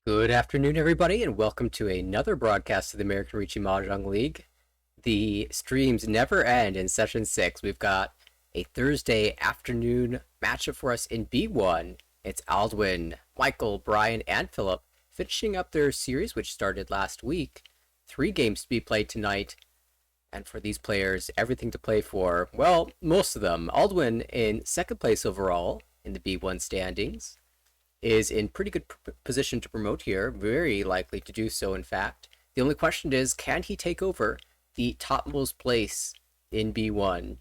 Good afternoon, everybody, and welcome to another broadcast of the American Riichi Mahjong League. The streams never end in Session 6. We've got a Thursday afternoon matchup for us in B1. It's Aldwin, Michael, Brian, and Philip finishing up their series, which started last week. 3 games to be played tonight, and for these players, everything to play for. Well, most of them. Aldwin in second place overall in the B1 standings is in pretty good position to promote here, very likely to do so, in fact. The only question is, can he take over the topmost place in B1?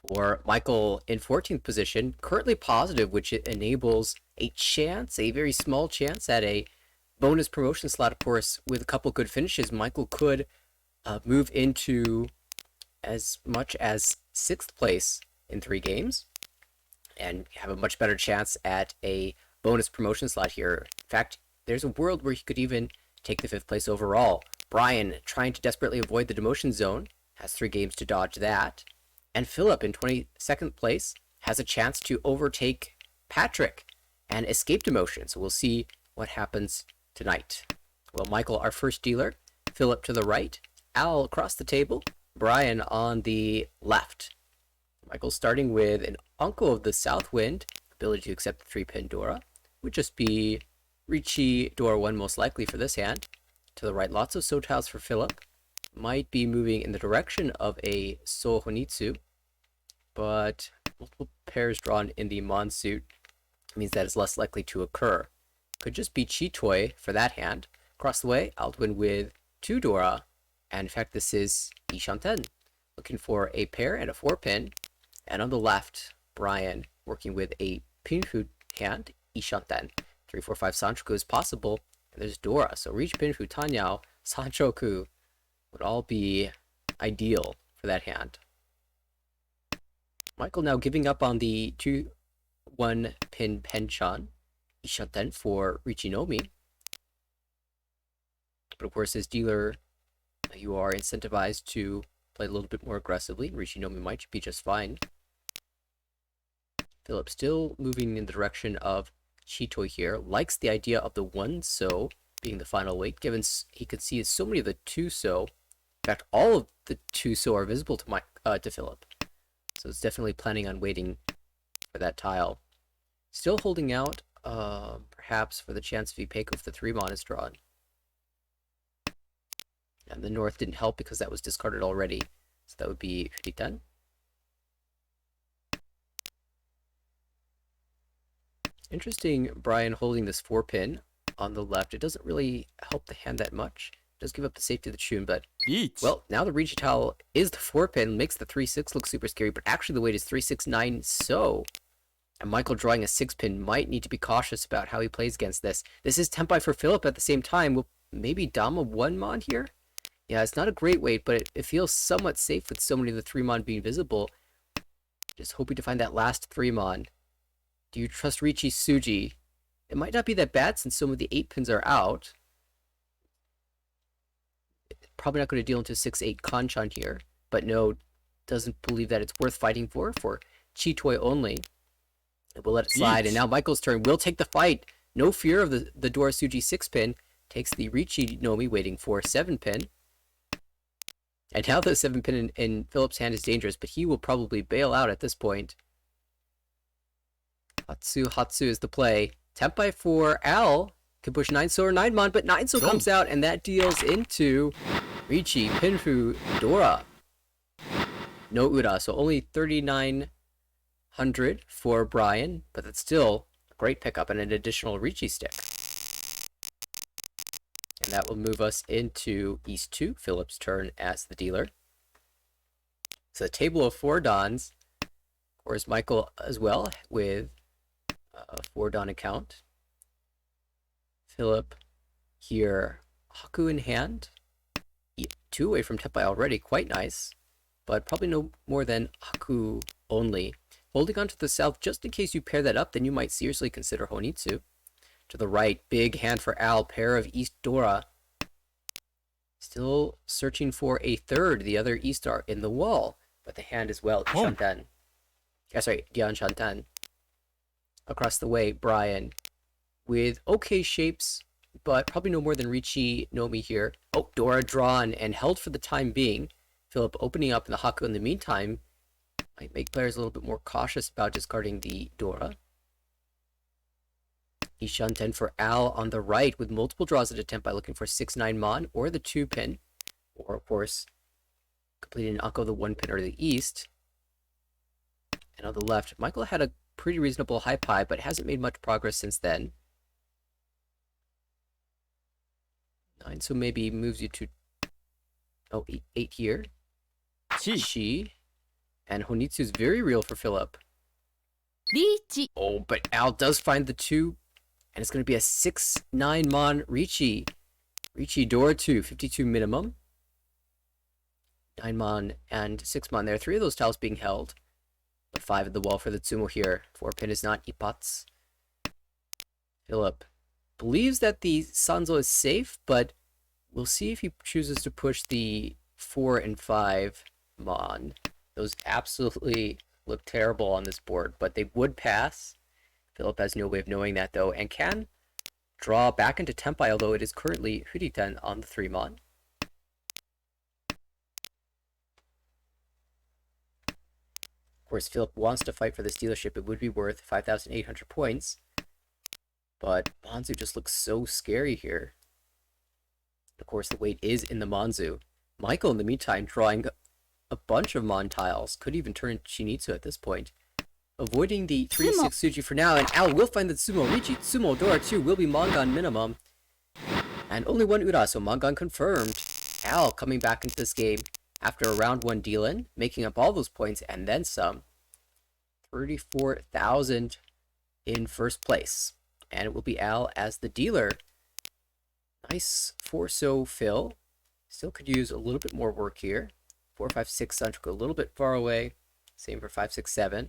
For Michael in 14th position, currently positive, which enables a chance, a very small chance at a bonus promotion slot. Of course, with a couple good finishes, Michael could move into as much as 6th place in 3 games and have a much better chance at a bonus promotion slot here. In fact, there's a world where he could even take the 5th place overall. Brian, trying to desperately avoid the demotion zone, has 3 games to dodge that. And Philip in 22nd place has a chance to overtake Patrick and escape demotion. So we'll see what happens tonight. Well, Michael, our first dealer, Philip to the right, Al across the table, Brian on the left. Michael starting with an Uncle of the South Wind, ability to accept the 3-pin Dora. Would just be Riichi Dora 1 most likely for this hand. To the right, lots of So tiles for Philip. Might be moving in the direction of a So Honitsu, but multiple pairs drawn in the Mon suit means that is less likely to occur. Could just be Chitoi for that hand. Across the way, Aldwin with 2 Dora, and in fact this is Ishanten, looking for a pair and a 4-pin. And on the left, Brian working with a Pinfu hand, Ishanten. 3, 4, 5 Sanchoku is possible, and there's Dora. So Reach, Pinfu, Tanyao, Sanchoku would all be ideal for that hand. Michael now giving up on the 2 1-pin Penchan, Ishanten for Richinomi. But of course, as dealer, you are incentivized to play a little bit more aggressively. Richinomi might be just fine. Philip still moving in the direction of Chitoi here. Likes the idea of the 1 So being the final weight, given he could see so many of the 2 So. In fact, all of the 2 So are visible to Philip. So it's definitely planning on waiting for that tile. Still holding out, perhaps for the chance of Ipeco if the 3-mon is drawn. And the north didn't help because that was discarded already. So that would be Ritan. Interesting, Brian holding this 4-pin on the left. It doesn't really help the hand that much. It does give up the safety of the tune, but well, now the Riichi tile is the 4-pin, makes the 3-6 look super scary, but actually the weight is 3-6-9 So. And Michael drawing a 6-pin might need to be cautious about how he plays against this. This is Tempai for Philip at the same time. Will maybe Dama 1-mon here? Yeah, it's not a great weight, but it feels somewhat safe with so many of the 3-mon being visible. Just hoping to find that last 3-mon. Do you trust Riichi Suji? It might not be that bad since some of the 8-pins are out. Probably not going to deal into 6-8 Kanchan here, but no, doesn't believe that it's worth fighting for Chitoi only. We'll let it slide, and now Michael's turn. Will take the fight. No fear of the Dora Suji 6-pin. Takes the Riichi Nomi, waiting for 7-pin. And now the 7-pin in Philip's hand is dangerous, but he will probably bail out at this point. Hatsu is the play. Tempai for Al. Can push 9 So or 9-mon, but 9 So comes out, and that deals into Riichi, Pinfu, Dora. No Ura, so only 3,900 for Brian, but that's still a great pickup and an additional Riichi stick. And that will move us into East 2, Philip's turn as the dealer. So the table of 4 Dons. Of course, Michael as well with a 4 Don account. Philip here, Haku in hand. 2 away from Tempai already, quite nice. But probably no more than Haku only. Holding on to the south, just in case you pair that up, then you might seriously consider Honitsu. To the right, big hand for Al, pair of East Dora. Still searching for a 3rd, the other East are in the wall. But the hand as well, Shantan. Sorry, Dian Shantan. Across the way, Brian with okay shapes, but probably no more than Ricci Nomi here. Oh, Dora drawn and held for the time being. Philip opening up in the Haku in the meantime might make players a little bit more cautious about discarding the Dora. Ishanten for Al on the right with multiple draws at attempt by looking for 6-9 Mon or the 2 pin, or of course completing an Akko the 1 pin or the East. And on the left, Michael had a pretty reasonable high pie, but hasn't made much progress since then. 9, so maybe moves you to 8 here. Chi. And Honitsu's very real for Philip. Oh, but Al does find the 2, and it's going to be a 6-9 Mon Ricci. Ricci Dora 2, 52 minimum. 9 Mon and 6 Mon there. 3 of those tiles being held. But 5 at the wall for the Tsumo here. 4 pin is not Ipats. Philip believes that the Sanzo is safe, but we'll see if he chooses to push the 4 and 5 Mon. Those absolutely look terrible on this board, but they would pass. Philip has no way of knowing that, though, and can draw back into Tempai, although it is currently Huriten on the 3 Mon. Of course, Philip wants to fight for this dealership. It would be worth 5,800 points, but Monzu just looks so scary here. Of course, the weight is in the Monzu. Michael, in the meantime, drawing a bunch of Mon tiles. Could even turn Shinitsu at this point. Avoiding the 3-6 Suji for now, and Al will find the Tsumo. Ricci Tsumo Dora 2 will be Mongan minimum. And only 1 Ura, so Mongan confirmed. Al coming back into this game after a round 1 deal-in, making up all those points and then some. 34,000 in first place. And it will be Al as the dealer. Nice 4-so fill. Still could use a little bit more work here. 4, 5, 6 Sun took a little bit far away. Same for 5, 6, 7.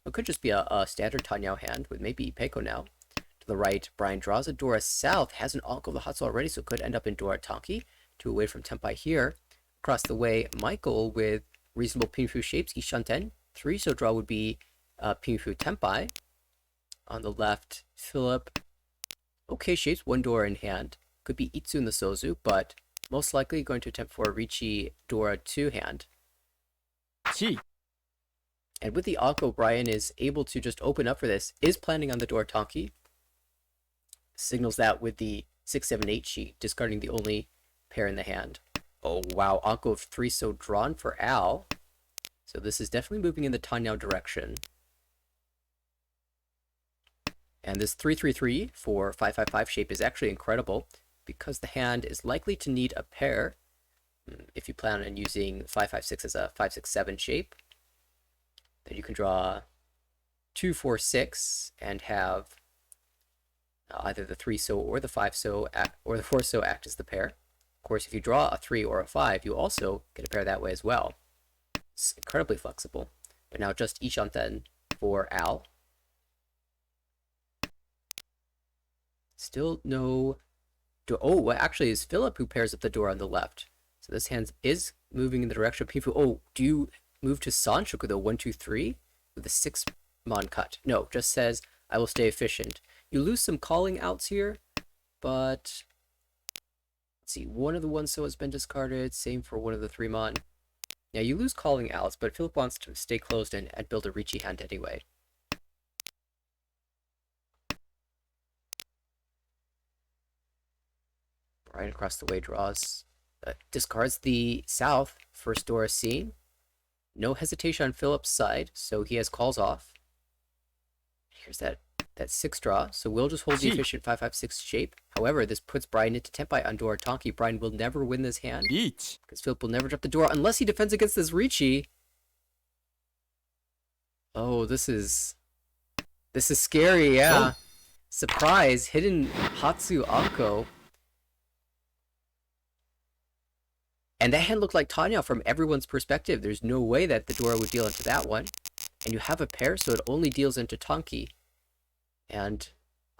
It could just be a standard Tanyao hand with maybe Peiko now. To the right, Brian draws a Dora south. Has an Onko of the Hatsu already, so could end up in Dora Tanki. 2 away from Tempai here. Across the way, Michael with reasonable Pinfu shapes. Ishanten. 3 so draw would be Pinfu Tempai. On the left, Philip. Okay shapes, 1 Dora in hand. Could be Itsu in the Sozu, but most likely going to attempt for a Ricci Dora 2 hand. And with the Akko, Brian is able to just open up for this. Is planning on the Dora Tanki. Signals that with the 6, 7, 8 sheet, discarding the only pair in the hand. Oh wow, Akko of 3 so drawn for Al. So this is definitely moving in the Tanyao direction. And this 3-3-3 for 5-5-5 shape is actually incredible, because the hand is likely to need a pair if you plan on using 5-5-6 as a 5-6-7 shape. Then you can draw 2-4-6 and have either the 3-so or the 5-so or the 4-so act as the pair. Of course, if you draw a 3 or a 5, you also get a pair that way as well. It's incredibly flexible. But now just Ishanten for Al. Still no... Oh, well, actually, it's Philip who pairs up the door on the left. So this hand is moving in the direction of Pinfu. Oh, do you move to Sanshoku, though? 1, 2, 3 with a 6 Mon cut. No, just says, I will stay efficient. You lose some calling outs here, but... Let's see, one of the 1-so has been discarded. Same for one of the 3 Mon. Yeah, you lose calling outs, but Philip wants to stay closed and build a Ricci hand anyway. Right across the way draws, discards the south, first Dora seen. No hesitation on Philip's side, so he has calls off. Here's that 6 draw, so we'll just hold the efficient 5-5-6 shape. However, this puts Brian into Tempai on Dora Tanki. Brian will never win this hand, because Philip will never drop the Dora unless he defends against this Ricci. Oh, this is scary, yeah. Oh. Surprise, hidden Hatsu Anko. And that hand looked like Tanya from everyone's perspective. There's no way that the Dora would deal into that one. And you have a pair, so it only deals into Tanki. And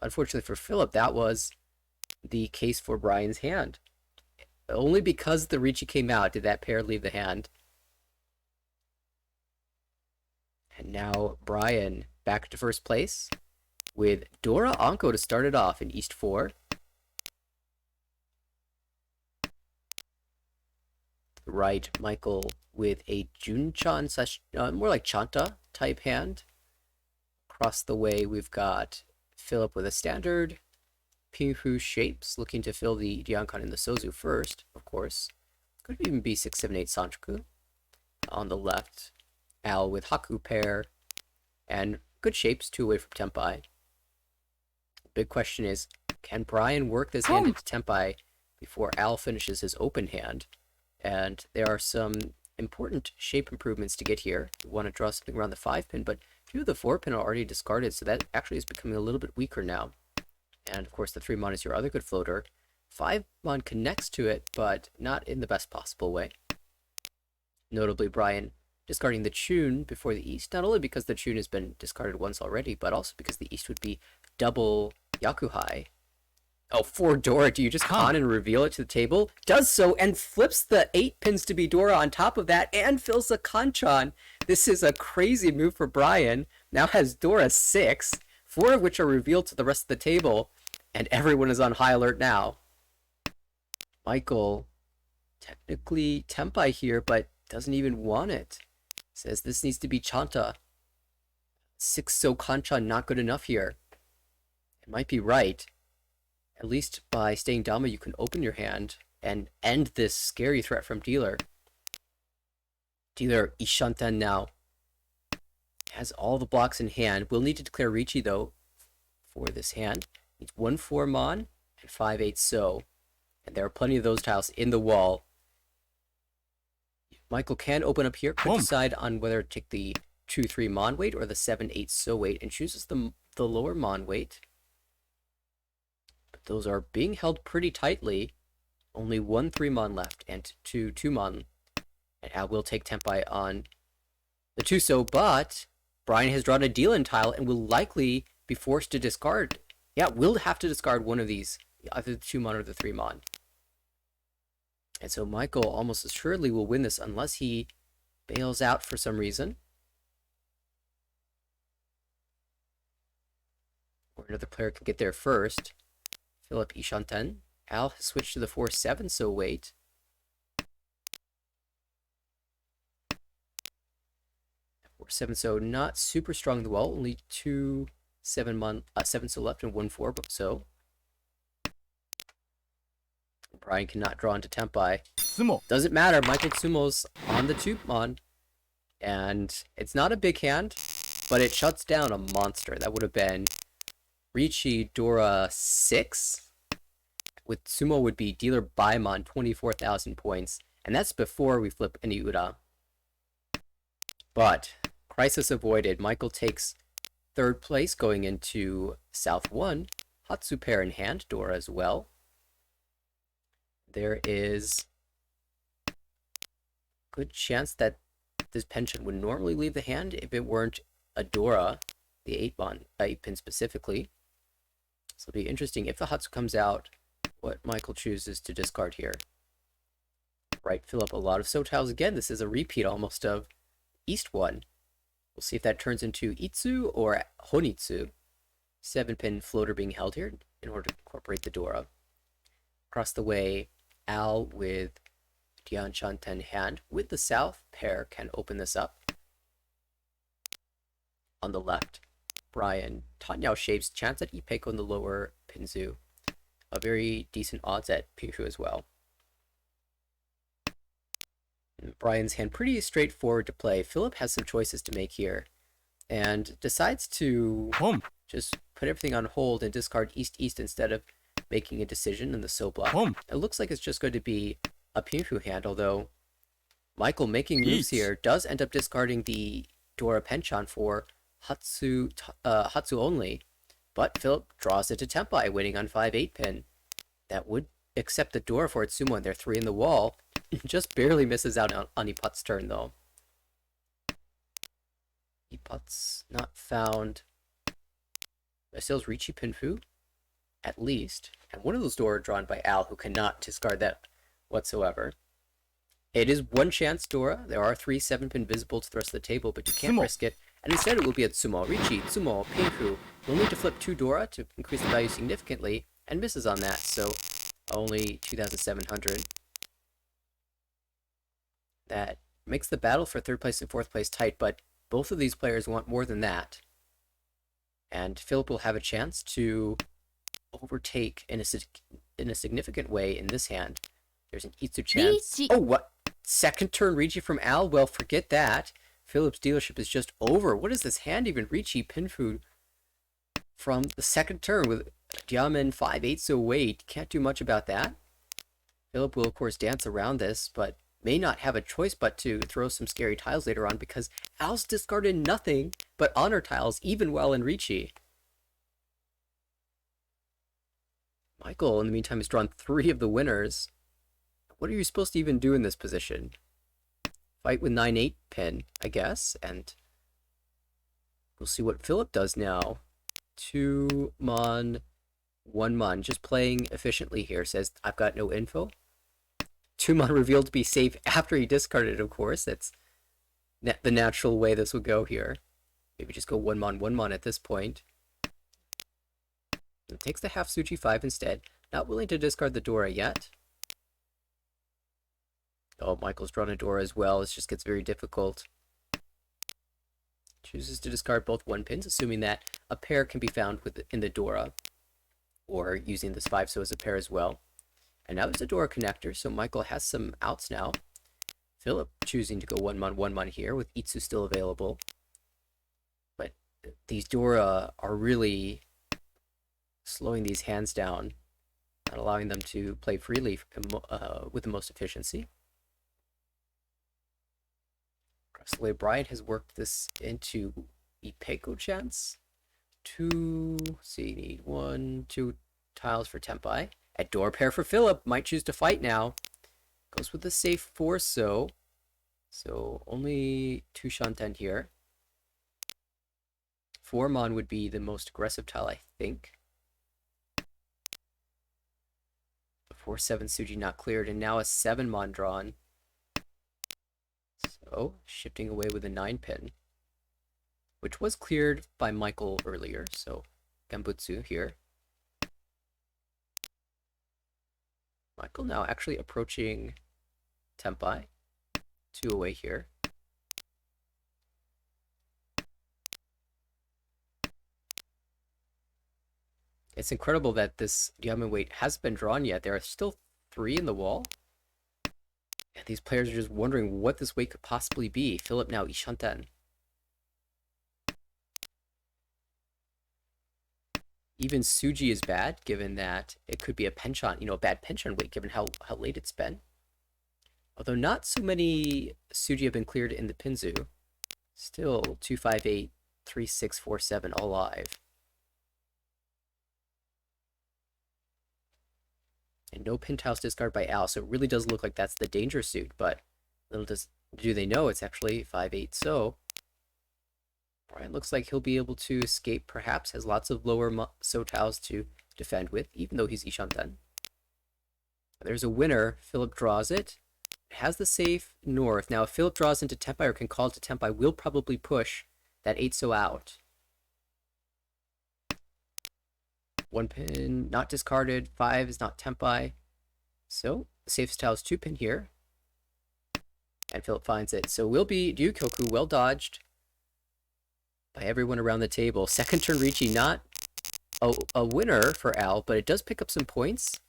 unfortunately for Philip, that was the case for Brian's hand. Only because the Ricci came out did that pair leave the hand. And now Brian back to first place. with Dora Anko to start it off in East 4. Right, Michael with a Junchan slash, more like Chanta type hand. Across the way, we've got Philip with a standard. Pinhu shapes, looking to fill the Diankan in the Sozu first, of course. Could even be 678 Sanchoku. On the left, Al with Haku pair. And good shapes, 2 away from Tenpai. Big question is, can Brian work this hand into Tenpai before Al finishes his open hand? And there are some important shape improvements to get here. You want to draw something around the 5-pin, but 2 of the 4-pin are already discarded, so that actually is becoming a little bit weaker now. And of course, the 3-mon is your other good floater. 5-mon connects to it, but not in the best possible way. Notably, Brian discarding the Chun before the East, not only because the Chun has been discarded once already, but also because the East would be double Yakuhai. Oh, 4 Dora, do you just con and reveal it to the table? Does so, and flips the 8 pins to be Dora on top of that, and fills the Kanchan. This is a crazy move for Brian. Now has Dora 6, 4 of which are revealed to the rest of the table, and everyone is on high alert now. Michael, technically Tenpai here, but doesn't even want it. Says this needs to be Chanta. 6 So Kanchan not good enough here. It might be right. At least by staying Dama, you can open your hand and end this scary threat from Dealer. Dealer Ishanten now has all the blocks in hand. We'll need to declare Ricci, though, for this hand. Needs 1 4-mon and 5-8 So. And there are plenty of those tiles in the wall. Michael can open up here, could decide on whether to take the 2-3 Mon weight or the 7-8 So weight, and chooses the lower Mon weight. Those are being held pretty tightly. Only 1 3-mon left and 2 2-mon. And Al will take Tenpai on the 2 So, but Brian has drawn a deal-in tile and will likely be forced to discard. Yeah, will have to discard one of these, either the 2-mon or the 3-mon. And so Michael almost assuredly will win this unless he bails out for some reason. Or another player can get there first. Philip Ishanten. Al has switched to the 4-7 So weight. Seven So not super strong in the wall. Only 2 7 So left and 1 4 So. Brian cannot draw into Tenpai. Tsumo. Doesn't matter. Michael Tsumo's on the 2-mon. And it's not a big hand, but it shuts down a monster. That would have been Ricci Dora 6. With Tsumo would be Dealer Baimon 24,000 points. And that's before we flip any Ura. But crisis avoided. Michael takes 3rd place going into South 1. Hatsu pair in hand. Dora as well. There is good chance that this pension would normally leave the hand if it weren't a Dora, the 8-pin specifically. So it'll be interesting if the Hatsu comes out, what Michael chooses to discard here. Right, fill up a lot of So tiles again. This is a repeat almost of East 1. We'll see if that turns into Itsu or Honitsu. 7-pin floater being held here in order to incorporate the Dora. Across the way, Al with Dianchanten hand with the South pair can open this up. On the left, Brian Tanyao shapes chance at Ipeko in the lower Pinzu. A very decent odds at Pihu as well. Brian's hand pretty straightforward to play. Philip has some choices to make here and decides to just put everything on hold and discard East-East instead of making a decision in the So block. It looks like it's just going to be a Pihu hand, although Michael making moves here does end up discarding the Dora Penchant for Hatsu only, but Philip draws it to Tenpai, waiting on 5-8 pin. That would accept the Dora for Tsumo, and they're 3 in the wall. Just barely misses out on Ipat's turn, though. Ipat's not found. Still Ricci Pinfu, at least. And one of those Dora drawn by Al, who cannot discard that whatsoever. It is 1 chance Dora. There are 3 7-pin visible to the rest of the table, but you can't risk it. and instead it will be a Tsumo. Ricci, Tsumo, Pinku. You'll need to flip 2 Dora to increase the value significantly, and misses on that, so only 2,700. That makes the battle for 3rd place and 4th place tight, but both of these players want more than that. And Philip will have a chance to overtake in a significant way in this hand. There's an Itsu chance. Oh, what? Second turn Ricci from Al? Well, forget that. Philip's dealership is just over. What is this hand even? Ricci Pinfu from the second turn with Diamond 5/8 so away. Can't do much about that. Philip will, of course, dance around this, but may not have a choice but to throw some scary tiles later on because Al's discarded nothing but honor tiles, even while in Ricci. Michael, in the meantime, has drawn 3 of the winners. What are you supposed to even do in this position? Fight with 9/8 pin, I guess, and we'll see what Philip does now. 2 mon, 1 mon, just playing efficiently here. Says, I've got no info. 2 mon revealed to be safe after he discarded it, of course. That's the natural way this would go here. Maybe just go 1 mon at this point. It takes the half Suji 5 instead. Not willing to discard the Dora yet. Oh, Michael's drawn a Dora as well. This just gets very difficult. Chooses to discard both 1 pins, assuming that a pair can be found in the Dora, or using this 5 so as a pair as well. And now there's a Dora connector, so Michael has some outs now. Philip choosing to go 1 mon here with Itsu still available. But these Dora are really slowing these hands down, not allowing them to play freely with the most efficiency. So the way Brian has worked this into Ipeco chance. 2, see, need 1, 2 tiles for Tempai. A Dora pair for Philip, might choose to fight now. Goes with the safe 4 so only 2 Shanten here. 4 mon would be the most aggressive tile, I think. The 4/7 Suji not cleared, and now a 7 mon drawn. So, shifting away with a 9 pin, which was cleared by Michael earlier, so Gambutsu here. Michael now actually approaching Tempai, 2 away here. It's incredible that this Diamond weight hasn't been drawn yet. There are still 3 in the wall. And these players are just wondering what this weight could possibly be. Philip now Ishanten. Even Suji is bad, given that it could be a penchant, a bad penchant weight, given how late it's been. Although not so many Suji have been cleared in the Pinzu. Still 2, 5, 8, 3, 6, 4, 7 all alive. And no pin tiles discard by Al, so it really does look like that's the danger suit, but little do they know it's actually 5/8 so. Brian looks like he'll be able to escape, perhaps, has lots of lower so tiles to defend with, even though he's Ishanten. There's a winner. Philip draws it. It has the safe north. Now, if Philip draws into Tempai or can call to Tempai, we'll probably push that 8 so out. 1 pin, not discarded. 5 is not Tempai. So, the safest tile is 2 pin here. And Philip finds it. So, will be Ryukyoku, well dodged by everyone around the table. Second turn Ricci, not a winner for Al, but it does pick up some points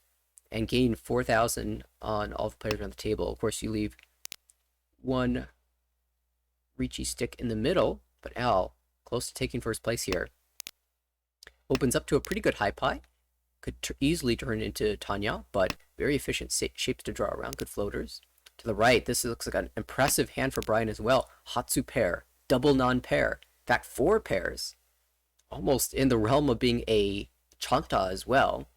and gain 4,000 on all the players around the table. Of course, you leave 1 Ricci stick in the middle, but Al, close to taking first place here. Opens up to a pretty good high pie. Could easily turn into Tanya, but very efficient shapes to draw around. Good floaters. To the right, this looks like an impressive hand for Brian as well. Hatsu pair, double non-pair. In fact, 4 pairs. Almost in the realm of being a Chanta as well.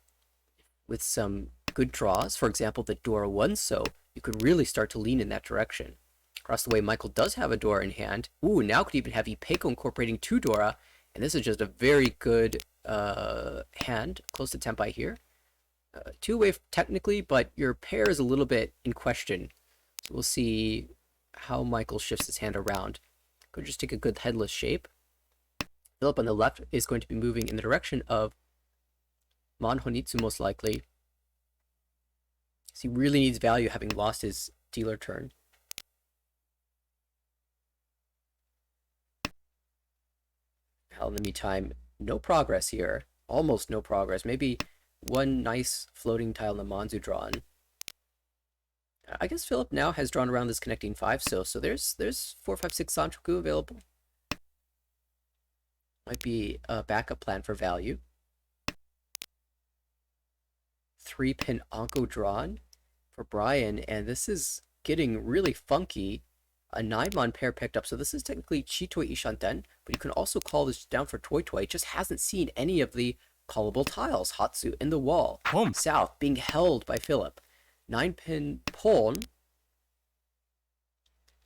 With some good draws. For example, the Dora 1 so. You could really start to lean in that direction. Across the way, Michael does have a Dora in hand. Ooh, now could even have Ipeco incorporating 2 Dora. And this is just a very good hand, close to Tempai here. 2-way technically, but your pair is a little bit in question. So we'll see how Michael shifts his hand around. Could just take a good headless shape. Philip on the left is going to be moving in the direction of Honitsu most likely. So he really needs value having lost his dealer turn. Well, in the meantime, no progress here. Almost no progress. Maybe one nice floating tile in the Manzu drawn. I guess Philip now has drawn around this connecting 5, so there's 4, 5, 6 Sanchoku available. Might be a backup plan for value. 3-pin Anko drawn for Brian, and this is getting really funky. A 9-mon pair picked up, so this is technically Chitoi Ishanten, but you can also call this down for Toi Toi. It just hasn't seen any of the callable tiles. Hatsu in the wall. South being held by Philip. 9-pin Pon.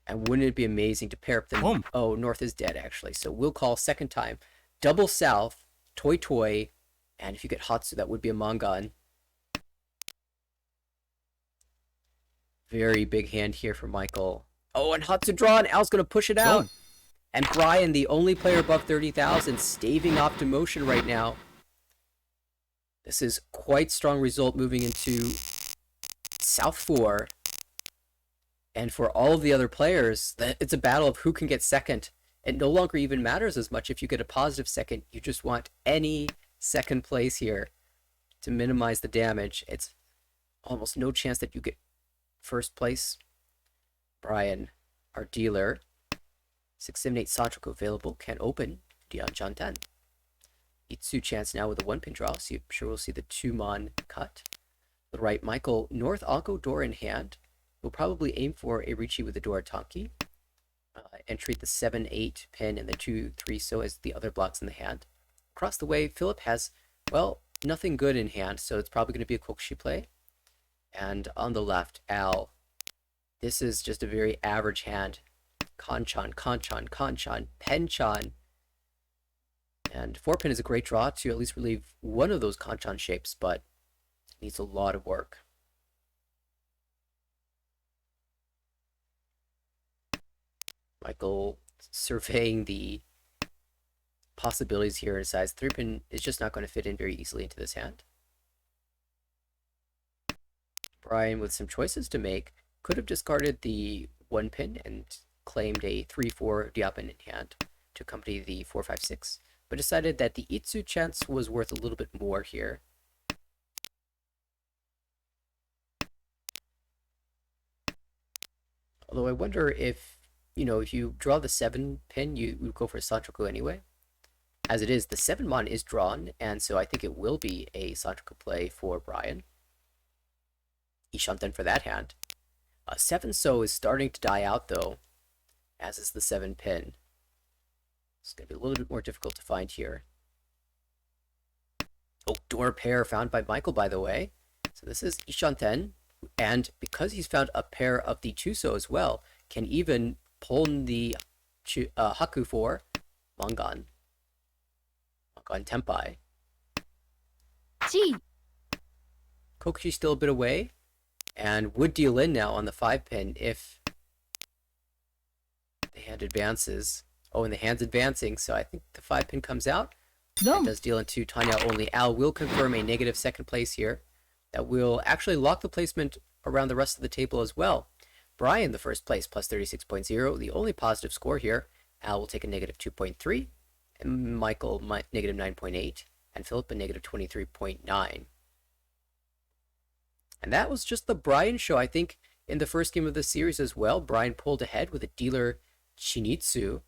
And wouldn't it be amazing to pair up them? Oh, North is dead, actually. So we'll call second time. Double South, Toi Toi, and if you get Hatsu, that would be a Mangan. Very big hand here for Michael. Oh, and Hatsu drawn. Al's going to push it out. And Brian, the only player above 30,000, staving off demotion right now. This is quite strong result moving into South 4. And for all of the other players, it's a battle of who can get second. It no longer even matters as much if you get a positive second. You just want any second place here to minimize the damage. It's almost no chance that you get first place. Brian, our dealer. 6, 7, 8 Sanchoku available. Can't open. Dian Jantan. Itsu chance now with a 1-pin draw. So I'm sure we'll see the 2-mon cut. The right, Michael, North Anko door in hand. We'll probably aim for a Richi with the door Tanki. And treat the 7, 8 pin and the 2, 3 so as the other blocks in the hand. Across the way, Philip has, well, nothing good in hand, so it's probably going to be a Kokushi play. And on the left, Al. This is just a very average hand. Kanchan, Kanchan, Kanchan, Penchan. And 4-pin is a great draw to at least relieve one of those Kanchan shapes, but it needs a lot of work. Michael surveying the possibilities here in size. 3-pin is just not going to fit in very easily into this hand. Brian, with some choices to make, could have discarded the 1-pin and claimed a 3-4 Diapan in hand to accompany the 4, 5, 6, but decided that the Itsu chance was worth a little bit more here. Although I wonder if, if you draw the 7-pin, you would go for a Sanchoku anyway. As it is, the 7-mon is drawn, and so I think it will be a Sanchoku play for Brian. Ishanten for that hand. 7-so is starting to die out, though, as is the 7-pin. It's going to be a little bit more difficult to find here. Oh, door pair found by Michael, by the way. So this is Ishanten, and because he's found a pair of the 2-so as well, can even pull the Haku for Mangan. Mangan Tenpai. Gee. Kokushi's still a bit away, and would deal in now on the 5-pin if the hand advances. Oh, and the hand's advancing, so I think the 5-pin comes out. No. It does deal into Tanya only. Al will confirm a negative second place here. That will actually lock the placement around the rest of the table as well. Brian, the first place, plus 36.0, the only positive score here. Al will take a negative 2.3, and Michael, negative 9.8, and Philip, a negative 23.9. And that was just the Brian show. I think in the first game of the series as well, Brian pulled ahead with a dealer Shinitsu.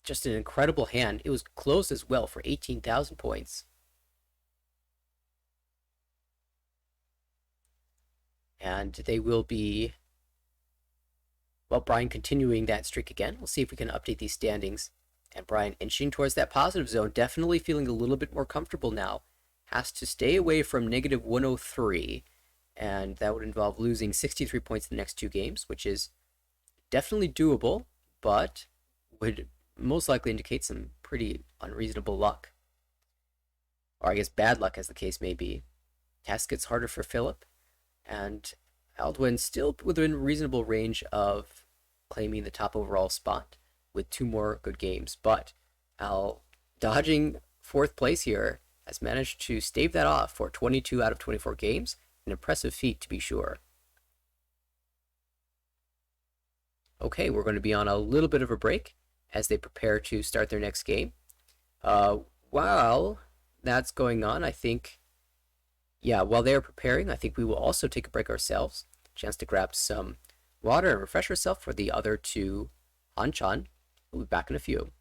Just an incredible hand. It was close as well for 18,000 points. And they will be, well, Brian continuing that streak again. We'll see if we can update these standings. And Brian inching towards that positive zone, definitely feeling a little bit more comfortable now. Has to stay away from negative 103, and that would involve losing 63 points in the next 2 games, which is definitely doable, but would most likely indicate some pretty unreasonable luck. Or I guess bad luck, as the case may be. Task gets harder for Philip, and Aldwin still within reasonable range of claiming the top overall spot with 2 more good games. But Al, dodging fourth place here, has managed to stave that off for 22 out of 24 games. An impressive feat, to be sure. Okay, we're going to be on a little bit of a break as they prepare to start their next game. Uh, while that's going on, I think, yeah, while they are preparing, I think we will also take a break ourselves. Chance to grab some water and refresh ourselves for the other two Hanchan. We'll be back in a few.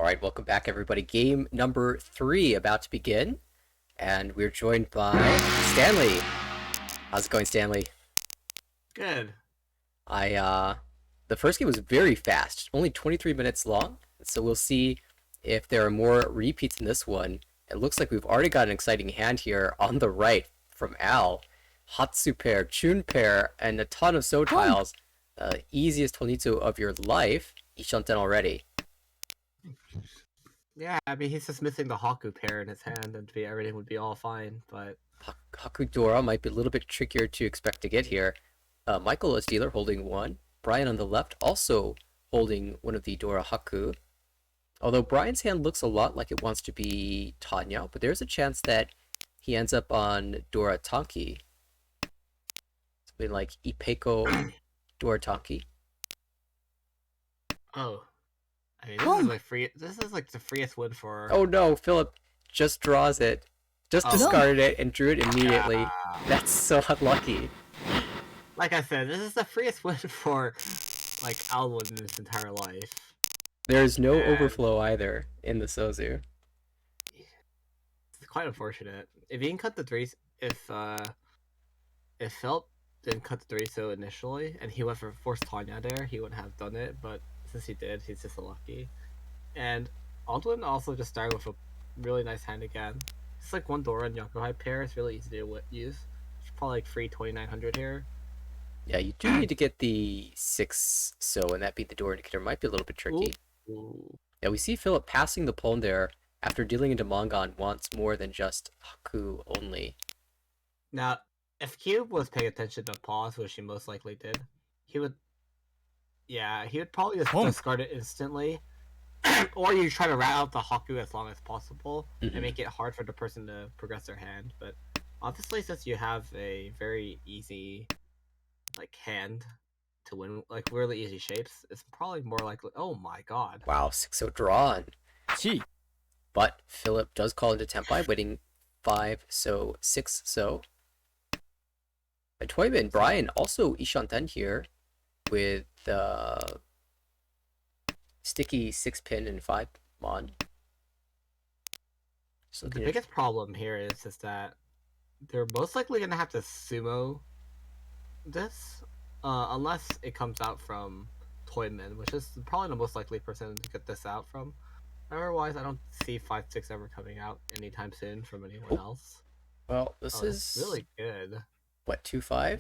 right, welcome back, everybody. Game number 3 about to begin, and we're joined by Stanley. How's it going, Stanley? Good. The first game was very fast, only 23 minutes long, so we'll see if there are more repeats in this one. It looks like we've already got an exciting hand here on the right from Al. Hatsu pair, Chun pair, and a ton of So tiles. Easiest Tonitsu of your life. Ishanten already. Yeah, I mean, he's just missing the Haku pair in his hand, and everything would be all fine, but... Hakudora might be a little bit trickier to expect to get here. Michael is dealer holding one. Brian on the left also holding one of the Dora Haku. Although Brian's hand looks a lot like it wants to be Tanya, but there's a chance that he ends up on Dora Tanki. Something like Ipeko Dora Tanki. Oh. I mean, this is like free. This is like the freest win for... Oh no, Philip just draws it. Just discarded it and drew it immediately. Yeah. That's so unlucky. Like I said, this is the freest win for, like, Alwyn in his entire life. There's no overflow either in the Sozu. It's quite unfortunate. If he can cut the three... If Philip didn't cut the three so initially, and he went for Force Tanya there, he wouldn't have done it, but since he did, he's just lucky. And Aldwin also just started with a really nice hand again. It's like one Dora and Yokohai pair. It's really easy to use. It's probably like free 2,900 here. Yeah, you do need to get the 6 so, and that beat the door indicator might be a little bit tricky. Ooh. Yeah, we see Philip passing the pawn there after dealing into Mongon wants more than just Haku only. Now, if Cube was paying attention to pause, which he most likely did, he would... Yeah, he would probably just discard it instantly. Or you try to rat out the Haku as long as possible and make it hard for the person to progress their hand. But obviously, since you have a very easy like hand to win, like really easy shapes, it's probably more likely... Oh my god. Wow, 6-0 drawn. Gee. But Philip does call into Tempai, winning 5 so 6 so. And Toyman Brian also Ishanten here with sticky 6-pin and 5 mon. So the biggest problem here is that they're most likely going to have to sumo this, unless it comes out from Toyman, which is probably the most likely person to get this out from. Otherwise, I don't see 5-6 ever coming out anytime soon from anyone else. Well, this is really good. What, 2-5?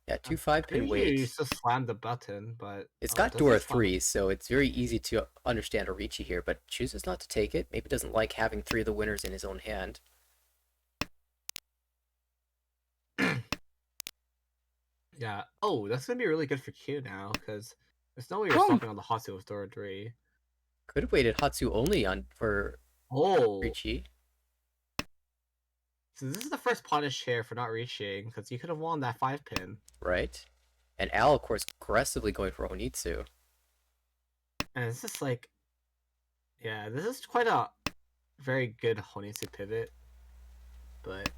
Yeah, 2-5 pin Maybe weight. you just slam the button, but it's got Dora 3, so it's very easy to understand Orichi here, but chooses not to take it. Maybe doesn't like having 3 of the winners in his own hand. Yeah. Oh, that's gonna be really good for Q now, because there's no way you're stopping on the Hatsu with Dora 3. Could have waited Hatsu only on for Orichi. So this is the first punish here for not reaching, because you could have won that 5-pin. Right. And Al, of course, aggressively going for Honitsu. And it's just like... Yeah, this is quite a very good Honitsu pivot. But,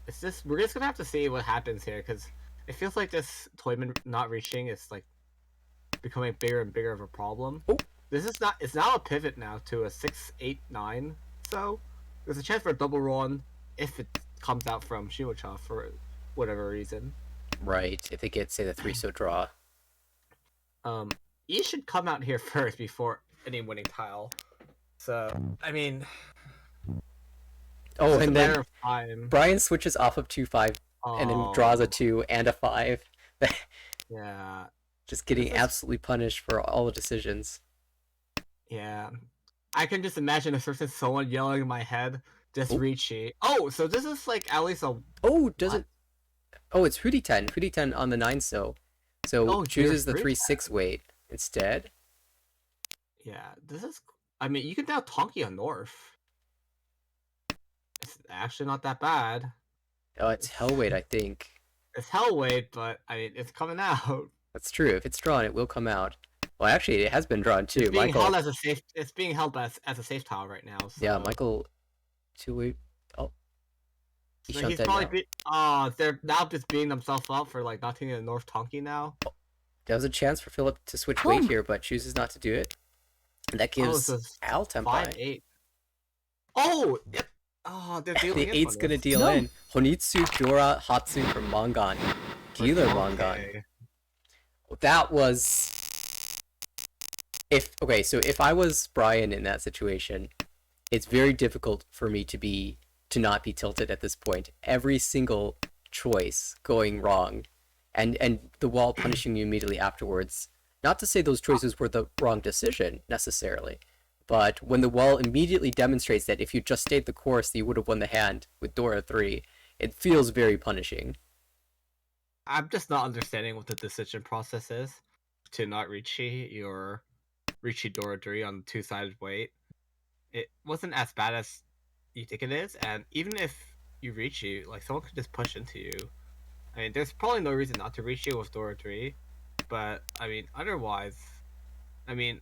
it's just... We're just gonna have to see what happens here, because it feels like this Toyman not reaching is, like, becoming bigger and bigger of a problem. Oh. This is not... It's now a pivot now to a 6-8-9, so... There's a chance for a double run if it comes out from Shimocha for whatever reason. Right, if they get, say, the 3-so draw. E should come out here first before any winning tile. So, I mean... Oh, and then Brian switches off of 2-5 and then draws a 2 and a 5. Yeah. Just getting absolutely punished for all the decisions. Yeah. I can just imagine if there's someone yelling in my head, just Richie. Oh, so this is like at least a... Oh, does it... Oh, it's Huriten. Huriten on the 9-so. So chooses the 3-6 weight instead. Yeah, this is... I mean, you can now Tonki on North. It's actually not that bad. Oh, it's Hellweight, I think. It's Hellweight, but I mean, it's coming out. That's true. If it's drawn, it will come out. Well, actually, it has been drawn too. It's being held as a safe. It's being held as a safe tile right now. So. Yeah, Michael. 2-8. Oh, so he's probably. They're now just beating themselves up for like not taking a North Tonki now. There was a chance for Philip to switch weight here, but chooses not to do it. And that Oh, so gives it's Al five Tempai. eight. Oh, yep. Oh, they're The dealing in 8's on gonna this. deal No. in. Honitsu, Dora, Hatsu from Mangan. For Dealer Mangan. okay. That was if okay, so if I was Brian in that situation, it's very difficult for me to not be tilted at this point. Every single choice going wrong, and the wall punishing you immediately afterwards. Not to say those choices were the wrong decision necessarily, but when the wall immediately demonstrates that if you just stayed the course, you would have won the hand with Dora 3, it feels very punishing. I'm just not understanding what the decision process is to not Richi your Richi Doradori on the two-sided weight. It wasn't as bad as you think it is, and even if you Richi, like someone could just push into you. I mean, there's probably no reason not to Richi with Doradori, but I mean, otherwise, I mean,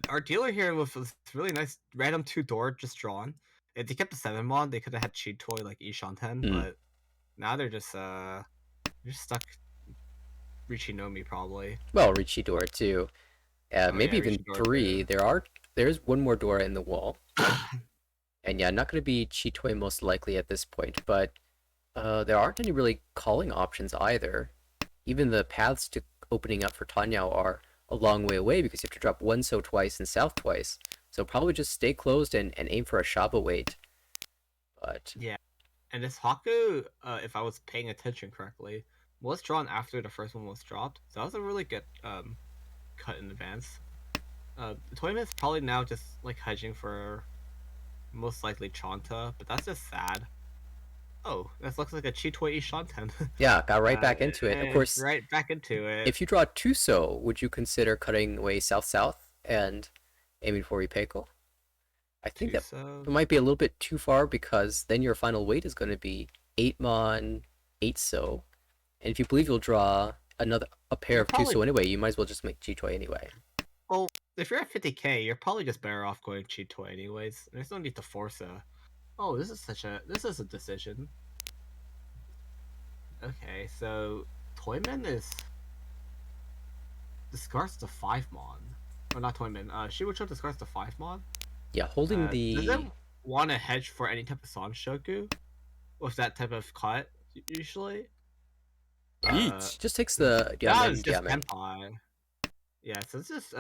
our dealer here with this really nice random two door just drawn. If they kept the 7 mod, they could have had cheat toy like Ishanten, Hmm. but now they're just stuck Richinomi probably. Well, Richie Dora 2, Oh yeah, maybe even Richidora 3. too. There's one more Dora in the wall, and yeah, not going to be Chitoy most likely at this point, but there aren't any really calling options either. Even the paths to opening up for Tanyao are a long way away because you have to drop one so twice and south twice. So probably just stay closed and aim for a Shaba wait. But Yeah, and this Haku, if I was paying attention correctly, was drawn after the first one was dropped. So that was a really good cut in advance. The tournament's probably now just like hedging for most likely Chanta, but that's just sad. Oh, this looks like a Chitoi Ishanten. yeah, got right back into it. Of course, Right back into it. if you draw Tuso, would you consider cutting away south-south and aiming for Ipeco? I think that Tuso. it might be a little bit too far because then your final weight is going to be 8 Mon, 8 So. And if you believe you'll draw a pair You're of Tuso probably anyway, you might as well just make Chitoy anyway. well. If you're at 50k, you're probably just better off going Chitoi anyways. There's no need to force a. Oh, this is a decision. Okay, so Toyman is discards the 5 mon. Or not Toyman, Shibucho discards the 5 mon. Yeah, holding Does it the want to hedge for any type of Sanshoku with that type of cut usually? Uh, just takes this, the that Diamond is just Diamond Tenpai. Yeah, so it's just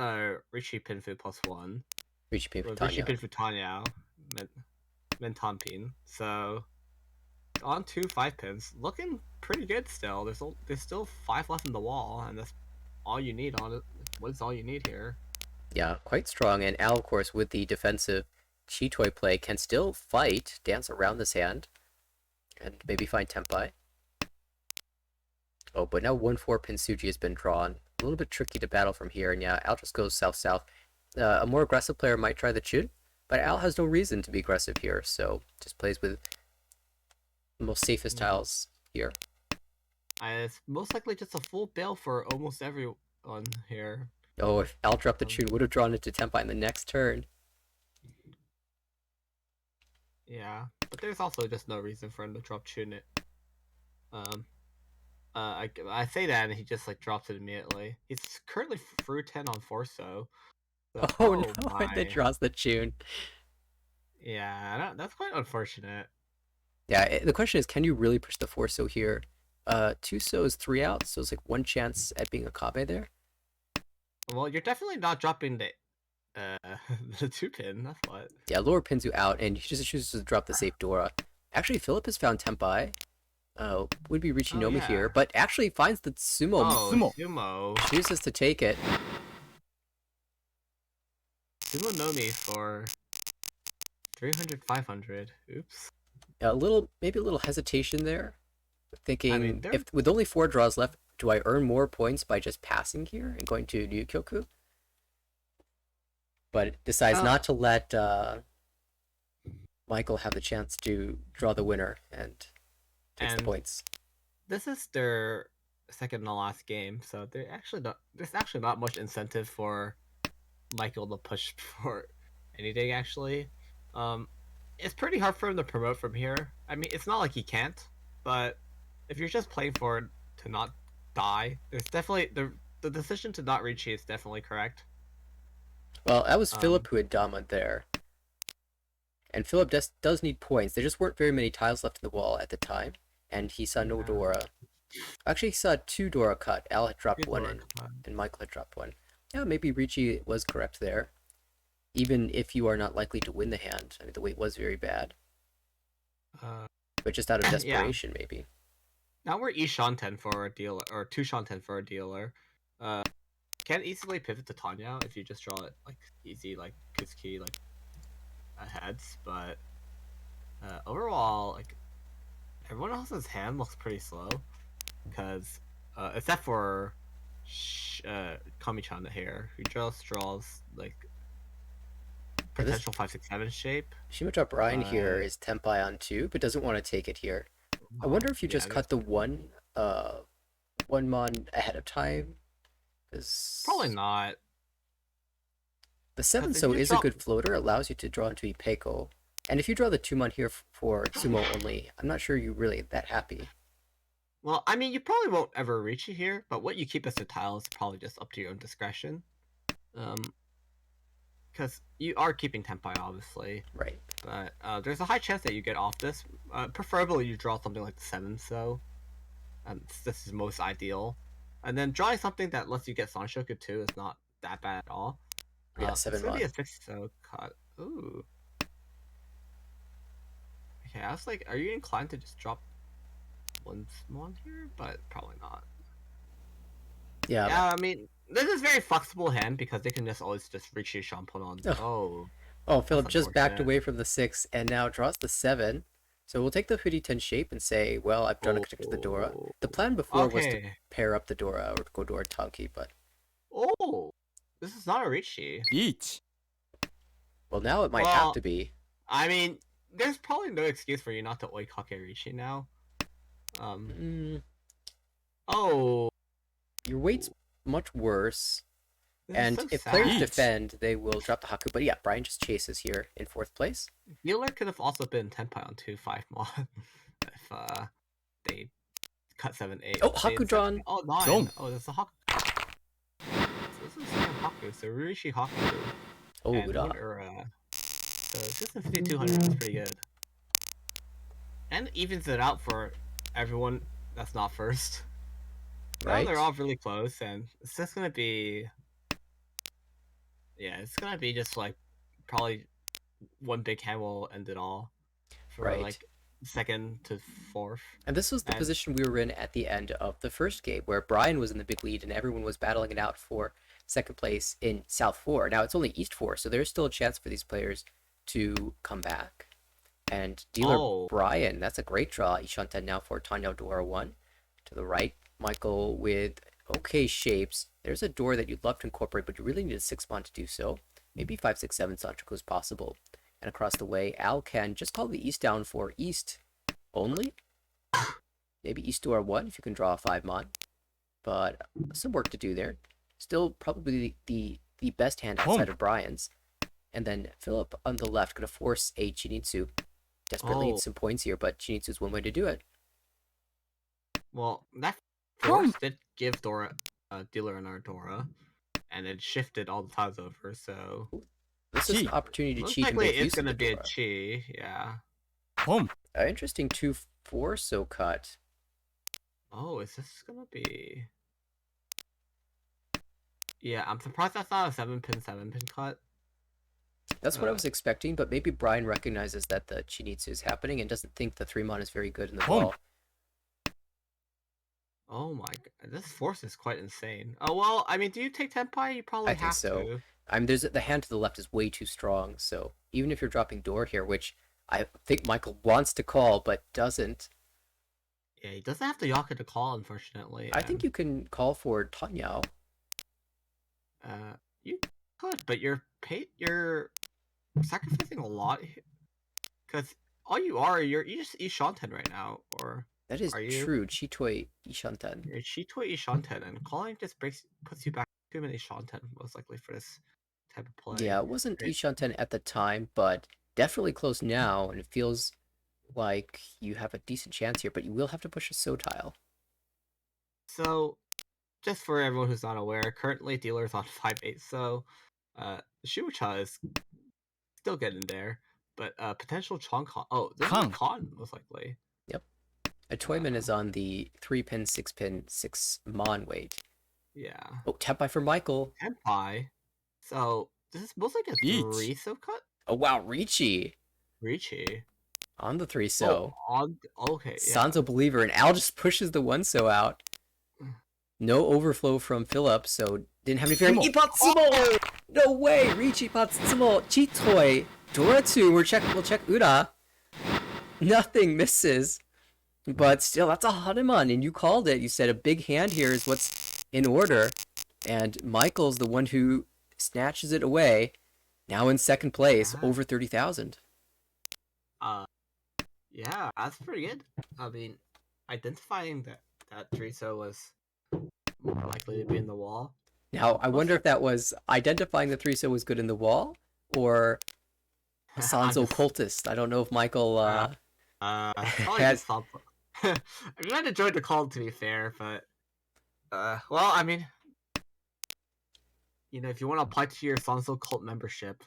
Richie Pinfu +1 Reach Pin for with Richie Tanya. Pinfu Tanyao, Mentanpin. So on 2 5 pins, looking pretty good still. There's still 5 left in the wall, and that's all you need on it. What is all you need here? Yeah, quite strong. And Al, of course, with the defensive Chitoy play, can still fight, dance around this hand, and maybe find Tempai. Oh, but now 1-4 Pinsuji has been drawn. A little bit tricky to battle from here, and yeah, Al just goes south-south. A more aggressive player might try the Chun, but Al has no reason to be aggressive here, so just plays with the most safest tiles here. It's most likely just a full bail for almost everyone here. Oh, if Al dropped the Um, Chun, would have drawn it to Tempai in the next turn. yeah, but there's also just no reason for him to drop Chun it. Um, I say that and he just like drops it immediately. He's currently through 10 on Forso. So, Oh no, oh and then my. draws the Chun. Yeah, that's quite unfortunate. Yeah, the question is, can you really push the 4-so here? 2-so is 3 out, so it's like one chance at being a Kabe there. Well, you're definitely not dropping the the 2 pin. That's what. Yeah, lower pins you out, and he just chooses to drop the safe Dora. Actually, Philip has found Tempai. Would be Oh Richinomi yeah. here, but actually finds the Tsumo. Oh, Tsumo. Sumo. Chooses to take it. Sumo Nomi for 300, 500. Oops. Maybe a little hesitation there. I mean, Thinking, they're if with only 4 draws left, do I earn more points by just passing here and going to Ryukyoku? But decides not to let Michael have the chance to draw the winner and takes the and points. this is their second to last game, so there's actually not much incentive for Michael to push for anything actually. Um it's pretty hard for him to promote from here. I mean, it's not like he can't, but if you're just playing for it to not die, there's definitely the decision to not reach is definitely correct. Well, that was Um, Philip who had Dama there. And Philip does need points. There just weren't very many tiles left in the wall at the time. And he saw no yeah, Dora. Actually, he saw two Dora cut. Al had dropped one Ghidorah, in, come on. and Michael had dropped one. Yeah, maybe Ricci was correct there. Even if you are not likely to win the hand. I mean, the weight was very bad. Uh, But just out of yeah. desperation, maybe. Now we're E-Shanten for a dealer, or 2 Shanten for a dealer. Uh, can easily pivot to Tanya if you just draw it like easy, like Kuzuki, like heads. But overall, like everyone else's hand looks pretty slow because except for Kami-chan here, who just draws like Yeah, this potential 5, 6, 7 shape. Shimatra Brian here But is Tempai on 2, but doesn't want to take it here. I wonder if you yeah, just cut the one mon ahead of time. probably Because not. the 7 Because if so you is a drop, good floater, allows you to draw into Ipeko. And if you draw the 2 mon here for Tsumo only, I'm not sure you're really that happy. well, I mean, you probably won't ever reach it here. But what you keep as a tile is probably just up to your own discretion. Because you are keeping Tempai, obviously. Right. But there's a high chance that you get off this. Preferably, you draw something like the 7, so this is most ideal. And then drawing something that lets you get Sanshoku too is not that bad at all. Yeah, It's 7 gonna be a mon. 6 so cut. Ooh. Okay, I was like, are you inclined to just drop one small here? But probably not. Yeah, Yeah, I mean, this is very flexible hand because they can just always just reach your Shampoo on. oh, Oh, oh, that's Philip just backed unfortunate. away from the 6 and now draws the 7. So we'll take the hoodie 10 shape and say, well, I've drawn a connect to the Dora. Oh, The plan before was to okay. pair up the Dora or go Dora Tanki, but Oh, this is not a Richie. Each. well, now it might have Well, to be. I mean, there's probably no excuse for you not to oikake Richie now. Um. Mm, Oh, your weight's much worse. this is And so if players sad. Eat. defend, they will drop the Haku. But yeah, Brian just chases here in 4th place. Mueller could have also been Tenpai on 2-5 mod if they cut 7-8. Oh, They Haku instead drawn. oh 9. Don't. Oh, there's a Haku. So this is second Haku. So Rishi Haku Oh, and da. one Ura. So system 5200 is pretty good. And evens it out for everyone that's not first. Now Right? they're all really close, and it's just gonna be. Yeah, it's gonna be just like probably one big hand will end it all for Right. like second to fourth. And this was the And position we were in at the end of the first game, where Brian was in the big lead and everyone was battling it out for 2nd place in South 4. Now it's only East 4, so there's still a chance for these players to come back. And dealer oh, Brian, that's a great draw. Ishanten now for Tanya Dora 1. To the right, Michael with okay shapes. There's a door that you'd love to incorporate, but you really need a 6 mon to do so. Maybe 5, 6, 7 Sanchoku is possible. And across the way, Al can just call the East down for East only. Maybe East Dora 1 if you can draw a 5 mon. But some work to do there. Still probably the best hand outside of Brian's. And then Philip on the left going to force a Chinitsu. Desperately oh. needs some points here, but Chinitsu's one way to do it. Well, that force did give Dora dealer another Dora, and it shifted all the tiles over. So This is an Chi. opportunity to most cheat and likely make it's use of gonna the be a Dora. Chi. Yeah. Home. Interesting 2-4 so cut. Oh, is this gonna be? Yeah, I'm surprised that's not a 7-pin cut. That's what I was expecting, but maybe Brian recognizes that the Chinitsu is happening and doesn't think the 3 mon is very good in the Home. draw. Oh my god, this force is quite insane. Oh well, I mean, do you take Tenpai? You probably I think have so. to. There's the hand to the left is way too strong, so even if you're dropping door here, which I think Michael wants to call but doesn't, Yeah, he doesn't have the Yaka to call, unfortunately. I think you can call for Tanyao. You could, but you're sacrificing a lot because all you just Ishanten right now, or That is are you? true. Chitoi Ishanten. You're Chitoi Ishanten, and calling just puts you back too many Shanten most likely for this type of play. Yeah, it wasn't Right? Ishanten at the time, but definitely close now, and it feels like you have a decent chance here, but you will have to push a So tile. So, just for everyone who's not aware, currently dealers on 5-8, so Shucha is still getting there, but potential Chong Con. Oh, this is Kong. a Con most likely. A Toyman is on the 3-pin, 6-pin, 6 Mon weight. Yeah. Oh, Tempai for Michael. Tenpai. So this is most like a Each. 3-so cut. Oh wow, Ricci Ricci. on the 3 Oh, so. okay. Yeah. Sanzo believer, and Al just pushes the 1 so out. No overflow from Philip, so didn't have any fear. Tsumo. Ipatsumo! No way! Reach Ipatsumo! Chitoi! Doratu! We'll check Uda. Nothing misses. But still, that's a Hanuman, and you called it. You said a big hand here is what's in order. And Michael's the one who snatches it away. Now in second place, Yeah. over 30,000. Yeah, that's pretty good. I mean, identifying that 3-so was more likely to be in the wall. Now, I wonder if that was identifying the 3-so was good in the wall, or a Sanzo cultist. I don't know if Michael probably has... just thought. I mean, I enjoyed the call to be fair, but well, I mean, if you want to apply to your Sanso cult membership,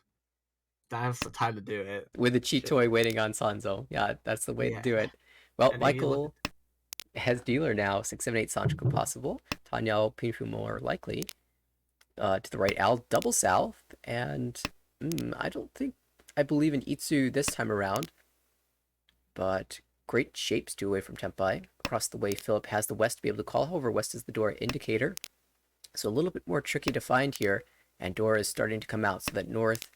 that's the time to do it. with a cheat toy waiting on Sanzo. Yeah, that's the way to do it. Well, And Michael has dealer now. 6, 7, 8 Sancho possible. Tanyao Pinfu more likely. To the right, Al double south, and I believe in Itsu this time around. But great shapes due away from Tempai. Across the way, Philip has the west to be able to call. However, west is the door indicator. So a little bit more tricky to find here. And door is starting to come out, so that north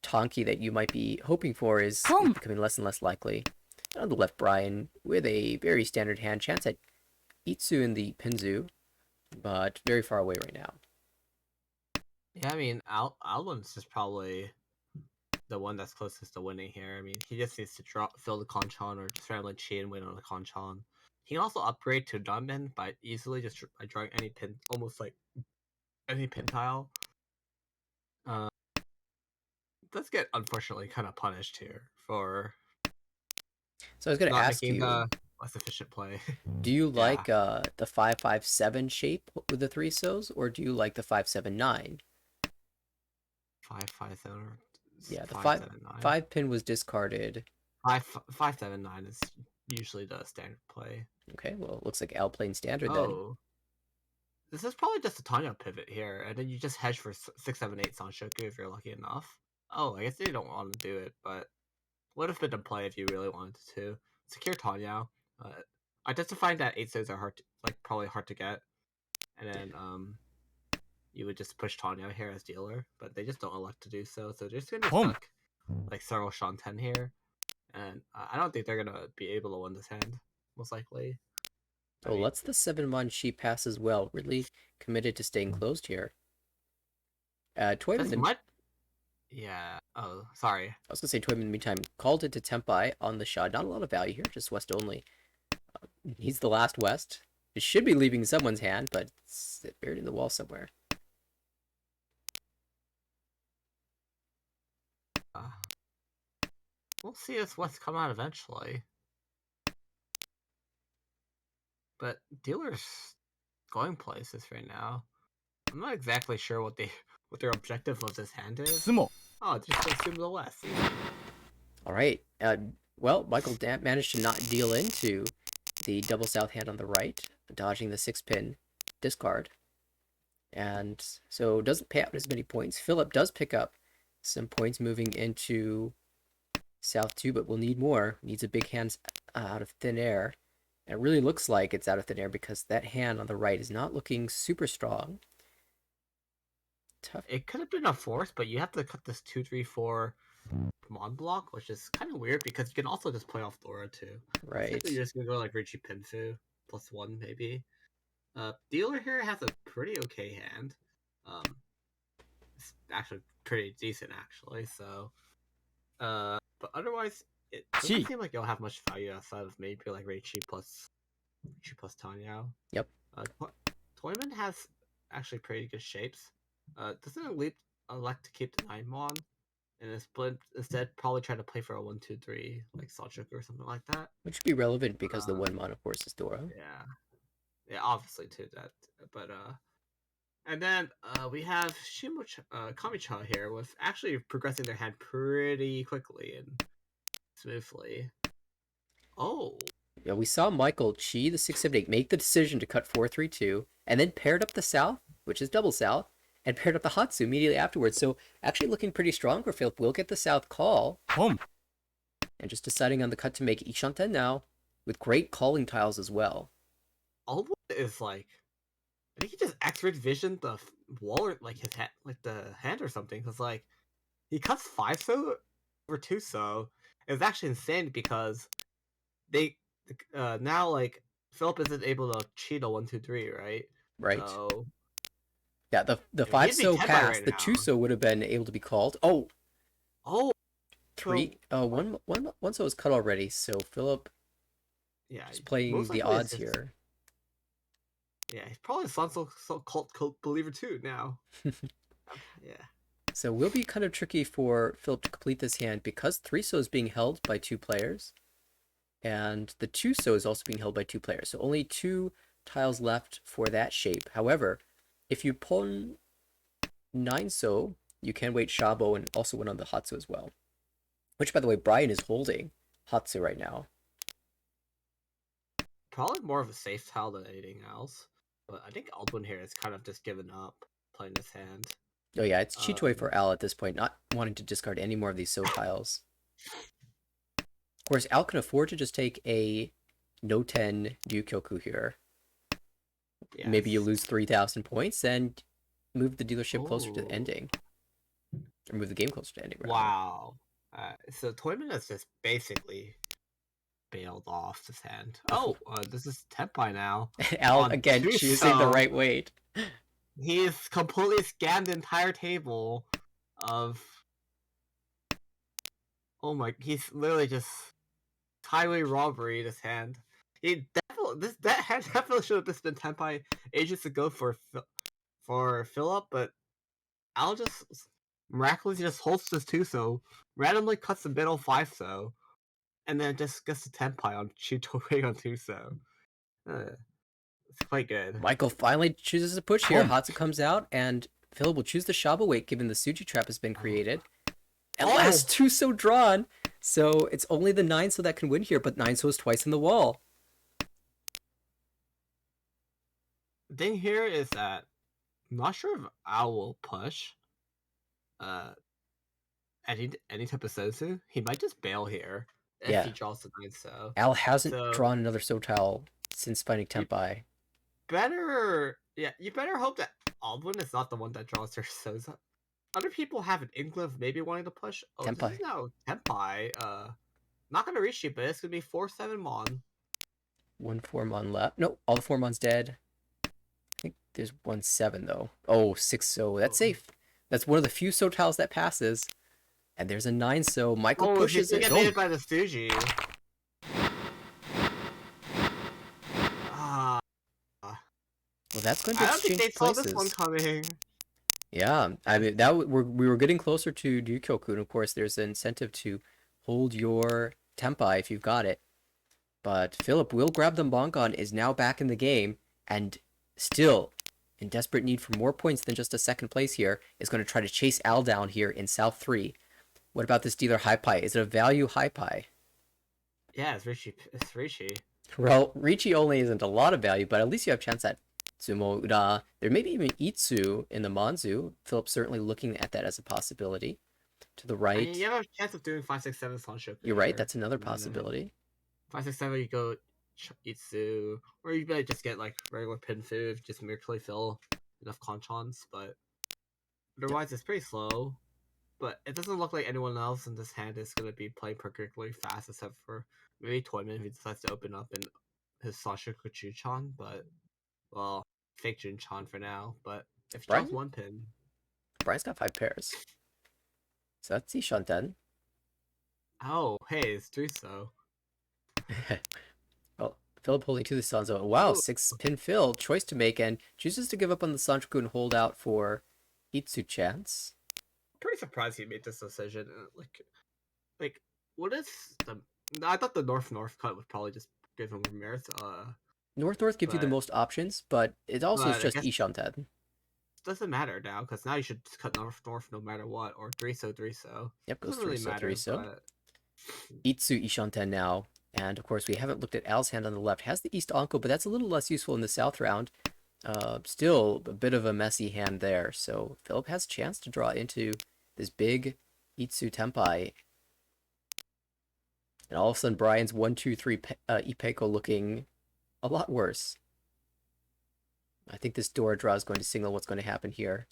Tonki that you might be hoping for is becoming less and less likely. And on the left, Brian, with a very standard hand chance at Itsu in the Pinzu, but very far away right now. Yeah, I mean, Alwyn's is probably the one that's closest to winning here. I mean, he just needs to fill the Conchan or just randomly cheat and win on the Conchan. He can also upgrade to Dunman by easily just by drawing any pin, almost like any pin tile. Does get unfortunately kind of punished here for. So I was going to ask you, less efficient play. do you like the 5-5-7 shape with the 3-sos, or do you like the 5-7-9? 5-5-7. Yeah, the 5 pin was discarded. 5-5-7-9 is usually the standard play. Okay, well, it looks like Al playing standard then. This is probably just a Tanya pivot here, and then you just hedge for 6-7-8 Sanshoku if you're lucky enough. Oh, I guess they don't want to do it, but would have been a play if you really wanted to. Secure Tanya. Identifying that 8-sos are probably hard to get, and then you would just push Tanya here as dealer, but they just don't elect to do so. So they're just gonna be stuck like Cyril Shanten here, and I don't think they're gonna be able to win this hand, most likely. Oh, let's the 7-1 sheep pass as well. Really committed to staying closed here. Toyman. Yeah. Oh, sorry. I was gonna say Toyman in the meantime called it to Tempai on the shot. Not a lot of value here, just west only. He's the last west. It should be leaving someone's hand, but it's buried in the wall somewhere. We'll see if what's come out eventually. But dealers going places right now. I'm not exactly sure what their objective of this hand is. Tsumo. Oh, just assume the west. All right. Well, Michael managed to not deal into the double south hand on the right, dodging the 6-pin discard. And so doesn't pay out as many points. Philip does pick up some points moving into south 2, but we'll need more. Needs a big hand out of thin air. And it really looks like it's out of thin air because that hand on the right is not looking super strong. Tough. It could have been a force, but you have to cut this 2-3-4 Mon block, which is kind of weird because you can also just play off Dora too. Right. You're just gonna go like Richie Pinfu +1 maybe. Dealer here has a pretty okay hand. It's actually pretty decent actually. So, but otherwise it doesn't seem like you'll have much value outside of maybe like Richie plus Tanya. Yep. Toyman has actually pretty good shapes. Doesn't elect to keep the 9-mon, and instead probably try to play for a 1-2-3 like Salchuk or something like that. Which would be relevant because the 1-mon, of course, is Dora. Yeah, obviously too that, but And then we have Kamicha here with actually progressing their hand pretty quickly and smoothly. Oh, Yeah, we saw Michael Chi, the 678, make the decision to cut 4-3-2, and then paired up the South, which is double South, and paired up the Hatsu immediately afterwards. So actually looking pretty strong for Philip. Will get the South call. Home. And just deciding on the cut to make Ishanten now, with great calling tiles as well. Alwood is like, I think he just X-rayed vision the wall or like his hand, like the hand or something. Cause like he cuts 5 so over 2 so. It's actually insane because they now like Philip isn't able to cheat a 1-2-3, right? Right? So Yeah, the I mean, 5 he'd be so 10 by passed. right The now. 2 so would have been able to be called. Oh, Oh, three. One so was cut already. So Philip yeah, is playing most the likely odds it's just- here. Yeah, he's probably a so cult believer too now. Yeah. So will be kind of tricky for Philip to complete this hand because 3 so is being held by 2 players. And the 2 so is also being held by 2 players. So only 2 tiles left for that shape. However, if you pull 9 so, you can wait Shabo and also win on the Hatsu as well. Which, by the way, Brian is holding Hatsu right now. Probably more of a safe tile than anything else. But I think Aldwin here has kind of just given up playing this hand. Oh yeah, it's Chitoi for Al at this point, not wanting to discard any more of these so tiles. Of course, Al can afford to just take a no 10 Ryukyoku here. Yes. Maybe you lose 3,000 points and move the dealership closer to Ooh. ending. Or move the game closer to ending, rather. Wow. So Toyman has just basically bailed off this hand. Oh, this is Tenpai now. Al, On again, two choosing the so. right weight. He's completely scanned the entire table of. Oh my! He's literally just highway robbery. This hand. He definitely that hand definitely should have just been Tenpai ages ago for Philip, but Al just miraculously just holds this 2 so, randomly cuts the middle 5 so, and then just gets the Tenpai on Chitoi on 2 so. It's quite good. Michael finally chooses to push here. Hatsu comes out, and Philip will choose the Shaba weight given the Suji trap has been created. And last 2 so drawn, so it's only the 9 so that can win here, but 9 so is twice in the wall. The thing here is that I'm not sure if Al will push any type of Sosu. He might just bail here if he draws the 9 so. Al hasn't drawn another so tile since finding Tenpai. You better hope that Aldwin is not the one that draws their So's. Other people have an inkling of maybe wanting to push. Oh, Tenpai. this is now Tenpai. Not gonna reach you, but it's gonna be 4-7 Mon. 1 4-mon left. No, all the 4-mon's dead. I think there's 1-7 though. Oh, 6 so. That's safe. That's one of the few so tiles that passes. And there's a 9 so. Michael pushes it. Get made by the Suji. Well, that's going to I don't think exchange they saw places. this one coming. Yeah, I mean we were getting closer to Ryukyoku, and of course there's an incentive to hold your Tenpai if you've got it. But Philip will grab the Mongon, is now back in the game, and still in desperate need for more points than just a second place here, is going to try to chase Al down here in South 3. What about this dealer High Pie? Is it a value High Pie? Yeah, it's Richie. It's Richie. Well, Richie only isn't a lot of value, but at least you have a chance at Tsumo, Ura. There may be even Itsu in the Manzu. Philip's certainly looking at that as a possibility. To the right. I mean, you have a chance of doing 5-6-7 Sanshoku. You're right, that's another possibility. 5-6-7, you go Itsu, or you might just get like regular pin food, just merely fill enough conchons, but otherwise it's pretty slow. But it doesn't look like anyone else in this hand is going to be playing particularly fast, except for maybe Toyman, who decides to open up in his Sashoku Chuchan, but, well, fake Junchan for now. But if he draws one pin... Brian's got 5 pairs. So that's Ishanten. Oh, hey, it's 3 so. Well, Philip holding to the Sanzo. Wow, 6-pin fill. Choice to make, and chooses to give up on the Sanchoku and hold out for Itsu chance. Pretty surprised he made this decision. Like, what is the? I thought the North cut would probably just give him more merits. North gives you the most options, but it also is just Ishanten. doesn't matter now because now you should cut north no matter what, or three so. Yep, goes Doesn't really 3-so, matter, 3-so. but Itsu Ishanten now. And of course, we haven't looked at Al's hand on the left. Has the East Anko, but that's a little less useful in the South round. Still a bit of a messy hand there. So Philip has a chance to draw into this big Itsu Tenpai. And all of a sudden, Brian's 1-2-3 Ipeko looking a lot worse. I think this Dora draw is going to signal what's going to happen here.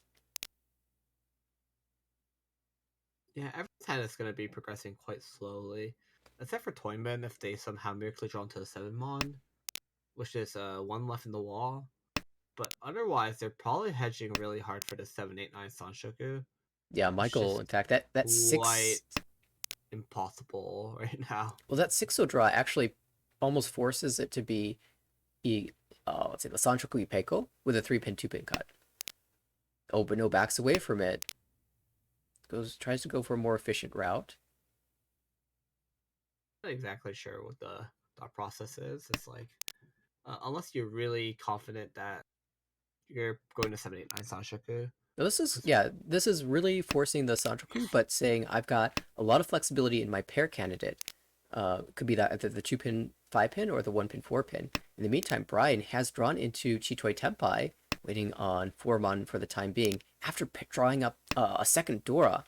yeah, every time it's going to be progressing quite slowly. Except for Toyman, if they somehow miraculously draw into the 7-mon, which is 1 left in the wall. But otherwise, they're probably hedging really hard for the 7-8-9 Sanshoku. Yeah, Michael, in fact, that's Quite 6... impossible right now. Well, that 6-so draw actually almost forces it to be let's say the Sanshoku Ipeko with a 3-pin, 2-pin cut. Oh, but no, backs away from it. Tries to go for a more efficient route. Not exactly sure what the thought process is. It's like, unless you're really confident that you're going to 7-8-9 Sanshoku. This is really forcing the Sanshoku, but saying I've got a lot of flexibility in my pair candidate. Could be that either the 2-pin, 5-pin or the 1-pin, 4-pin. In the meantime, Brian has drawn into Chitoi Tenpai, waiting on 4-mon for the time being, after drawing up a second Dora.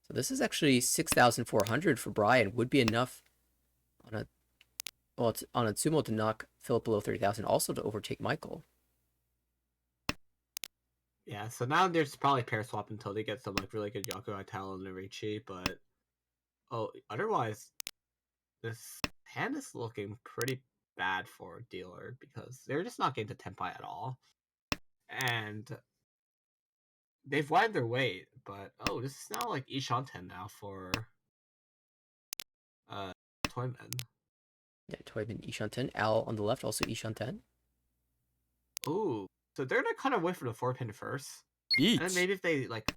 So this is actually 6,400 for Brian. Would be enough on a Tsumo to knock Philip below 30,000, also to overtake Michael. Yeah, so now there's probably pair swap until they get some like really good Yaku Italo and Narichi, but otherwise this hand is looking pretty bad for dealer because they're just not getting to Tenpai at all. And they've widened their weight, but this is now like Ishanten now for Toyman. Yeah, Toyman Ishanten. Al on the left, also Ishanten. Ooh, so they're gonna kind of wait for the 4-pin first. And then maybe if they like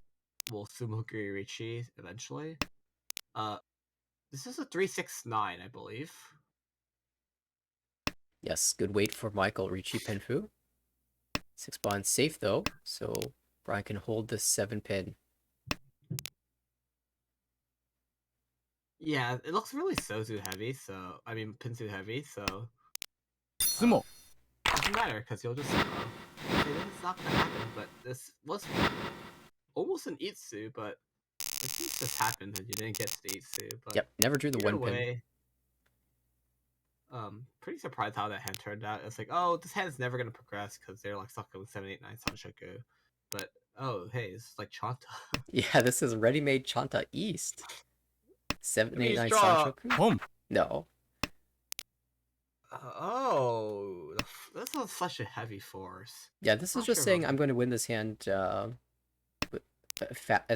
will Sumo Richi eventually. This is a 3-6-9, I believe. Yes, good weight for Michael. Richi Penfu. 6-bond safe though, so Brian can hold this 7-pin. Yeah, it looks really Sozu heavy, so I mean Pinsu heavy, so Tsumo. doesn't matter because you'll just okay, this is not gonna happen, but this was almost an Itsu, but I think this happened and you didn't get to the Itsu, but Yep, never drew the either 1-pin. way, pretty surprised how that hand turned out. It's like, oh, this hand's never gonna progress because they're like stuck with 7-8-9 Sanshoku. But hey, it's like Chanta. Yeah, this is ready-made Chanta East. 7-8-9 draw- Sanshoku? Home. No. This is such a heavy force. Yeah, this is Not just sure saying about I'm going to win this hand as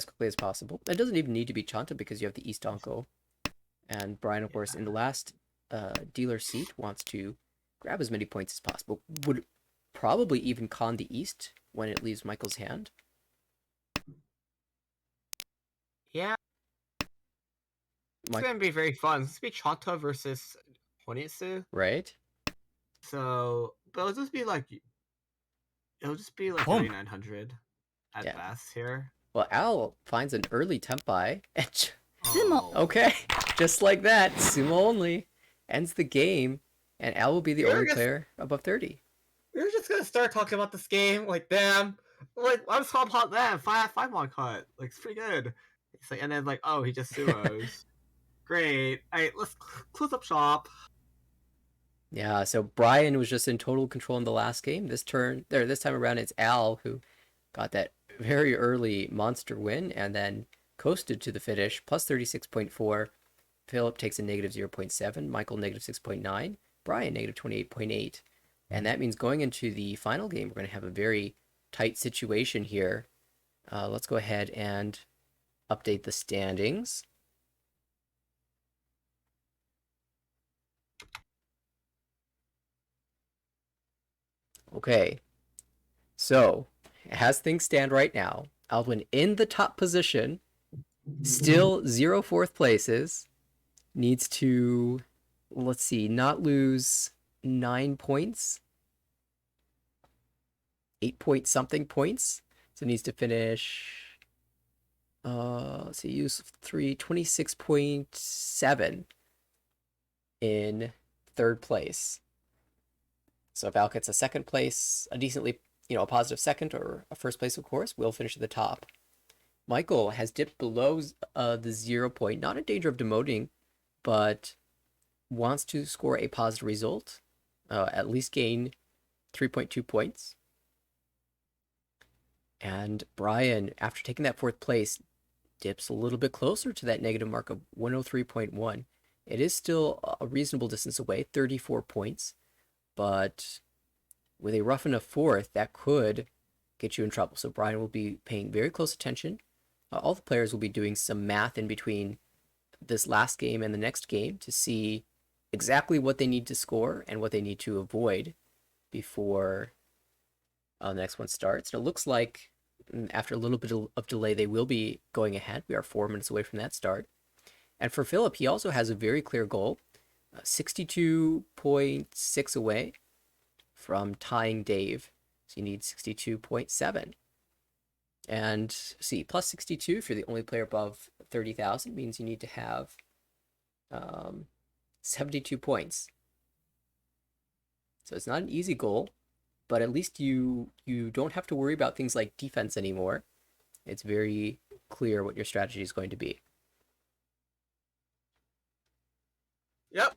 quickly as possible. It doesn't even need to be Chanta because you have the East Anko. And Brian, of course, in the last dealer seat wants to grab as many points as possible. Would probably even con the East when it leaves Michael's hand. Yeah. It's gonna be very fun. It's gonna be Chanta versus Honitsu. Right? So, but it'll just be like 3,900 at best here. Well, Al finds an early Tenpai. Tsumo. Okay, just like that, Sumo only ends the game, and Al will be the only player above 30. We're just gonna start talking about this game, like damn, like I'm so hot damn, 5-mon cut, like it's pretty good. It's like, and then like, oh, he just sumos. Great. Alright, let's close up shop. Yeah, so Brian was just in total control in the last game. This time around, it's Al who got that very early monster win and then coasted to the finish, plus 36.4. Philip takes a negative 0.7, Michael negative 6.9, Brian negative 28.8. And that means going into the final game, we're going to have a very tight situation here. Let's go ahead and update the standings. Okay, so as things stand right now, Aldwin in the top position, still 0 fourth places, needs to, let's see, not lose 9 points, 8 point something points So it needs to finish, let's see, use 26.7 in third place. So if Al gets a second place, a decently, a positive second or a first place, of course, we'll finish at the top. Michael has dipped below the 0 point, not in danger of demoting, but wants to score a positive result, at least gain 3.2 points. And Brian, after taking that fourth place, dips a little bit closer to that negative mark of 103.1. It is still a reasonable distance away, 34 points, but with a rough enough fourth, that could get you in trouble. So Brian will be paying very close attention. All the players will be doing some math in between this last game and the next game to see exactly what they need to score and what they need to avoid before the next one starts. And it looks like after a little bit of delay, they will be going ahead. We are 4 minutes away from that start. And for Philip, he also has a very clear goal, 62.6 away from tying Dave. So you need 62.7. And see, plus 62, if you're the only player above 30,000, means you need to have 72 points. So it's not an easy goal, but at least you don't have to worry about things like defense anymore. It's very clear what your strategy is going to be. Yep.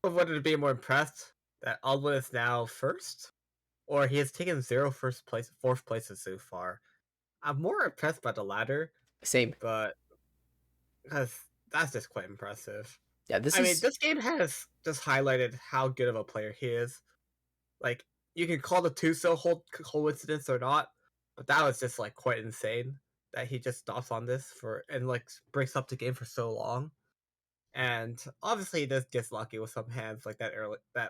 I wanted to be more impressed that Alwyn is now first, or he has taken fourth places so far. I'm more impressed by the latter, Same. but because that's just quite impressive. Yeah, this I mean, is this game has just highlighted how good of a player he is. Like, you can call the Tsumo coincidence or not, but that was just like quite insane that he just stops on this for and like breaks up the game for so long. And obviously, he does get lucky with some hands like that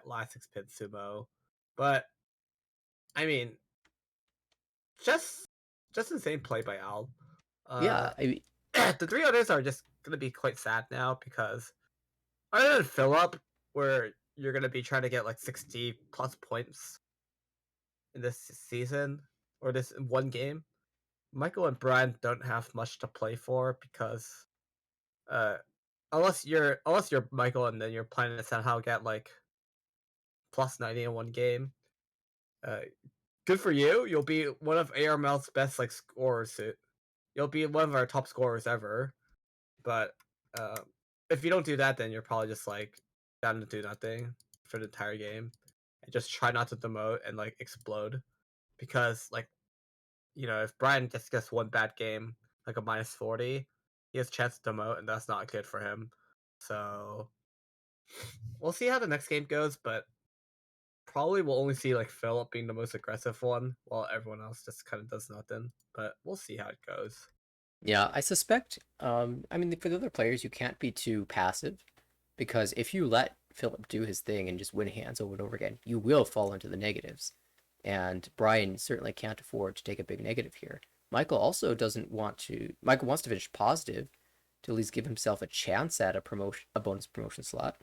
last 6-pin sumo, but I mean, just insane play by Al. yeah, The three others are just gonna be quite sad now because other than Philip, where you're gonna be trying to get like 60 plus points in this season or this one game, Michael and Brian don't have much to play for because uh unless you're Michael and then you're planning to somehow get like plus 90 in one game, uh good for you. You'll be one of ARML's best like scorers. You'll be one of our top scorers ever. But uh, if you don't do that, then you're probably just like down to do nothing for the entire game, and just try not to demote and like explode. Because like if Brian just gets one bad game, like a -40, he has a chance to demote, and that's not good for him. So we'll see how the next game goes, but probably we'll only see like Philip being the most aggressive one, while everyone else just kind of does nothing. But we'll see how it goes. yeah, I suspect, I mean, for the other players, you can't be too passive because if you let Philip do his thing and just win hands over and over again, you will fall into the negatives. And Brian certainly can't afford to take a big negative here. Michael also doesn't want to, Michael wants to finish positive to at least give himself a chance at a bonus promotion slot.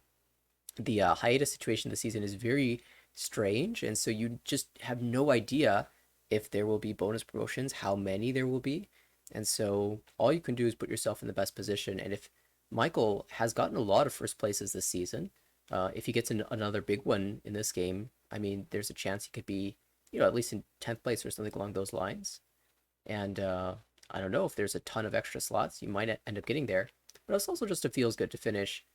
The hiatus situation this season is very strange, and so you just have no idea if there will be bonus promotions, how many there will be, and so all you can do is put yourself in the best position. And if Michael has gotten a lot of first places this season, if he gets another big one in this game, I mean, there's a chance he could be, at least in 10th place or something along those lines. And I don't know if there's a ton of extra slots, you might end up getting there. But it's also just, it feels good to finish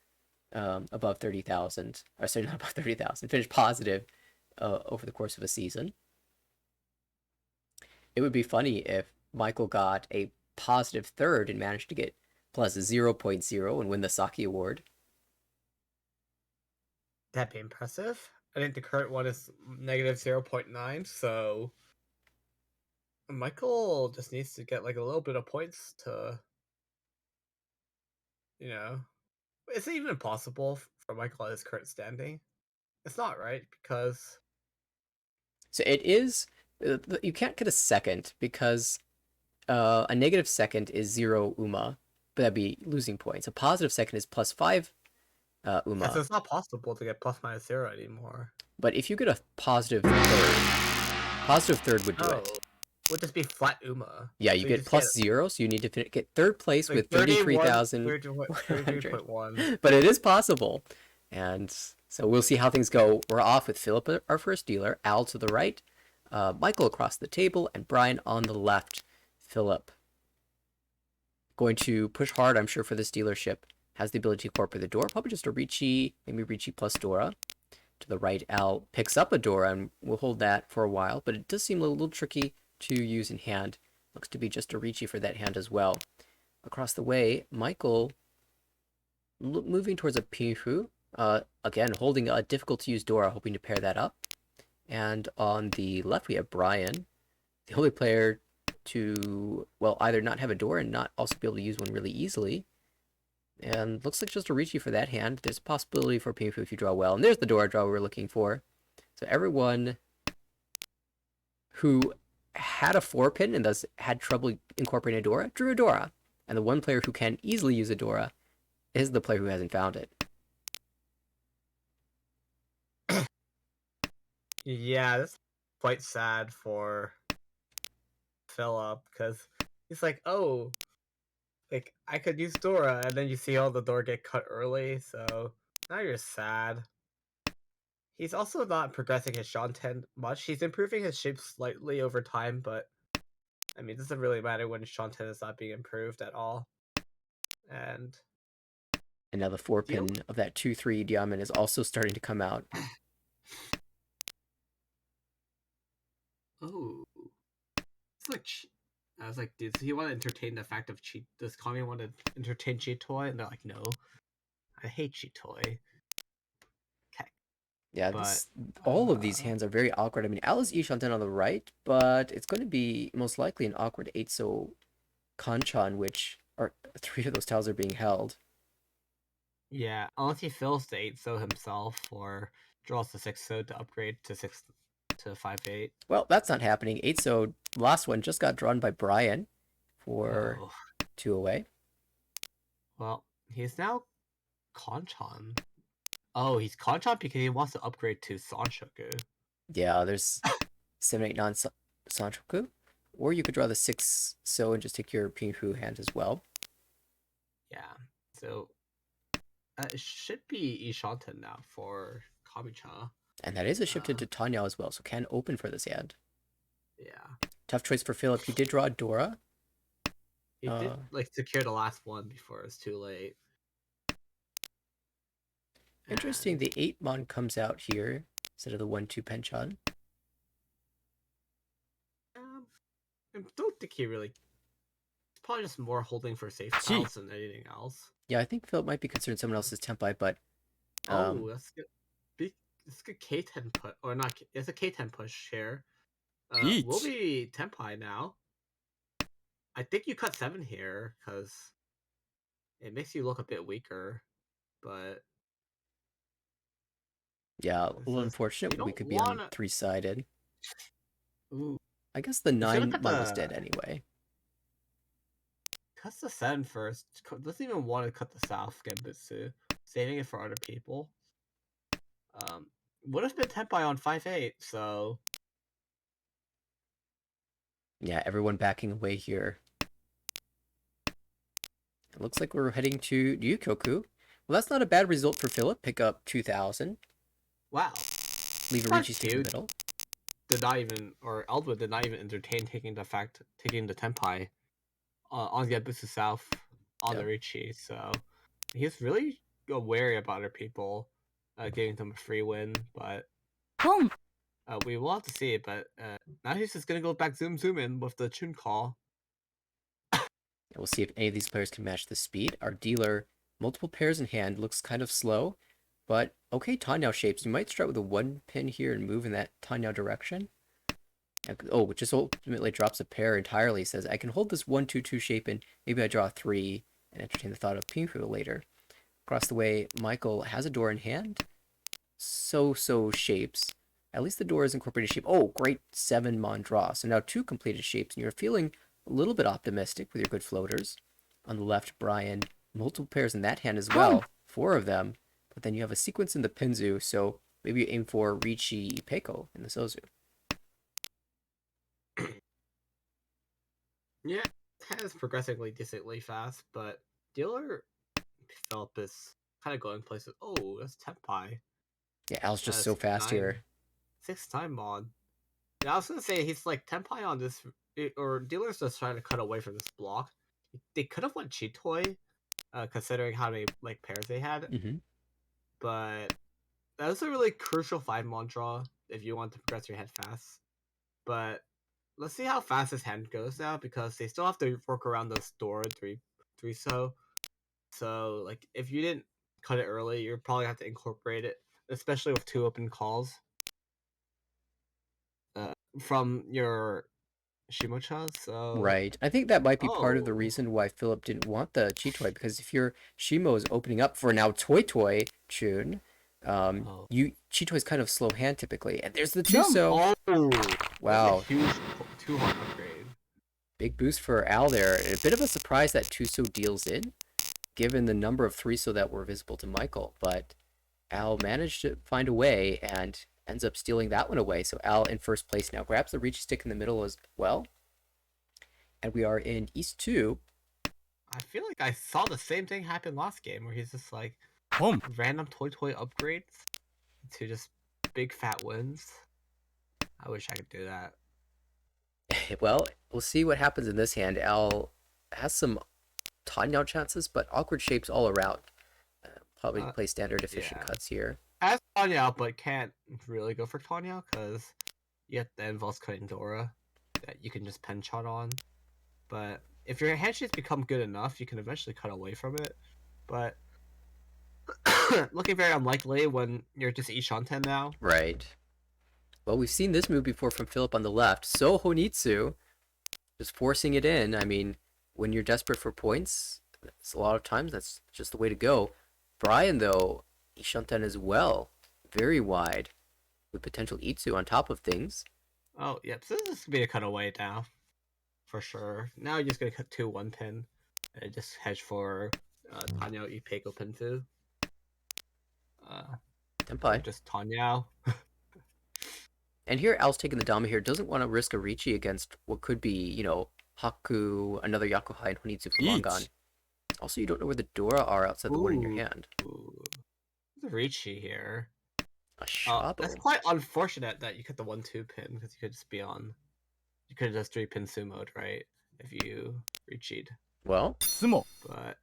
above 30,000, or sorry, not above 30,000, finish positive over the course of a season. It would be funny if Michael got a positive third and managed to get plus 0.0 and win the Saki Award. That'd be impressive. I think the current one is negative 0.9, so Michael just needs to get like a little bit of points to, you know, is it even impossible for Michael at his current standing? It's not, right? Because So it is, you can't get a second because a negative second is 0 UMA, but that'd be losing points. A positive second is plus 5 yeah, so UMA. it's not possible to get plus minus 0 anymore. But if you get a positive third would do Oh, it. would just be flat Uma. Yeah, you So get just plus 0, so you need to get third place like with 33,100. 33.1. But it is possible. And so we'll see how things go. We're off with Philip, our first dealer, Al to the right, Michael across the table, and Brian on the left. Philip going to push hard, I'm sure, for this dealership. Has the ability to incorporate the door. Probably just a Ricci, maybe Ricci plus Dora. To the right, Al picks up a Dora, and we'll hold that for a while. But it does seem a little tricky to use in hand. Looks to be just a Ricci for that hand as well. Across the way, Michael moving towards a Pihu. Again, holding a difficult to use Dora, hoping to pair that up. And on the left, we have Brian, the only player to, well, either not have a Dora and not also be able to use one really easily. And looks like just a Ricci for that hand. There's a possibility for Pihu if you draw well. And there's the Dora draw we were looking for. So everyone who had a 4-pin and thus had trouble incorporating a Dora drew a Dora. And the one player who can easily use a Dora is the player who hasn't found it. Yeah, that's quite sad for Philip because he's like, oh, like I could use Dora, and then you see all the Dora get cut early, so now you're sad. He's also not progressing his Shanten much. He's improving his shape slightly over time, but I mean, it doesn't really matter when Shanten is not being improved at all. And now the 4-pin of that 2-3 diamond is also starting to come out. Oh, it's like I was like, dude, does he want to entertain the fact of cheat? Does Kami want to entertain cheat toy? And they're like, no, I hate cheat toy. Okay. Yeah, But all of these hands are very awkward. I mean, Alice Ishanten on the right, but it's going to be most likely an awkward 8-so Kanchan, which are 3 of those tiles are being held. yeah, unless he fills the 8-so himself or draws the 6-so to upgrade to 5/8. Well, that's not happening. 8-so last one just got drawn by Brian for 2 away. Well, he's now Kanchan. Oh, he's Kanchan because he wants to upgrade to Sanshoku. Yeah, there's 7-8 Sanchoku. Or you could draw the 6-so and just take your Pinhu hand as well. Yeah, so it should be Ishanten now for Kamicha. And that is a shifted to Tanya as well, so can open for this hand. Yeah. Tough choice for Philip. He did draw Dora. He did like secure the last one before it's too late. Interesting, the 8-mon comes out here instead of the 1-2 Penchon. I don't think he really. It's probably just more holding for safe tiles than anything else. Yeah, I think Philip might be concerned someone else's Tempai, but that's good. It's a good K10 put or not? It's a K10 push here. We'll be Tempai now. I think you cut 7 here because it makes you look a bit weaker, but yeah, a little unfortunate. We could be on 3-sided. Ooh. I guess the 9-mon was dead anyway. Cuts the 7 first. Doesn't even want to cut the South Genbutsu. Saving it for other people. Would have been Tempai on 5/8, so. Yeah, everyone backing away here. It looks like we're heading to Ryukoku. Well, that's not a bad result for Philip. Pick up 2,000. Wow. Leave a Richi's in the middle. Did not even, or Eldwood did not even entertain taking the Tempai on Genbutsu South on the Richi, so he's really wary about other people giving them a free win, but we will have to see it, but now he's just gonna go back zoom in with the Chun call. We'll see if any of these players can match the speed. Our dealer, multiple pairs in hand, looks kind of slow, but okay, Tanyao shapes. You might start with a 1-pin here and move in that Tanyao direction. Oh, which just ultimately drops a pair entirely. Says, I can hold this 1-2-2 shape and maybe I draw 3 and entertain the thought of Pinhu later. Across the way, Michael has a door in hand. So shapes. At least the door is incorporated shape. Oh, great 7-mon draw. So now 2 completed shapes, and you're feeling a little bit optimistic with your good floaters. On the left, Brian, multiple pairs in that hand as well. 4 of them. But then you have a sequence in the Pinzu, so maybe you aim for Richi Peiko in the Sozu. Yeah, Cat is progressively decently fast, but dealer Philip is kind of going places. Oh, that's Tenpai. Yeah, Al's just so Six fast nine, here. 6 time mod. Yeah, I was gonna say he's like Tenpai on this, or dealer's just trying to cut away from this block. They could have went Chitoi, considering how many like pairs they had, Hmm. but that was a really crucial 5 mod draw if you want to progress your hand fast. But let's see how fast this hand goes now because they still have to work around those store three so. So like if you didn't cut it early, you probably have to incorporate it, especially with 2 open calls from your Shimocha. So Right. I think that might be part of the oh reason why Philip didn't want the Chitoi, because if your Shimo is opening up for now Toy Toy Chun, oh you Chitoi's kind of slow hand typically. And there's the Jump. Tuso. that's a Wow. huge 2 hard upgrade. Big boost for Al there. A bit of a surprise that Tuso deals in, given the number of 3-so that were visible to Michael, but Al managed to find a way and ends up stealing that one away. So Al in first place now grabs the reach stick in the middle as well. And we are in East 2. I feel like I saw the same thing happen last game where he's just like Boom. random toy upgrades to just big fat wins. I wish I could do that. Well, we'll see what happens in this hand. Al has some Tanyao chances, but awkward shapes all around. Probably Uh, play standard efficient yeah. cuts here. Has Tanya, but can't really go for Tanya because you have that involves cutting Dora that you can just pen shot on. But if your handshakes become good enough, you can eventually cut away from it. But looking very unlikely when you're just Ishanten now. Right. Well, we've seen this move before from Philip on the left. So Honitsu, just forcing it in. I mean, when you're desperate for points, a lot of times that's just the way to go. Brian, though, Ishanten as well. Very wide, with potential Itsu on top of things. Oh, yep. So this is gonna be a cutaway now, for sure. Now you're just gonna cut 2 1 pin and just hedge for Tanya Ipeko Pinfu. Or Tenpai. just Tanya. And here, Al's taking the Dama here. Doesn't want to risk a Richi against what could be, Haku, another Yakuhai, and Honitsu for Longan. Each. Also, you don't know where the Dora are outside the one in your hand. The Richi here. A That's Shabo. quite unfortunate that you cut the 1-2 pin because you could just be on. You could have just 3-pin sumoed, right? If you Richi'd. Well, Tsumo. But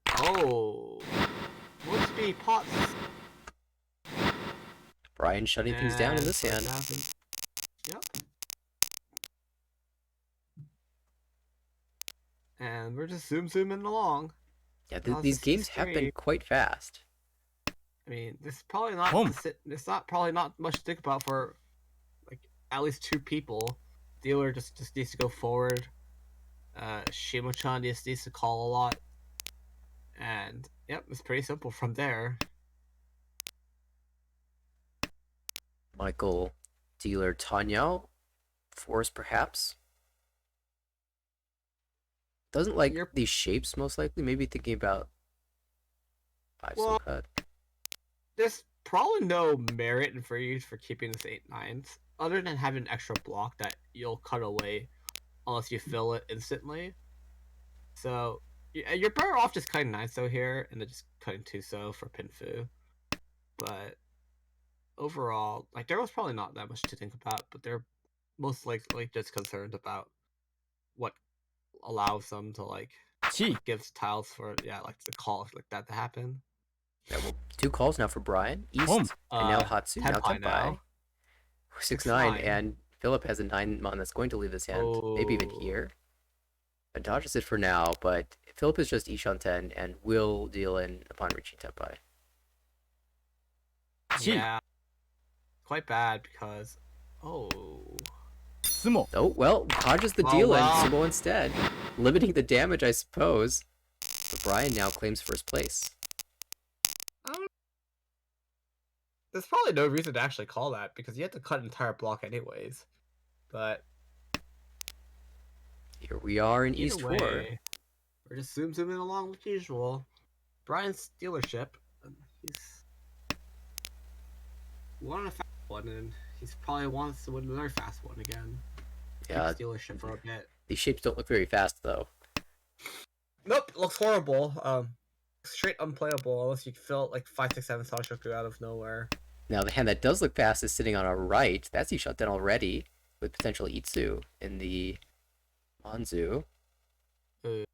would be pots. Brian shutting things down in And this hand. Yep. And we're just zooming along. Yeah, How's these this games have been history? quite fast. I mean, this is probably not. Boom. It's not probably not much to think about for like at least 2 people. Dealer just needs to go forward. Shimo-chan just needs to call a lot. And yep, it's pretty simple from there. Michael, dealer Tanyao, force perhaps. Doesn't like You're these shapes most likely. Maybe thinking about 5-so well, cut. there's probably no merit for you for keeping this 8-9s, other than having an extra block that you'll cut away unless you fill it instantly. So you're better off just cutting 9-so here and then just cutting 2-so for Pinfu. But overall, like there was probably not that much to think about, but they're most likely just concerned about what allows them to like Chi. gives tiles for like the calls like that to happen. Yeah, well, 2 calls now for Brian. East, Boom. and now Hatsu, now Tenpai Tenpai. now. 6-9, 6-9. and Philip has a 9-mon that's going to leave his hand. Maybe even here. It dodges it for now, but Philip is just Ishanten and will deal in upon reaching Tenpai. Chi. Yeah, quite bad because Tsumo. Oh, well, dodges the Oh, deal in well. Tsumo instead. Limiting the damage, I suppose. But Brian now claims first place. There's probably no reason to actually call that because you have to cut an entire block anyways. But Here we are in either East 4. way, we're just zooming along like usual. Brian's dealership, he's won a fast one, and he's probably wants to win another fast one again. Yeah, Keeps dealership for a bit. These shapes don't look very fast though. Nope, looks horrible. Straight unplayable unless you fill like 5, 6, 7 Sashoku out of nowhere. Now the hand that does look fast is sitting on our right. That's he shut down already with potential Itsu in the Manzu. Do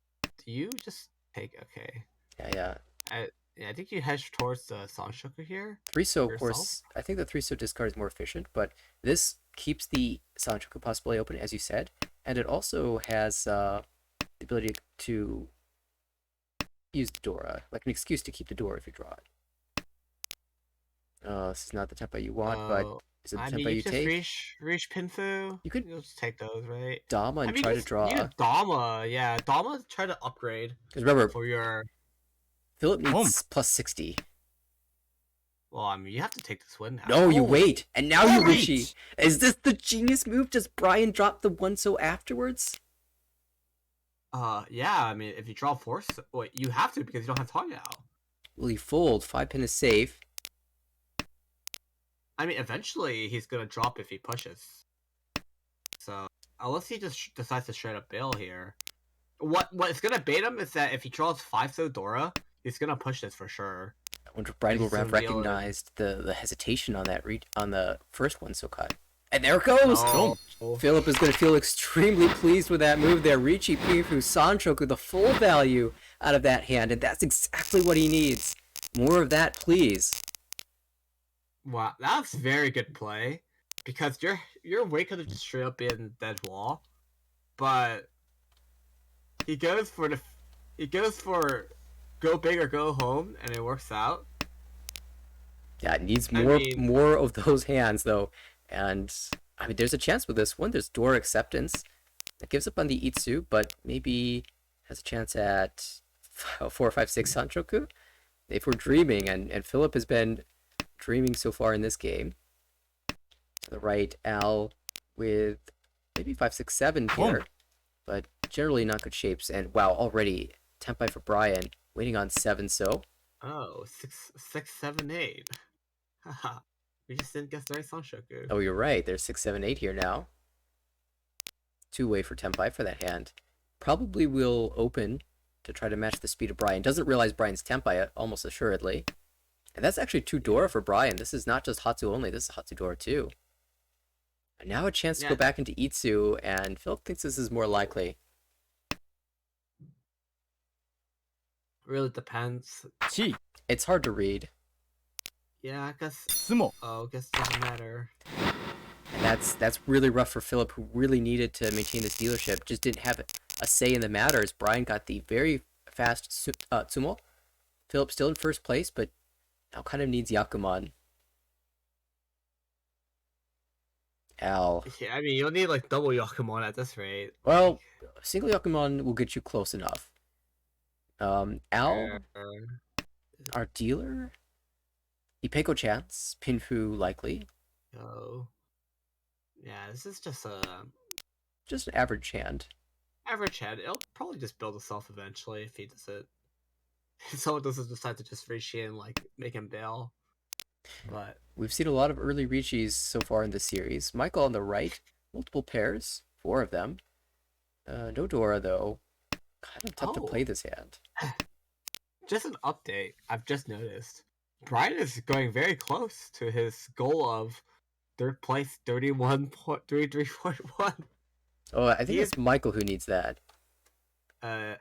you just take okay? Yeah. I think you hedge towards the Sanshoku here. 3-so, of yourself? course, I think the 3-so discard is more efficient, but this keeps the Sanchoku possibility open, as you said, and it also has the ability to use the Dora, like an excuse to keep the Dora if you draw it. This is not the tempo you want, but is it the I tempo mean, you you just take? reach Pinfu. You could You'll just take those, right? Dama and I mean, try to draw. you Dama, yeah, Dama. Try to upgrade Because remember, for your. Philip needs plus 60. Well, I mean, you have to take this win now. No, you wait, and now you wait! Richie. Is this the genius move? Does Brian drop the 1-so afterwards? Yeah. I mean, if you draw force, wait, you have to because you don't have Tanya out. Will he fold? 5-pin is safe. I mean, eventually he's gonna drop if he pushes. So unless he just decides to straight up bail here, what's gonna bait him is that if he draws 5-so Dora, he's gonna push this for sure. I wonder if Brian will He's so have recognized the hesitation on that on the first 1-so cut. And there it goes! Oh. Philip is going to feel extremely pleased with that move there. Richie Pinfu Sanchoku, the full value out of that hand, and that's exactly what he needs. More of that, please. Wow, that's very good play. Because your way could have just straight up been dead wall, but he goes for go big or go home, and it works out. Yeah, it needs I more mean- more of those hands though, and I mean there's a chance with this one. There's Dora Acceptance that gives up on the Itsu, but maybe has a chance at 4, 5, 6 Sanchoku. If we're dreaming, and Philip has been dreaming so far in this game. To the right, Al with maybe 5, 6, 7 here, but generally not good shapes. And wow, already tempai for Brian, waiting on 7-so. Oh, 6, 7, 8. Haha. We just didn't guess the right Sanshoku. Oh, you're right. There's 6, 7, 8 here now. 2-way for tempai for that hand. Probably will open to try to match the speed of Brian. Doesn't realize Brian's tempai almost assuredly. And that's actually 2 Dora for Brian. This is not just Hatsu only. This is Hatsu Dora too. And now a chance to go back into Itsu, and Philip thinks this is more likely. Really depends. It's hard to read. Yeah, I guess. Tsumo. Oh, I guess it doesn't matter. And that's really rough for Philip, who really needed to maintain this dealership. Just didn't have a say in the matters. Brian got the very fast Tsumo. Philip still in first place, but now kind of needs Yakuman. Al. Yeah, I mean, you'll need like double Yakumon at this rate. Well, single Yakuman will get you close enough. Al, our dealer? Ipeko chance. Pinfu likely. Oh. Yeah, this is just a Just an average hand. average hand. It'll probably just build itself eventually if he does it. If someone doesn't decide to just reach in, like, make him bail. But We've seen a lot of early Richis so far in this series. Michael on the right, multiple pairs, 4 of them. No Dora though. Kind of tough to play this hand. just an update, I've just noticed. Brian is going very close to his goal of third place 31.33.1. Oh, I think He it's Michael who needs that.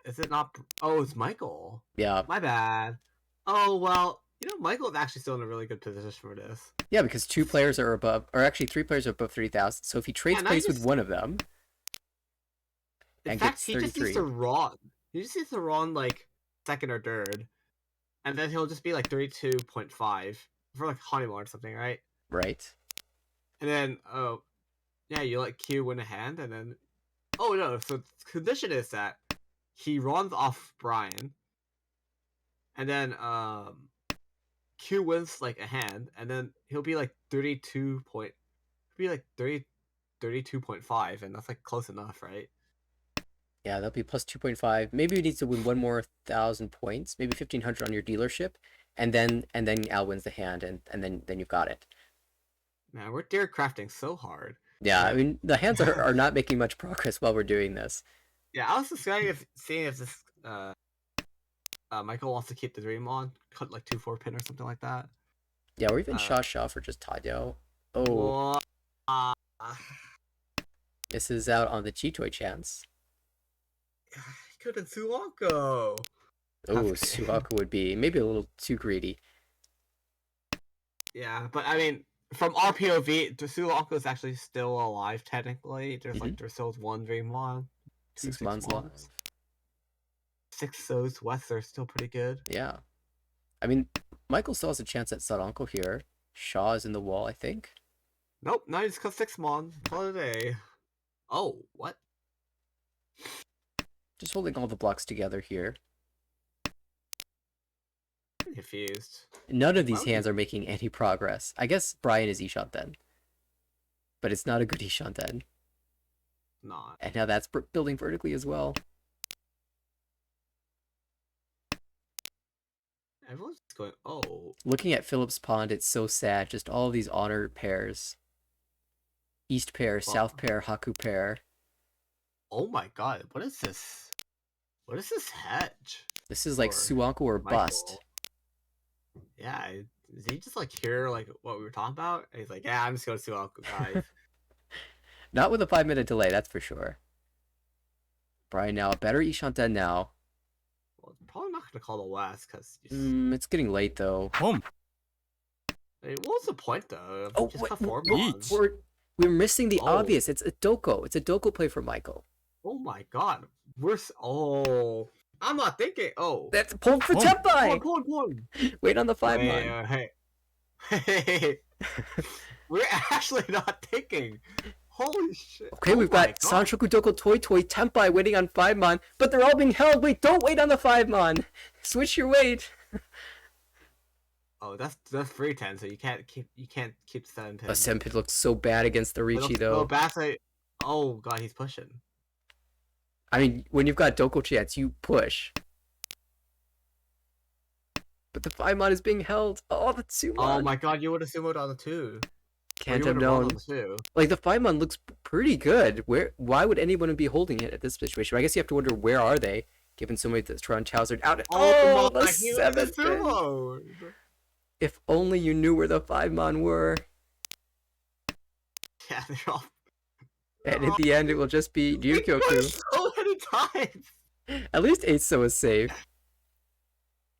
Is it not? Oh, it's Michael. Yeah. My bad. Oh, well, Michael is actually still in a really good position for this. Yeah, because 2 players are above, or actually 3 players are above 3,000. So if he trades place with one of them, In fact, he just needs to run. He just needs to run, like, second or third. And then he'll just be, like, 32.5 for, like, honeymoon or something, right? Right. And then, yeah, you let Q win a hand, and then... Oh, no, so the condition is that he runs off Brian, and then, Q wins, like, a hand, and then he'll be, like, 32.5, and that's, like, close enough, right? Yeah, that'll be plus 2.5. Maybe he needs to win one more 1,000 points, maybe 1,500 on your dealership, and then Al wins the hand, and then you've got it. Man, we're deer crafting so hard. Yeah, I Like, mean the hands are not making much progress while we're doing this. yeah, I was just seeing if this Michael wants to keep the dream on, cut like 2-4 pin or something like that. Yeah, or even Uh, Shaw for just Tadyo. Oh, wha- uh, this is out on the Chitoy chance. Could have Suwako. Oh, Suhaku would be maybe a little too greedy. Yeah, but I mean, from our POV, Suwako is actually still alive technically. There's still one Dreamon, two 6 months alive. Months. 6 So's West are still pretty good. Yeah. I mean, Michael still has a chance at Sadanko here. Shaw is in the wall, I think. Nope, now you just cut 6 Mon. Call it a day. Oh, what? Just holding all the blocks together here. I'm confused. None of Why these would hands are making any progress. I guess Brian is Ishanten. But it's not a good Ishanten. not? And now that's building vertically as well. Everyone's just going, oh. Looking at Phillips Pond, it's so sad. Just all of these honor pairs. East pair, South pair, Haku pair. Oh my god, what is this? What is this hedge? This is like For Suanko or Michael? bust. Yeah, is he just like hear like what we were talking about? And he's like, yeah, I'm just going to Suwako, guys. Not with a 5-minute delay, that's for sure. Brian now, a better Ishanten now. Well, probably not going to call the West because It's getting late though. I mean, what was the point though? Oh, Just wait, cut 4 we're, Mons. we're missing the Oh. obvious. It's a Doko. It's a Doko play for Michael. Oh my god, I'm not thinking. Oh, That's pulled for pull Tempai. on. Wait on the 5 mon. Hey, we're actually not thinking. Holy shit. Okay, Oh we've my got God. Sanshoku Doko Toy Tempai waiting on 5 mon, but they're all being held. Wait, don't wait on the 5 mon. Switch your weight. Oh, that's 310, so you can't keep 7 pin. A 7 pin looks so bad against the Ricci though. Bassett. Oh god, he's pushing. I mean, when you've got Doko chance, you push. But the 5 mon is being held. Oh, the Tsumo. Oh my god, you would have sumoed on the 2. Can't have known. Like the 5 mon looks pretty good. Why would anyone be holding it at this situation? I guess you have to wonder where are they, given so many that Tron Chows are out. Oh the 7 pin. If only you knew where the 5 mon were. Yeah, they're all. And in the end, it will just be Ryukyoku. So many times. At least Eiso is safe.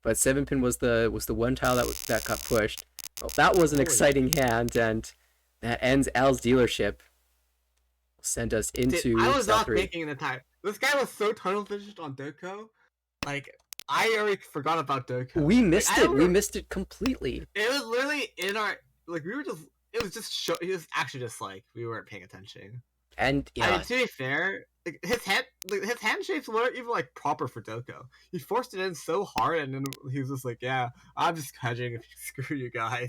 But 7 pin was the one tile that got pushed. Well, that was an exciting hand, and that ends Al's dealership. Send us into I was South not 3. thinking in the time. This guy was so tunnel visioned on Doko. Like, I already forgot about Doko. We missed it. We missed it completely. It was literally in our we were just. It was just it was actually just like we weren't paying attention. And yeah, I mean, to be fair, like, his hand shapes weren't even like proper for Doko. He forced it in so hard, and then he was just like, "Yeah, I'm just hedging. Screw you guys."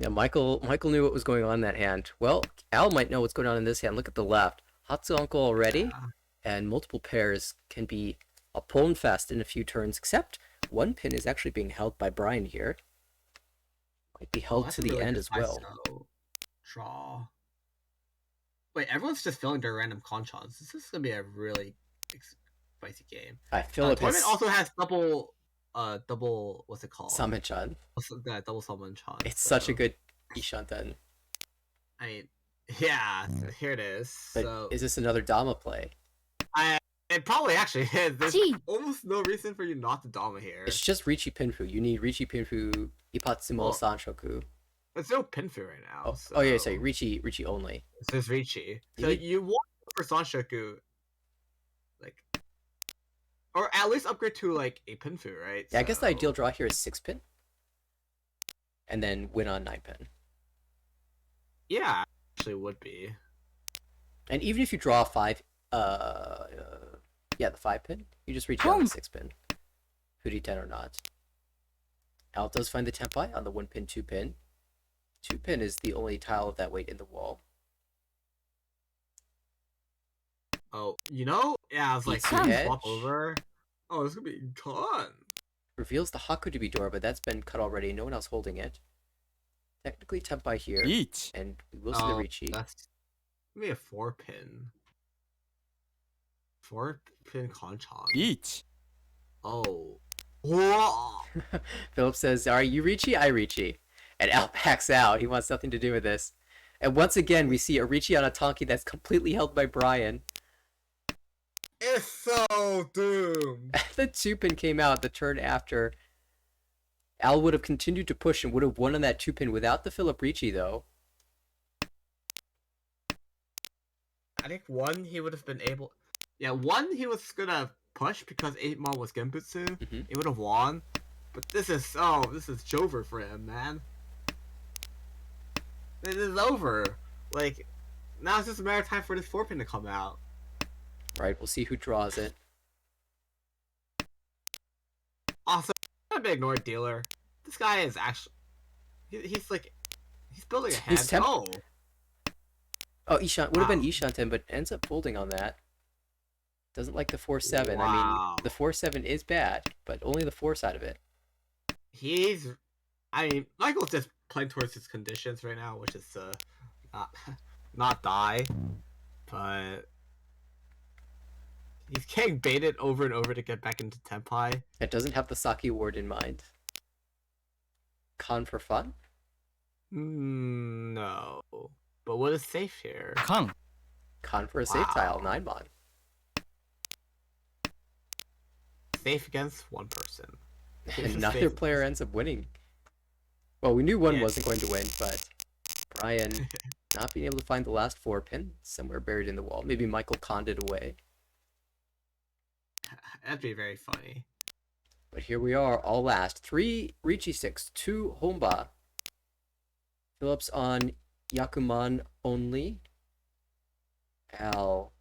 yeah. Michael knew what was going on in that hand. Well, Al might know what's going on in this hand. Look at the left. Hatsu Uncle already, and multiple pairs can be a pull and fast in a few turns. Except one pin is actually being held by Brian here. Might be held to the really end as well. Draw. Wait, everyone's just filling their random conchons. This is gonna be a really spicy game. I feel it. Tournament also has double, what's it called? Samenchan. Yeah, double Samenchan. It's such a good Ishanten. I mean, yeah, here it is. But so is this another Dama play? It probably actually is. There's Gee. almost no reason for you not to Dama here. It's just Richi Pinfu. You need Richi Pinfu, Ipatsumo, Well, Sanshoku. There's no Pinfu right now. Oh yeah, sorry, Richi only. It says Richi. So you want for Sanshoku, like, or at least upgrade to like a Pinfu, right? Yeah, I guess the ideal draw here is 6 pin, and then win on 9 pin. Yeah, actually would be. And even if you draw 5, yeah, the 5 pin, you just reach out the 6 pin, Hootie 10 or not. Al does find the Tempai on the 1 pin, 2 pin. 2 pin is the only tile of that weight in the wall. Oh, yeah, I was like, swap over. Oh, this is gonna be ton. Reveals the Haku to be door, but that's been cut already. No one else holding it. Technically Tempai here, and we will see the Richi. Maybe a 4-pin. 4-pin Konchan. Each. Oh. Whoa! Philip says, "All right, you Ricci, I Ricci," and Al backs out. He wants nothing to do with this. And once again, we see a Ricci on a Tonki that's completely held by Brian. It's so doomed. The 2-pin came out the turn after. Al would have continued to push and would have won on that 2-pin without the Philip Ricci, though. I think one, he would have been able... Yeah, one, he was gonna push because 8-Mon was Genbutsu. Mm-hmm. He would have won. But this is over for him, man. It is over. Like, now it's just a matter of time for this 4-pin to come out. Right, we'll see who draws it. Also, I'm gonna ignore dealer. This guy is actually... He's like... He's building a hand. Oh, Ishan would have been Wow. Ishanten, but ends up folding on that. Doesn't like the 4-7. I Wow. mean, the 4-7 is bad, but only the 4 side of it. He's... I mean, Michael's just playing towards his conditions right now, which is not die, but he's getting baited over and over to get back into Tenpai. It doesn't have the Saki ward in mind. Con for fun? No. But what is safe here? Kang. Con for a safe Wow. tile, 9-mon. Safe against one person. And neither player ends up winning. Well, we knew one Yeah. wasn't going to win, but Brian not being able to find the last 4-pin somewhere buried in the wall. Maybe Michael conned it away. That'd be very funny. But here we are, all last. 3 Ricci 6, 2 Homba. Phillips on Yakuman only. Al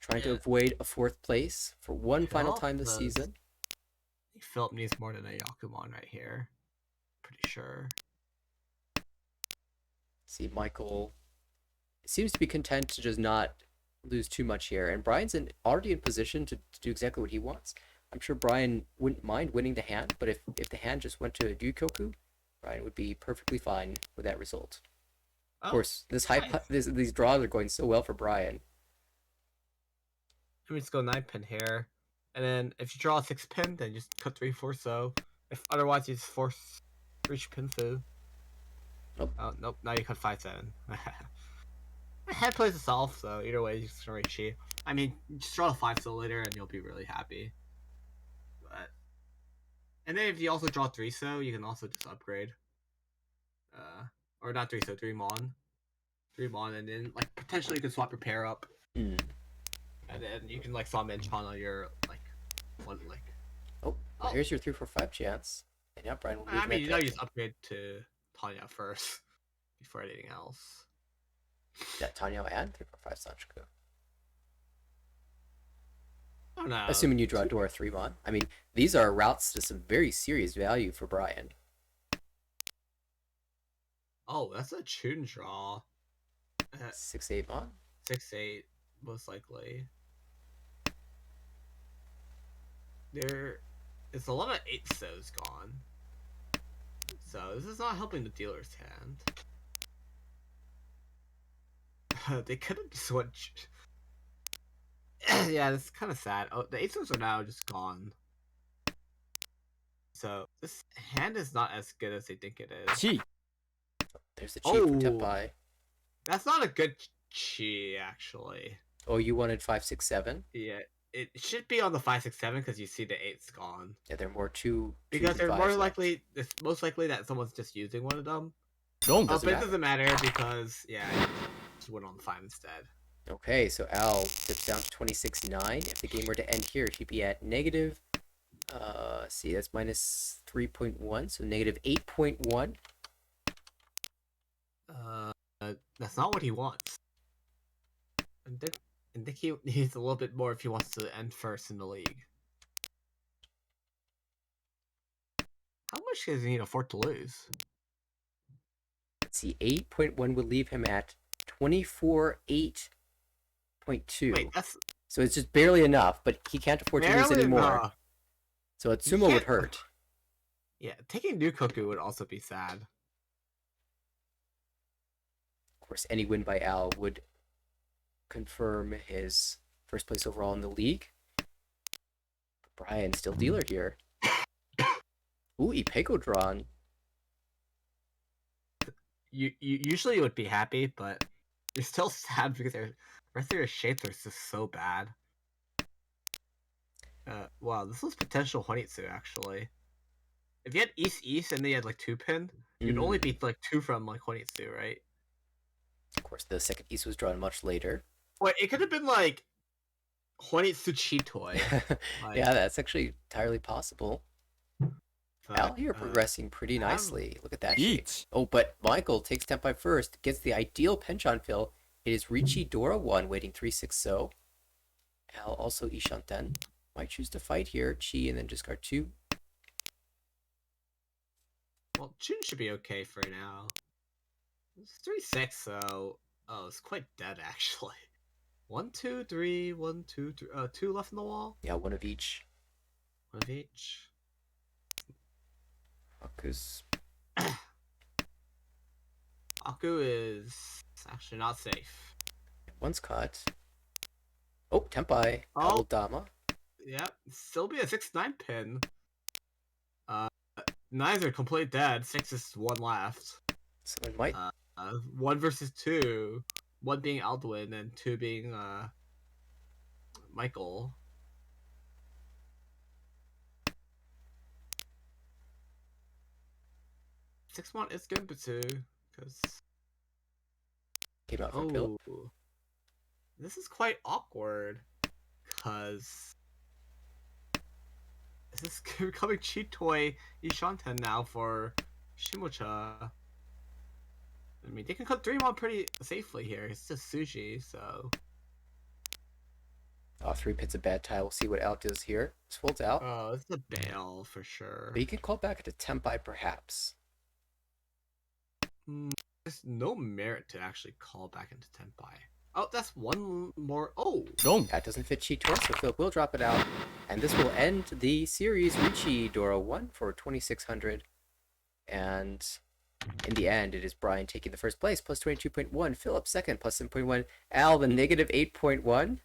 trying to Yeah. avoid a 4th place for one final Philip time this does. season. Philip needs more than a Yakuman right here. Pretty sure. See, Michael seems to be content to just not lose too much here. And Brian's already in position to do exactly what he wants. I'm sure Brian wouldn't mind winning the hand, but if the hand just went to Ryukoku, Brian would be perfectly fine with that result. Of course, these draws are going so well for Brian. Let me just go 9-pin here. And then if you draw a 6-pin, then just cut 3-4 so. If otherwise you just force reach pin through. Nope. Oh nope, now you cut 5-7. Head plays itself, so either way you just reach chi. I mean, just draw a 5 so later and you'll be really happy. But and then if you also draw 3 so, you can also just upgrade. Or not 3 so, 3-mon. 3-mon, and then like potentially you can swap your pair up. Mm. And then you can like summon Chan on your like one like. Oh, well, here's your 3-4-5 chance. And yeah, Brian will move I mean, that you know, you direction. just upgrade to Tanya first before anything else. Yeah, Tanya and 3-4-5 Sanchoku. Oh no. Assuming you draw Dora 3-mon. I mean, these are routes to some very serious value for Brian. Oh, that's a tune draw. 6-8-mon. 6-8, most likely. It's a lot of 8 so's gone. So this is not helping the dealer's hand. They could have just went. Yeah, this is kind of sad. Oh, the 8 so's are now just gone. So this hand is not as good as they think it is. Chi. There's the cheat from Oh. Tenpai. That's not a good chi, actually. Oh, you wanted 5-6-7? Yeah, it should be on the 5-6-7 because you see the 8's gone. Yeah, they're more two. Because they're more 2s. likely, it's most likely that someone's just using one of them. Dong. But it matter. doesn't matter because yeah, you just went on the 5 instead. Okay, so Al dips down to 26-9. If the game were to end here, he'd be at negative. See, that's minus 3.1, so negative 8.1. That's not what he wants. And think he needs a little bit more if he wants to end first in the league. How much does he need afford to lose? Let's see, 8.1 would leave him at 24.8.2. Wait, that's So it's just barely enough, but he can't afford to lose barely anymore. enough. So a Tsumo would can't- hurt. Yeah, taking Nukoku would also be sad. course, any win by Al would confirm his first place overall in the league. Brian still dealer here. Ooh, Ipeko drawn. You usually would be happy, but you're still sad because the rest of your shapes are just so bad. Wow, this was potential Honitsu actually. If you had East East and then you had like 2-pin, you'd only be like 2 from like Honitsu, right? Of course, the second piece was drawn much later. Wait, it could have been like Honitsu Chitoi. Like, yeah, that's actually entirely possible. Al here progressing pretty nicely. Look at that shape. Oh, but Michael takes Tenpai first, gets the ideal penchant fill. It is Richi Dora 1 waiting 3-6 so. Al also Ishanten. Might choose to fight here. Chi and then discard 2. Well, Chun should be okay for now. It's 3-6, so oh, it's quite dead actually. 1, 2, 3, 1, 2, 3. 2 left in the wall. Yeah, one of each. One of each. Aku's. Aku is actually not safe. One's caught. Oh, Tenpai. Oh. Dama. Yeah, still be a 6-9 pin. Nines are completely dead. 6 is 1 left. Someone might. 1 versus 2. 1 being Alduin and 2 being Michael. Six one is Genbutsu because Came out from Philip. This is quite awkward because this is becoming Chitoi Ishanten now for Shimocha. I mean, they can cut 3-1 pretty safely here. It's just Sushi, so. Oh, 3 pits of bad tie. We'll see what Al does here. This folds out. Oh, it's a bail for sure. But he can call back into Tenpai, perhaps. There's no merit to actually call back into Tenpai. Oh, that's one more. Oh! That doesn't fit Chitor, so Philip will drop it out. And this will end the series. Richi Dora 1 for 2,600. And in the end, it is Brian taking the first place, plus 22.1. Philip second, plus 7.1. Al, the negative 8.1.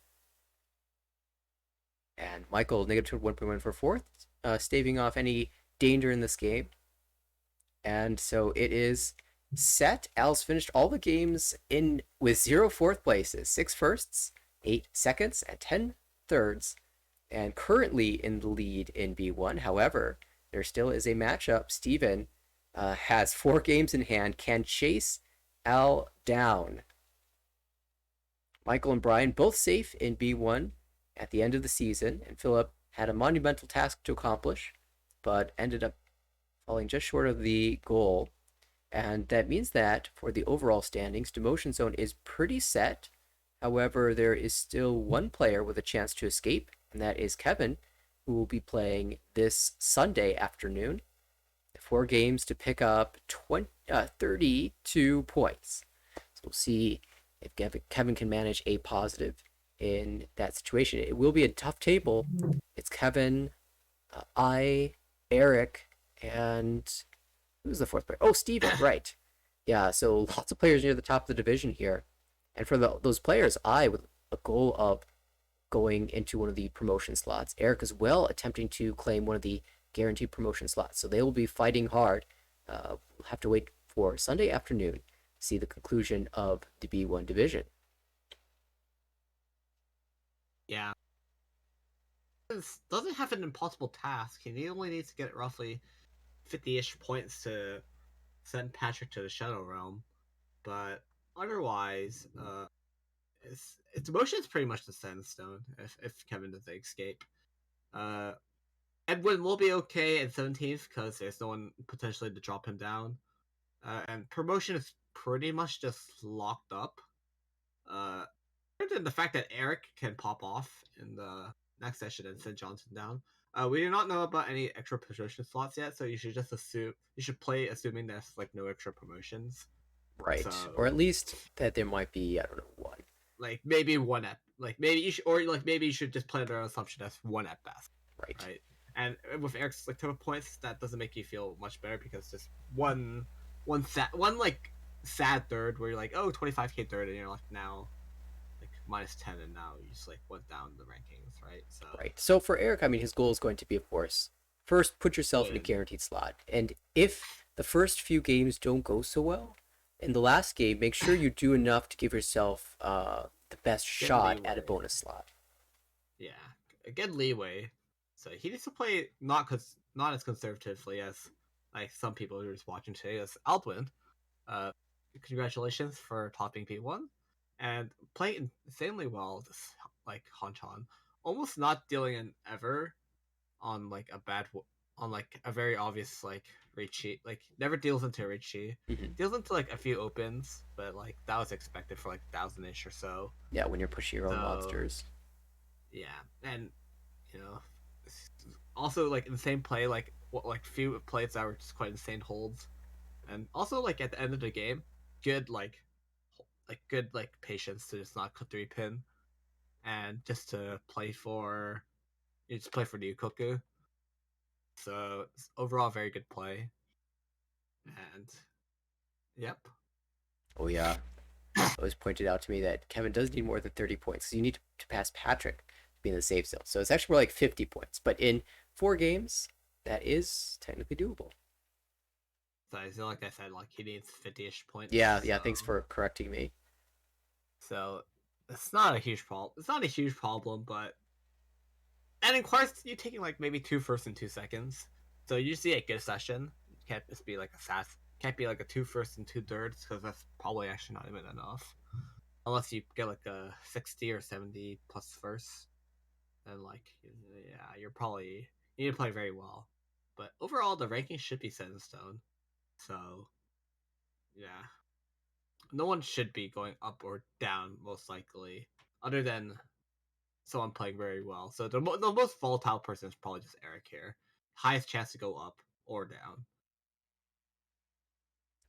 And Michael, negative 1.1 for fourth, staving off any danger in this game. And so it is set. Al's finished all the games in with 0 fourth places, 6 firsts, 8 seconds, and 10 thirds, and currently in the lead in B1. However, there still is a matchup. Steven has 4 games in hand, can chase Al down. Michael and Brian both safe in B1 at the end of the season, and Philip had a monumental task to accomplish, but ended up falling just short of the goal. And that means that for the overall standings, Demotion Zone is pretty set. However, there is still one player with a chance to escape, and that is Kevin, who will be playing this Sunday afternoon. 4 games to pick up 32 points. So we'll see if Kevin can manage a positive in that situation. It will be a tough table. It's Kevin, Eric, and who's the 4th player? Oh, Steven, right. Yeah, so lots of players near the top of the division here. And for those players, with a goal of going into one of the promotion slots. Eric as well attempting to claim one of the guaranteed promotion slots. So they will be fighting hard. We'll have to wait for Sunday afternoon to see the conclusion of the B1 division. Yeah. This doesn't have an impossible task. He only needs to get roughly 50-ish points to send Patrick to the Shadow Realm. But otherwise, its motion is pretty much the sandstone if Kevin doesn't escape. Edwin will be okay at 17th because there's no one potentially to drop him down. And promotion is pretty much just locked up. The fact that Eric can pop off in the next session and send Johnson down. We do not know about any extra promotion slots yet, so you should just play assuming there's like no extra promotions. Right. So, or at least that there might be, I don't know, one. Like maybe one at maybe you should just play their assumption that's one at best. Right. And with Eric's like total points, that doesn't make you feel much better because just one like sad third where you're like, oh, 25k third, and you're like now like minus 10, and now you just like went down the rankings, right? So Right. So for Eric, I mean, his goal is going to be, of course, first put yourself in a win. guaranteed slot, and if the first few games don't go so well, in the last game, make sure you do enough to give yourself the best Get shot at a leeway. bonus slot. Yeah, get leeway. So he needs to play not as conservatively as like some people who are just watching today as Aldwin. Uh, Congratulations for topping P1 and playing insanely well. This like Hanchan, almost not dealing an ever on like on like a very obvious like Richi. Like never deals into Richi. Hmm. Deals into like a few opens, but like that was expected for like 1,000-ish or so. Yeah, when you're pushing your own So monsters. yeah, and you know, also like in the same play, like what like few plays that were just quite insane holds, and also like at the end of the game, good good like patience to just not cut 3-pin and just to play for you just play for Ryukoku. So overall, very good play, and yep, Oh yeah, always pointed out to me that Kevin does need more than 30 points. So you need to pass Patrick to be in the safe zone. So it's actually more like 50 points. But in 4 games, that is technically doable. so I feel like I said like he needs 50-ish points. Yeah, yeah. Thanks for correcting me. So it's not a huge problem. It's not a huge problem, but and in course you're taking like maybe two firsts in 2 seconds. So you see a good session. Can't just be like a sass. Can't be like a two firsts and two thirds because that's probably actually not even enough. Unless you get like a 60 or 70 plus first, then like yeah, you need to play very well. But overall, the ranking should be set in stone. So yeah, no one should be going up or down most likely, other than someone playing very well. So the most volatile person is probably just Eric here. Highest chance to go up or down.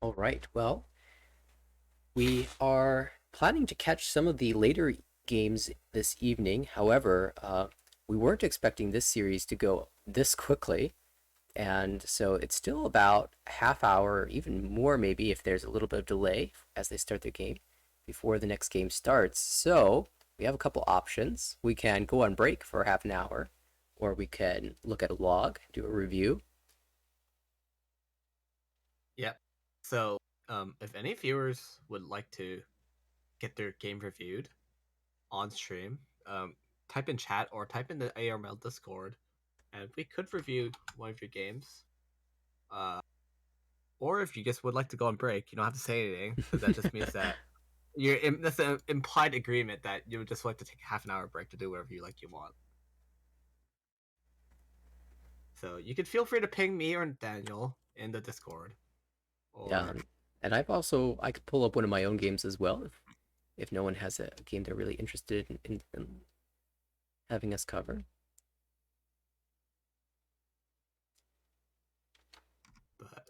All right. Well, we are planning to catch some of the later games this evening. However, we weren't expecting this series to go this quickly. And so it's still about a half hour, even more maybe if there's a little bit of delay as they start the game before the next game starts. So we have a couple options. We can go on break for half an hour, or we can look at a log, do a review. Yep. So if any viewers would like to get their game reviewed on stream, type in chat or type in the ARML Discord, and we could review one of your games. Or if you just would like to go on break, you don't have to say anything because that just means that that's an implied agreement that you would just like to take a half an hour break to do whatever you want. So you could feel free to ping me or Daniel in the Discord, Yeah, or and I could pull up one of my own games as well if no one has a game they're really interested in having us cover. but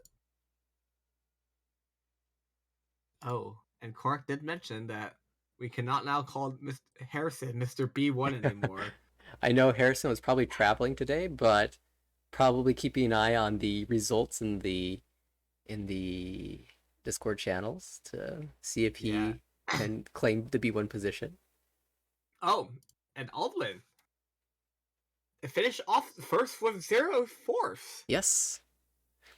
oh, and Cork did mention that we cannot now call Mr. Harrison Mr. B1 anymore. I know Harrison was probably traveling today, but probably keeping an eye on the results in the Discord channels to see if Yeah. he can claim the B1 position. Oh, and Aldwin finished off first with 0 fourths. Yes.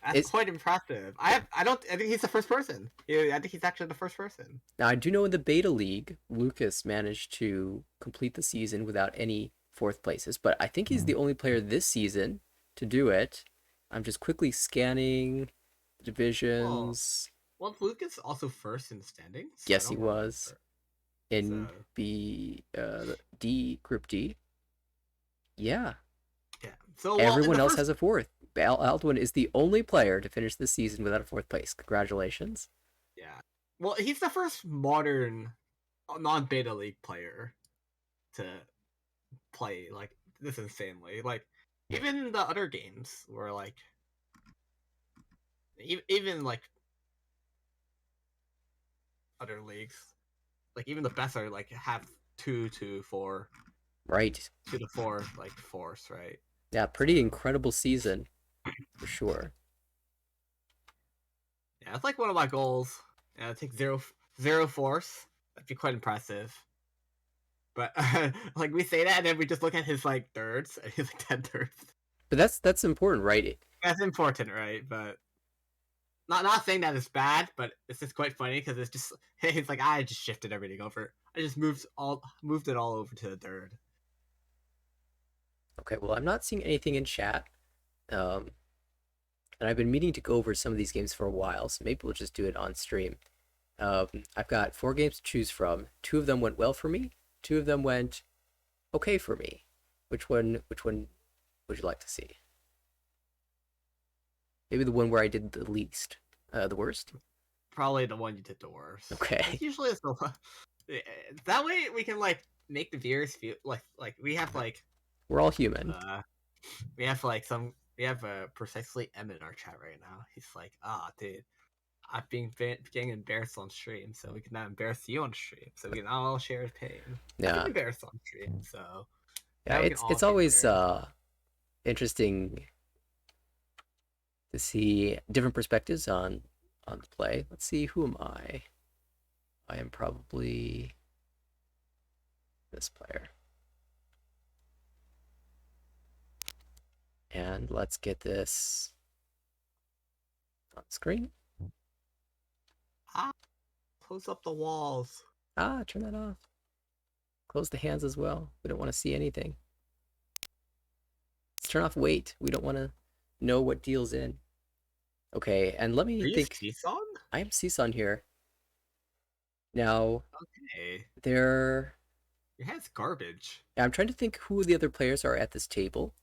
That's It's quite impressive. I think he's the first person. I think he's actually the first person. Now I do know in the beta league, Lucas managed to complete the season without any fourth places, but I think he's the only player this season to do it. I'm just quickly scanning Well, divisions. well, Lucas also first in the standings. I Yes, he don't was remember. in So D Group D. Yeah, yeah. So well, in everyone the else first, has a fourth. Aldwin is the only player to finish the season without a fourth place. Congratulations. yeah. Well, he's the first modern non-beta league player to play like this insanely. Like even the other games were like even like other leagues, like even the best are like have 2 to 4, Right. 2 to 4 like force, right? Yeah, So pretty incredible season for sure. yeah, it's like one of my goals take zero force. That'd be quite impressive. But like we say that, and then we just look at his like thirds, and he's like 10 thirds. But that's important, right? That's important, right? But not saying that it's bad, but it's just quite funny because it's just it's like I just shifted everything over. I just moved it all over to the third. Okay, well, I'm not seeing anything in chat. Um, and I've been meaning to go over some of these games for a while, so maybe we'll just do it on stream. I've got 4 games to choose from. 2 of them went well for me. 2 of them went okay for me. Which one would you like to see? Maybe the one where I did the least, the worst. Probably the one you did the worst. Okay. Like, usually it's the that way we can like make the viewers feel like we have like We're all human. we have like we have precisely M in our chat right now. He's like, dude, I've been getting embarrassed on stream, so we can now embarrass you on stream, so we can all share his pain. Yeah. Embarrassed on stream, so yeah, it's always interesting to see different perspectives on the play. Let's see, who am I? I am probably this player. And let's get this on screen. Close up the walls. Turn that off. Close the hands as well. We don't want to see anything. Let's turn off weight. We don't want to know what deals in. Okay, and let me think. Seesaw? I am Seesaw here. Now, okay. Your hand's garbage. I'm trying to think who the other players are at this table.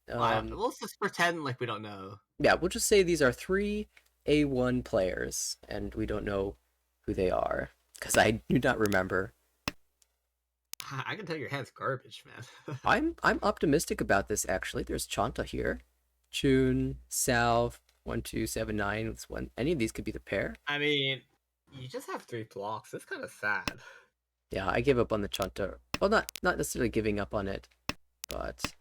Let's just pretend like we don't know. Yeah, we'll just say these are 3 A1 players, and we don't know who they are, because I do not remember. I can tell your hand's garbage, man. I'm optimistic about this, actually. There's Chanta here. Chun, Salve, 1279. Any of these could be the pair. I mean, you just have 3 blocks. It's kind of sad. Yeah, I gave up on the Chanta. Well, not necessarily giving up on it, but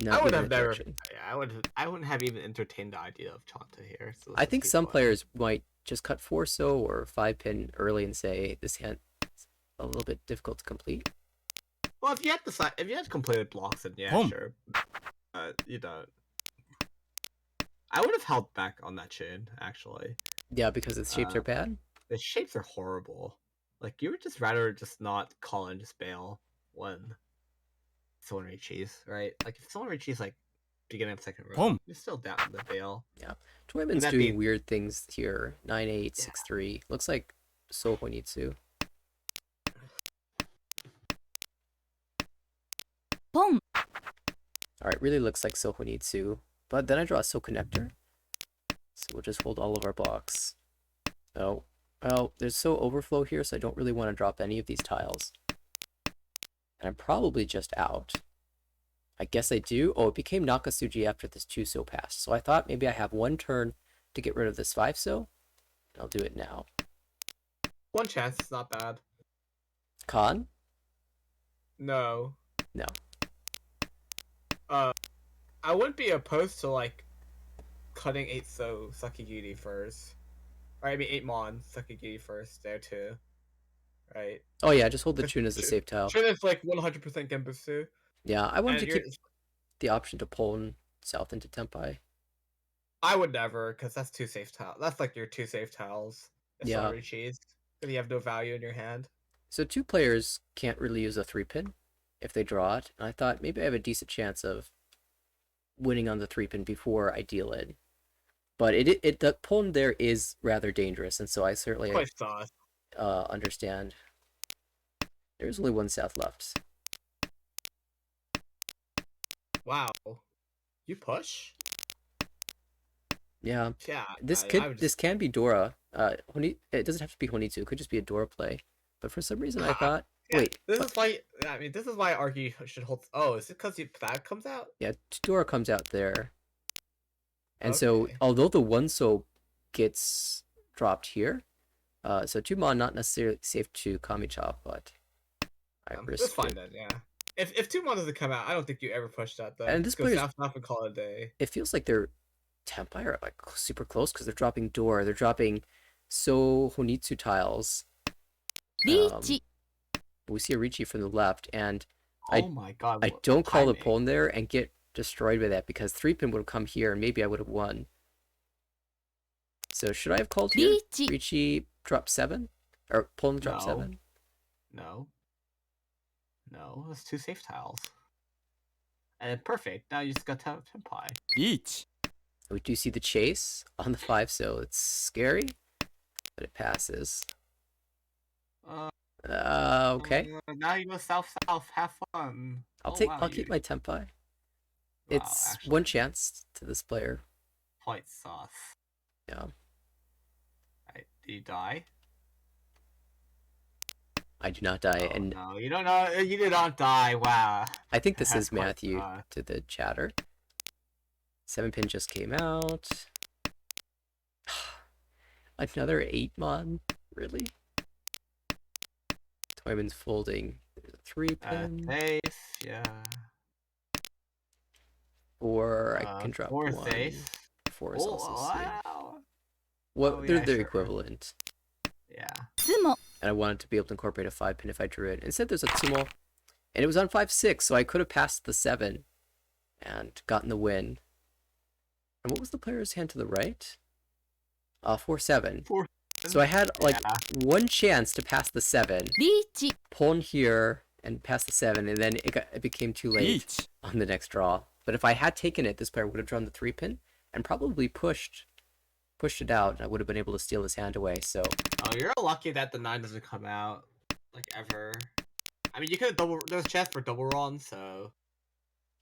I would have never. Yeah, I wouldn't have even entertained the idea of Chanta here. So I think some players might just cut 4-so or 5-pin early and say this hand is a little bit difficult to complete. Well, if you had completed blocks, then yeah, sure. You don't. I would have held back on that chain, actually. Yeah, because its shapes are bad? The shapes are horrible. Like, you would just rather just not call and just bail when someone reaches, right? Like, if someone reaches, like, beginning of second row, you're still down the bail. Yeah. Toyman's doing weird things here. 9-8, 6-3. Looks like Sohonitsu. Boom. Alright, really looks like Sohonitsu. But then I draw a So Connector. So we'll just hold all of our blocks. Oh. Well, there's So Overflow here, so I don't really want to drop any of these tiles. And I'm probably just out. I guess I do. Oh, it became Nakasuji after this 2-so passed. So I thought maybe I have 1 turn to get rid of this 5-so. I'll do it now. 1 chance, it's not bad. Con? No. No. I wouldn't be opposed to, like, cutting 8-so Sakigiri first. Or, I mean, 8-mon Sakigiri first there, too. Right? Oh, yeah, just hold the Chun as a safe tile. Chun is, like, 100% Genbutsu. Yeah, I wanted to keep the option to pull south into Tempai. I would never, because that's 2 safe tiles. That's, like, your 2 safe tiles. It's already cheesed. If you have no value in your hand. So 2 players can't really use a 3-pin if they draw it. And I thought maybe I have a decent chance of winning on the 3-pin before I deal it. But the pawn there is rather dangerous, and so I certainly understand. There's only 1 south left. Wow. You push? Yeah. Yeah. This can be Dora. It doesn't have to be Honitsu. It could just be a Dora play. But for some reason I thought wait. This is why I argue should hold. Oh, is it because that comes out? Yeah, Dora comes out there. And so, although the 1-so gets dropped here, so 2-mon not necessarily safe to Kami-chop, but I risk That's fine then, yeah. If 2-mon doesn't come out, I don't think you ever push that though. And this player's off and call it a day. It feels like their Tempai are like super close because they're dropping Dora, they're dropping So Honitsu tiles. リーチ We see a Ricci from the left, and Oh I my god, I what don't call the timing. pawn there and get destroyed by that because 3-pin would have come here and maybe I would have won. So should I have called here? リーチ Ricci drop 7? Or pawn drop No. 7? No. No, that's 2 safe tiles. And perfect. Now you just got Tempai. リーチ We do see the chase on the 5, so it's scary, but it passes. Uh, Okay. Now you go south. Have fun. I'll keep my tempi. Wow, It's actually, one chance to this player. quite sauce. Yeah. Right, do you die? I do not die, Oh, and no, you don't know. You did not die. Wow. I think this That's is quite Matthew sauce. to the chatter. 7-pin just came out. Another 8-mon? Really? Toyman's folding. There's a 3-pin. Safe, yeah. Or I can drop 4 1. safe. 4 is also safe. Wow. Well, Oh, they're yeah, their sure. equivalent. Yeah. ツモ And I wanted to be able to incorporate a 5-pin if I drew it. Instead, there's a Tsumo. And it was on 5-6, so I could have passed the 7 and gotten the win. And what was the player's hand to the right? 4-7. 4. So I had like Yeah. one chance to pass the 7, リーチ pawn here, and pass the 7, and then it became too リ late ーチ on the next draw. But if I had taken it, this player would have drawn the 3-pin and probably pushed it out, and I would have been able to steal his hand away. So Oh, you're lucky that the 9 doesn't come out, like, ever. I mean, you could double. There's a chance for double run, so.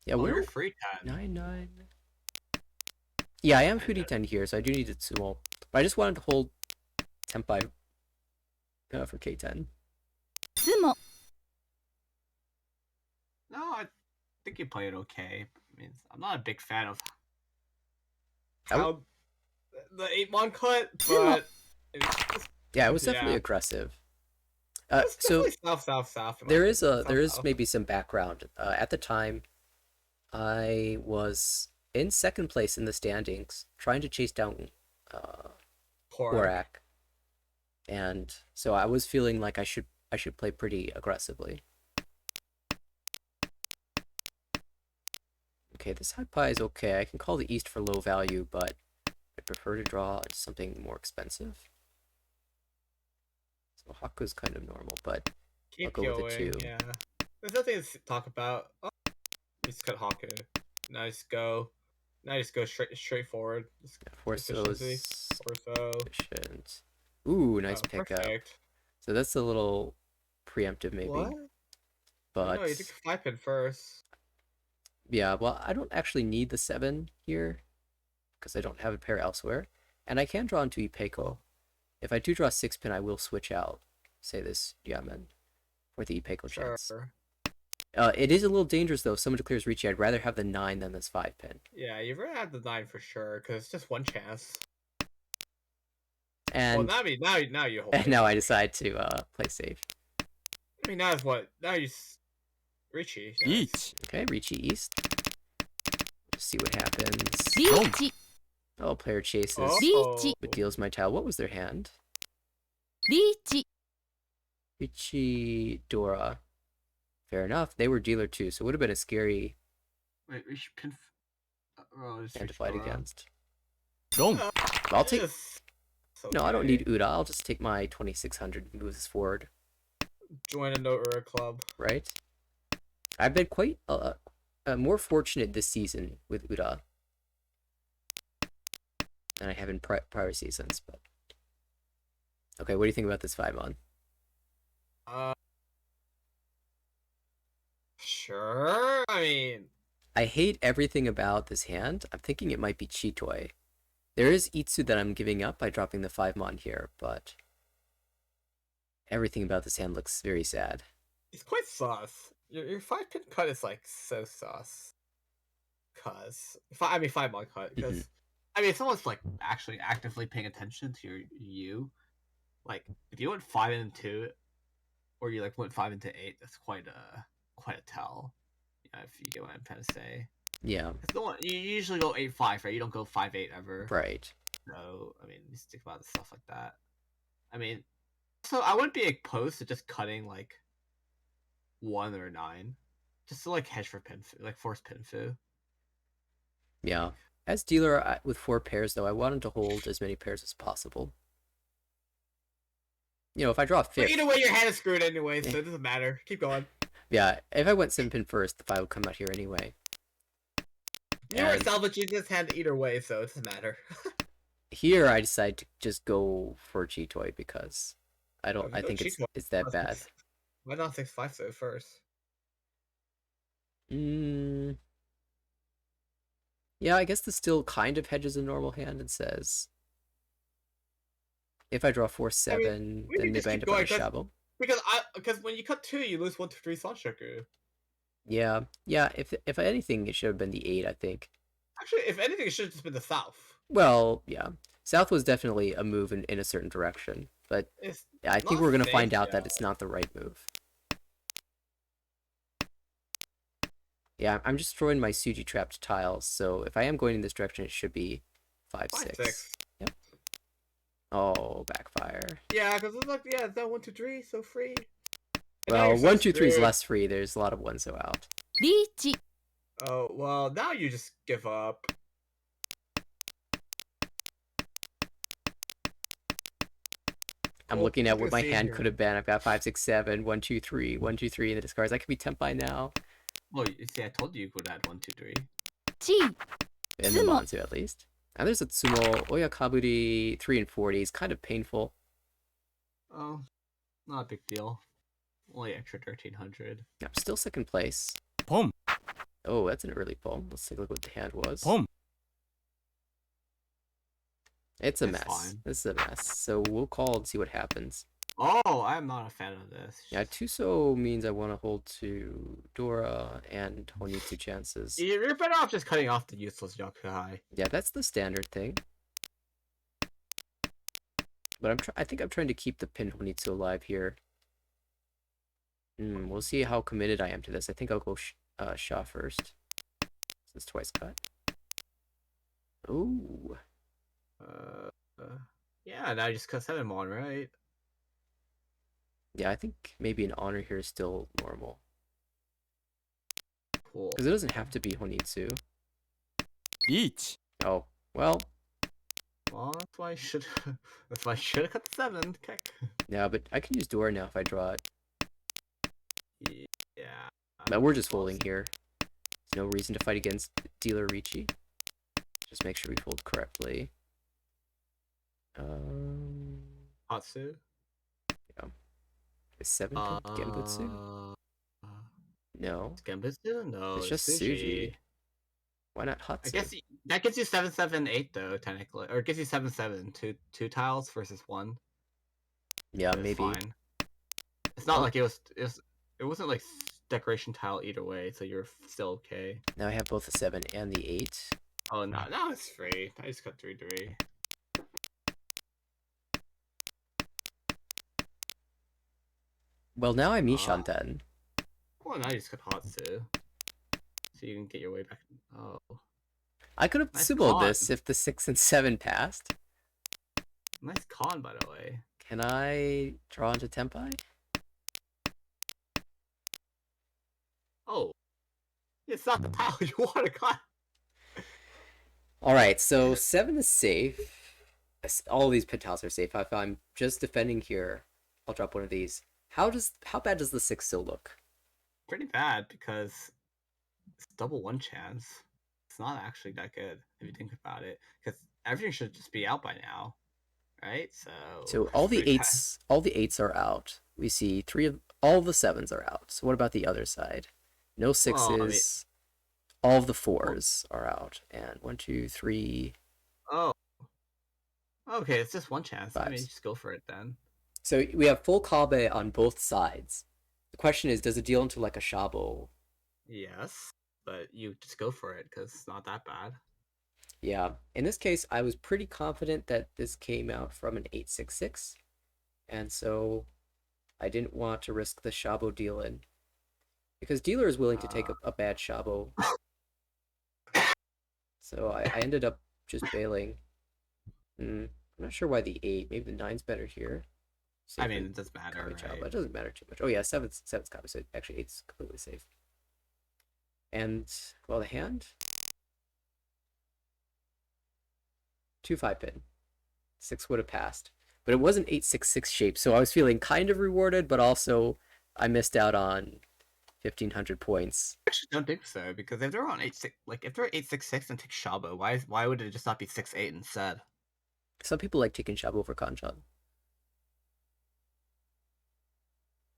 yeah, Oh, we're you're free 10. 9-9. Yeah, I am 2d10 here, so I do need a Tsumo. But I just wanted to hold Tempai for K10. ツモ No, I think you played okay. I mean, I'm not a big fan of I how the 8-mon cut, but it's Yeah, it was Yeah. definitely aggressive. definitely So south. there is maybe some background. At the time, I was in second place in the standings, trying to chase down Korak, and so I was feeling like I should play pretty aggressively. Okay, this high pie is okay. I can call the east for low value, but I prefer to draw something more expensive. So Haku's kind of normal, but Keep I'll go with going. a 2. Yeah, there's nothing to talk about. Oh, just cut Haku. Nice go. Now just go straight forward. Just Forso's efficiency. Or so. efficient. Ooh, nice Oh, pickup. perfect. So that's a little preemptive, maybe. What? But No, you took 5-pin first. yeah, well, I don't actually need the 7 here because I don't have a pair elsewhere, and I can draw into Ipeco. If I do draw 6-pin, I will switch out, say this Yamen, for the Ipeco chance. Sure. It is a little dangerous though. If someone declares Ricci, I'd rather have the 9 than this 5-pin. Yeah, you've already had the 9 for sure, because it's just one chance. And Well, now you hold and it. now I decide to play safe. I mean, now is what? Now you Richie. リーチ Okay, Ricci East. Just see what happens. リーチ Oh, player chases, Oh. but deals my tile. What was their hand? リーチ Ricci Dora. Fair enough. They were dealer too, so it would have been a scary Wait, we should hand to fight against. ロン I'll take. So No, I don't need Uda. I'll just take my 2600 and move this forward, join a no Ura club. right? I've been quite more fortunate this season with Uda than I have in prior seasons. But okay, what do you think about this 5-on? Sure. I mean, I hate everything about this hand. I'm thinking it might be Chitoi. There is Itsu that I'm giving up by dropping the 5-mon here, but everything about this hand looks very sad. it's quite sus. Your 5-pin cut is like so sus. Cause 5-mon cut. Because I mean, if someone's like actually actively paying attention to you, like if you went 5 into 2, or you like went 5 into 8, that's quite a tell. Yeah, if you get what I'm trying to say. Yeah, You usually go 8-5, right? You don't go 5-8 ever. right. So I mean, you stick about stuff like that. I mean, so I wouldn't be opposed to just cutting like 1 or 9, just to like hedge for pinfu, like force pinfu. Yeah. As dealer with 4 pairs, though, I wanted to hold as many pairs as possible. If I draw a But fifth, either way, your hand is screwed anyway, Eh. so it doesn't matter. Keep going. yeah, if I went 7-pin first, the 5 would come out here anyway. You were And salvaging this hand either way, so it doesn't matter. here I decide to just go for G-Toy because I think it's that bad. Why not 6-5 so first? Mm, yeah, I guess this still kind of hedges a normal hand and says if I draw 4-7, we then can just maybe I keep end up on a going, Shabo. because when you cut 2, you lose 1, 2, 3 Sunshoku. Yeah, if anything, it should have been the 8, I think. Actually, if anything, it should have just been the South. Well, yeah. South was definitely a move in a certain direction, but It's I think not we're going to safe, find out yeah. that it's not the right move. Yeah, I'm just throwing my Suji trapped tiles, so if I am going in this direction, it should be 5, 5, 6. 6. Yep. Oh, backfire. Yeah, because it's like, yeah, it's not 1, 2, 3, so free. And now Well, you're so 1, 2, 3 is screwed. less free. There's a lot of 1, so out. リーチ Oh, well, now you just give up. I'm Well, looking at you what can my see hand here. could have been. I've got 5, 6, 7, 1, 2, 3, 1, 2, 3 in the discards. I could be temp by now. Well, you see, I told you could add 1, 2, 3. チー In the Tsumo. Manzu, at least. And there's a Tsumo Oyakaburi 3 and 40. It's kind of painful. Oh, not a big deal. Only extra 1300. I'm still second place. ポン Oh, that's an early pull. Let's take a look what the hand was. ポン It's a It's mess. fine. This is a mess. So we'll call and see what happens. Oh, I'm not a fan of this. Yeah, Tuso means I want to hold to Dora and Honitsu chances. You're better off just cutting off the useless Yakuhai. Yeah, that's the standard thing. But I think I'm trying to keep the pin Honitsu alive here. We'll see how committed I am to this. I think I'll go Sha first. Since twice cut. Ooh. Yeah, now you just cut 7 on, right? Yeah, I think maybe an honor here is still normal. Cool. Because it doesn't have to be Honitsu. リーチ Oh, well, Well, that's why I should. That's why I should have cut the 7. Heck. yeah, but I can use Dora now if I draw it. Yeah. But we're just folding here. There's no reason to fight against dealer Ricci. Just make sure we fold correctly. Hatsu. Is 7 pin Genbutsu? No. Genbutsu? No, It's just Suji. Why not I Hatsu? guess that gives you 7, 7, 8 though, technically, or it gives you 7, 7, two tiles versus 1. Yeah, It's maybe. fine. It's not Oh. like it wasn't like decoration tile either way, so you're still okay. Now I have both the 7 and the 8. Oh no, now it's free. I just cut 3, 3. Well, now I'm Ishan then. Well, now you just cut Hatsu, so you can get your way back. Oh, I could have Nice Tsumo'd con. this if the 6 and 7 passed. nice con by the way. Can I draw into Tempai? Oh, it's not the tile you want to cut. Alright, so 7 is safe. All these pin tiles are safe. If I'm just defending here, I'll drop one of these. How bad does the 6 still look? Pretty bad because it's double 1 chance. It's not actually that good if you think about it, because everything should just be out by now, right? So all the pretty bad. 8s are out. We see all the 7s are out. So what about the other side? No 6s. All of the 4s are out. And 1, 2, 3. Oh, okay, it's just 1 chance. I mean, Fives. just go for it then. So we have full Kabe on both sides. The question is, does it deal into like a Shabo? Yes, but you just go for it because it's not that bad. Yeah. In this case, I was pretty confident that this came out from an 866. And so I didn't want to risk the Shabo deal in. Because dealer is willing to take a bad Shabo. So I ended up just bailing. I'm not sure why the 8. Maybe the 9's better here. I Safe mean, with it doesn't matter, Kami Chao, right? but it doesn't matter too much. Oh yeah, seven's Kami, so actually eight's completely safe. And well, the hand 2 5 pin 6 would have passed, but it was an 8 6 6 shape, so I was feeling kind of rewarded, but also I missed out on 1,500 points. I actually don't think so, because if they're on 8-6, like if they're 8-6-6 and take Shabo, why would it just not be 6-8 instead? Some people like taking Shabu over Kanchan.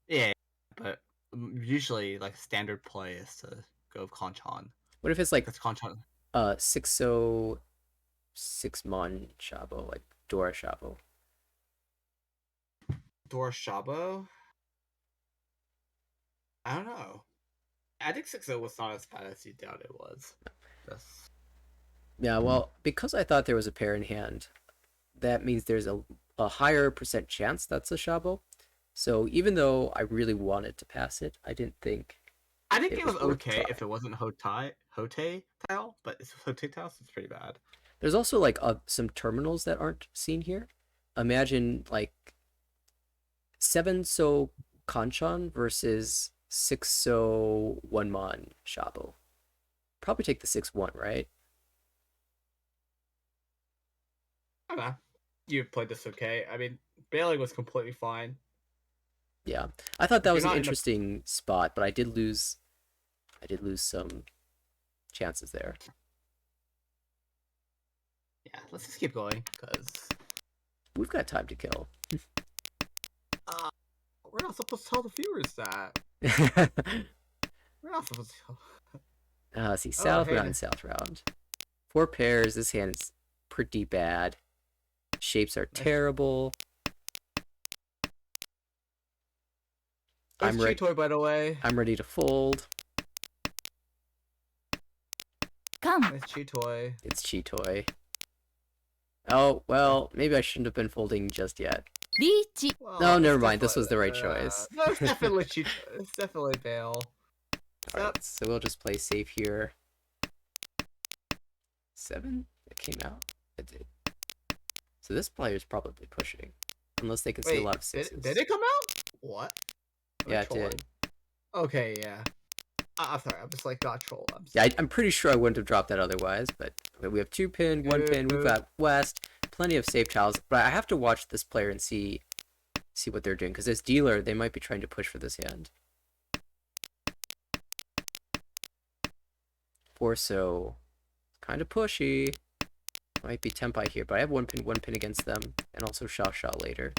Yeah, but usually like standard play is to go Konchan. What if it's like Because Konchan 6-0 6-mon Shabo, like Dora Shabo? Dora Shabo? I don't know. I think 6-0 was not as bad as you doubt it was. Just... Yeah, well, because I thought there was a pair in hand, that means there's a higher percent chance that's a Shabo. So even though I really wanted to pass it, I didn't think I think it it was was worth okay trying. if it wasn't Hote tile, but it's Hote tile, so it's pretty bad. There's also like some terminals that aren't seen here. Imagine like 7-so Kanchan versus 6-so 1-mon Shabo. Probably take the 6-1, right? I don't know. You played this okay. I mean, bailing was completely fine. Yeah, I thought that If was you're an not in the- interesting spot, but I did lose some chances there. Yeah, let's just keep going, because We've got time to kill. we're not supposed to tell the viewers that. We're not supposed to tell. See, south, hey, we're not in south round. 4 pairs, this hand's pretty bad. Shapes are Nice. terrible. Nice I'm ready. toy, by the way. I'm ready to fold. Come. Nice toy. It's Cheetoy. Oh, well, maybe I shouldn't have been folding just yet. Reach. Well, No, it's never mind. This definitely- was the right choice. No, it's definitely It's definitely bail. Alright, so we'll just play safe here. 7? It came out? It did. So this player's probably pushing. Unless they can see a lot of sixes. Did it come out? What? Yeah, it did. Okay, yeah. I'm sorry, I'm just like not troll. Yeah, I'm pretty sure I wouldn't have dropped that otherwise, but we have 2 pin, 1 pin, we've got West, plenty of safe tiles, but I have to watch this player and see what they're doing, because this dealer, they might be trying to push for this hand. 4-so, kind of pushy. Might be Tempai here, but I have 1 pin against them, and also Sha Sha later.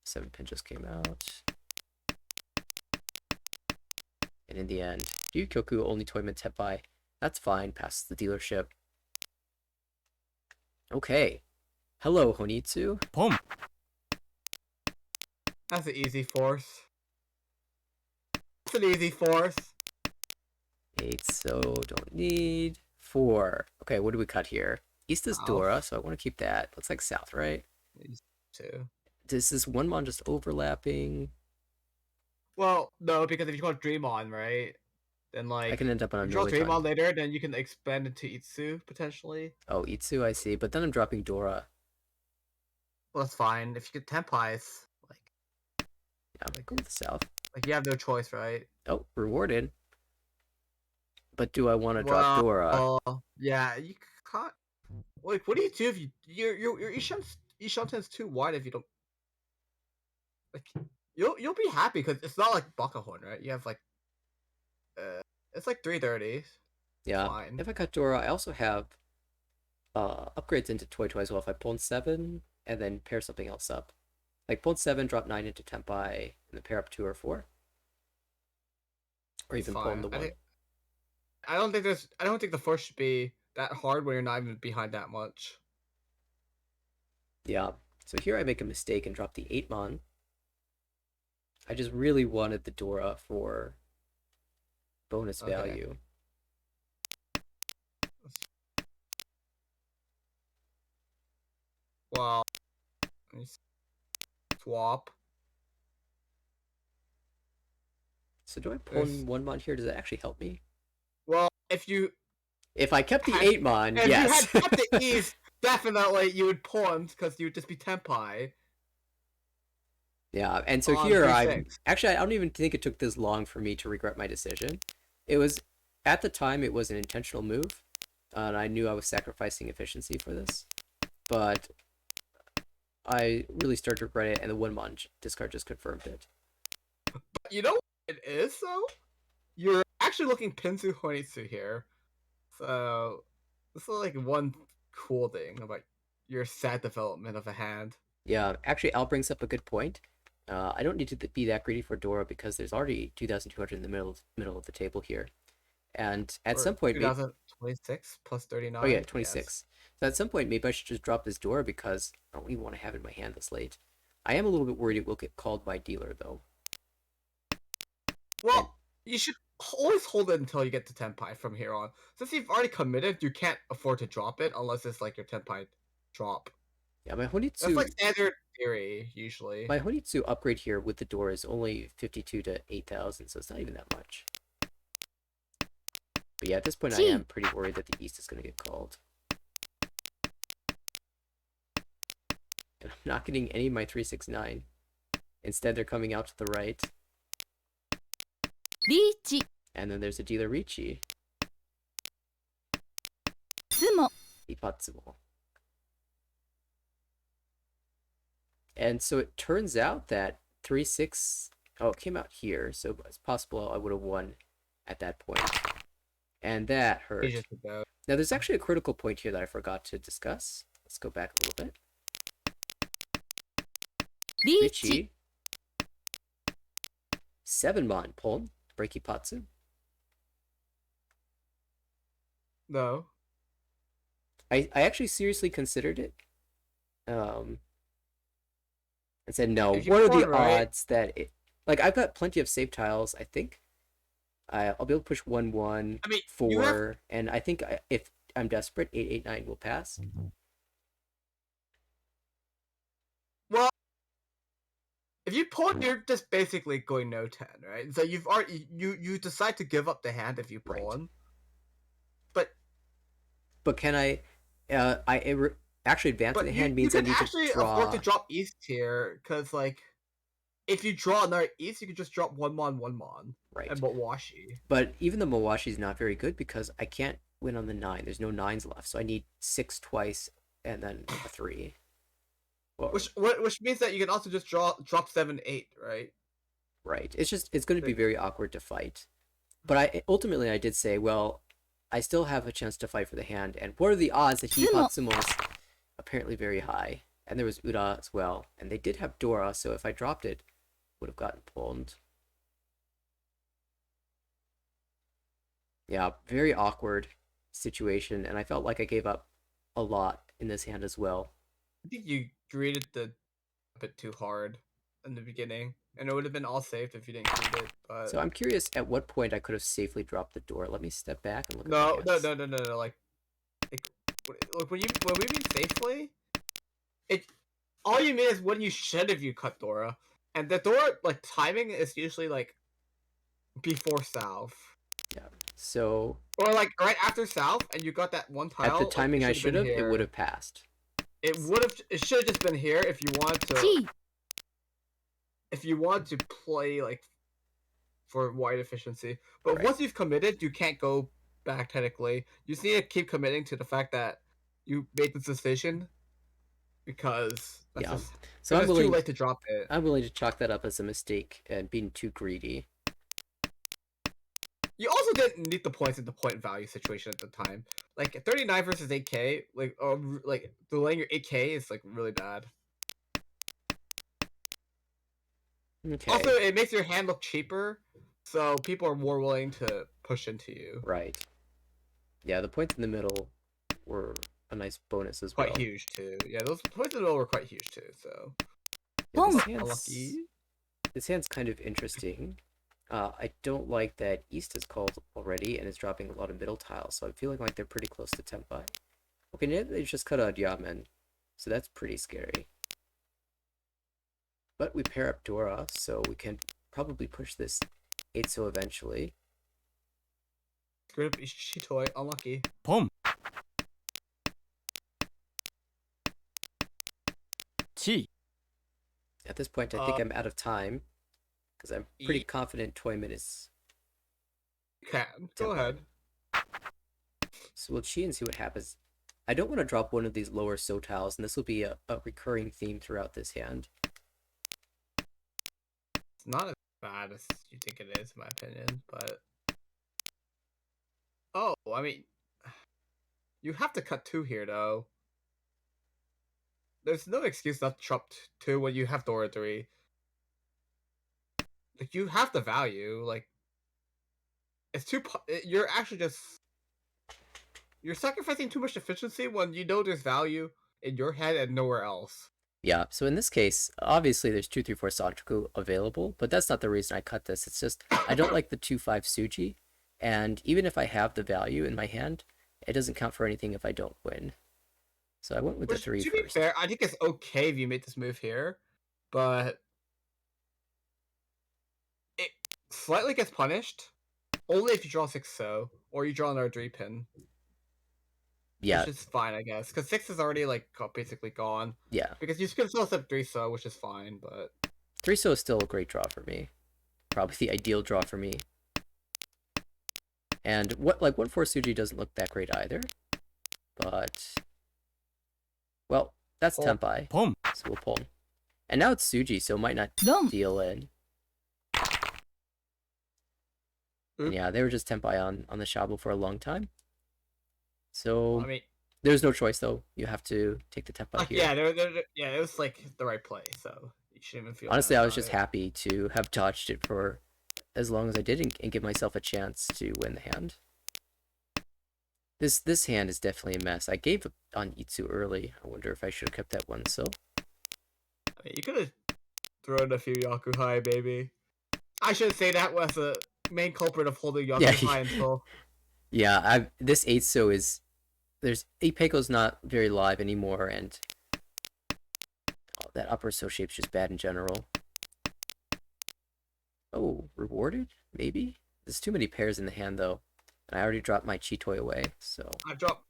7 pin just came out. And in the end, Ryukyoku only Toyman Tempai. That's fine, passes the dealership. Okay. Hello, Honitsu. Pom. That's an easy force. That's an easy force. 8, so don't need. 4. Okay, what do we cut here? East is South. Dora, so I want to keep that. Looks like south, right? Too. Is this 1-mon just overlapping? Well, no, because if you call Dream On, right? Then I like can end up on a you draw Dream Militon. On later, then you can expand into Itsu potentially. Oh, Itsu, I see. But then I'm dropping Dora. Well, that's fine. If you get Tempais, Yeah, I'm going to the south. like you have no choice, right? Oh, rewarded. But do I want to drop Dora? Yeah, you can't. Like, what do you do if your Ishanten's too wide if you don't like? You'll be happy because it's not like Bakahorn, right? You have like, it's like 330. Yeah. Fine. If I cut Dora, I also have upgrades into Toy Toy as well. If I pull in 7 and then pair something else up. Like pull in 7, drop 9 into Tempai, and then pair up 2 or 4. Or even pull in the 1. I don't think the force should be that hard when you're not even behind that much. Yeah. So here I make a mistake and drop the 8-mon. I just really wanted the Dora for bonus Okay. value. Well, let me swap. So do I pull in 1-mon here? Does that actually help me? Well, If I kept the Had- 8-mon, if yes. you had kept the East, definitely you would pull him because you would just be Tempai. Yeah, and so on here I'm 3-6. actually I don't even think it took this long for me to regret my decision. It was at the time it was an intentional move, and I knew I was sacrificing efficiency for this, but I really started to regret it, and the one mon discard just confirmed it. You know what it is though? You're actually looking Pinsu Honitsu here. So this is like one cool thing about your sad development of a hand. Yeah, actually, Al brings up a good point. I don't need to be that greedy for Dora because there's already 2,200 in the middle of the table here, and at Or some point, maybe 2026 plus oh yeah, 39. Yes. 26. So at some point, maybe I should just drop this Dora because I don't even want to have it in my hand this late. I am a little bit worried it will get called by dealer though. Well, And you should always hold it until you get to Tenpai from here on. Since you've already committed, you can't afford to drop it unless it's like your Tenpai drop. yeah, That's like standard theory usually. my Honitsu upgrade here with the Dora is only 52 to 8,000, so it's not even that much. But yeah, at this point, I am pretty worried that the East is going to get called. And I'm not getting any of my 369. Instead, they're coming out to the right. リーチ And then there's a dealer Ricci, ツモ Ipatsumo. And so it turns out that 3-6, oh, it came out here, so it's possible I would have won at that point. And that hurt. Ages ago. Now, there's actually a critical point here that I forgot to discuss. Let's go back a little bit. リーチ Ricci. 7-mon, Pon, Breakipatsu. No. I actually seriously considered it. And said, no, If you what are the pawn right- odds that it... Like, I've got plenty of save tiles, I think. I'll be able to push 1-1, I mean, 4, you have- and I think if I'm desperate, 8-8-9 will pass. Well, if you pawn, you're just basically going no 10, right? So you've already you decide to give up the hand if you Right. pawn. But But can I... actually advancing the hand you means I can need actually to draw... afford to drop east here, because like if you draw another east, you can just drop 1-mon Right. and Mawashi. But even the Mawashi is not very good because I can't win on the 9. There's no 9s left, so I need 6 twice and then a 3. Well, Which means that you can also just drop 7-8, right? right. It's going to be very awkward to fight. But ultimately I did say, well, I still have a chance to fight for the hand, and what are the odds that he Tsumo is apparently very high? And there was Ura as well, and they did have Dora, so if I dropped it, would have gotten pulled. Yeah, very awkward situation, and I felt like I gave up a lot in this hand as well. I think you graded a bit too hard in the beginning, and it would have been all saved if you didn't grade it. But So I'm curious at what point I could have safely dropped the door. Let me step back and look no, at my hands. no. Like when we mean safely, it all you mean is when you should have you cut Dora, and the Dora like timing is usually like before south. Yeah. So Or like right after south, and you got that one tile. at the timing like, I should have, been it here. would have passed. It should have just been here if you wanted to. チ If you want to play like for wide efficiency, but Right. once you've committed, you can't go back technically. You just need to keep committing to the fact that you made this decision because that's Yeah. just, So it's too late to drop it. I'm willing to chalk that up as a mistake and being too greedy. You also didn't need the points in the point value situation at the time. Like 39 versus 8k, like delaying your 8k is like really bad. Okay. Also, it makes your hand look cheaper, so people are more willing to push into you. Right. Yeah, the points in the middle were a nice bonus as Quite well. huge too. Yeah, those points in the middle were quite huge too. So Yeah, this, Boom. hand's, unlucky. this hand's kind of interesting. I don't like that East is called already and is dropping a lot of middle tiles, so I'm feeling like they're pretty close to Tenpai. Okay, now they just cut out Yamen, so that's pretty scary. But we pair up Dora, so we can probably push this 8-so eventually. Screwed up Ishitoi, unlucky. ポンチ At this point, I think I'm out of time because I'm pretty confident Toyman is Can go Tenpai. ahead. So we'll cheat and see what happens. I don't want to drop one of these lower so tiles, and this will be a recurring theme throughout this hand. It's not as bad as you think it is, in my opinion, but oh, I mean, you have to cut 2 here, though. There's no excuse not to drop 2 when you have Dora 3. Like, you have the value. Like, it's too. You're actually just. You're sacrificing too much efficiency when you know there's value in your head and nowhere else. Yeah, so in this case, obviously there's 2-3-4 Sanchoku available, but that's not the reason I cut this. It's just I don't like the 2-5 Suji, and even if I have the value in my hand, it doesn't count for anything if I don't win. So I went with the 3 to first. be fair, I think it's okay if you made this move here, but it slightly gets punished only if you draw 6 so, or you draw another 3 pin. Yeah, Which is fine, I guess, because 6 is already like basically gone. yeah. Because you can still set 3 so, which is fine, but 3 so is still a great draw for me. Probably the ideal draw for me. And what 1-4 Suji doesn't look that great either. But well, that's Pull. Tenpai. Pom. So we'll pull. And now it's Suji, so it might not Dom. deal in. And yeah, they were just Tenpai on the Shabu for a long time. So I mean, there's no choice though. You have to take the Tenpai here. yeah, it was like the right play, so you shouldn't even feel. Honestly, bad I was about just it. happy to have dodged it for as long as I did and give myself a chance to win the hand. This hand is definitely a mess. I gave up on Itsu early. I wonder if I should have kept that one so. I mean, you could have thrown a few Yakuhai, baby. I should say that was the main culprit of holding Yakuhai until. Yeah, this 8 so is there's Ipeko's not very live anymore, and that upper so shape's just bad in general. Oh, rewarded? Maybe? There's too many pairs in the hand though. And I already dropped my Chitoi away, so. I dropped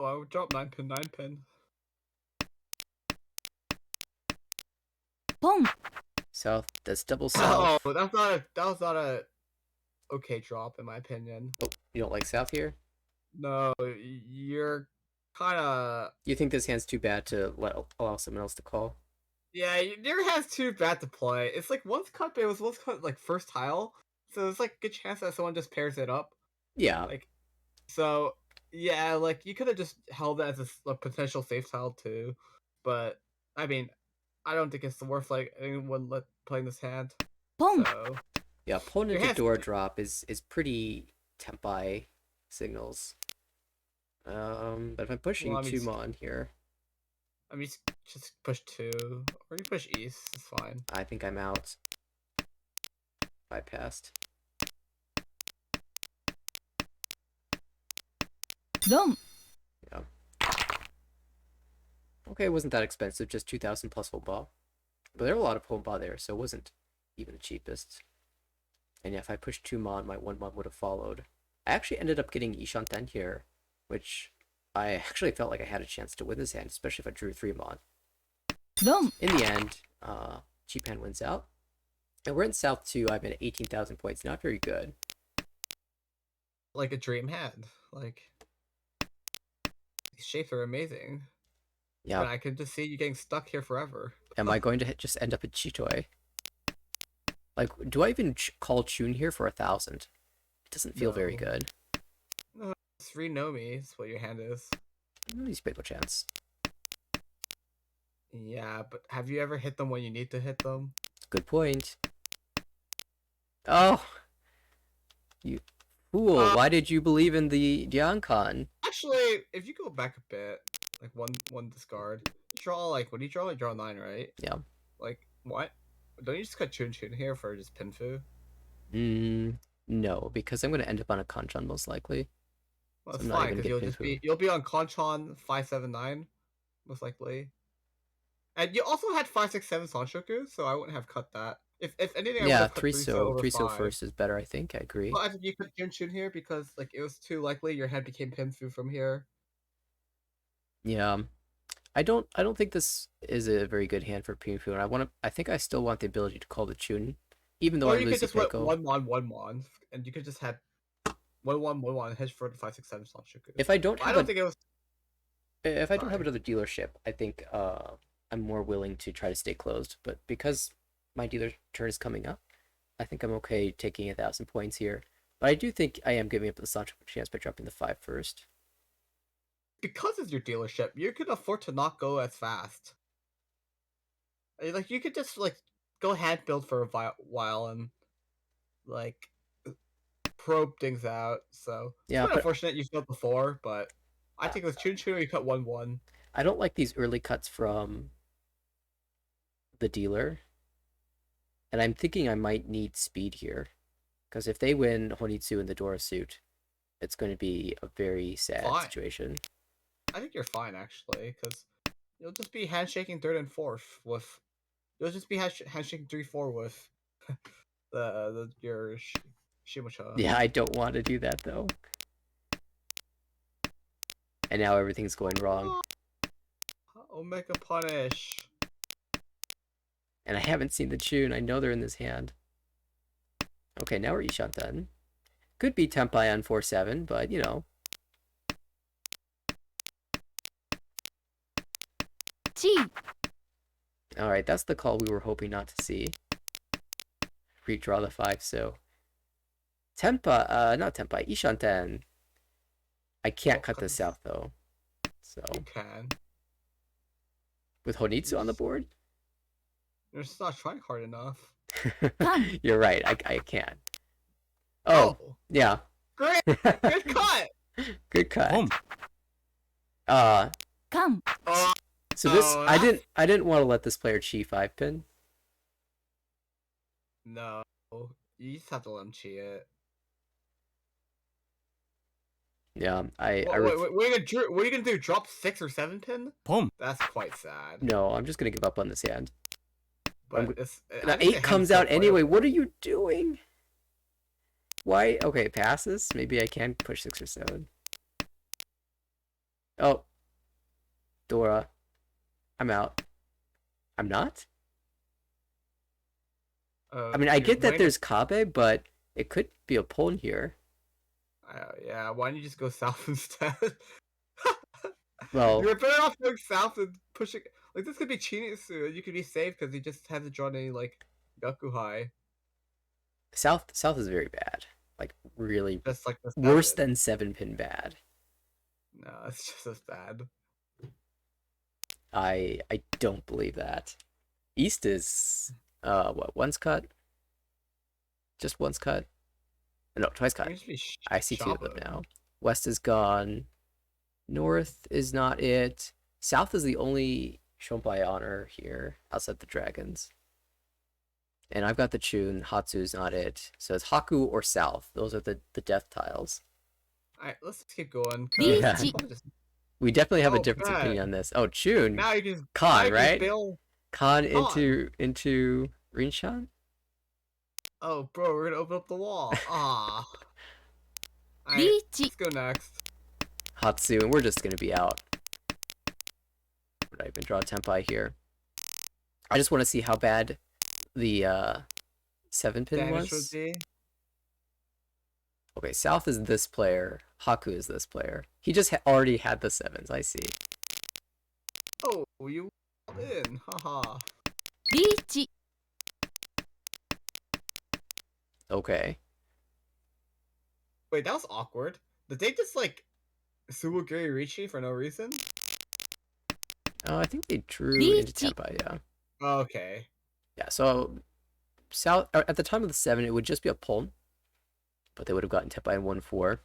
9 pin, 9 pin. Pom. South, that's double south. Oh, that was not a okay drop in my opinion. Oh, you don't like south here? No, you're kind of. You think this hand's too bad to allow someone else to call? Yeah, your hand's too bad to play. It's like once cut, but it was once cut like first tile, so it's like a good chance that someone just pairs it up. Yeah. Like, so yeah, like you could have just held it as a potential safe tile too, but I mean, I don't think it's worth like anyone playing this hand. Pom. So Yeah, pulling Your into hand's- door drop is pretty Tenpai signals. But if I'm pushing Well, I mean, Tumon here, I mean, just push 2, or you push east. It's fine. I think I'm out. I passed. Dom. Yeah. Okay, it wasn't that expensive, just 2,000 plus Honba. But there were a lot of Honba there, so it wasn't even the cheapest. And yeah, if I pushed 2 mon, my 1 mon would have followed. I actually ended up getting Ishanten here, which I actually felt like I had a chance to win this hand, especially if I drew 3 mon. Dom. In the end, cheap hand wins out. And we're in South 2, I'm at 18,000 points, not very good. Like a dream hand. Like these shapes are amazing. Yeah. But I can just see you getting stuck here forever. Am I going to just end up at Chitoi? Like, do I even call Chun here for 1,000? It doesn't feel very No. good. It's Renomi is what your hand is. He's big chance. Yeah, but have you ever hit them when you need to hit them? Good point. Oh! You fool, why did you believe in the Diancon? Actually, if you go back a bit, like one discard, you draw like what do you draw? You draw 9, right? Yeah. Like what? Don't you just cut Chun Chun here for just Pinfu? No, because I'm gonna end up on a Kanchan most likely. Well, So it's I'm not fine even because getting you'll be on Konchan 579 most likely. And you also had 567 Sanshoku, so I wouldn't have cut that. If anything, I would Yeah, have cut 3 so over 3 so 5. first is better, I think. I agree. Well, I think you cut Chun Chun here because like it was too likely your head became Pinfu from here. Yeah. I don't think this is a very good hand for Ping Fu, and I think I still want the ability to call the Chun, even though Or I'm you could losing just went Peiko. 1-1, and you could just have 1-1, hedge for the 5, 6, 7 slot Shuku. If I don't I have don't a think it was. if I don't have Sorry. another dealership, I think I'm more willing to try to stay closed. But because my dealer turn is coming up, I think I'm okay taking 1,000 points here. But I do think I am giving up the slot chance by dropping the 5 first. Because it's your dealership, you could afford to not go as fast. Like you could just like go hand build for a while and like probe things out. So it's Yeah, quite but unfortunate you failed before, but I uh, think with Chun Chun you cut 1-1. I don't like these early cuts from the dealer, and I'm thinking I might need speed here. Because if they win Honitsu in the Dora suit, it's going to be a very sad Fine. situation. I think you're fine actually, because you'll just be handshaking third and fourth with. You'll just be handshaking 3-4 with your Shimacha. Yeah, I don't want to do that though. And now everything's going wrong. Omega punish. And I haven't seen the Chun. I know they're in this hand. Okay, now we're Ishanten. Could be Tempai on 4-7, but you know. Chi. Alright, that's the call we were hoping not to see. Redraw the 5, so. Not Tempai, Ishanten. I can't cut this out though. So. You can. With Honitsu on the board? You're just not trying hard enough. You're right, I can. Oh, yeah. Great! Good cut! Good cut. Boom. Come. So this Oh, I didn't want to let this player chi 5 pin. No. You just have to let him cheat it. Yeah, What are you gonna do? Drop 6 or 7 pin? Boom. That's quite sad. no, I'm just gonna give up on this hand. But The 8 comes out anyway. What are you doing? Why? Okay, it passes. Maybe I can push 6 or 7. Oh, Dora, I'm out. I'm not. I mean, I get that there's Kabe, but it could be a pawn here. Yeah, why don't you just go south instead? Well, You're better off going south and pushing. Like, this could be Chinitsu, and you could be safe because he just hasn't drawn any, like, Gakuhai. South is very bad. Like, really Just like the worse 7. than 7 pin bad. No, it's just as bad. I don't believe that. East is what, once cut? Just once cut? No, twice cut. You should be I see 2 of them shopping. now. West is gone. North is not it. South is the only Shompai honor here outside the dragons. And I've got the Chun. Hatsu's not it. So it's Haku or South. Those are the death tiles. Alright, let's just keep going. Yeah. We definitely have a Oh, difference of God. opinion on this. Oh, Chun. Now you can Khan, right? Bail. Khan Khan. into Rinshan? Oh, bro, we're gonna open up the wall. Ah. Alright, Reach. let's go next. Hatsu, and we're just gonna be out. Would I even draw Tempai here? I just want to see how bad the 7 pin Damage would was. be. Okay, South is this player. Haku is this player. He just already had the 7s. I see. Oh, you in. Haha. Reach. Okay. Wait, that was awkward. Did they just, like, Sumo Giri Richi for no reason? I think they drew into Tempai, yeah. Okay. Yeah, so South at the time of the 7, it would just be a pawn. But they would have gotten Tempai in 1-4.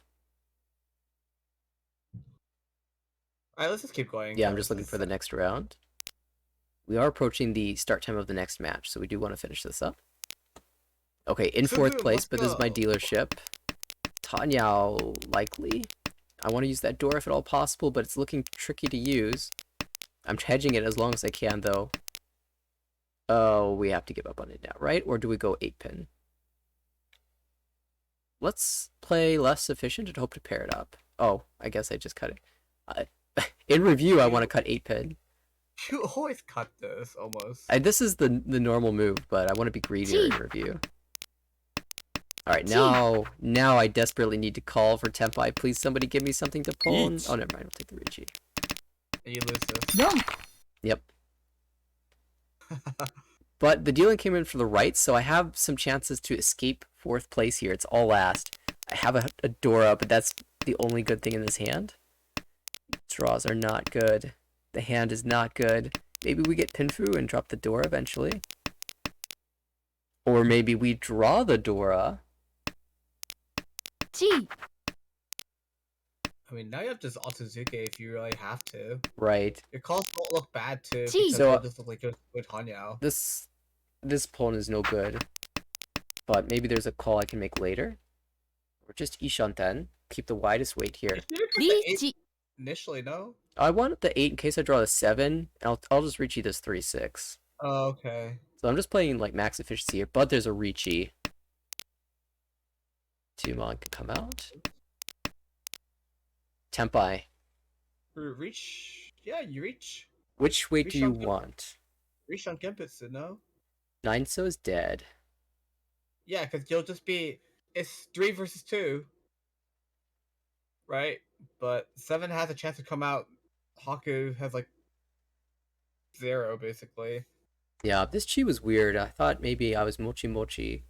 Alright, let's just keep going. Yeah, I'm just looking for the next round. We are approaching the start time of the next match, so we do want to finish this up. Okay, in 4th place, let's but this is my go. dealership. Tanyao, likely. I want to use that door if at all possible, but it's looking tricky to use. I'm hedging it as long as I can, though. Oh, we have to give up on it now, right? Or do we go 8 pin? Let's play less efficient and hope to pair it up. Oh, I guess I just cut it. In review, I want to cut 8 pin. You always cut this almost. This is the normal move, but I want to be greedier in Gee. review. All right, Gee. now I desperately need to call for Tempai. Please, somebody give me something to pull. Each. Oh, never mind. I'll take the Ricci. And you lose this. 4 Yep. But the dealing came in for the right, so I have some chances to escape fourth place here. It's all last. I have a Dora, but that's the only good thing in this hand. Draws are not good. The hand is not good. Maybe we get Pinfu and drop the Dora eventually. Or maybe we draw the Dora. 1 I mean, now you have just Otozuke if you really have to. Right. Your calls don't look bad too, Gee. because So, they'll just look like you're with Hanyao. This pawn is no good. But maybe there's a call I can make later. Or just Ishanten. Keep the widest weight here. You should have put the 8 1 initially, no? I want the 8 in case I draw the 7. I'll just Ricci this 3-6. Oh, okay. So I'm just playing like max efficiency here, but there's a Ricci. Tsumo can come out. Tempai. Reach. Yeah, you reach. Which weight do you Ricci on want? Reach on Genputsu, no? 9-so is dead. Yeah, because you'll just be. It's 3 versus 2. Right? But 7 has a chance to come out. Haku has like 0, basically. Yeah, this chi was weird. I thought maybe I was mochi mochi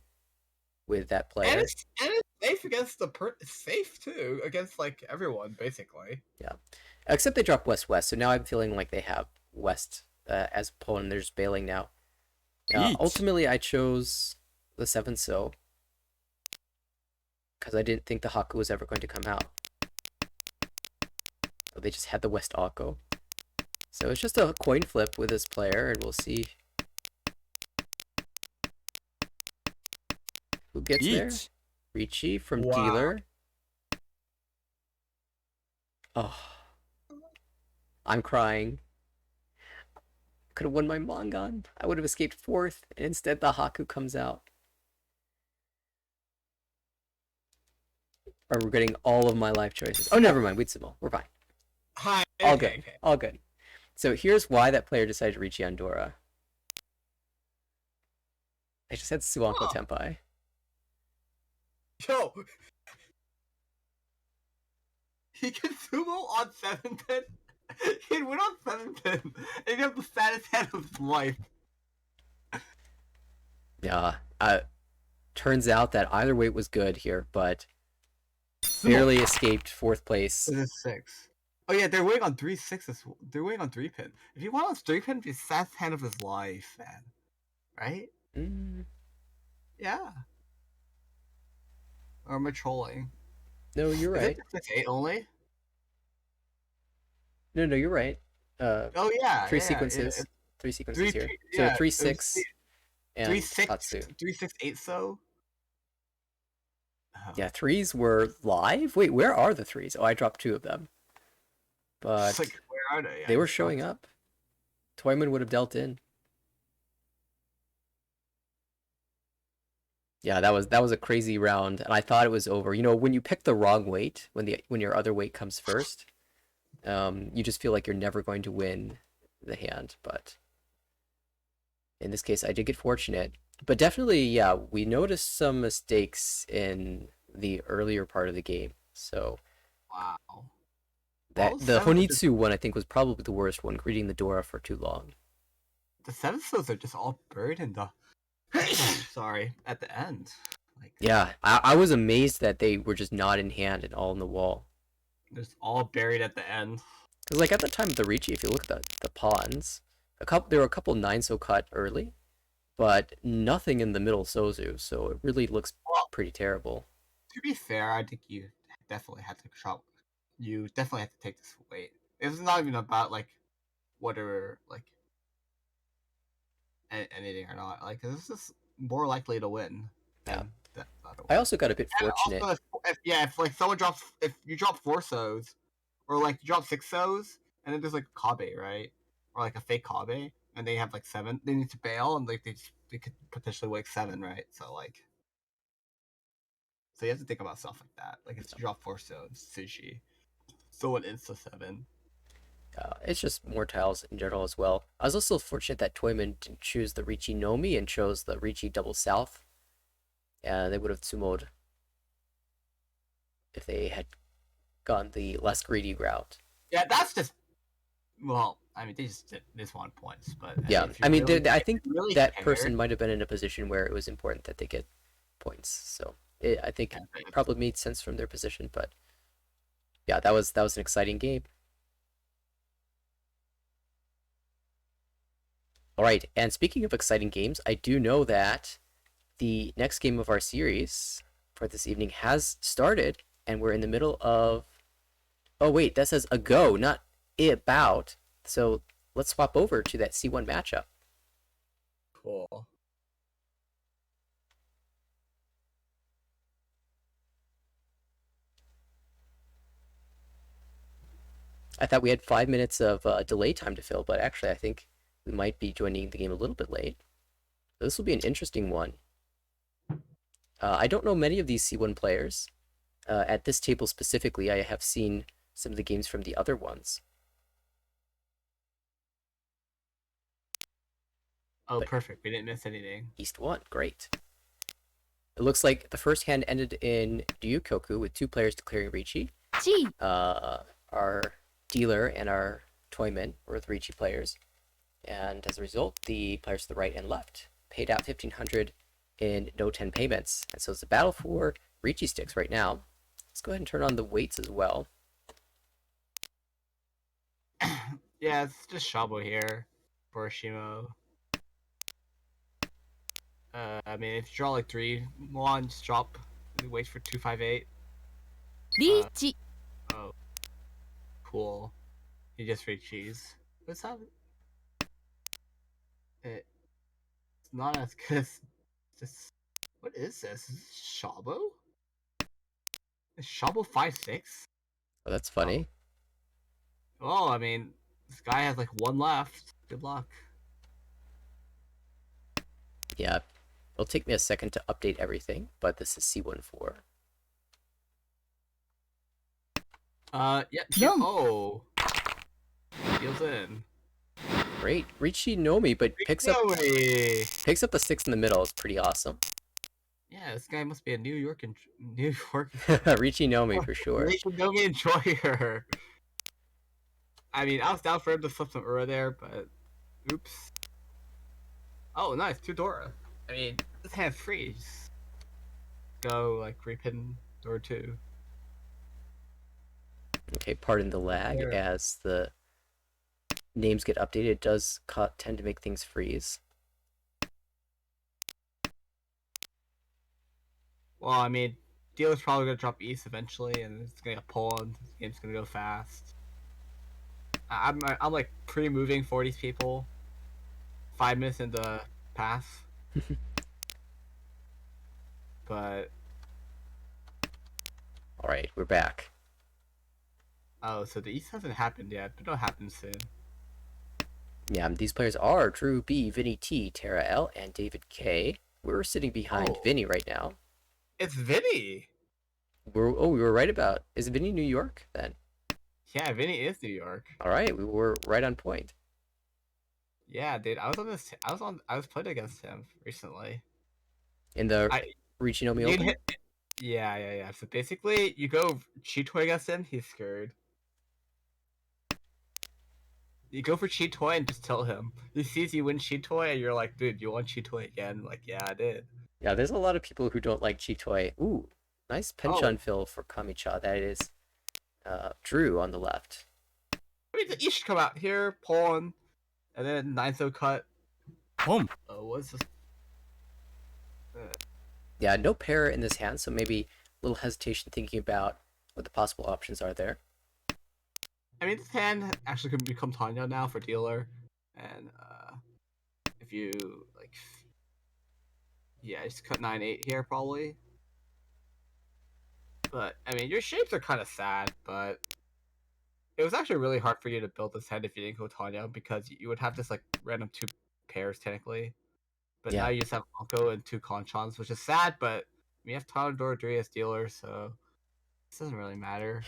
with that player. And it's safe against safe too against like everyone basically. Yeah, except they dropped West West, so now I'm feeling like they have West as a pawn. They're just bailing now. Each. Ultimately, I chose the 7-so because I didn't think the Haku was ever going to come out. But they just had the West Akko. So it's just a coin flip with this player, and we'll see who gets there. Each. Ricci from Wow. dealer. Oh, I'm crying. Could have won my Mongon. I would have escaped fourth, and instead the Haku comes out. Or we're getting all of my life choices. Oh, never mind. Tsumo. We're fine. Hi. All okay, good. okay. All good. So here's why that player decided to Ricci on Dora. I just had Suanko Huh. Tempai. Yo. He can sumo on 7-10. He can win on 7-10. And he have the saddest hand of his life. Yeah. Turns out that either weight was good here, but barely escaped fourth place. This is 6. Oh yeah, they're waiting on 3-6. They're waiting on 3-pin. If you want on 3-pin, it'd be the saddest hand of his life, man. Right? Mm, Yeah. Or am I trolling? no, you're Is right. it 6-8 only? No, you're right. Oh yeah. Three yeah, sequences. it- Three sequences three- here. three- So yeah, 3-6 and 3-6, Tatsu. 3-6-8 so? Oh. Yeah, threes were live? Wait, where are the threes? Oh, I dropped 2 of them. But It's like, where are they? they were showing up. Toyman would have dealt in. Yeah, that was a crazy round, and I thought it was over. You know, when you pick the wrong weight, when your other weight comes first, you just feel like you're never going to win the hand. But in this case, I did get fortunate. But definitely, yeah, we noticed some mistakes in the earlier part of the game. So Wow. that All the 7 are just- Honitsu one, I think, was probably the worst one, greeting the Dora for too long. The 7-sos are just all buried in the. Sorry, at the end. Like, Yeah, I was amazed that they were just not in hand and all in the wall. just all buried at the end. Because like at the time of the Ricci, if you look at the pawns, there were a couple 9-so cut early, but nothing in the middle Sozu, so it really looks Well, pretty terrible. to be fair, I think you definitely had to shop. You definitely had to take this weight. It's not even about like whether like anything or not. Like this is more likely to win than the other I one. also got a bit And fortunate. also, if like someone drops, if you drop 4-sos, or like you drop 6-sos, and then there's like a Kabe, right, or like a fake Kabe, and they have like 7, they need to bail, and like they could potentially wake 7, right? So like, so you have to think about stuff like that. Like if you drop 4-sos, sushi, someone insta 7. It's just more tiles in general as well. I was also fortunate that Toyman didn't choose the Ricci Nomi and chose the Ricci double south. They would have Tsumo'd if they had gone the less greedy route. Yeah, that's just well. I mean, they just want points, but I mean, Yeah, if I you mean, really, I if think you really that person cared, might have been in a position where it was important that they get points. So I think yeah, probably made sense from their position. But yeah, that was an exciting game. All right, and speaking of exciting games, I do know that the next game of our series for this evening has started, and we're in the middle of. Oh wait, that says a go, not about. So let's swap over to that C1 matchup. cool. I thought we had 5 minutes of delay time to fill, but actually, I think we might be joining the game a little bit late. This will be an interesting one. I don't know many of these C1 players. At this table specifically, I have seen some of the games from the other ones. Oh, But perfect. We didn't miss anything. East won. Great. It looks like the first hand ended in Ryukoku with two players declaring Ricci. 1 Our dealer and our toyman were the Ricci players. And as a result, the players to the right and left paid out 1,500 in no 10 payments. And so it's a battle for Ricci sticks right now. Let's go ahead and turn on the weights as well. Yeah, it's just Shabo here for Shimo. I mean, if you draw like 3-1, just drop. Wait for 258. リーチ Oh, cool. He just free cheese. What's that? It's not as good as this. What is this? Is this Shabo? Is Shabo 5-6? Oh, that's Oh. funny. Well, I mean, this guy has like one left. Good luck. Yeah, it'll take me a second to update everything, but this is C14. Yeah. No. Oh. Deals in. Great. Ricci Nomi, but picks up Joey! the sticks in the middle. It's pretty awesome. Yeah, this guy must be a New York New York Ricci Nomi for sure. Don't enjoyer. I mean, I was down for him to flip some Ura there, but oops. Oh, nice, 2 Dora. I mean, this hand's free. Just go like repin Dora 2. Okay, pardon the lag There. as the names get updated. It does tend to make things freeze. Well, I mean, dealer's probably gonna drop East eventually, and it's gonna get pulled. This game's gonna go fast. I'm like pre-moving for these people. 5 minutes into pass, but All right, we're back. oh, so the East hasn't happened yet, but it'll happen soon. Yeah, these players are Drew B, Vinny T, Tara L, and David K. We're sitting behind Oh. Vinny right now. It's Vinny. We were right about. Is Vinny New York then? Yeah, Vinny is New York. All right, we were right on point. Yeah, dude, I was on this. I was playing against him recently. In the I Ricci Nomi you'd Open? hit. Yeah. So basically, you go cheat toy against him, he's scared. You go for cheat toy and just tell him. He sees you win cheat toy, and you're like, dude, you want cheat toy again? Like, yeah, I did. Yeah, there's a lot of people who don't like Chitoy. Ooh, nice penchant fill for Kamicha. That is Drew on the left. I mean, you should come out here, pawn, and then 9-0 cut. Home. Oh, what's this? Yeah, no pair in this hand, so maybe a little hesitation thinking about what the possible options are there. I mean, this hand actually could become Tanya now for dealer, and if you like, yeah, just cut 9-8 here probably. But I mean, your shapes are kind of sad, but it was actually really hard for you to build this hand if you didn't go Tanya because you would have this like random 2 pairs technically. But now Yeah. you just have Anko and 2 Conchons, which is sad, but we have Tanya Doradri as dealer, so this doesn't really matter.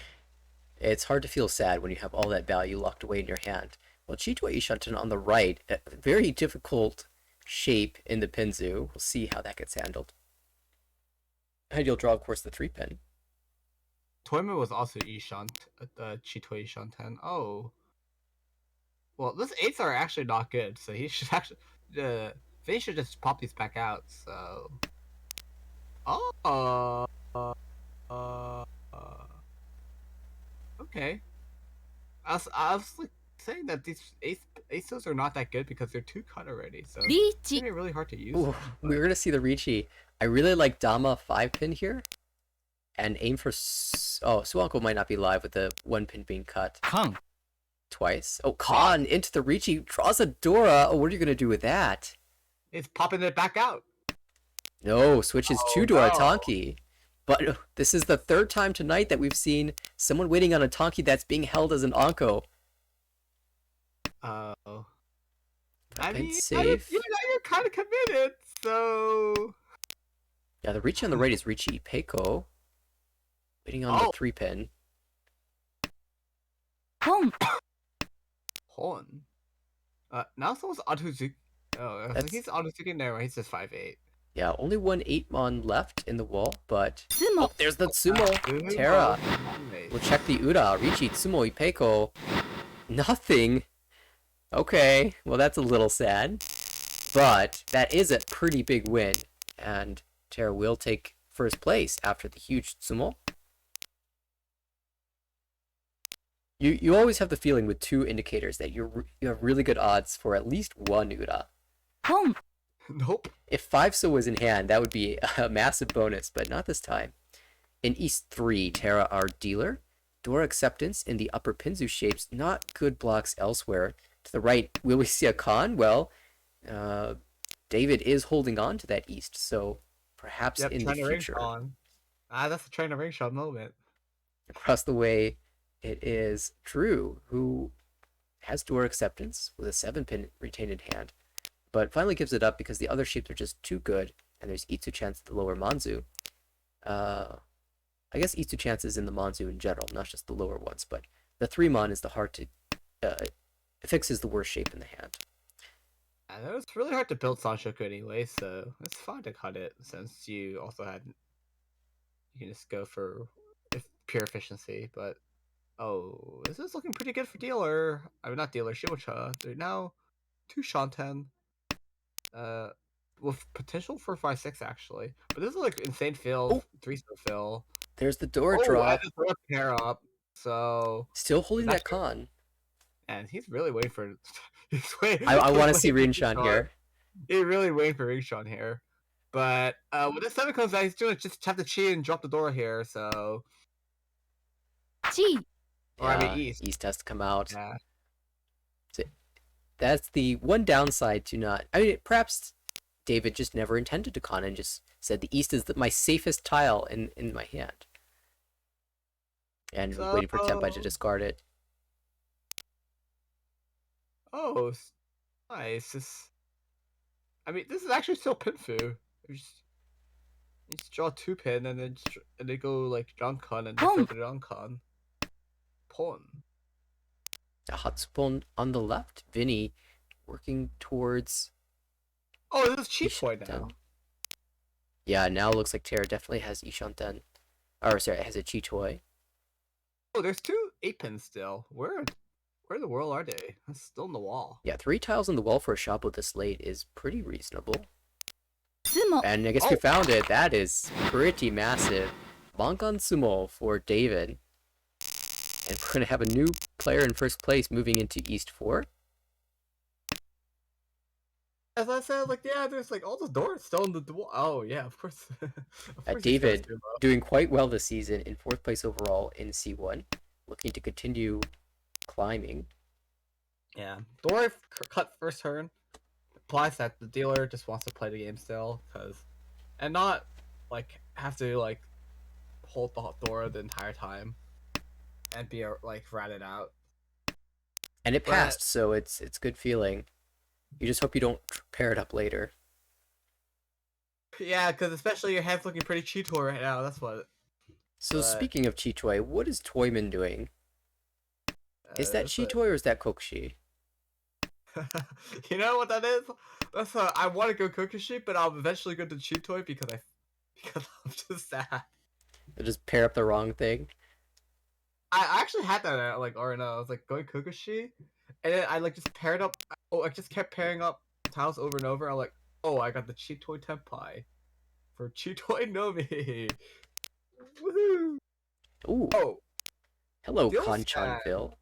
It's hard to feel sad when you have all that value locked away in your hand. Well, Chitwa Ishanten on the right, a very difficult shape in the Pinzu. We'll see how that gets handled. And you'll draw, of course, the 3-pin. Toyman was also Ishant, Chitwa Ishanten. Oh. Well, these 8s are actually not good, so he should actually. They should just pop these back out, so. Oh. Uh, okay. I was like saying that these aces are not that good because they're 2 cut already, so it's リーチ gonna be really hard to use. Ooh, them, we're but- gonna see the Ricci. I really like Dama 5-pin here. And aim for... Oh, Suanko might not be live with the 1-pin being cut Kang. twice. Oh, Khan into the Ricci. Draws a Dora. Oh, what are you gonna do with that? It's popping it back out. No, switches Oh, to Dora no. Tonki. But this is the 3rd time tonight that we've seen someone waiting on a Tonki that's being held as an Anko. Oh. That pin's now safe. you're kind of committed, so. Yeah, the Ricci on the right is Ricci Peiko. Waiting on the 3-pin. 本 Horn. Now someone's Aduzuki. Oh, I think he's Aduzuki there. He's just 5'8". Yeah, only one 8-mon left in the wall, but... ツ Oh, モ there's the Tsumo. Tsumo. Terra. Nice. We'll check the Ura. Ricci, Tsumo, Ipeiko. Nothing. Okay, well that's a little sad. But that is a pretty big win. And Terra will take first place after the huge Tsumo. You always have the feeling with 2 indicators that you have really good odds for at least 1 Ura. 本 Nope. If 5 So was in hand, that would be a massive bonus, but not this time. In East 3, Terra, our dealer. Dora Acceptance in the upper Pinzu shapes, not good blocks elsewhere. To the right, will we see a Khan? Well, David is holding on to that East, so perhaps Yep, in the trying to ring future. Sean. That's the trying to ring Sean moment. Across the way, it is Drew, who has Dora Acceptance with a 7-pin retained in hand, but finally gives it up because the other shapes are just too good, and there's Itsu chance at the lower Manzu. I guess Itsu chance is in the Manzu in general, not just the lower ones, but the 3-mon is the hard to... fixes the worst shape in the hand. And it was really hard to build Sanshoku anyway, so it's fine to cut it since you also had. You can just go for pure efficiency, but oh, this is looking pretty good for dealer. I mean, not dealer, Shimocha. They're now 2 Shanten. With potential for 5-6 actually, but this is like insane fill, Oh. 3-star fill. There's the Dora I drop. just threw a pair up, so Still holding that That's good. Khan. and he's really waiting for. He's waiting. I he's want to see waiting for Rinshan Sean. here. He's really waiting for Rinshan here. But when this 7 comes out, he's gonna just have to cheat and drop the door here. So, チ or I mean Yeah, East. has to come out. Yeah. That's the one downside to not... I mean, perhaps David just never intended to Khan and just said the East is my safest tile in my hand. And waiting for Tenpai to discard it. Oh, nice. I mean, this is actually still Pinfu. You just draw 2 pin and then they go like Jonkon and then Pawn. filter Jonkon. Pawn. A Hatsupon on the left. Vinny working towards... Oh, this is cheap point now. Ishanten. Yeah, now it looks like Terra definitely has Ishanten. Or, sorry, it has a Chichoi. Oh, there's 2 8 pins still. Where in the world are they? That's still in the wall. Yeah, 3 tiles on the wall for a shop with this late is pretty reasonable. ツモ And I guess we found it. That is pretty massive. Bankan Sumo for David. And we're going to have a new player in first place moving into East 4. As I said, like, yeah, there's like all the doors still in the wall. Oh, yeah, of course. Of course he's David gonna Tsumo. doing quite well this season in 4th place overall in C1. Looking to continue climbing. Yeah. Door cut first turn. Implies that the dealer just wants to play the game still, and not like have to like hold the Dora the entire time and be like ratted out. And it But- passed, so it's good feeling. You just hope you don't pair it up later. Yeah, because especially your head's looking pretty cheato right now. That's what. So But- speaking of Chichoi, what is Toyman doing? Is that That's a- Chitoy or is that Kokushi? You know what that is? That's I want to go Kokushi, but I'll eventually go to Chitoy because I'm just sad. They just pair up the wrong thing. I actually had that at like RNO. I was like going Kokushi, and then I like just paired up. Oh, I just kept pairing up tiles over and over. I'm like, oh, I got the Chitoy Tenpai for Chitoy Nomi. Woohoo! Ooh, Oh, hello, Deal's Kanchanville.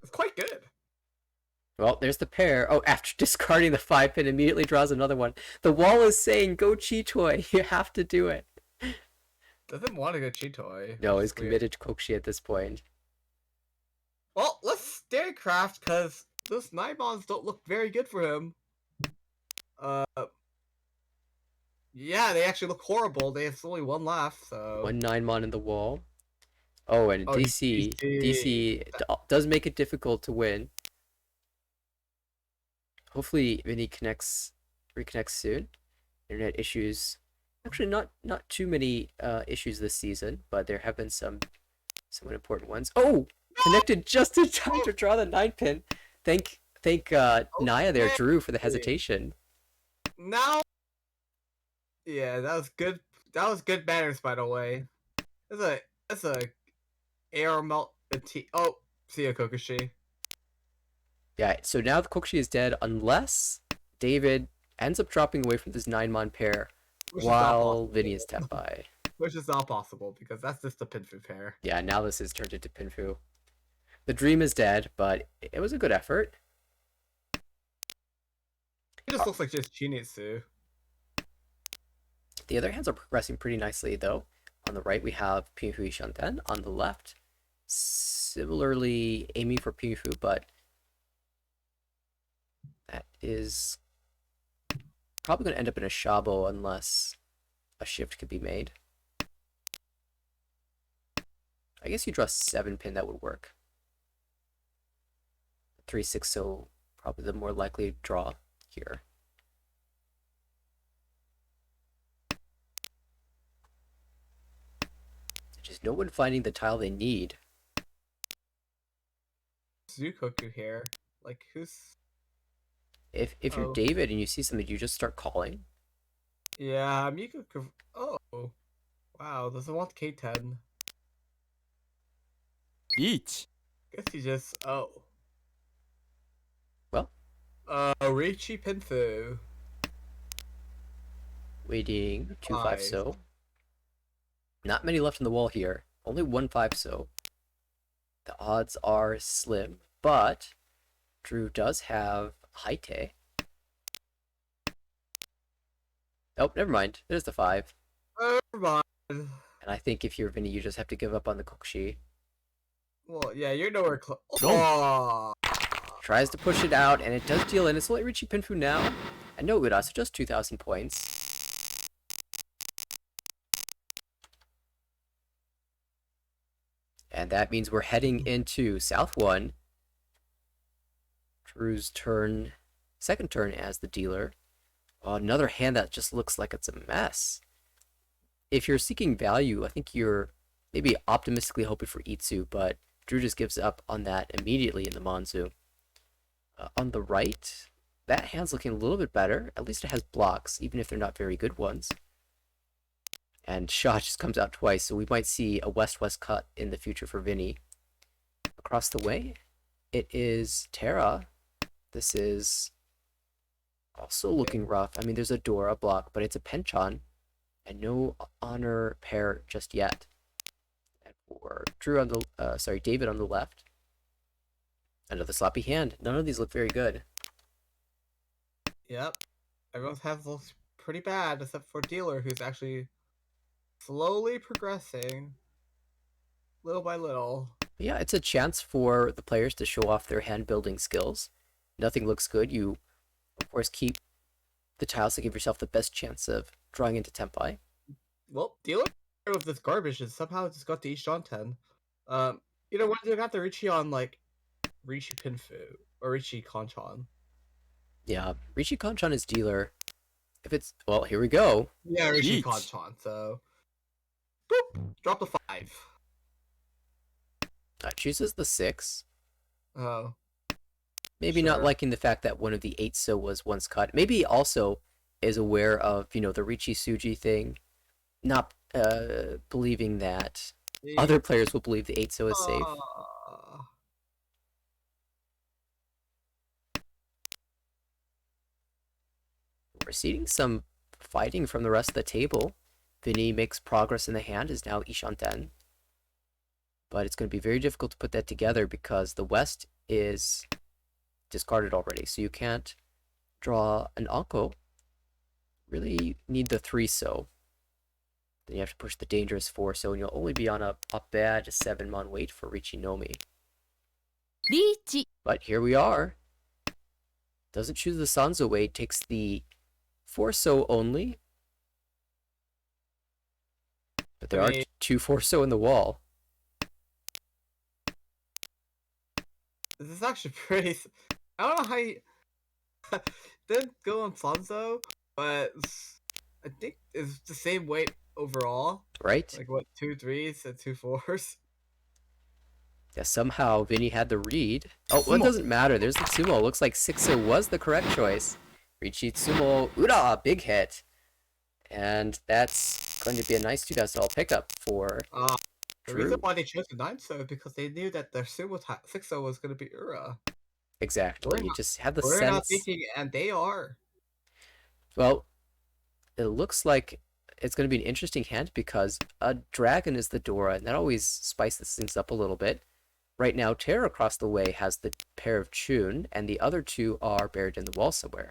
it's quite good. Well, there's the pair. Oh, after discarding the 5-pin, immediately draws another one. The wall is saying, go Chitoy. You have to do it. Doesn't want to go Chitoy. No, which he's is weird. committed to Kokushi at this point. Well, let's stay craft because those Nibons don't look very good for him. Uh, yeah, they actually look horrible. They have only one left, so. 1 9-mon in the wall. Oh, and Oh, DC. DC does make it difficult to win. Hopefully, Vinny reconnects soon. Internet issues. Actually, not too many issues this season, but there have been some somewhat important ones. Oh, connected just in time to draw the 9-pin. Thank Naya there, Okay. Drew, for the hesitation. Now, yeah, that was good. That was good manners, by the way. That's a air melt. Oh, see ya, Kokushi. Yeah, so now the Kokushi is dead unless David ends up dropping away from this 9-mon pair Which is not while possible. Vinny is Tenpai. Which is not possible because that's just a Pinfu pair. Yeah, now this is turned into Pinfu. The dream is dead, but it was a good effort. He just looks like just Chinitsu. The other hands are progressing pretty nicely, though. On the right, we have Pinfu Shanten. On the left, similarly aiming for Pinfu, but that is probably going to end up in a Shabo unless a shift could be made. I guess you draw 7-pin, that would work. 3-6, so probably the more likely draw here. Just no one finding the tile they need. Zukoku here. Like, who's. If you're Oh. David and you see something, you just start calling. Yeah, Miku. Oh. Wow, doesn't want K10. 1 Guess he just. Oh. Well, Reichi Pinfu. waiting 2-5 Five. so. Not many left on the wall here. Only 1-5 so. The odds are slim, but Drew does have Haite. Oh, never mind. There's the 5. Never mind. And I think if you're Vinny, you just have to give up on the Kokushi. Well, yeah, you're nowhere close. No. Oh. Tries to push it out, and it does deal in. It's only Richie Pinfu now. And no Ura, so just 2,000 points. And that means we're heading into South 1. Drew's turn, second turn as the dealer. Oh, another hand that just looks like it's a mess. If you're seeking value, I think you're maybe optimistically hoping for Itsu, but Drew just gives up on that immediately in the Monzu. On the right, that hand's looking a little bit better. At least it has blocks, even if they're not very good ones. And Shaw just comes out twice, so we might see a west-west cut in the future for Vinny. Across the way, it is Terra. This is also looking rough. I mean, there's a Dora block, but it's a Penchon, and no honor pair just yet. And for Drew on the, David on the left. Another sloppy hand. None of these look very good. Yep. Everyone's hands looks pretty bad, except for Dealer, who's actually slowly progressing, little by little. Yeah, it's a chance for the players to show off their hand building skills. Nothing looks good. You, of course, keep the tiles to give yourself the best chance of drawing into Tenpai. Well, Dealer with this garbage and somehow just got to each on 10. You know what? You got the Richie on like Rishi Pinfu or Rishi Kanchan. Yeah, Rishi Kanchan is dealer. If it's well, here we go. Yeah, Rishi Each. Kanchan. So, boop, drop the 5. Chooses the 6. Oh, Maybe not sure. liking the fact that one of the 8 so was once cut. Maybe also is aware of, the Richi Suji thing, not believing that The- other players will believe the 8 so is safe. uh, We're seeing some fighting from the rest of the table. Vinny makes progress in the hand, is now Ishanten. But it's going to be very difficult to put that together because the West is discarded already. So you can't draw an Anko. Really need the 3 so. Then you have to push the dangerous 4 so, and you'll only be on a bad 7-mon wait for Richinomi. リーチ But here we are. Doesn't choose the Sanzo wait, takes the 4 so only. But there are 2 4 so in the wall. this is actually pretty. I don't know how you didn't go on Sanzo, but I think it's the same weight overall. Right? Like what, 2 3s and 2 4s? Yeah, somehow Vinny had the read. Oh, well, it Tsumo. doesn't matter. There's the Tsumo. Looks like 6 was the correct choice. Richi Tsumo, Ura, big hit. And that's going to be a nice 2,000 pickup for The Drew. reason why they chose the 9 so is because they knew that their 6 so was going to be Ura. Exactly. You just have the We're not sense. thinking, and they are. Well, it looks like it's going to be an interesting hand because a dragon is the Dora, and that always spices things up a little bit. Right now, Terra across the way has the pair of Chun, and the other 2 are buried in the wall somewhere.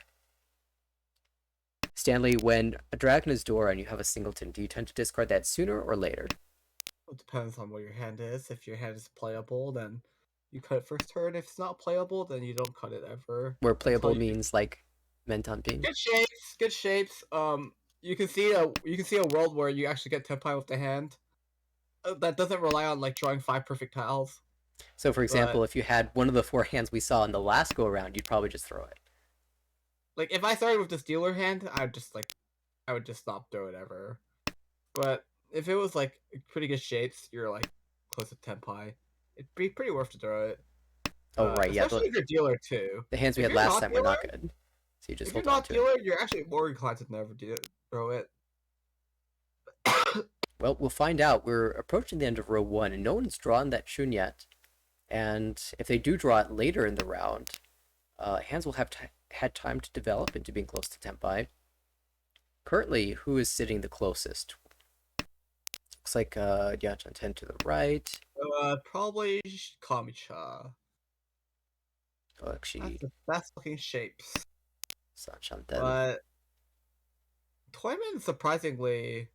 Stanley, when a dragon is Dora and you have a singleton, do you tend to discard that sooner or later? It depends on what your hand is. If your hand is playable, then you cut it first turn. If it's not playable, then you don't cut it ever. Where playable You... means like Menton being. Good shapes, good shapes. You can see a world where you actually get Tenpai with the hand. That doesn't rely on like drawing 5 perfect tiles. So, for example, if you had one of the 4 hands we saw in the last go around, you'd probably just throw it. Like if I started with this dealer hand, I would just not throw it ever. But if it was like pretty good shapes, you're like close to Tenpai, it'd be pretty worth to throw it. Oh, right, yeah. Especially if you're dealer too. The hands we If had you're last not time were not dealer, good. So you just If you're hold on not to dealer, it. you're actually more inclined to never throw it. Well, we'll find out. We're approaching the end of row 1, and no one's drawn that Chun yet. And if they do draw it later in the round, hands will have had time to develop into being close to Tenpai. Currently, who is sitting the closest? Looks like Yachan 10 to the right. Probably Kamicha. Oh, actually, That's the best looking shapes. Sanchan 10. But Toyman, surprisingly,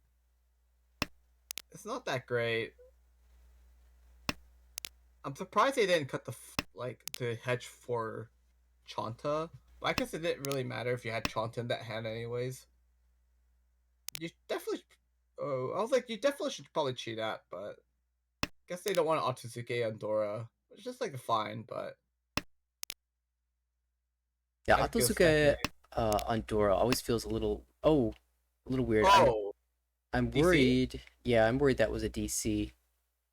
it's not that great. I'm surprised they didn't cut the hedge for Chanta. But I guess it didn't really matter if you had Chanta in that hand anyways. You definitely. Oh, I was like, you definitely should probably cheat at, but I guess they don't want Atsuzuke and Dora. It's just like fine, but Yeah, I'd go Atosuke second. on Dora always feels a little weird. Oh, I'm DC? worried. Yeah, I'm worried that was a DC.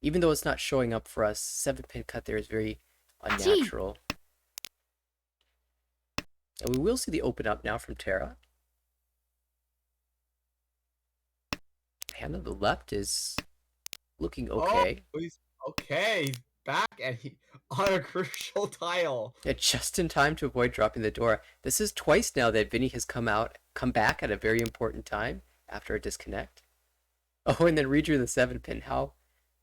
Even though it's not showing up for us, 7-pin cut there is very unnatural. And we will see the open up now from Terra. Hand on the left is looking okay. Oh, he's okay. He's back and he on a crucial tile. Yeah, just in time to avoid dropping the door. This is twice now that Vinny has come back at a very important time after a disconnect. Oh, and then redrew the 7-pin. How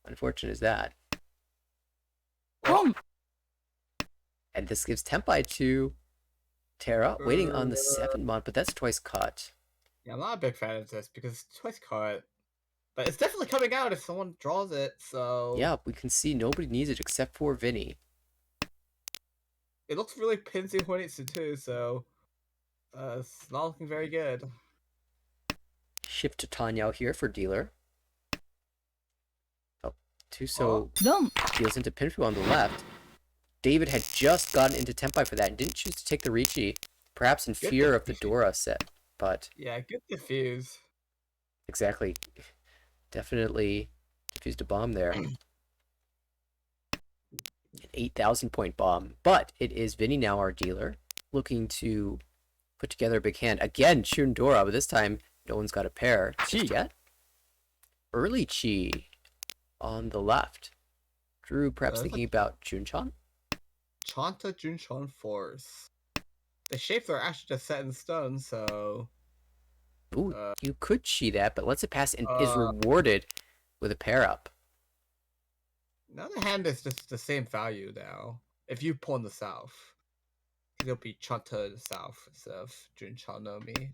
unfortunate is that? Home. And this gives Tenpai to Terra, waiting on the 7-mon, but that's twice cut. Yeah, I'm not a big fan of this because it's twice cut. But it's definitely coming out if someone draws it, so... Yeah, we can see nobody needs it except for Vinny. It looks really Pinsy Honitsu too, so... it's not looking very good. Shift to Tanyao here for dealer. Oh, Tuso Dom. deals into Pinfu on the left. David had just gotten into Tenpai for that and didn't choose to take the Richi, perhaps in fear of the Dora set, but... Yeah, good diffuse. Exactly. Definitely defused a bomb there. An 8,000 point bomb. But it is Vinny now, our dealer, looking to put together a big hand. Again, Chundora, but this time no one's got a pair just Chi. yet. Early Chi on the left. Drew perhaps That's thinking a about Junchan. Chanta Junchan Force. The shapes are actually just set in stone, so Ooh, uh, you could Chi that, but lets it pass and is uh rewarded with a pair up. now the hand is just the same value now. If you pull in the south, it'll be Chanta in the south instead of Junchan no Mi.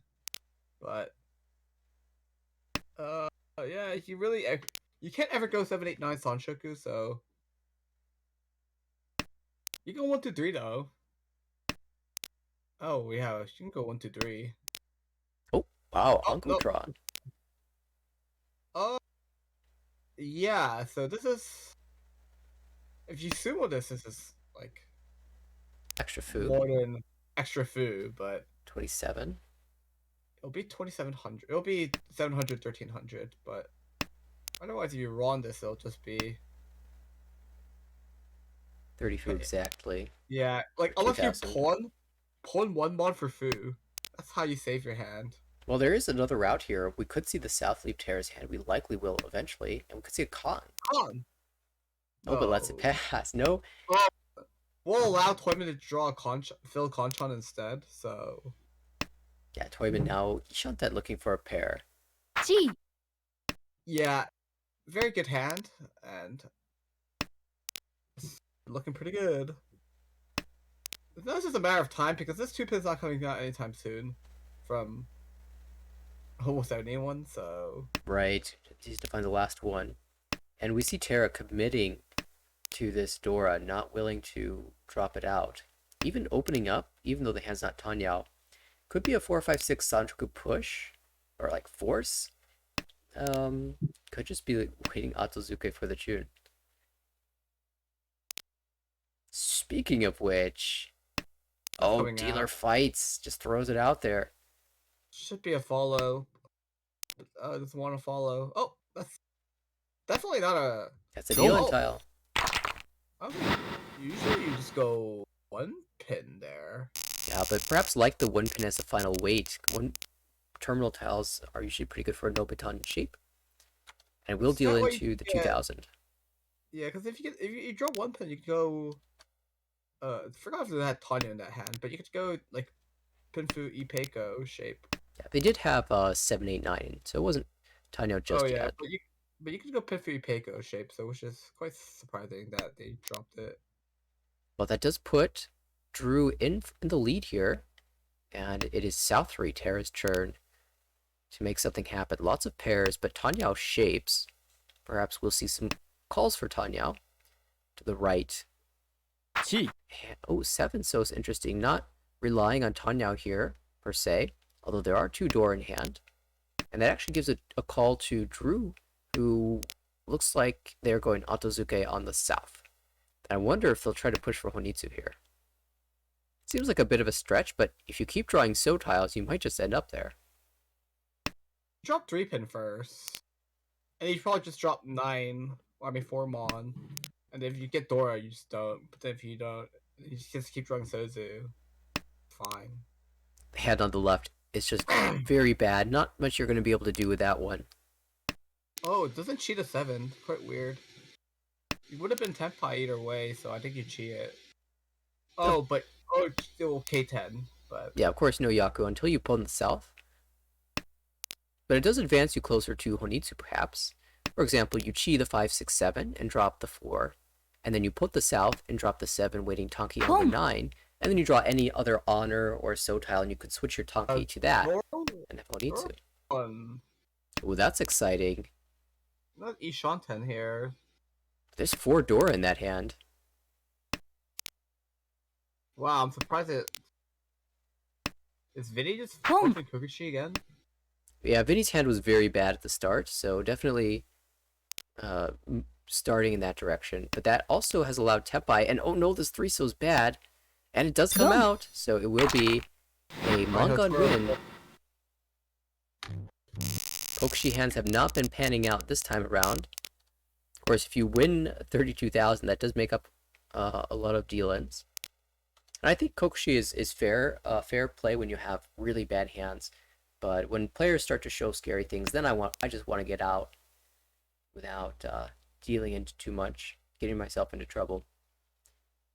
But yeah, you can't ever go 789 Sanshoku, so you can 1 2 3 though. Oh yeah, you can go 1 2 3. Oh, wow, Oh no. Onkotron. Uh yeah, so this is, if you sumo this is like Extra food. more than extra food, but 27. it'll be 2700. It'll be 700 1300, but otherwise if you run this it'll just be 30 food exactly. yeah, like For unless you 2,000. pawn 1 mod for food. That's how you save your hand. Well, there is another route here. We could see the South Leap Terrace hand. We likely will eventually. And we could see a con. Pawn. Oh, but lets it No. pass. No. Well, we'll allow Toyman to draw a Phil Conchon instead, so Yeah, Toyman now. Shantet looking for a pair. ち yeah, very good hand, and looking pretty good. It's just a matter of time because this 2-pin's not coming out anytime soon from almost anyone, so Right. He's to find the last one. And we see Terra committing to this Dora, not willing to drop it out. Even opening up, even though the hand's not Tanyao. Could be a 4-5-6 Sanchoku push. Or like force. Could just be like waiting Atozuke for the tune. Speaking of which, oh, coming dealer out. fights, just throws it out there. Should be a follow. Doesn't want to follow. Oh, that's definitely not a. That's a Oh, dealing oh. tile. Okay. Usually you just go 1 pin there. Yeah, but perhaps like the one pin as a final weight. One terminal tiles are usually pretty good for a Nobiton shape. And we'll So deal that way into you the get- 2000. Yeah, because if you draw 1 pin, you could go. I forgot if they had Tanya in that hand, but you could go like Pinfu Ipeiko shape. Yeah, they did have 789, so it wasn't Tanya just Oh yeah, yet. but you could go Pinfu Ipeiko shape, so which is quite surprising that they dropped it. But that does put Drew in the lead here. And it is South 3 Terra's turn to make something happen. Lots of pairs, but Tanyao shapes. Perhaps we'll see some calls for Tanyao to the right. Chi. Oh, 7 so is interesting. Not relying on Tanyao here, per se. Although there are 2 door in hand. And that actually gives a call to Drew, who looks like they're going Otozuke on the south. And I wonder if they'll try to push for Honitsu here. Seems like a bit of a stretch, but if you keep drawing so tiles, you might just end up there. Drop 3 pin first, and you probably just drop 9. I mean 4 mon, and if you get Dora, you just don't. But if you don't, you just keep drawing Sozu. Fine. The hand on the left is just very bad. Not much you're going to be able to do with that one. Oh, it doesn't cheat a 7. Quite weird. You would have been Tenpai either way, so I think you cheat it. Oh, but it's still K10. But Yeah, of course, no Yaku until you pull in the south. But it does advance you closer to Honitsu, perhaps. For example, you chi the 5, 6, 7 and drop the 4. And then you put the south and drop the 7, waiting Tonki on the 9. And then you draw any other honor or so tile, and you could switch your Tonki to that and have Honitsu. Oh, that's exciting. Not Ishanten here. There's 4 Dora in that hand. Wow, I'm surprised it. Is Vinny just Boom. flipping Kokushi again? Yeah, Vinny's hand was very bad at the start, so definitely starting in that direction. But that also has allowed Tepai, and oh no, this 3 so's bad. And it does come Boom. out, so it will be a Mangan win. Kokushi hands have not been panning out this time around. Of course, if you win 32,000, that does make up a lot of deal-ins. And I think Kokushi is fair play when you have really bad hands. But when players start to show scary things, then I just want to get out without dealing into too much, getting myself into trouble.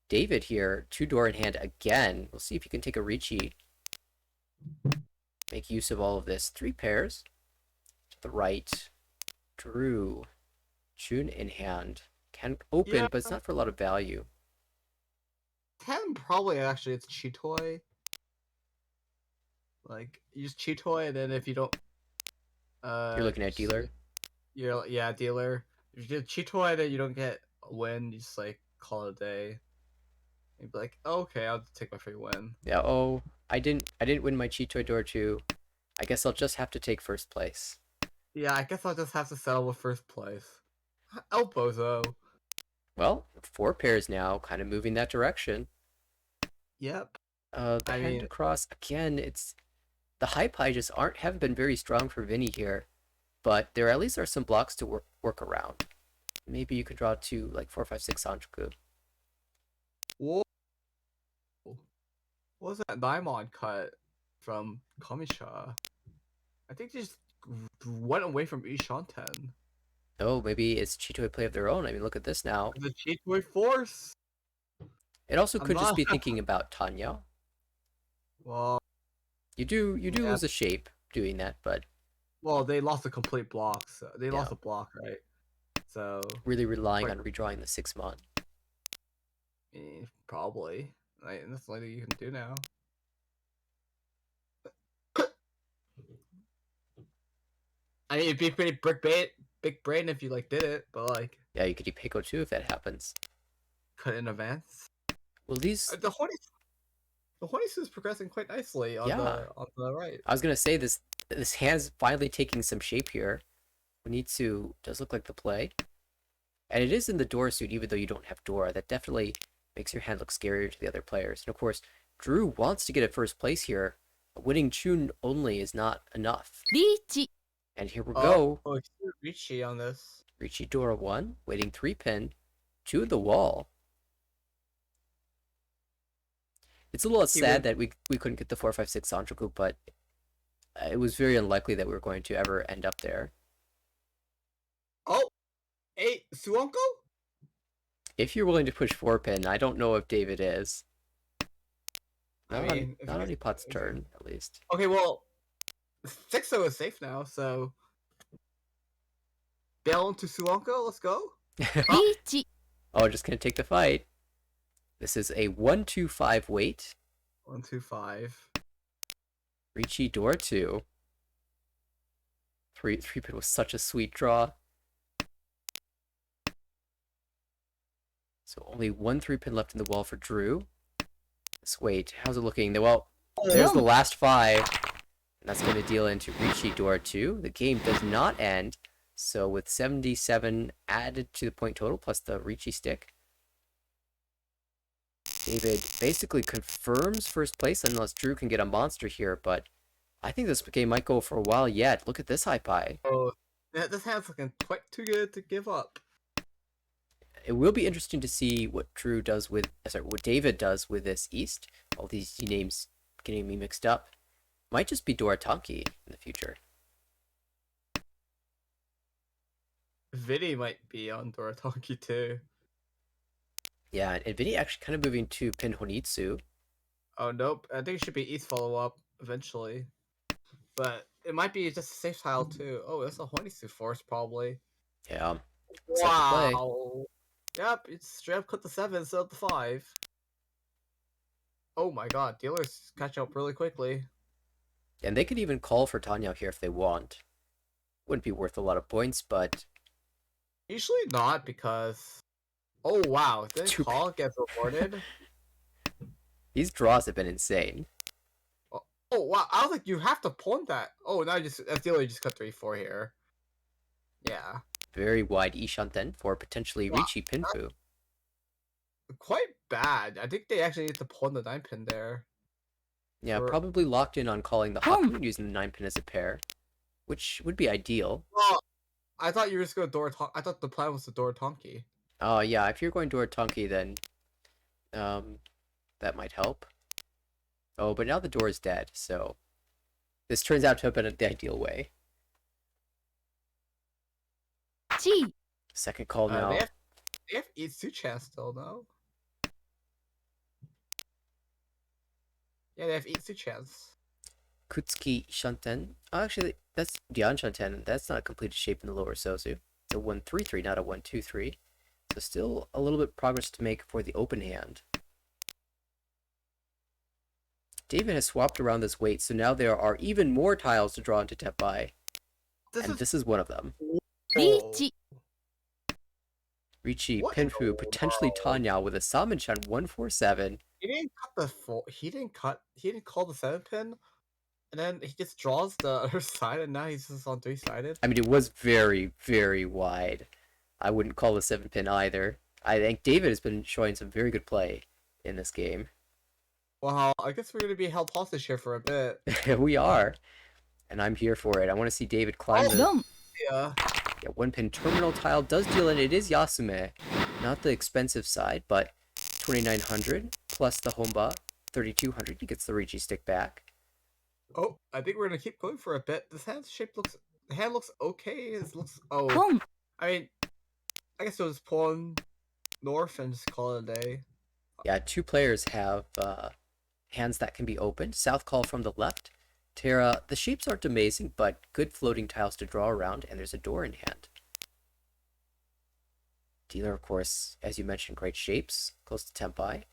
David here, 2 door in hand again. We'll see if he can take a Ricci. Make use of all of this. 3 pairs to the right. Drew, June in hand. Can open, Yeah. but it's not for a lot of value. 10 probably actually it's Chitoi. Like use Chitoi, and then if you don't, You're looking at dealer. yeah, dealer. If you get Chitoi, then you don't get a win. You just like call it a day. You'd be like, oh, okay, I'll take my free win. Yeah. Oh, I didn't win my Chitoi door 2. I guess I'll just have to take first place. Yeah, I guess I'll just have to settle with first place. El Bozo. Well, 4 pairs now, kind of moving that direction. Yep. The I hand mean- across again. It's the high pie just haven't been very strong for Vinny here, but there at least are some blocks to work around. Maybe you could draw 2 like 4, 5, 6 Sanchoku. Whoa. What was that Daimon cut from Kamisha? I think they just went away from Ishanten. Oh, maybe it's Chitoi play of their own. I mean, look at this now. The Chitoi Force. It also I'm could just not- be thinking about Tanya. Well, You do Yeah. lose a shape doing that, but they lost a complete block. So they lost Yeah. a block, right? So really relying Right. on redrawing the 6-mon. probably. Right, and that's the only thing you can do now. I mean, it'd be pretty big brain if you like did it, but like Yeah, you could do Pico too if that happens. cut in advance. Well, these The Hornisu is progressing quite nicely on Yeah. the right. I was gonna say this hand's finally taking some shape here. Onitsu does look like the play. And it is in the Dora suit, even though you don't have Dora. That definitely makes your hand look scarier to the other players. And of course, Drew wants to get at first place here. Winning Chun only is not enough. リーチ And here we go. Oh, Richie on this. Ricci Dora 1, waiting 3 pin to the wall. It's a little He sad went- that we couldn't get the 4, 5, 6 Sanchoku, but it was very unlikely that we were going to ever end up there. Oh, 8 Suonko? If you're willing to push 4 pin, I don't know if David is. I Not mean, on Honeypot's turn, at least. Okay, well, 6-0 is safe now, so bail into Suonko. Let's go. リーチ Oh, just gonna take the fight. This is a 1-2-5 weight. 1, 2, 5. Ricci door 2. 3 pin was such a sweet draw. So only 1 3 pin left in the wall for Drew. Let's wait. How's it looking? Well, there's the last 5. And that's going to deal into Ricci door 2. The game does not end. So with 77 added to the point total plus the Ricci stick, David basically confirms first place unless Drew can get a monster here. But I think this game might go for a while yet. Look at this high pie. Oh, this hand's looking quite too good to give up. It will be interesting to see what what David does with this East. All these names getting me mixed up. Might just be Doratanki in the future. Vinny might be on Doratanki too. Yeah, and Vinny actually kind of moving to Pin Honitsu. Oh, nope. I think it should be East follow-up eventually. But it might be just a safe tile too. Oh, it's a Hornisu Force probably. Yeah. Looks like the play. Wow. Yep, it's straight up cut the 7 instead of the 5. Oh my god, dealers catch up really quickly. And they could even call for Tanya here if they want. Wouldn't be worth a lot of points, but Usually not because... Oh wow, then Too call gets rewarded. these draws have been insane. Oh wow, I was like, you have to pawn that. Oh, now dealer just cut 3-4 here. Yeah. Very wide Ishanten for potentially Wow, Ricci Pinfu. Quite bad. I think they actually need to pawn the 9 pin there. Yeah, for- probably locked in on calling the Haku using the 9 pin as a pair, which would be ideal. Well, I thought you were just going I thought the plan was to Doratanki. Oh yeah, if you're going Doratanki, then That might help. Oh, but now the door is dead, so this turns out to have been the ideal way. 地位 Second call now. They have Itsu chance still, though. Yeah, they have Itsu chance. Kutsuki Shanten. Oh, actually, that's Dian Shanten. That's not a completed shape in the lower Sozu. It's a 1-3-3, not a 1-2-3. So still a little bit of progress to make for the open hand. David has swapped around this weight, so now there are even more tiles to draw into Tepai. This is one of them. リーチ Richi, What? Pinfu, potentially No. Tanya with a Samenchan 147. He didn't cut the four. He didn't call the 7-pin, and then he just draws the other side, and now he's just on 3-sided. I mean, it was very, very wide. I wouldn't call the 7-pin either. I think David has been showing some very good play in this game. Well, I guess we're gonna be held hostage here for a bit. We are. And I'm here for it. I want to see David climb the 4 Yeah. yeah, 1-pin terminal tile. Does deal in it is Yasume. Not the expensive side, but 2,900 plus the Homba 3,200. He gets the Richi stick back. Oh, I think we're gonna keep going for a bit. This the hand looks okay. It looks ポン I mean, I guess we'll just pawn north and just call it a day. Yeah, two players have hands that can be opened. South call from the left. Terra, the shapes aren't amazing, but good floating tiles to draw around, and there's a door in hand. Dealer, of course, as you mentioned, great shapes, close to Tempai.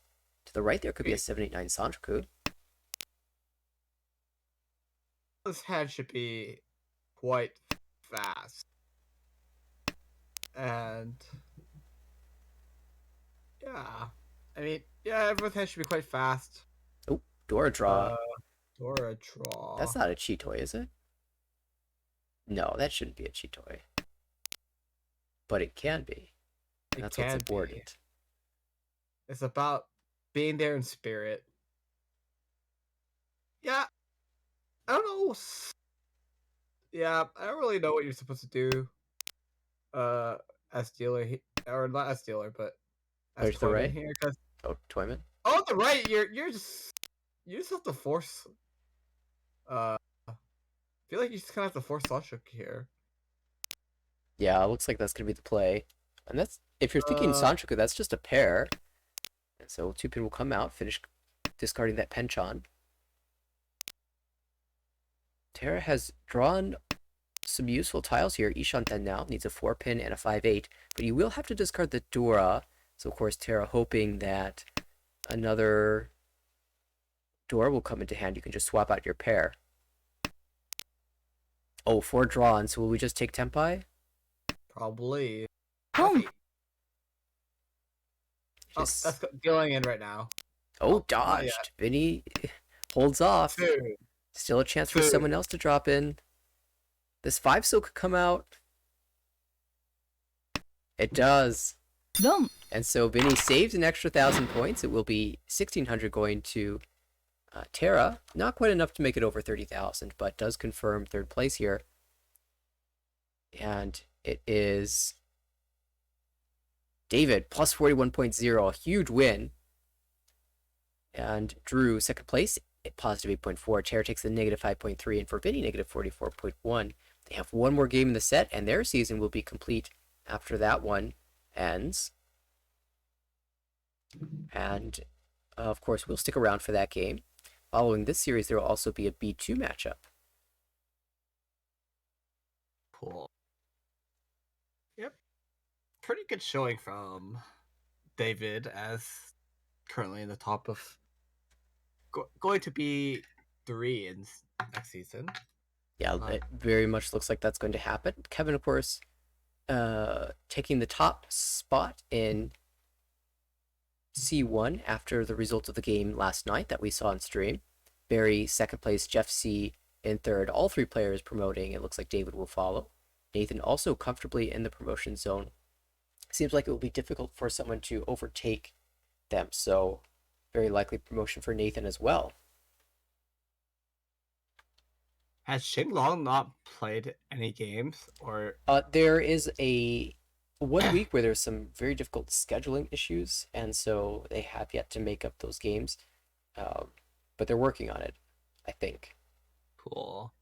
To the right, there could be a 789 Santroku. This hand should be quite fast. And yeah. I mean, yeah, everyone's hand should be quite fast. Oh, Dora draw. Dora draw. That's not a cheat toy, is it? No, that shouldn't be a cheat toy. But it can be. And that's what's important. It's about being there in spirit. Yeah. I don't know. Yeah, I don't really know what you're supposed to do. As dealer, or not as dealer, but as There's the right. here, because Oh, Toyman. oh, the right, you just have to force. I feel like you just kind of have to force Sashuk here. Yeah, it looks like that's gonna be the play. And that's if you're thinking Sanchoku, that's just a pair. And so 2-pin will come out, finish discarding that Penchon. Terra has drawn some useful tiles here. Ishanten now needs a 4-pin and a 5-8, but you will have to discard the Dora. So of course Terra hoping that another Dora will come into hand. You can just swap out your pair. Oh, 4 drawn. So will we just take Tempai? Probably. ポン Just... Oh, that's dealing in right now. Oh, dodged. Vinny holds off. Two. Still a chance for someone else to drop in. This 5 still could come out. It does. ドン And so Vinny saves an extra 1,000 points. It will be 1,600 going to Terra. Not quite enough to make it over 30,000, but does confirm third place here. And it is David, plus 41.0, a huge win. And Drew, second place, positive 8.4. Terra takes the negative 5.3, and for Vinny, negative 44.1. They have one more game in the set, and their season will be complete after that one ends. And, of course, we'll stick around for that game. Following this series, there will also be a B2 matchup. Cool. Yep. Pretty good showing from David, as currently in the top of going to be 3 in next season. Yeah, it very much looks like that's going to happen. Kevin, of course, taking the top spot in C1 after the result of the game last night that we saw on stream. Barry, second place, Jeff C in third. All 3 players promoting. It looks like David will follow. Nathan also comfortably in the promotion zone. Seems like it will be difficult for someone to overtake them, so very likely promotion for Nathan as well. Has Xinglong not played any games, or There is a one week where there's some very difficult scheduling issues, and so they have yet to make up those games. Um, but they're working on it, I think. Cool.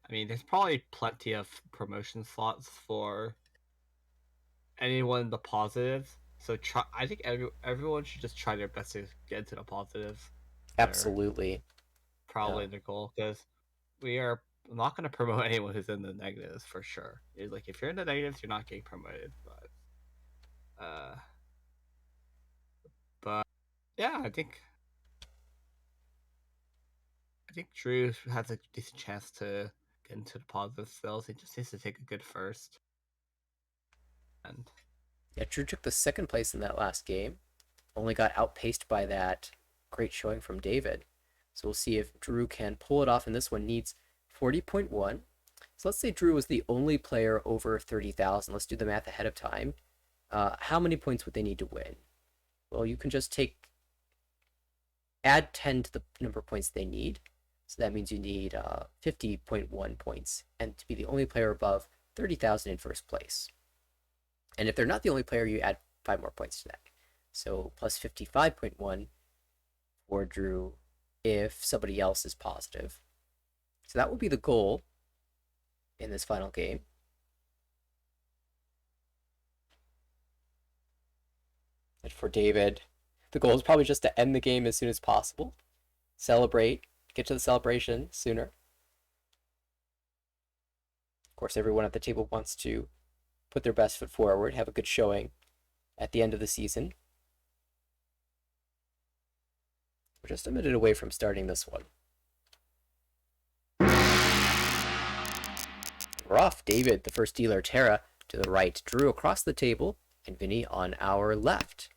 I mean, there's probably plenty of promotion slots for anyone in the positives. So try. I think everyone should just try their best to get into the positives. They're Absolutely. probably the goal because we are not going to promote anyone who's in the negatives for sure. It's like if you're in the negatives, you're not getting promoted. Uh, but yeah, I think Drew has a decent chance to get into the positive still. So he just needs to take a good first. And Yeah, Drew took the second place in that last game. Only got outpaced by that great showing from David. So we'll see if Drew can pull it off in this one. Needs 40.1. So let's say Drew was the only player over 30,000. Let's do the math ahead of time. How many points would they need to win? Well, you can just add 10 to the number of points they need. So that means you need 50.1 points and to be the only player above 30,000 in first place. And if they're not the only player, you add 5 more points to that. So plus 55.1 for Drew if somebody else is positive. So that will be the goal in this final game. And for David, the goal is probably just to end the game as soon as possible. Celebrate, get to the celebration sooner. Of course, everyone at the table wants to put their best foot forward, have a good showing at the end of the season. We're just a minute away from starting this one. We're off. David, the first dealer, Tara to the right, Drew across the table, and Vinny on our left.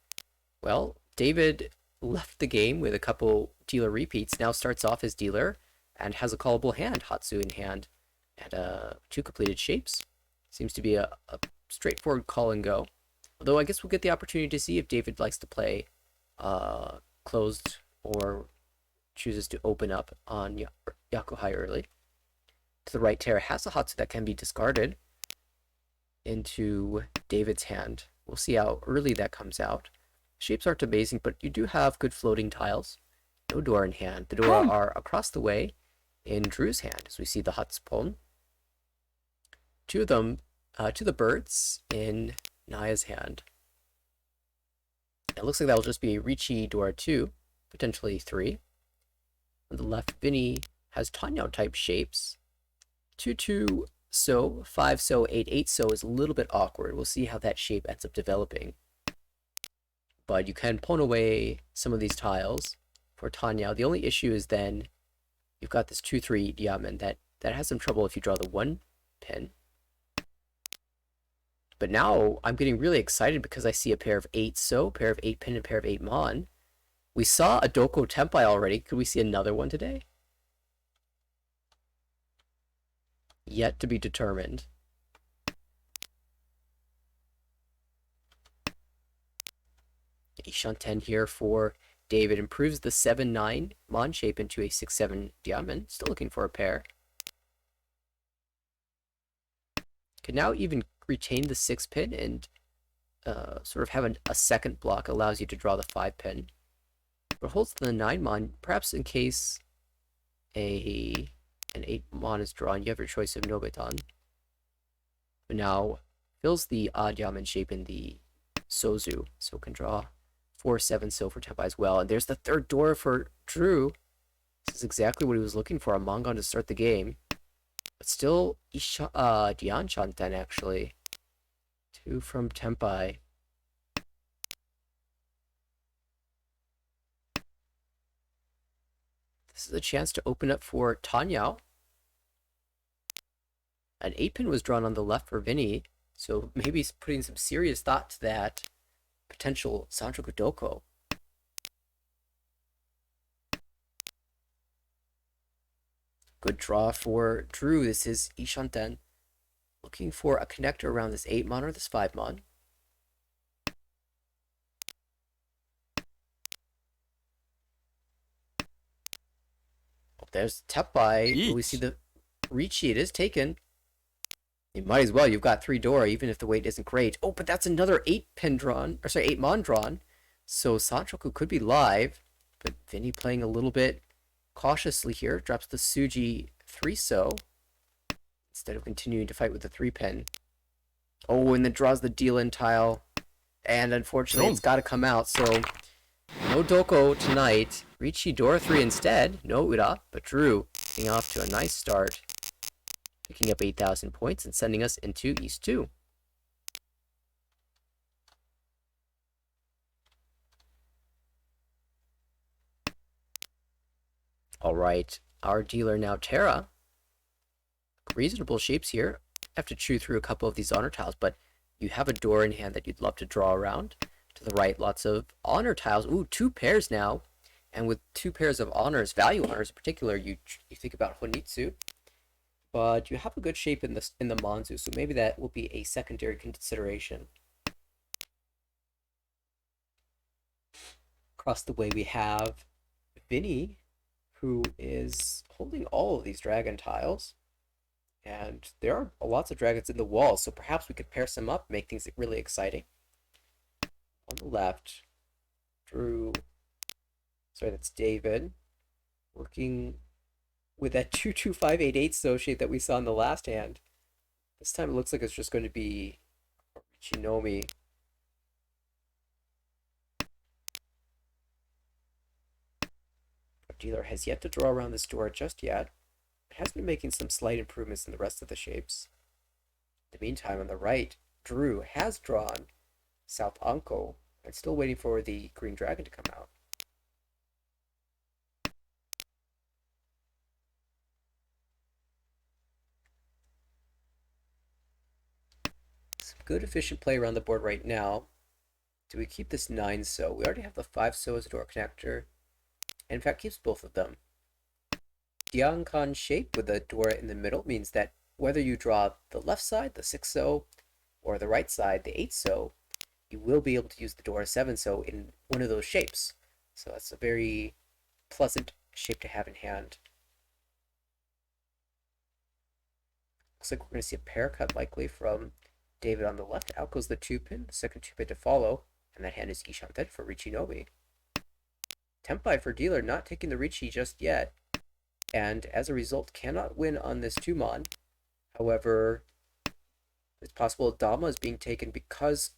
Well, David left the game with a couple dealer repeats, now starts off as dealer and has a callable hand, Hatsu in hand, and 2 completed shapes. Seems to be a straightforward call and go. Although I guess we'll get the opportunity to see if David likes to play closed or chooses to open up on Yakuhai early. To the right, Tara has a Hatsu that can be discarded into David's hand. We'll see how early that comes out. Shapes aren't amazing, but you do have good floating tiles. No Dora in hand. The Dora are across the way in Drew's hand, as we see the Hatsupon. 2 of them, 2 of the birds in Naya's hand. It looks like that will just be a Ricci Dora 2, potentially 3. On the left, Vinny has Tanyao type shapes. 2-2 so, 5 so, 8-8 so is a little bit awkward. We'll see how that shape ends up developing. But you can pawn away some of these tiles for Tanyao. The only issue is then you've got this 2-3 diamond that has some trouble if you draw the 1 pin. But now I'm getting really excited because I see a pair of 8 so, a pair of 8 pin, and a pair of 8 mon. We saw a Doko Tempai already. Could we see another one today? Yet to be determined. Ishanten here for David improves the 7-9 mon shape into a 6-7 diamond. Still looking for a pair. Can now even retain the 6 pin and sort of have a second block, allows you to draw the 5 pin. But holds the 9 mon, perhaps in case an 8 mon is drawn, you have your choice of Nobetan. But now fills the odd diamond shape in the Sozu, so can draw 4-7 so for Tempai as well. And there's the third door for Drew. This is exactly what he was looking for, a Mangon to start the game. But still, Dian Shanten actually. 2 from Tempai. This is a chance to open up for Tanyao. An 8 pin was drawn on the left for Vinny, so maybe he's putting some serious thought to that potential Sancho Doko. Good draw for Drew. This is Ishanten looking for a connector around this 8 mon or this 5 mon. Oh, there's Tepai. We see the Ricci. It is taken. You might as well. You've got 3 Dora, even if the weight isn't great. Oh, but that's another 8 pen drawn, or sorry, 8 mon drawn. So Sanchoku could be live, but Vinny playing a little bit cautiously here. Drops the Suji 3-so instead of continuing to fight with the 3 pen. Oh, and then draws the deal-in tile. And unfortunately, it's got to come out. So no Doko tonight. Richie Dora 3 instead. No Ura, but Drew getting off to a nice start. Picking up 8,000 points and sending us into East 2. All right, our dealer now, Terra. Reasonable shapes here. Have to chew through a couple of these honor tiles, but you have a door in hand that you'd love to draw around. To the right, lots of honor tiles. Ooh, 2 pairs now. And with 2 pairs of honors, value honors in particular, you think about Honitsu. But you have a good shape in the Manzu, so maybe that will be a secondary consideration. Across the way we have Vinny, who is holding all of these dragon tiles. And there are lots of dragons in the wall, so perhaps we could pair some up, make things really exciting. On the left, Drew, sorry, that's David, working with that 22588 so shape that we saw in the last hand. This time it looks like it's just going to be Shinomi. Our dealer has yet to draw around this door just yet. It has been making some slight improvements in the rest of the shapes. In the meantime, on the right, Drew has drawn South Anko and still waiting for the green dragon to come out. Some good efficient play around the board right now. Do we keep this 9-so? We already have the 5-so as a door connector, and in fact keeps both of them. Diankan shape with the Dora in the middle means that whether you draw the left side, the 6-so, or the right side, the 8-so, you will be able to use the Dora 7-so in one of those shapes. So that's a very pleasant shape to have in hand. Looks like we're going to see a pair cut likely from David on the left. Out goes the 2-pin, the second 2-pin to follow, and that hand is Ishanten for Richinobi. Tempai for dealer, not taking the Richi just yet, and as a result cannot win on this 2-mon. However, it's possible Dama is being taken because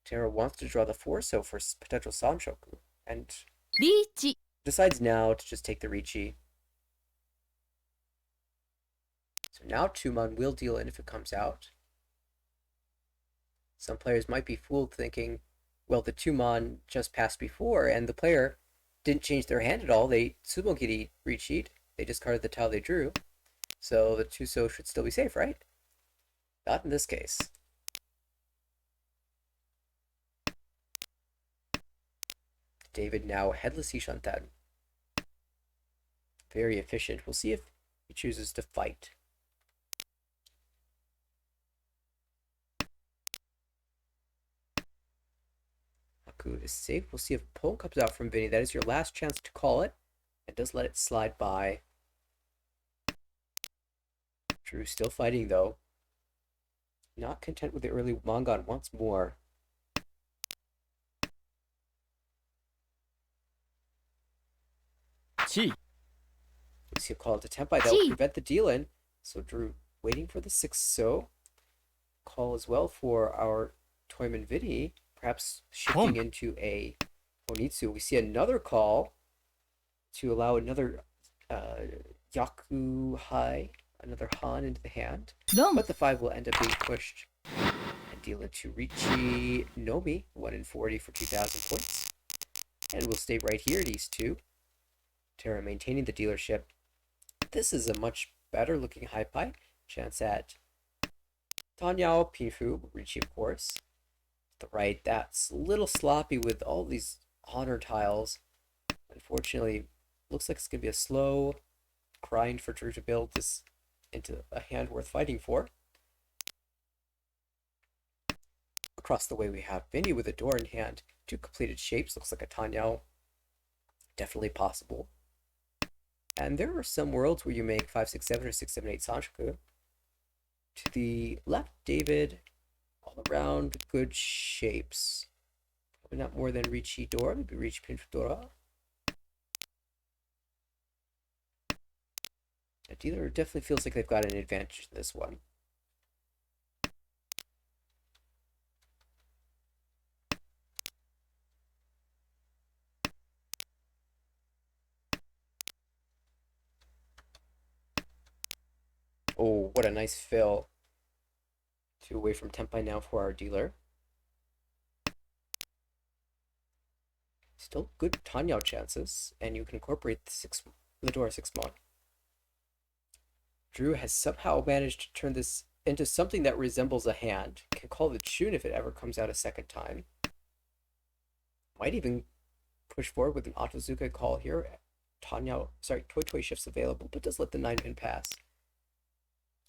Terra wants to draw the 4-so for potential Sanchoku, and Richi. decides now to just take the Richi. So now 2-mon will deal in if it comes out. Some players might be fooled thinking, well, the 2-mon just passed before, and the player didn't change their hand at all. They Tsumo Giri Richi'd. They discarded the tile they drew. So the 2-so should still be safe, right? Not in this case. David now headless Ishanten. Very efficient. We'll see if he chooses to fight. Haku is safe. We'll see if a poll comes out from Vinny. That is your last chance to call it. And does let it slide by. Drew still fighting though. Not content with the early Mongon once more. Chi. We see a call to Tempai that will prevent the deal in. So Drew waiting for the 6-so. Call as well for our Toyman Vinny. Perhaps shifting into a Onitsu. We see another call to allow another Yaku Hai, another Han into the hand. But the 5 will end up being pushed and deal into Richi Nomi, 1 in 40 for 2,000 points. And we'll stay right here at East 2. Terra maintaining the dealership. This is a much better looking high pie. Chance at Tanyao, Pinfu, Richi of course. The right, that's a little sloppy with all these honor tiles. Unfortunately, looks like it's going to be a slow grind for Drew to build this into a hand worth fighting for. Across the way we have Vinny with a door in hand. 2 completed shapes, looks like a Tanyao. Definitely possible. And there are some worlds where you make 5, 6, 7 or 6, 7, 8 Sanchoku. To the left, David. All around good shapes. Probably not more than Ricci Dora, maybe Ricci Pinfudora. The dealer definitely feels like they've got an advantage in this one. Oh, what a nice fill. 2 away from Tempai now for our dealer. Still good Tanyao chances, and you can incorporate the Dora 6 mod. Drew has somehow managed to turn this into something that resembles a hand. Can call the tune if it ever comes out a second time. Might even push forward with an Otozuka call here. Tanyao, sorry, Toy Toy shifts available, but does let the 9-pin pass.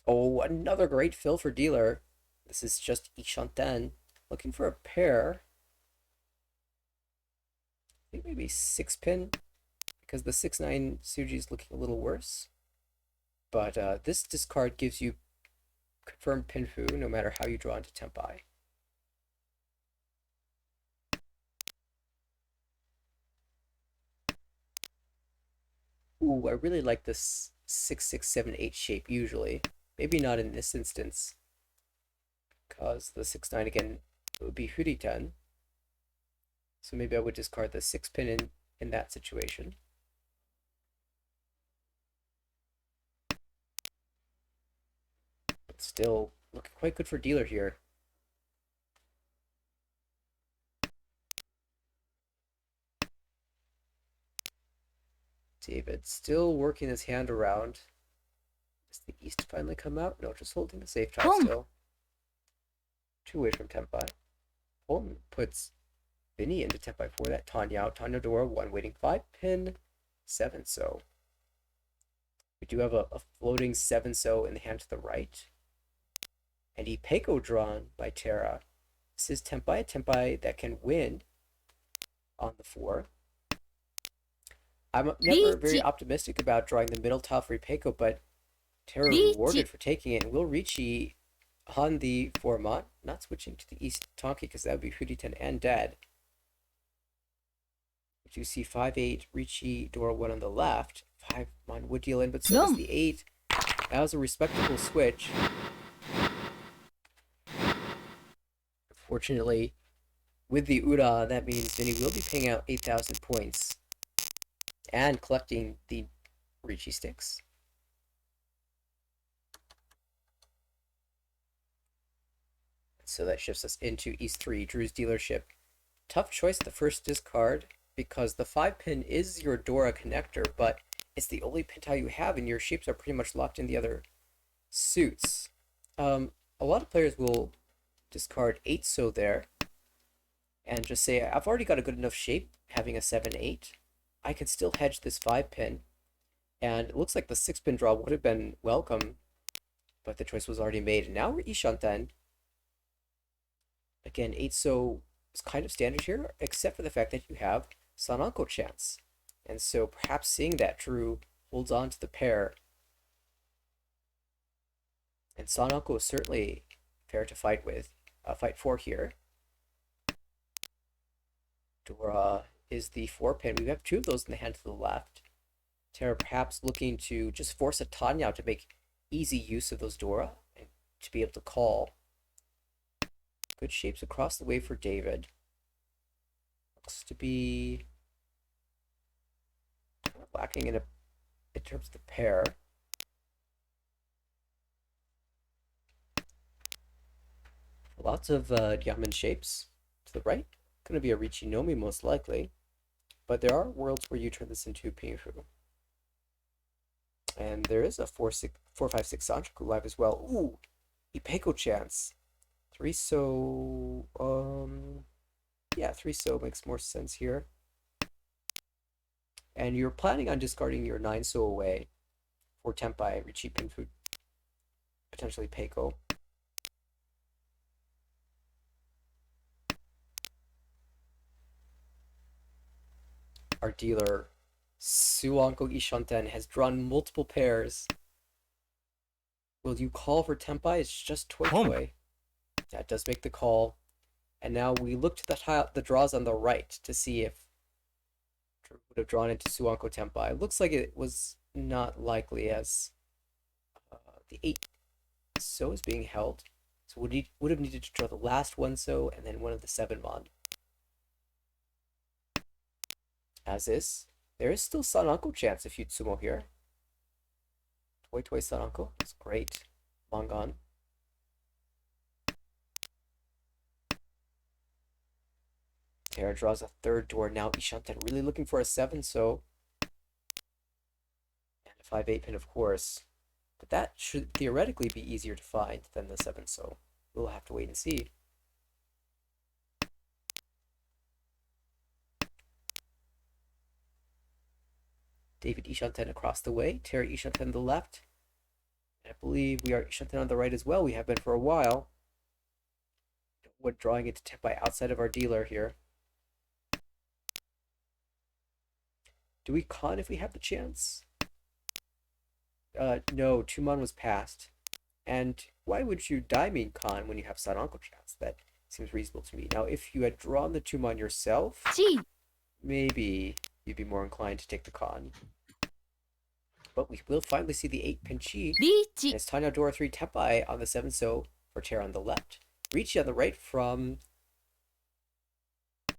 Oh, another great fill for dealer. This is just Ishanten looking for a pair. I think maybe 6-pin because the 6-9 Suji is looking a little worse. But this discard gives you confirmed Pinfu no matter how you draw into Tempai. Ooh, I really like this 6-6-7-8 shape usually. Maybe not in this instance. Because the 6-9 again would be Huriten. So maybe I would discard the 6-pin in that situation. But still looking quite good for dealer here. David still working his hand around. Does the East finally come out? No, just holding the safe tie still. 2 away from Tempai. Holton puts Vinny into Tempai for that. Tanya Dora 1 waiting 5-pin 7-so. We do have a floating 7-so in the hand to the right. And Ipeko drawn by Terra. This is Tempai, a Tempai that can win on the 4. I'm never very optimistic about drawing the middle tile for Ipeko, but Terra rewarded for taking it, and will Ricci on the 4 mod, not switching to the East Tonki because that would be Huriten and Dad. But you see 5-8 Ricci Dora 1 on the left. 5 mod would deal in, but so does the 8. That was a respectable switch. Unfortunately, with the Ura, that means Vinny will be paying out 8,000 points and collecting the Ricci sticks. So that shifts us into East 3, Drew's dealership. Tough choice the first discard, because the 5-pin is your Dora connector, but it's the only pin tile you have, and your shapes are pretty much locked in the other suits. A lot of players will discard 8-so there, and just say, I've already got a good enough shape, having a 7-8. I can still hedge this 5-pin, and it looks like the 6-pin draw would have been welcome, but the choice was already made. And now we're Ishanten. Again, 8-so is kind of standard here, except for the fact that you have Sananko chance. And so perhaps seeing that, Drew holds on to the pair. And Sananko is certainly fair to fight for here. Dora is the 4-pin. We have 2 of those in the hand to the left. Terra perhaps looking to just force a Tanya to make easy use of those Dora and to be able to call. Good shapes across the way for David. Looks to be lacking in terms of the pair. Lots of Yamen shapes to the right. Going to be a Ricci Nomi most likely. But there are worlds where you turn this into Pinfu. And there is a 4-5-6 Sanchoku live as well. Ooh! Ipeko chance. 3-so... yeah, 3-so makes more sense here. And you're planning on discarding your 9-so away for Tempai, Ricci, Pinfu, potentially Peiko. Our dealer, Suanko Ishanten, has drawn multiple pairs. Will you call for Tenpai? It's just Toy Home. Toy. That does make the call. And now we look to the draws on the right to see if would have drawn into Suanko Tenpai. It looks like it was not likely as the 8 so is being held. So would have needed to draw the last one so and then one of the 7 mon. As is, there is still Sananko chance if you Tsumo here. Toy Toy Sananko. That's great. Mangan. Terra draws a 3rd door. Now Ishanten really looking for a 7 so. And a 5-8 pin, of course. But that should theoretically be easier to find than the 7 so. We'll have to wait and see. David Ishanten across the way. Terry Ishanten on the left. And I believe we are Ishanten on the right as well. We have been for a while. We're drawing into Tenpai outside of our dealer here. Do we con if we have the chance? No, 2 mon was passed. And why would you Daiming con when you have Sananko chance? That seems reasonable to me. Now, if you had drawn the 2 mon yourself, 1、maybe you'd be more inclined to take the con. But we will finally see the 8 pin chi. リー And チ、 it's Tanya Dora 3 Tenpai on the 7 so for Terra on the left. Ricci on the right from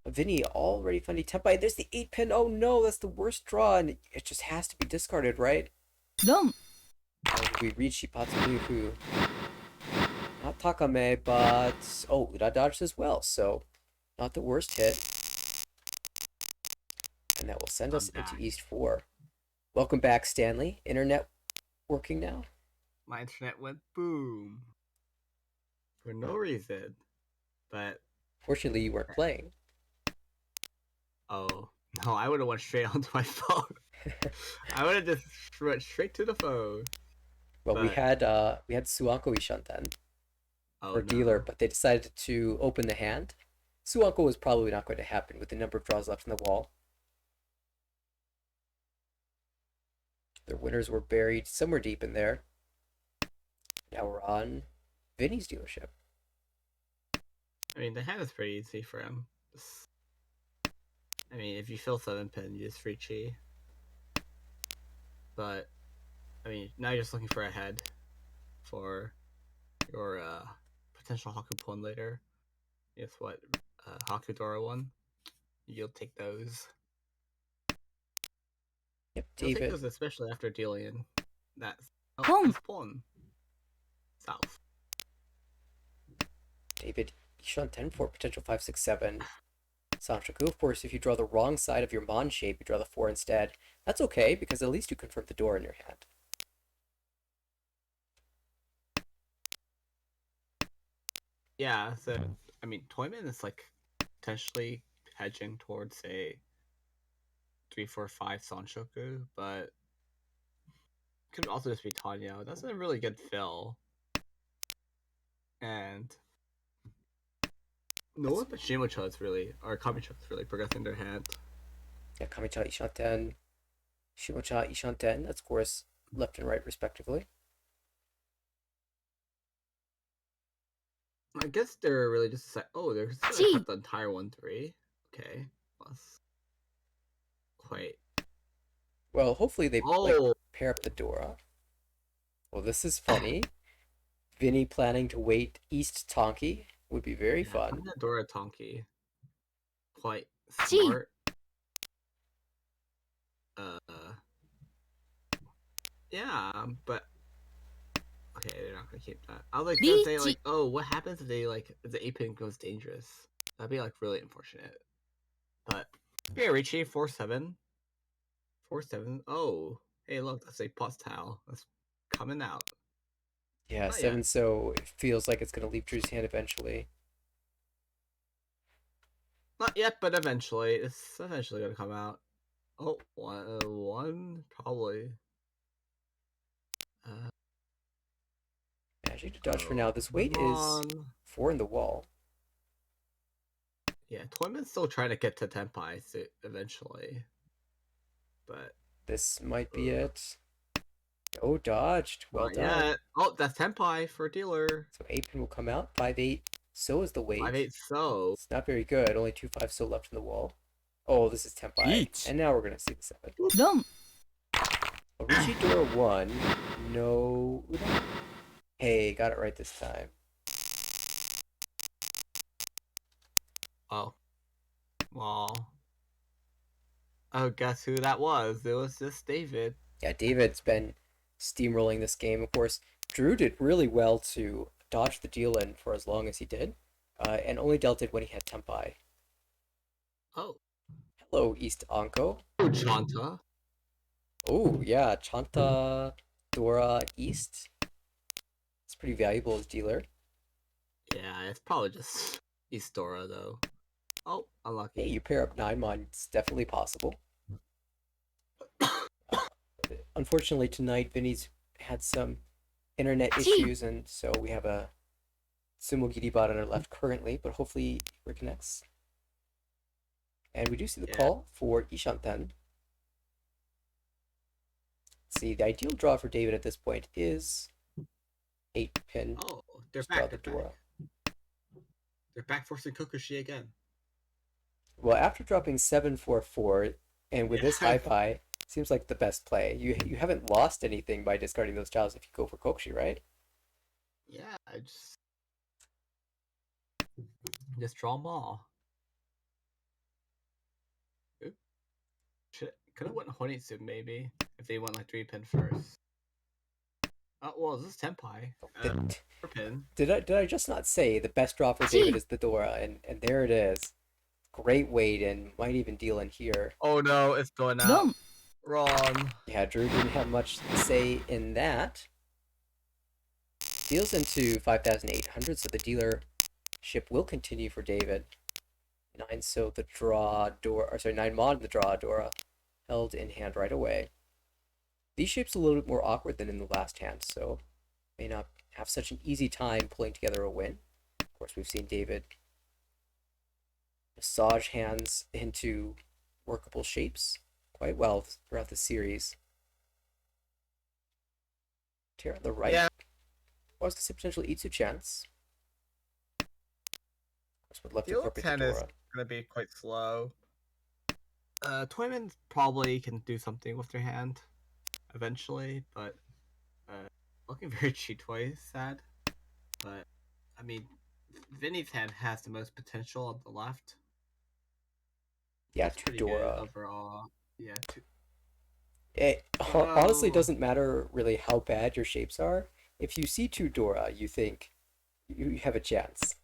Vinny already finding Tenpai. There's the 8 pin. Oh no, that's the worst draw, and it just has to be discarded, right? ロン、 And we reach Shipatsumiku. Not Takame, but oh, Ura dodged as well, so not the worst hit. And that will send us into East 4. Welcome back, Stanley. Internet working now? My internet went boom. For no reason. But, Fortunately, you weren't playing. oh. No, I would have went straight onto my phone. I would have just went straight to the phone. Well, we But- had Suanko Ishanten Oh, for no. dealer, but they decided to open the hand. Suanko was probably not going to happen with the number of draws left in the wall. Their winners were buried somewhere deep in there. Now we're on Vinny's dealership. I mean, the hand is pretty easy for him. I mean, if you fill 7 pin, you just free chi. But, I mean, now you're just looking for a head for your potential Haku Pon later. Guess what? Haku Dora one. You'll take those. Yep, You'll take David. those especially after dealing in that Pon. Pon. South. David Ishanten for potential 5, 6, 7. Santraku, of course, if you draw the wrong side of your Mon shape, you draw the 4 instead. That's okay, because at least you confirm the door in your hand. Yeah, so I mean, Toyman is like potentially hedging towards a 3-4-5 Sanshoku, but could also just be Tanya. That's a really good fill. And no one but Shimocha is really, or Kamicha is really progressing their hand. Yeah, Kamicha Ishanten, Shimocha Ishanten, that's of course left and right respectively. I guess they're really just like, oh, they're just gonna Gee. cut the entire 1-3. Okay, plus quite. Well, hopefully they Oh, pair up the Dora. Well, this is funny. Vinny planning to wait East Tonki would be very yeah, fun. Tanya Dora Tonki. Quite Gee. smart. Yeah, but okay, they're not gonna keep that. I was like gonna say Beachy. like, oh, what happens if they like if the 8 pin goes dangerous? That'd be like really unfortunate. But yeah, Richie 4-7. 4-7. Oh, hey, look, that's a plus tile. That's coming out. Yeah, Not 7 yet. so it feels like it's going to leave Drew's hand eventually. Not yet, but eventually, it's eventually gonna come out. Oh, one probably. Magic to dodge for now. This weight come is on. 4 in the wall. Yeah, Toyman's still trying to get to Tenpai eventually, but This might be Ugh. it. Oh, dodged. Well Not done. yet. Oh, that's Tenpai for dealer. So 8-pin will come out. 5-8. So is the weight. 5-8 so. It's not very good. Only 2-5 so left in the wall. Oh, this is Tempai. 1 And now we're going to see the 7. 4 Orichi Dora 1. No. Udon. Hey, got it right this time. Oh. Well. Oh, guess who that was? It was just David. Yeah, David's been steamrolling this game. Of course, Drew did really well to dodge the deal in for as long as he did, and only dealt it when he had Tempai. Oh. Hello, East Anko. Oh, Chanta. Oh, yeah, Chanta Dora East. It's pretty valuable as dealer. Yeah, it's probably just Istora, though. Oh, unlucky. Hey, you pair up 9mon, it's definitely possible. Unfortunately, tonight, Vinny's had some internet issues, and so we have a Tsumo Giribot on our left currently, but hopefully he reconnects. And we do see the call for Ishanten. Let's see, the ideal draw for David at this point is 8-pin. Oh, they're Just draw back. the They're Dora. back. They're back forcing Kokushi again. Well, after dropping 7-4-4, and with this high pie, seems like the best play. You haven't lost anything by discarding those tiles if you go for Kokushi, right? Yeah, I just draw them all. Oop. Could have went Honitsu maybe if they went like 3-pin first. Oh well, this is Tenpai. Did, 4-pin. did I just not say the best draw for David is the Dora, and there it is. Great weight and might even deal in here. Oh no, it's going out. Wrong. Yeah, Drew didn't have much to say in that. Deals into 5,800, so the dealership will continue for David. 9 so the draw Dora, or sorry, 9 mod the draw Dora held in hand right away. These shapes a little bit more awkward than in the last hand, so may not have such an easy time pulling together a win. Of course, we've seen David massage hands into workable shapes quite well throughout the series. Tear on the right. Yeah. Was this a potential Itsu chance? Of course, would love to Deal incorporate 10 the is Dora. gonna be quite slow. Toyman probably can do something with their hand eventually, but looking very cheat twice, sad. But I mean, Vinny's hand has the most potential on the left. Yeah, It's to pretty Dora. good overall. Yeah, It Oh. honestly doesn't matter really how bad your shapes are. If you see 2 Dora, you think you have a chance.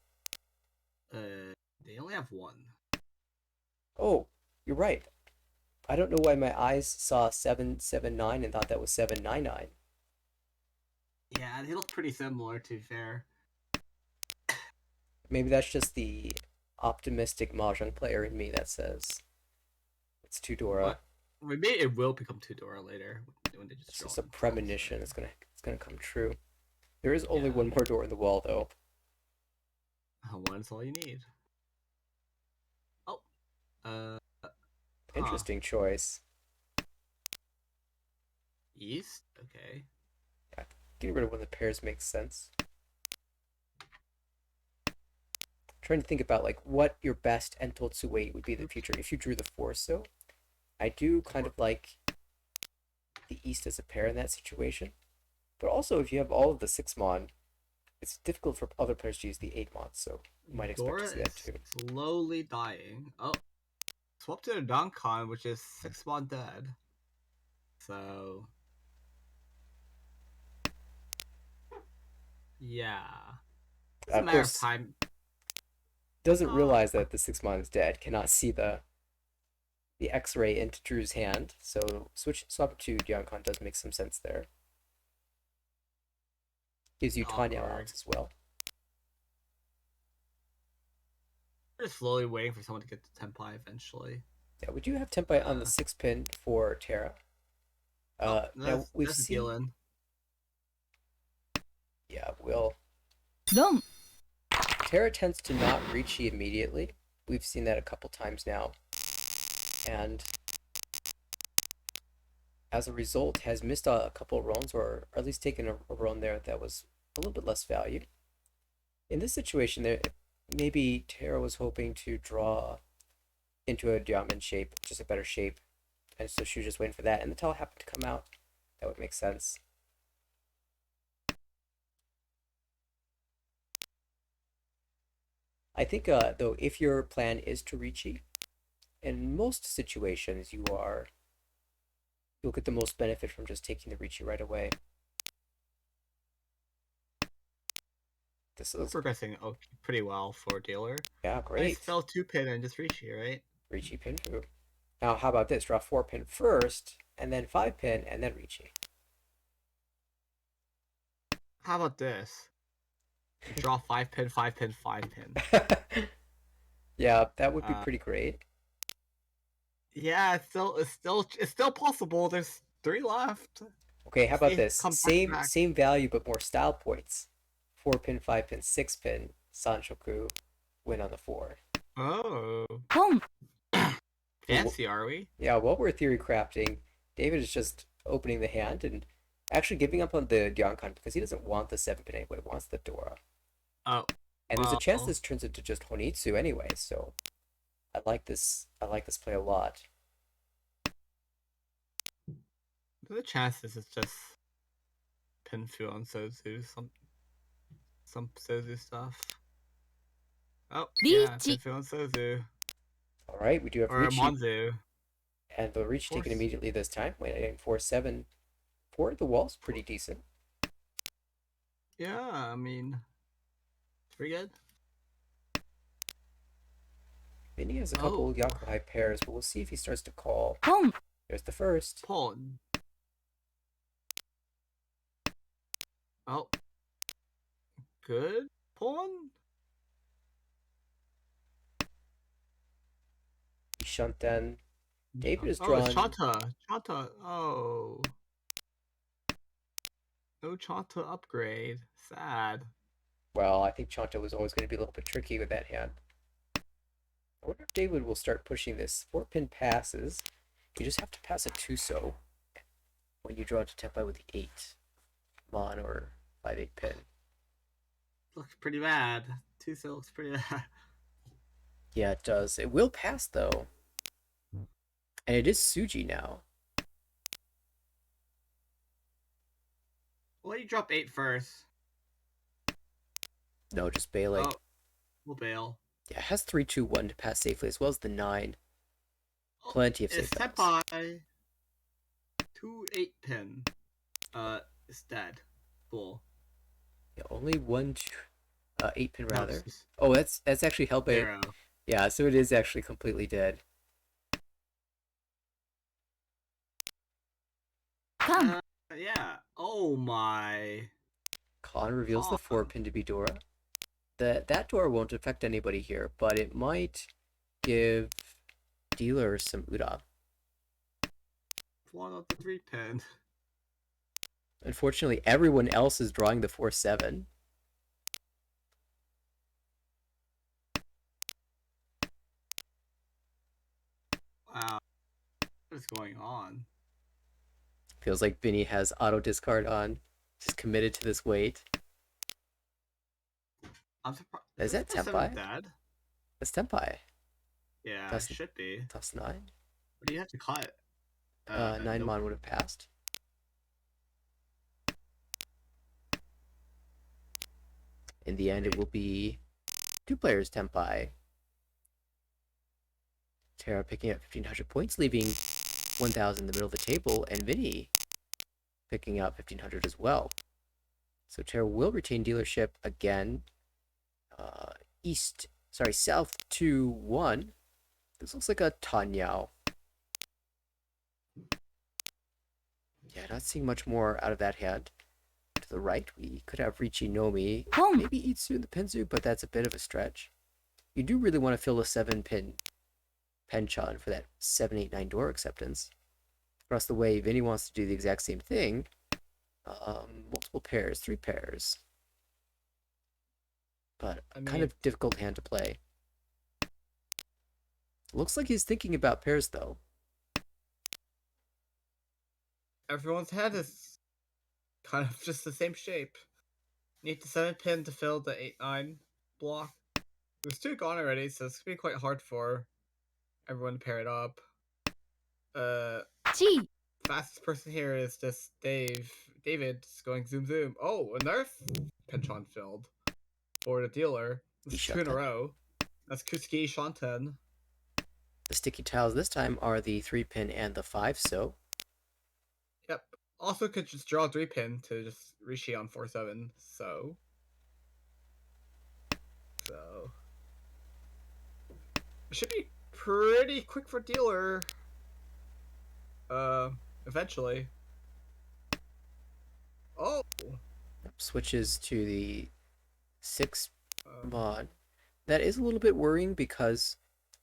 They only have 1. Oh, you're right. I don't know why my eyes saw 779 and thought that was 799. Yeah, they look pretty similar, to be fair. Maybe that's just the optimistic Mahjong player in me that says it's 2 Dora. Maybe it will become 2 Dora later when they just It's draw just a them. premonition. It's gonna come true. There is only Yeah. 1 more door in the wall though. One's all you need. Oh. Interesting choice. East? Okay. Getting rid of one of the pairs makes sense. Trying to think about like what your best Entotsu weight would be in the future if you drew the 4 so. I do kind of like the East as a pair in that situation. But also if you have all of the 6 mon, it's difficult for other players to use the 8 mon, so you might expect Dora to see that is too. slowly dying. Oh. Swap to the Donkon, which is 6 mon dead. So. Yeah. It's a Of matter of course, time. doesn't realize that the 6 mon is dead, cannot see the X-ray into Drew's hand, so swap to Diancon does make some sense there. Gives you Tanya Awkward. outs as well. We're just slowly waiting for someone to get to Tenpai eventually. Yeah, we do have Tempai on the 6 pin for Terra. Now we've that's seen. Dylan. Yeah, we'll. 4 Terra tends to not reach you immediately. We've seen that a couple times now. And as a result, has missed a couple of runs, or at least taken a run there that was a little bit less value. In this situation, there maybe Tara was hoping to draw into a diamond shape, just a better shape, and so she was just waiting for that, and the tile happened to come out. That would make sense. I think, though, if your plan is to Ricci, in most situations you'll get the most benefit from just taking the Ricci right away. This We're is progressing pretty well for dealer. yeah, Nice great. fell 2-pin and just reach here, right? Ricci pin through. Now, how about this? Draw 4-pin first, and then 5-pin, and then Ricci. How about this? Draw 5-pin, 5-pin, 5-pin. Yeah, that would be pretty great. Yeah, it's still possible. There's 3 left. Okay, how about See, this? come back to Same back. same value, but more style points. 4-pin, 5-pin, 6-pin. Sanchoku win on the 4. Oh, ポン fancy, are we? Yeah, while we're theory crafting, David is just opening the hand and actually giving up on the Gyeonkan because he doesn't want the 7-pin anyway, he wants the Dora. Oh, And there's a chance well. this turns into just Honitsu anyway, so I like this play a lot. The chances is just Pinfu on Sozu, some Sozu stuff. Oh, yeah, Ricci. Pinfu on Sozu. Alright, we do have Or Ricci, Monzu. and the Ricci taken Force. immediately this time, waiting 4-7. 4, the wall's pretty decent. Yeah, I mean, it's pretty good. Vinny has a couple Yakuhai pairs, but we'll see if he starts to call. ポン There's the first. Pawn. Oh. Good pawn? Shanten. David is Oh, it's drawn. Chanta. Chanta. Oh. No Chanta upgrade. Sad. Well, I think Chanto was always going to be a little bit tricky with that hand. I wonder if David will start pushing this. 4-pin passes. You just have to pass a Tuso when you draw to Tenpai with the 8 Mon or 5-8 pin. Looks pretty bad. Tuso looks pretty bad. Yeah, it does. It will pass though. And it is Suji now. Why do you drop 8 first? No, just bailing. Oh, we'll bail. Yeah, it has 3-2-1 to pass safely as well as the 9. Plenty of safe It's pass. Senpai. 2 8-pin. It's dead. Bull. Yeah, only 8-pin No, rather. it's Oh, that's actually held by. 0. Yeah, so it is actually completely dead. カン Yeah. Oh my. Khan reveals the Khan. 4-pin to be Dora. That Dora won't affect anybody here, but it might give dealer some Ura. One of the 3-pin. Unfortunately, everyone else is drawing the 4-7. Wow. What is going on? Feels like Vinny has auto discard on. Just committed to this wait. I'm surprised. Is that Tenpai? Dead? That's Tenpai. Yeah, That's- it should be. Toss 9. What do you have to cut? 9 nope. Mon would have passed. In the end, it will be 2 players Tenpai. Tara picking up 1,500 points, leaving 1,000 in the middle of the table, and Vinny picking up 1,500 as well. So Tara will retain dealership again. South 2-1. This looks like a Tanyao. Yeah, not seeing much more out of that hand. To the right, we could have Ricci Nomi, ポン maybe Itsu in the Penzu, but that's a bit of a stretch. You do really want to fill a 7-pin Penchan for that 7-8-9 door acceptance. Across the way, Vinny wants to do the exact same thing. Multiple pairs, 3 pairs. But kind of difficult hand to play. Looks like he's thinking about pairs though. everyone's head is kind of just the same shape. Need the 7-pin to fill the 8-9 block. There's 2 gone already, so it's gonna be quite hard for everyone to pair it up. 1 Fastest person here is just David is going zoom zoom. Oh, another penchant filled for the dealer. That's 2 in a Ishanten. row. That's Kusuke Shanten. The sticky tiles this time are the 3-pin and the 5-so. Yep. Also could just draw a 3-pin to just Rishi on 4-7. So it should be pretty quick for dealer. Eventually. Oh. Switches to the 6 Um, mod. That is a little bit worrying because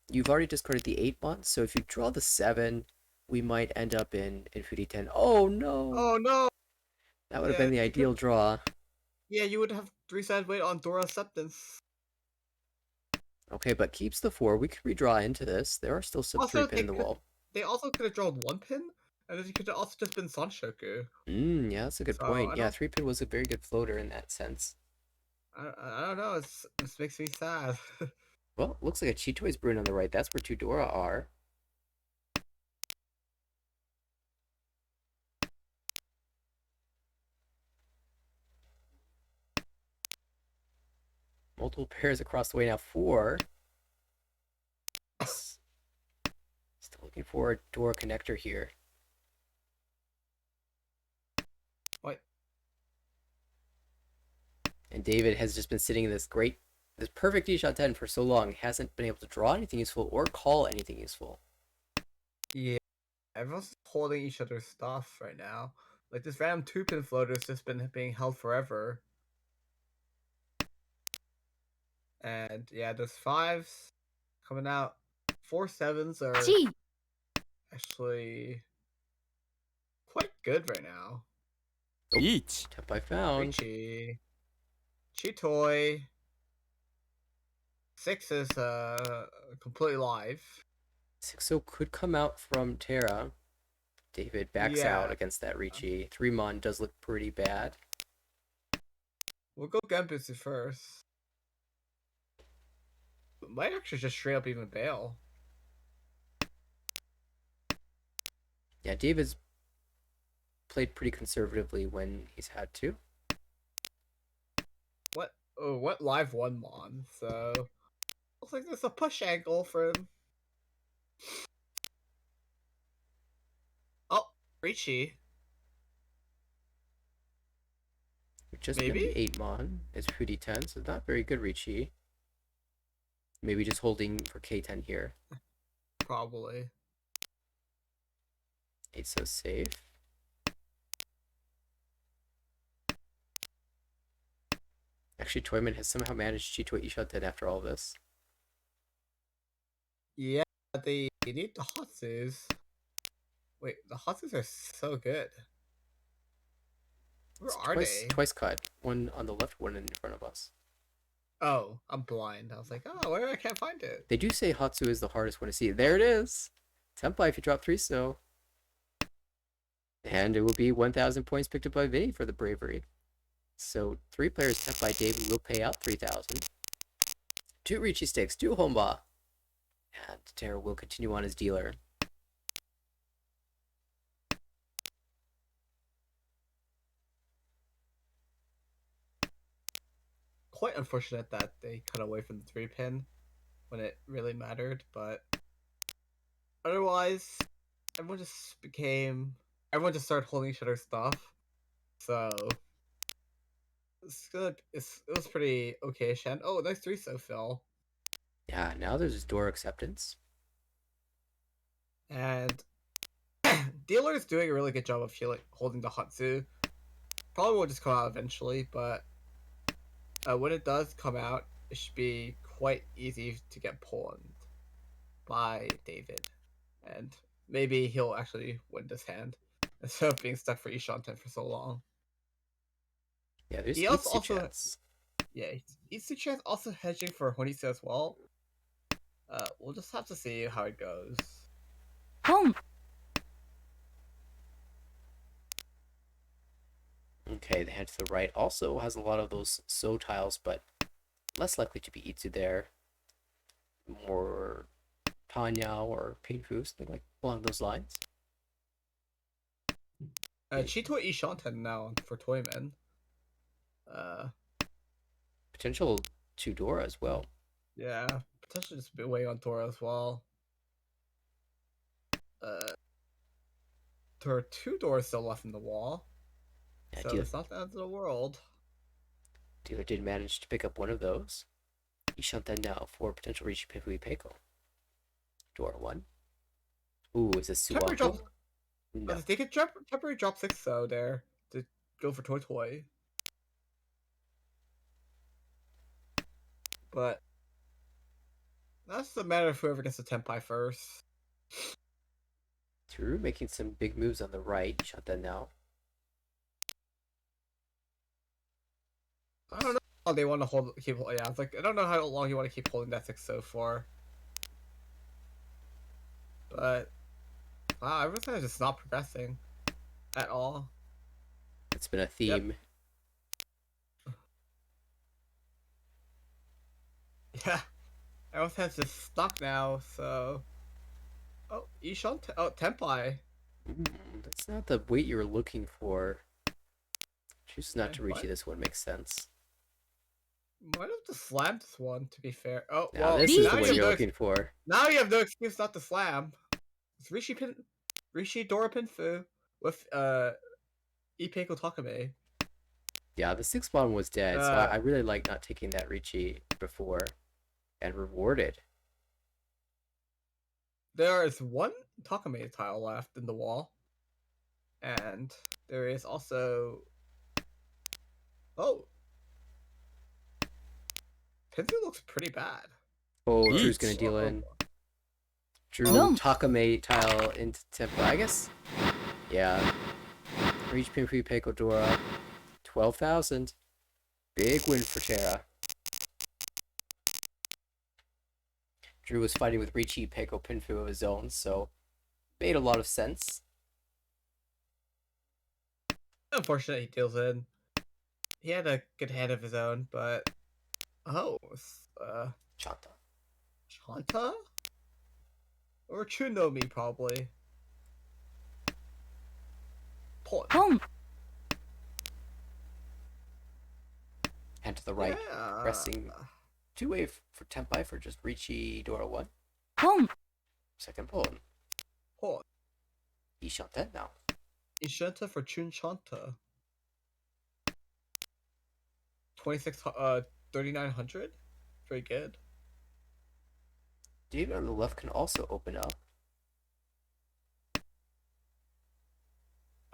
you've already discarded the 8 mod, so if you draw the 7, we might end up in Infinity 10. Oh no! oh no. That would have Yeah, been the you could, ideal draw. yeah, you would have 3-sided wait on Dora Acceptance. Okay, but keeps the 4. We could redraw into this. There are still some Also, 3-pin in the wall. they also could have drawn 1 pin, and then you could have also just been Sanshoku. Yeah, that's a good So, point. I Yeah, don't, 3-pin was a very good floater in that sense. I don't know. This makes me sad. Well, looks like a Cheetoy's Brewing on the right. That's where 2 Dora are. Multiple pairs across the way now. 4. Still looking for a Dora connector here. What? And David has just been sitting in this perfect D-shot 10 for so long. Hasn't been able to draw anything useful or call anything useful. Yeah, everyone's holding each other's stuff right now. Like this random 2-pin floater has just been being held forever. And yeah, there's 5s coming out. 4-7s are 1 actually quite good right now. 1 Temp I found. Richie. Chitoy. 6 is completely live. 6-0 could come out from Terra. David backs Yeah. out against that Ricci. 3-mon does look pretty bad. We'll go Genbutsu first. Might actually just straight up even bail. Yeah, David's played pretty conservatively when he's had to. What? Oh, what live 1-mon? So looks like there's a push angle for him. Oh, Richie. Just Maybe? been the 8-mon. It's Foodie 10, so not very good Ricci. Maybe just holding for K10 here. Probably. 8-so safe. Actually, Toyman has somehow managed Chito Isha-10 after all this. Yeah, they need the Hatsus. Wait, the Hatsus are so good. Where It's are they? twice cut. One on the left, one in front of us. Oh, I'm blind. I was like, oh, where? I can't find it. They do say Hatsu is the hardest one to see. There it is! Tempai if you drop 3-so. And it will be 1,000 points picked up by Vinny for the bravery. So 3 players Tempai David will pay out 3,000. 2 Ricci stakes, 2 Homba. And Terra will continue on as dealer. Quite unfortunate that they cut away from the 3-pin when it really mattered, but otherwise, everyone just started holding each other's stuff. So it's good. It was pretty okay. Shen. Oh, nice 3-so fill. Yeah, now there's door acceptance. And dealer is doing a really good job of holding the Hatsu. Probably will just come out eventually, but when it does come out, it should be quite easy to get pawned by David. And maybe he'll actually win this hand instead of being stuck for Ishanten for so long. Yeah, there's He also also chance. yeah, Itsuchan's also hedging for Honitsu as well. We'll just have to see how it goes. ポン Okay, the hand to the right also has a lot of those so tiles, but less likely to be Itsu there. More Tanya or Pinfu, something like along those lines. Chito Ishanten now for Toyman. Uh, Potential to Dora as well. yeah, potentially just be weighing on Tora as well. There are 2 doors still left in the wall, Yeah, so it's not the end of the world. dealer did manage to pick up one of those. Ishanten now for potential Rishi Pinfu Peiko. Dora 1. Ooh, is this Temporary drop. Suwaku? No. They could temporary drop 6 though there to go for Toy. But that's the matter of whoever gets the Tenpai first. Turu making some big moves on the right. Ishanten now. I don't know how they want to keep. Yeah, it's like I don't know how long you want to keep holding that 6-0 for. But wow, everything is just not progressing at all. It's been a theme. Yeah, everything's just stuck now. So, oh, Tenpai. That's not the weight you were looking for. Chooses not to reach What? you. This one makes sense. Might have just slammed this one. To be fair. Oh Now well, this is now the you one have you're no looking for. now you have no excuse not to slam. It's Rishi Dora Pinfu with Ipeiko Takame. Yeah, the 6 bottom was dead, so Uh, I really like not taking that Richi before. And rewarded. There is 1 Takame tile left in the wall, and there is also Pinfu looks pretty bad. Oh, Yeet. Drew's gonna deal in. Drew Boom. Takame tile into Tempo. I guess. Yeah. Reach Pinfu Peiko Dora. 12,000. Big win for Terra. Drew was fighting with Richi Peiko Pinfu of his own, so made a lot of sense. Unfortunately, he deals in. He had a good hand of his own, but Chanta. Chanta or Chunomi probably. Point. Pon. Hand to the right. Yeah. Pressing 2-way for Tempai for just Richi Dora 1. Pon. Second pull. Point. Ishanten now. Ishanta for Chun Chanta. 3900. Very good. David on the left can also open up.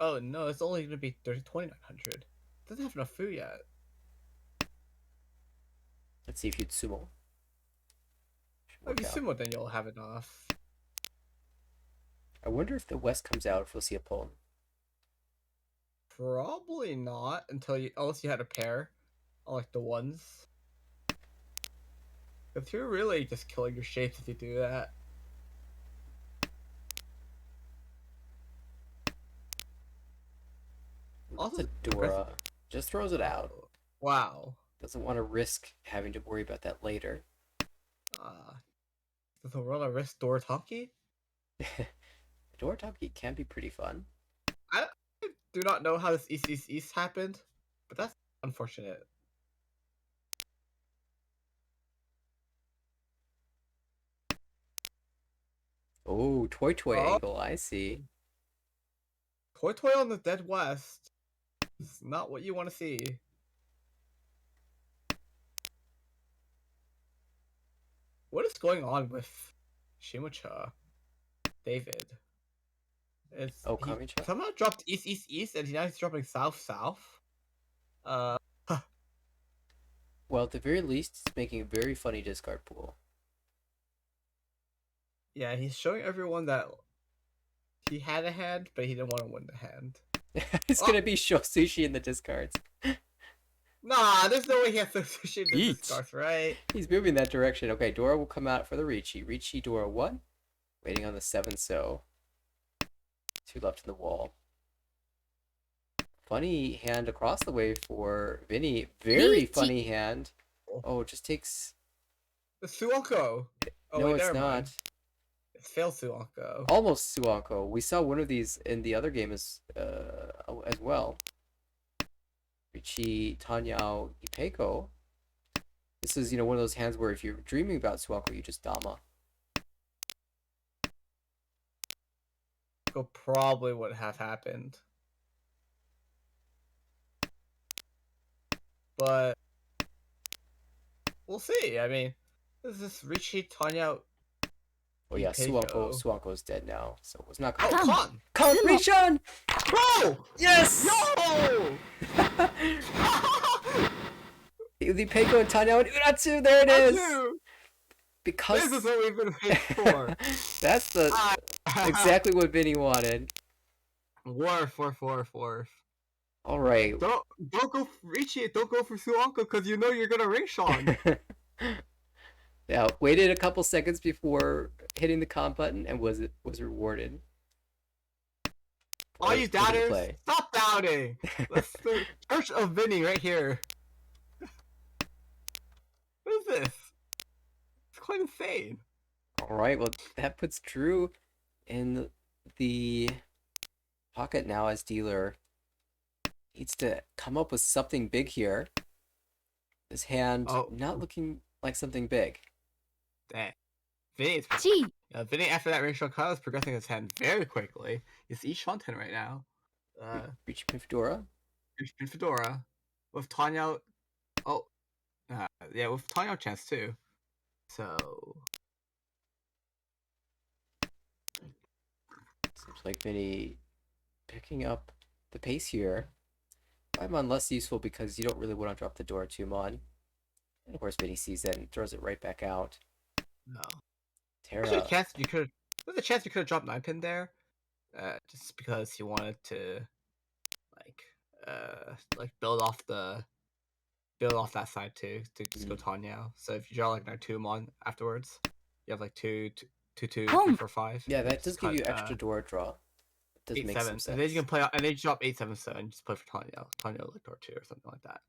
Oh no, it's only gonna be 2900. Doesn't have enough food yet. Let's see if you'd sumo. If you sumo, then you'll have enough. I wonder if the West comes out, if we'll see a pull. Probably not unless you had a pair, like the ones. If you're really just killing your shapes if you do that. Also, Dora just throws it out. Wow. Doesn't want to risk having to worry about that later. Does the world risk Dorataki? Dora Toki can be pretty fun. I do not know how this East happened, but that's unfortunate. Oh, Toy angle, I see. Toy on the Dead West is not what you want to see. What is going on with Shimucha? David. Oh, Kamicha? Somehow dropped East, and now he's dropping South. Well, at the very least, it's making a very funny discard pool. Yeah, he's showing everyone that he had a hand, but he didn't want to win the hand. It's gonna be Sushi in the discards. Nah, there's no way he has to sushi in the Yeet. discards, right? He's moving that direction. Okay, Dora will come out for the Richi. Richi, Dora 1. Waiting on the 7, so 2 left in the wall. Funny hand across the way for Vinny. Very Lychee. funny hand. Oh, it just takes. The Suonko. Oh No, wait, it's never not. mind. It's failed Suonko. Almost Suanko. We saw one of these in the other game as well. Richie, Tanyao, Ipeko. This is, one of those hands where if you're dreaming about Suanko, you just Dama. Probably would have happened. But we'll see. I mean, this is Richie, Tanya. Oh yeah, Ipeko. Suanko's dead now, so it was not Oh, good. Con! Con Tsumo. Rishan! Bro! Yes! Yo! The Peiko and Tanya and Uratsu, there it is! Because This is what we've been waiting for. that's the exactly what Vinny wanted. Worf. All right. Don't go for Richie. Don't go for Suonko because you know you're gonna ring Sean. Yeah, waited a couple seconds before hitting the comp button and was rewarded. All you Look at the doubters, play. stop doubting. Let's the Church of Vinny right here. What is this? It's quite insane. All right, well that puts Drew in the pocket now as dealer. Needs to come up with something big here. This hand not looking like something big. Dang. Vinny's G. Vinny after that ring Sean Kyle is progressing his hand very quickly. He's Sean 10 right now. Reach Pin Fedora. Pin Fedora. With Tanya. Oh. Yeah, with Tanya chance too. So. Seems like Vinny picking up the pace here. Paimon less useful because you don't really want to drop the door to Mon. And of course Vinny sees that and throws it right back out. No. Terra. There's a chance you could have dropped 9-pin there. Just because he wanted to build off that side too to just go Tanya. So if you draw like 2 Mon afterwards, you have like 2, 3, 4, 5. Yeah, that does give you extra door draw. It does 8, make 7. some sense. And then you can play, and then you drop 8, 7, 7. Just play for Tanya like door 2 or something like that.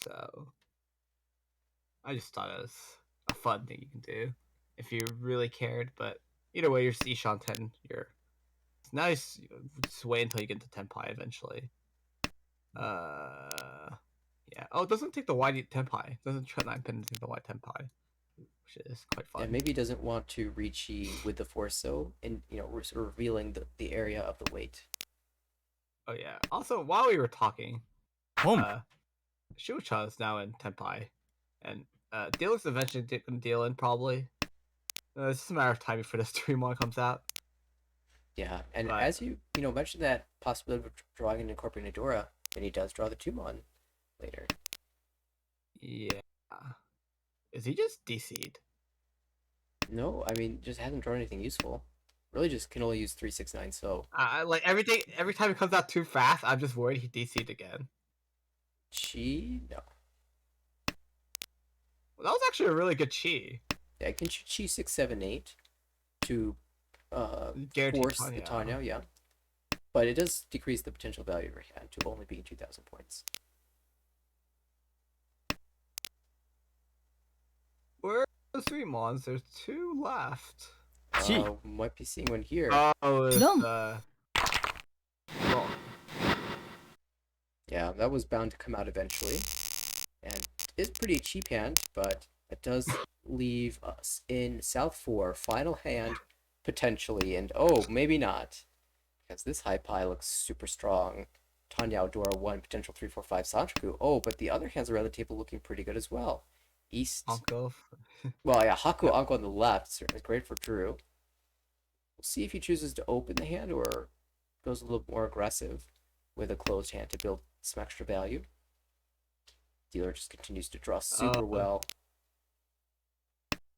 So I just thought it was a fun thing you can do if you really cared. But either way, you're Sean 10. It's nice. Just wait until you get to 10 pi eventually. Yeah. Oh, it doesn't take the wide 10 pi. It doesn't try 9-pin and take the wide 10 pi, which is quite fun. Yeah, maybe he doesn't want to reach with the force, so in sort of revealing the area of the weight. Oh yeah. Also, while we were talking, Home. Shucha is now in 10 pi, and Dealer's eventually gonna deal in probably. It's just a matter of time before this 3-mon comes out. Yeah, and as you mentioned that possibility of drawing and incorporating Adora, and he does draw the 2-mon later. Yeah. Is he just DC'd? No, I mean just hasn't drawn anything useful. Really, just can only use 369. So like everything, every time it comes out too fast, I'm just worried he DC'd again. No. Well, that was actually a really good chi. Yeah, I can shoot chi 6, 7, 8 to Guaranteed force the Tanya, yeah. But it does decrease the potential value of your hand to only being 2,000 points. Where are the 3-mons? There's 2 left. Might be seeing one here. Oh, it's, yeah, that was bound to come out eventually. And it's pretty cheap hand, but it does leave us in South 4, final hand, potentially, and oh, maybe not. Because this high pie looks super strong. Tanya Dora 1, potential 3, 4, 5 Sanchoku. Oh, but the other hands around the table looking pretty good as well. East. Anko. Well, yeah, Haku Anko on the left, certainly great for Drew. We'll see if he chooses to open the hand or goes a little more aggressive with a closed hand to build some extra value. Dealer just continues to draw super well.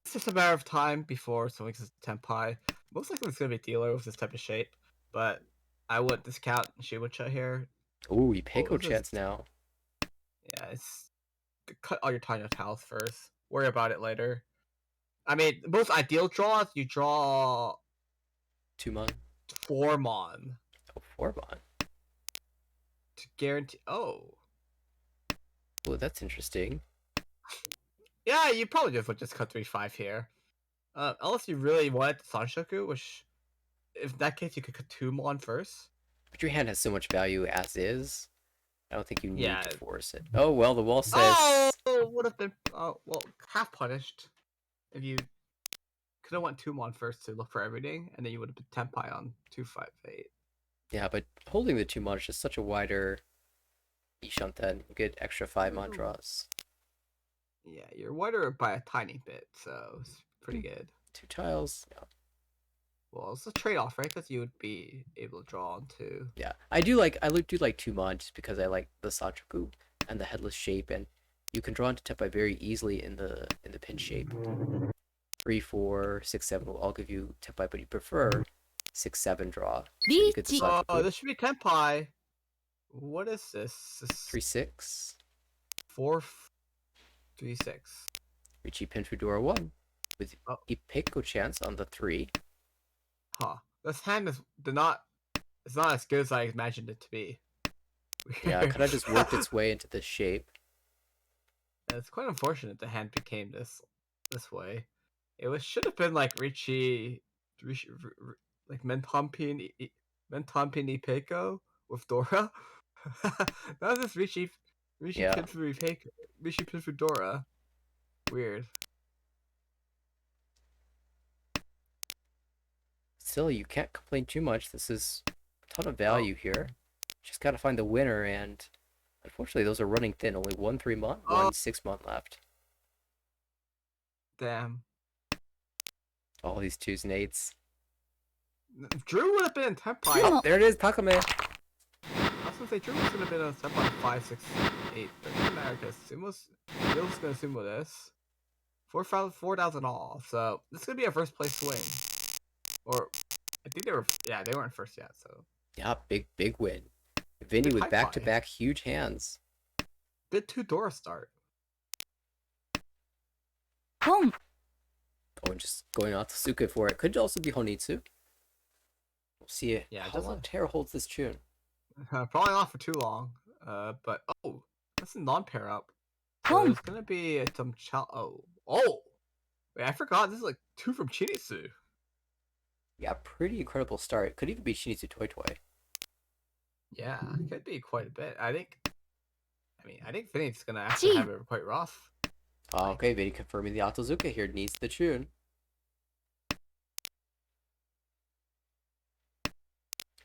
It's just a matter of time before someone gets 10 pi. Most likely it's going to be Dealer with this type of shape, but I wouldn't discount Shibucha here. Ooh, Ipeko chance now. Yeah, it's cut all your Tanya tiles first. Worry about it later. I mean, most ideal draws, you draw 2-mon. 4-mon. Oh, 4-mon. To guarantee. Oh, Well, that's interesting. yeah, you probably just would just cut 3-5 here. Unless you really wanted the Sanshoku, which, if in that case, you could cut 2 Mon first. But your hand has so much value as is. I don't think you need Yeah. to force it. Oh, well, the wall Oh, says... would have been well half punished if you could have went 2 Mon first to look for everything, and then you would have been Tenpai on 2-5-8. Yeah, but holding the 2 mon is just such a wider Ishanten. You get extra 5 mon draws. Yeah, you're wider by a tiny bit, so it's pretty good. 2 tiles. Yeah. Well, it's a trade-off, right? Because you would be able to draw on 2. Yeah, I do like 2 mon just because I like the Sanchoku and the headless shape, and you can draw into Tepai very easily in the pin shape. 3, 4, 6, 7 will all give you Tepai, but you prefer 6, 7 draw. You get the リーチ Sanchoku. This should be Tenpai. What is this? This 3, 6. 4, 3, 6. Richie pin Fudora 1 with Oh. Ipeko chance on the 3. Huh. This hand is it's not as good as I imagined it to be. Yeah, it kind of just worked its way into this shape. And it's quite unfortunate the hand became this way. It should have been like Richie like Mentompin Ipeko with Dora. That was just Richie Yeah. pin for Ipeko. Richie pin for Dora. Weird. Still, you can't complain too much. This is a ton of value here. Just gotta find the winner, and unfortunately, those are running thin. Only 1 3 mon, 1 6 mon left. Damn. All these 2s and 8s. Drew would have been in Tenpai. Tsumo. Oh, there it is, Takame. I was gonna say Drew was gonna have been on Tenpai 5, 6, 8, but it doesn't matter because Sumo's gonna sumo this. 4,000 all. So this is gonna be a first place swing. Or I think they weren't first yet, so Yeah, big win. Vinny Good with high back-to-back huge hands. bit 2 Dora start. ポン Oh, and just going off to Suke for it. Could also be Honitsu. We'll see Yeah, it how long doesn't- Terra holds this tune. Probably not for too long. But that's a non-pair up. So ポン there's gonna be some oh wait, I forgot this is like 2 from Chinitsu. Yeah, pretty incredible start. Could even be Shinizu Toy Toy. Yeah, could be quite a bit. I think Vinny's gonna actually have it quite rough. Okay, Vinny confirming the Otozuka here needs the tune.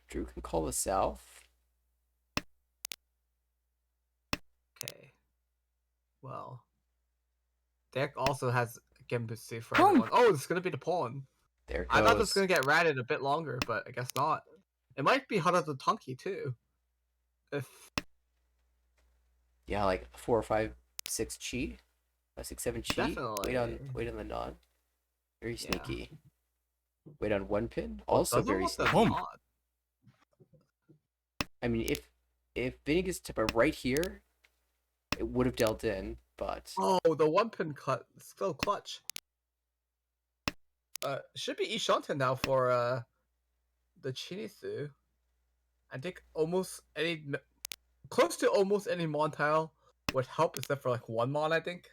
Drew can call the south. Okay. Well, deck also has Genbutsu for Pawn. everyone. Oh, it's gonna be the pawn. There it I thought this goes. was gonna get ratted a bit longer, but I guess not. It might be Harato Tonki too. If Yeah, like 4 or 5, 6 chi. 5, 6, 7 chi. Definitely. Wait on the nod. Very Yeah. sneaky. Wait on 1 pin. Also doesn't very want the sneaky. Boom. nod. I mean, if Vinny gets to right here, it would have dealt in, but Oh, the 1 pin cut still clutch. Should be Ishanten now for the Chinitsu. I think close to almost any mon tile would help except for like 1 mon, I think.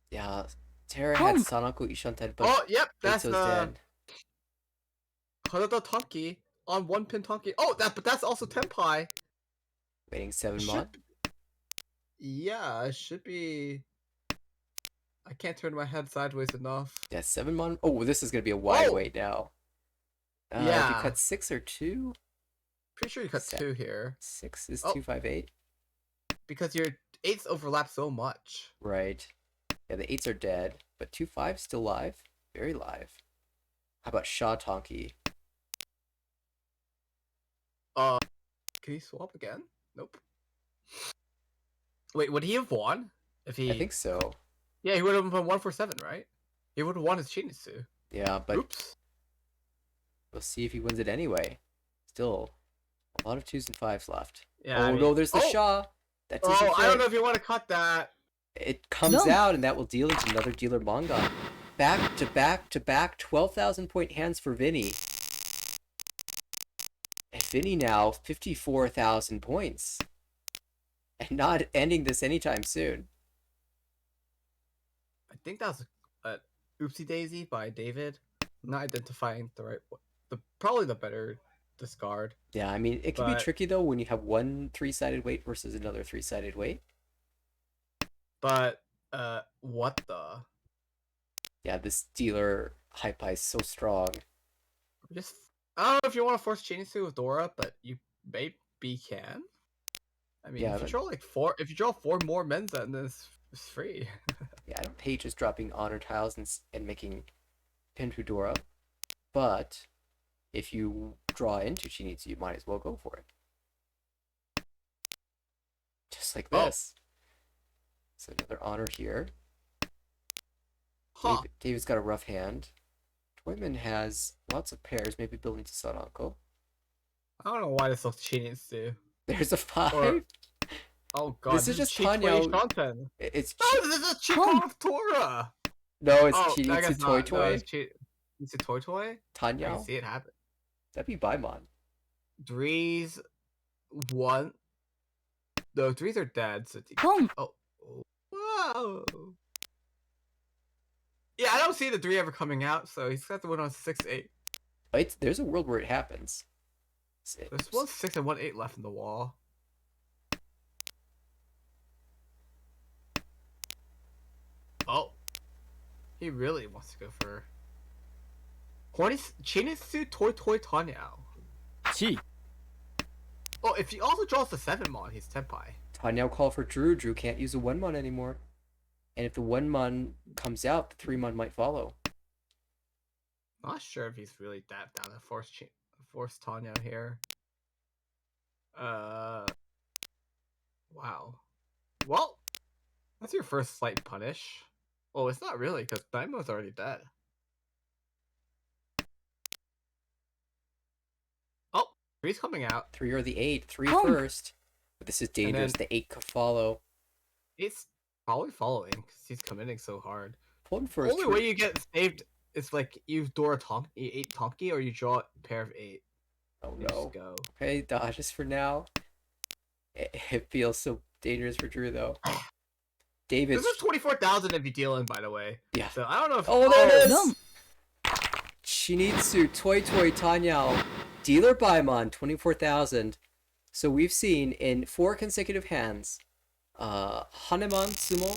yeah, Terra had Boom. Sanako Ishanten, but Oh, yep, that's Beito's the dead. Harato Tonki on 1 pin Tonki. Oh, but that's also Tenpai. Waiting 7 Should- mon. Yeah, it should be. I can't turn my head sideways enough. Yeah, 7 mon. Oh, this is gonna be a wide Oh! wait now. If you Yeah. cut 6 or 2, Pretty sure you cut Set. 2 here 6 is Oh. 258. because your 8s overlap so much. Right. Yeah, the 8s are dead, but 2-5 still live. Very live. How about Shaw Tonki? Can he swap again? Nope. Wait, would he have won if he? I think so. Yeah, he would have been 1-4-7, right? He would have won his Chinitsu. Yeah, but Oops. we'll see if he wins it anyway. Still, a lot of 2s and 5s left. Yeah. Oh I mean- no, there's the oh! Shaw. That doesn't Oh, I don't fit. know if you want to cut that. It comes No. out, and that will deal into another dealer manga. Back to back to back, 12,000 point hands for Vinny. If Vinny now 54,000 points. And not ending this anytime soon. I think that's a oopsie daisy by David, not identifying the right one. Probably the better discard. Yeah, I mean, it can be But- tricky though when you have one three-sided weight versus another three-sided weight. But what the? Yeah, this dealer hype is so strong. Just I don't know if you want to force Chinitsu with Dora, but you maybe can. I mean, Yeah, if you but- draw like four, if you draw four more Menza, then it's free. Yeah, I don't hate just dropping honor tiles and making Dora, but if you draw into Shinitsu, you might as well go for it. Just like Oh. this. So another honor here. Huh? David's got a rough hand. Toyman has lots of pairs, maybe building to Saranko. I don't know why this looks Chinitsu. There's a 5. Or- Oh god, This is just Chitoy Tanyo- Shanten. It's No, this is Chiko of Tora. no, it's Oh, I Shinitsu guess Toy not. Toy. No, it's a Toy Toy. I can Tanyao. see it happen. That'd be Baimon. Threes, one. No, threes are dead. So Boom. oh, whoa. Yeah, I don't see the three ever coming out, so he's got the one on 6-8. Wait, there's a world where it happens. There's 1 6 and 1 8 left in the wall. Oh, he really wants to go for Chinitsu Toy Toy Tanyao. 1 Oh, if he also draws the 7 mon, he's Tenpai. Tanyao call for Drew. Drew can't use a 1-mon anymore. And if the 1-mon comes out, the 3-mon might follow. Not sure if he's really that down to force Tanya here. Wow. Well, that's your first slight punish. Oh, it's not really, because Daimo's already dead. Oh, 3's coming out. 3 or the 8. 3 Boom. first. But this is dangerous. then- The 8 could follow. It's probably following, because he's committing so hard. Pull him The first. only way you get saved is like you draw a 8 Tonki, or you draw a pair of 8. Oh You just no. go. Okay, dodges for now. It feels so dangerous for Drew though. David's. This is 24,000 if you deal in, by the way. Yeah. So I don't know if. Oh, there it is! Boom. Shinitsu Toy Toy Tanyao. Dealer Baimon, 24,000. So we've seen in 4 consecutive hands, Hanemon Tsumo,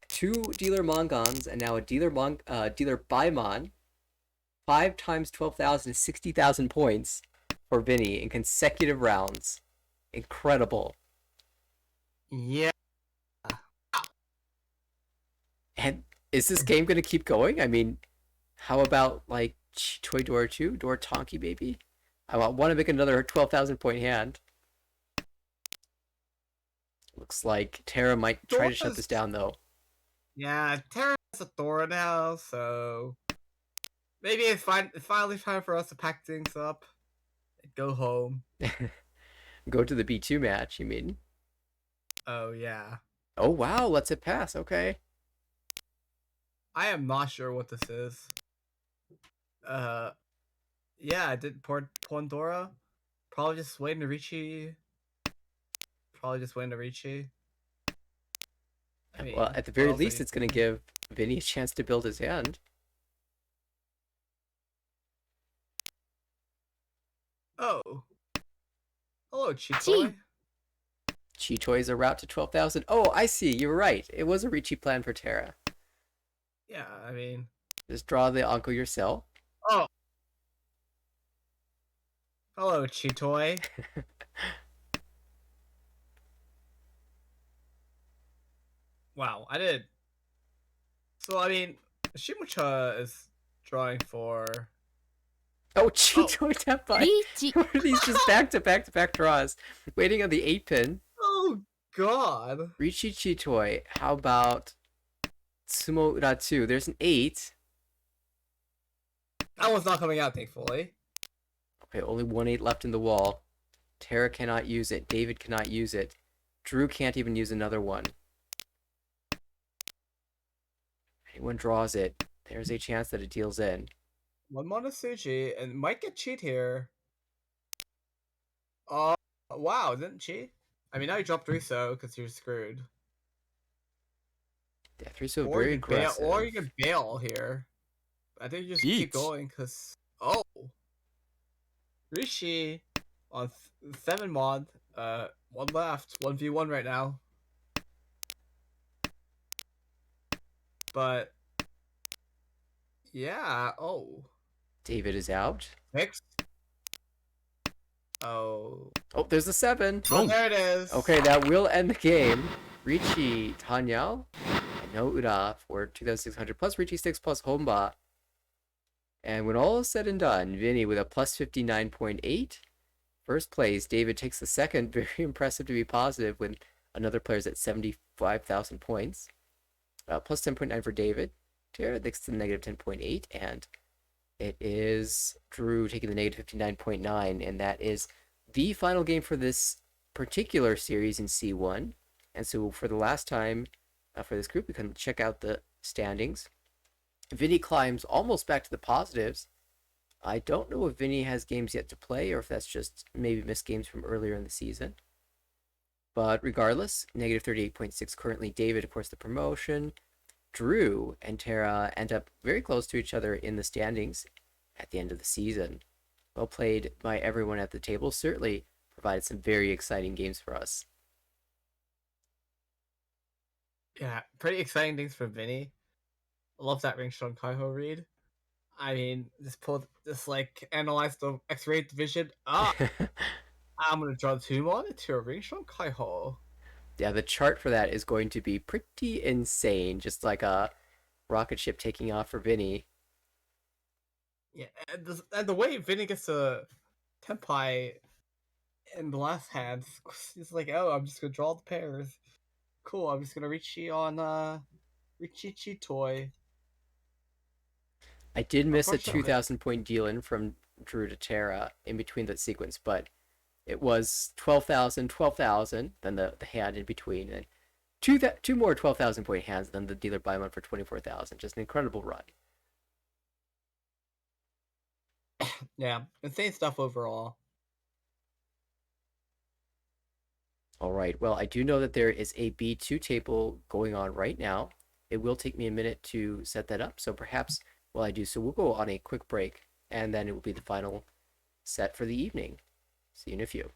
2 dealer Mongons, and now a dealer Baimon. 5 times 12,000 is 60,000 points for Vinny in consecutive rounds. Incredible. Yeah. And is this game gonna keep going? I mean, how about like Toy Door 2, Door Tonki maybe? I want to make another 12,000 point hand. Looks like Terra might try to shut Dora's- this down though. Yeah, Terra has a Thora now, so maybe it's finally time for us to pack things up and go home. Go to the B2 match, you mean? Oh yeah. Oh wow, lets it pass. Okay. I am not sure what this is. Yeah, I did Pandora. Probably just waiting to Ricci. I mean, Well, at the what very else are least, you it's going to doing? give Vinny a chance to build his hand. Oh. Hello, Chitoy. Chi. Chi-Toy is a route to 12,000. Oh, I see. You're right. It was a Ricci plan for Terra. Yeah, I mean. Just draw the Anko yourself. Oh. Hello, Chitoy. Wow, I did. So I mean, Shimucha is drawing for. Oh, Chi-Toy tap by. リーチ What are these just back to back to back draws? Waiting on the 8 pin. Oh God. Ricci Chi-Toy. How about Tsumo Uratsu? There's an 8. That one's not coming out, thankfully. Okay, only 1 8 left in the wall. Terra cannot use it. David cannot use it. Drew can't even use another one. Anyone draws it, there's a chance that it deals in. One Monasuji and might get cheat here. Wow, didn't she? I mean, now you dropped Russo because you're screwed. Yeah, 3 so Or very you could bail, or you aggressive. could bail here. I think you just keep Beach. going because Rishi on 7 mod. One left, 1v1 right now. But yeah, David is out. next. Oh, Oh, there's a 7. oh, there it is. Okay, that will end the game. Richie Tanyao and No Ura for 2,600 plus Richie Sticks plus Homba. And when all is said and done, Vinny with a plus 59.8. First place, David takes the second. Very impressive to be positive when another player's at 75,000 points. Plus 10.9 for David. Tara takes the negative 10.8. And it is Drew taking the negative 59.9. And that is the final game for this particular series in C1. And so for the last time for this group, we can check out the standings. Vinny climbs almost back to the positives. I don't know if Vinny has games yet to play or if that's just maybe missed games from earlier in the season. But regardless, negative 38.6 currently. David, of course, the promotion. Drew and Tara end up very close to each other in the standings at the end of the season. Well played by everyone at the table. Certainly provided some very exciting games for us. Yeah, pretty exciting things for Vinny. I love that Ring Strong Kaiho read. I mean, just analyze the X-ray division. I'm gonna draw Tsumo on it to a Ring Strong Kaiho. Yeah, the chart for that is going to be pretty insane. Just like a rocket ship taking off for Vinny. Yeah, and the way Vinny gets a Tenpai in the last hand, he's like, oh, I'm just gonna draw the pairs. Cool, I'm just gonna Richi on Richichi toy. I did miss a Unfortunately. 2,000 point deal in from Drew to Tara in between the sequence, but it was 12,000, 12,000, then the hand in between, and two more 12,000 point hands, then the dealer buy one for 24,000. Just an incredible run. Yeah, insane stuff overall. All right, well, I do know that there is a B2 table going on right now. It will take me a minute to set that up, so perhaps while I do so, we'll go on a quick break, and then it will be the final set for the evening. See you in a few.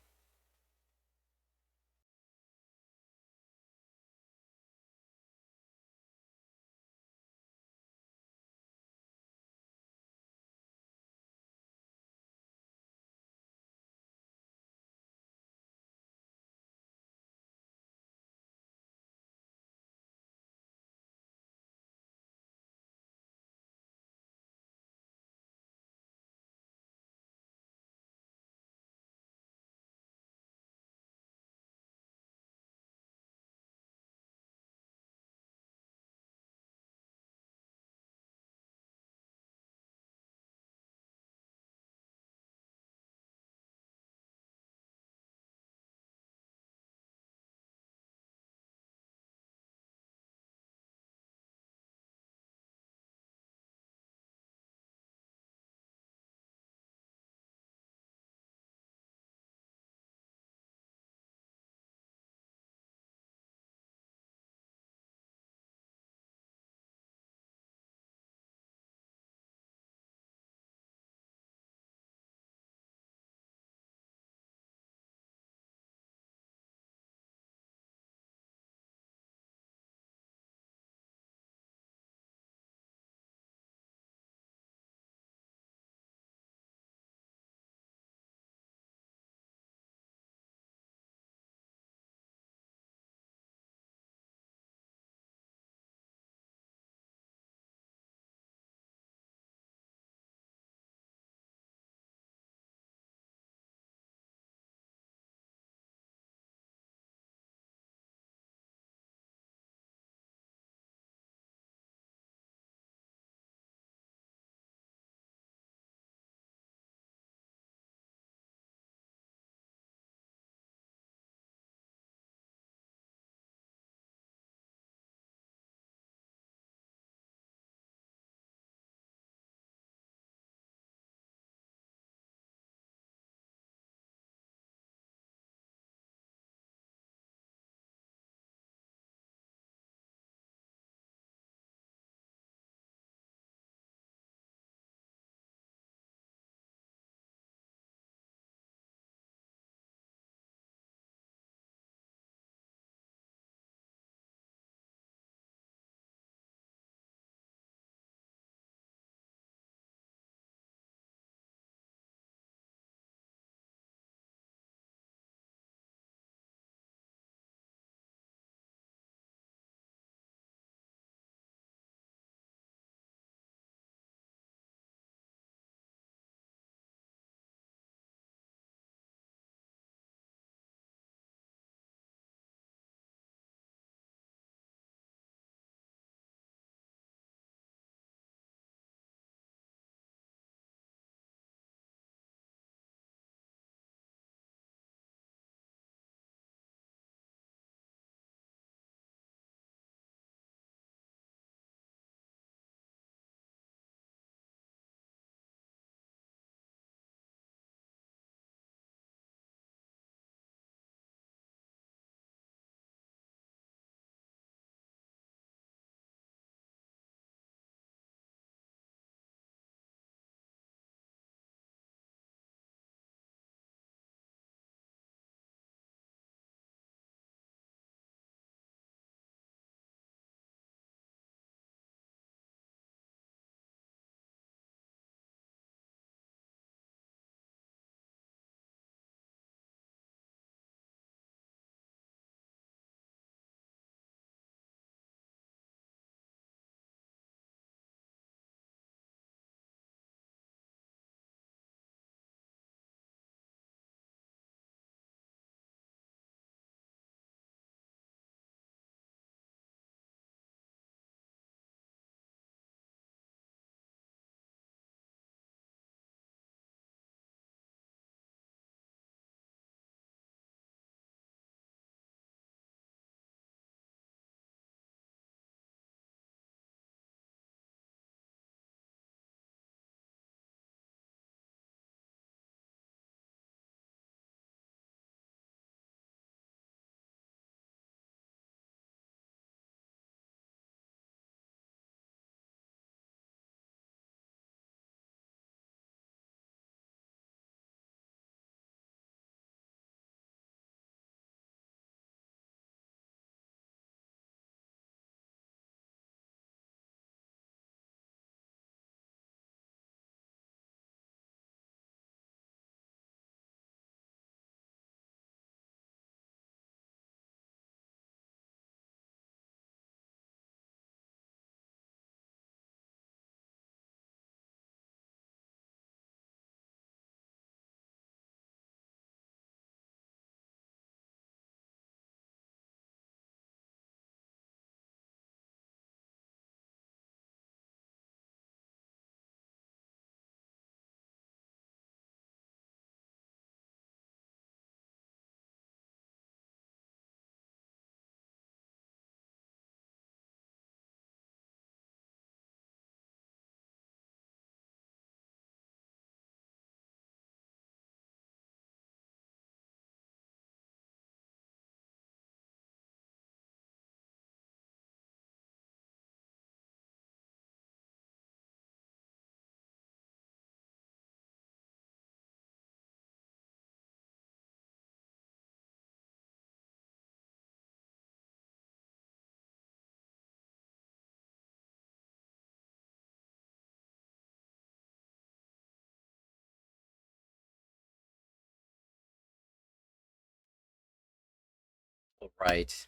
All right.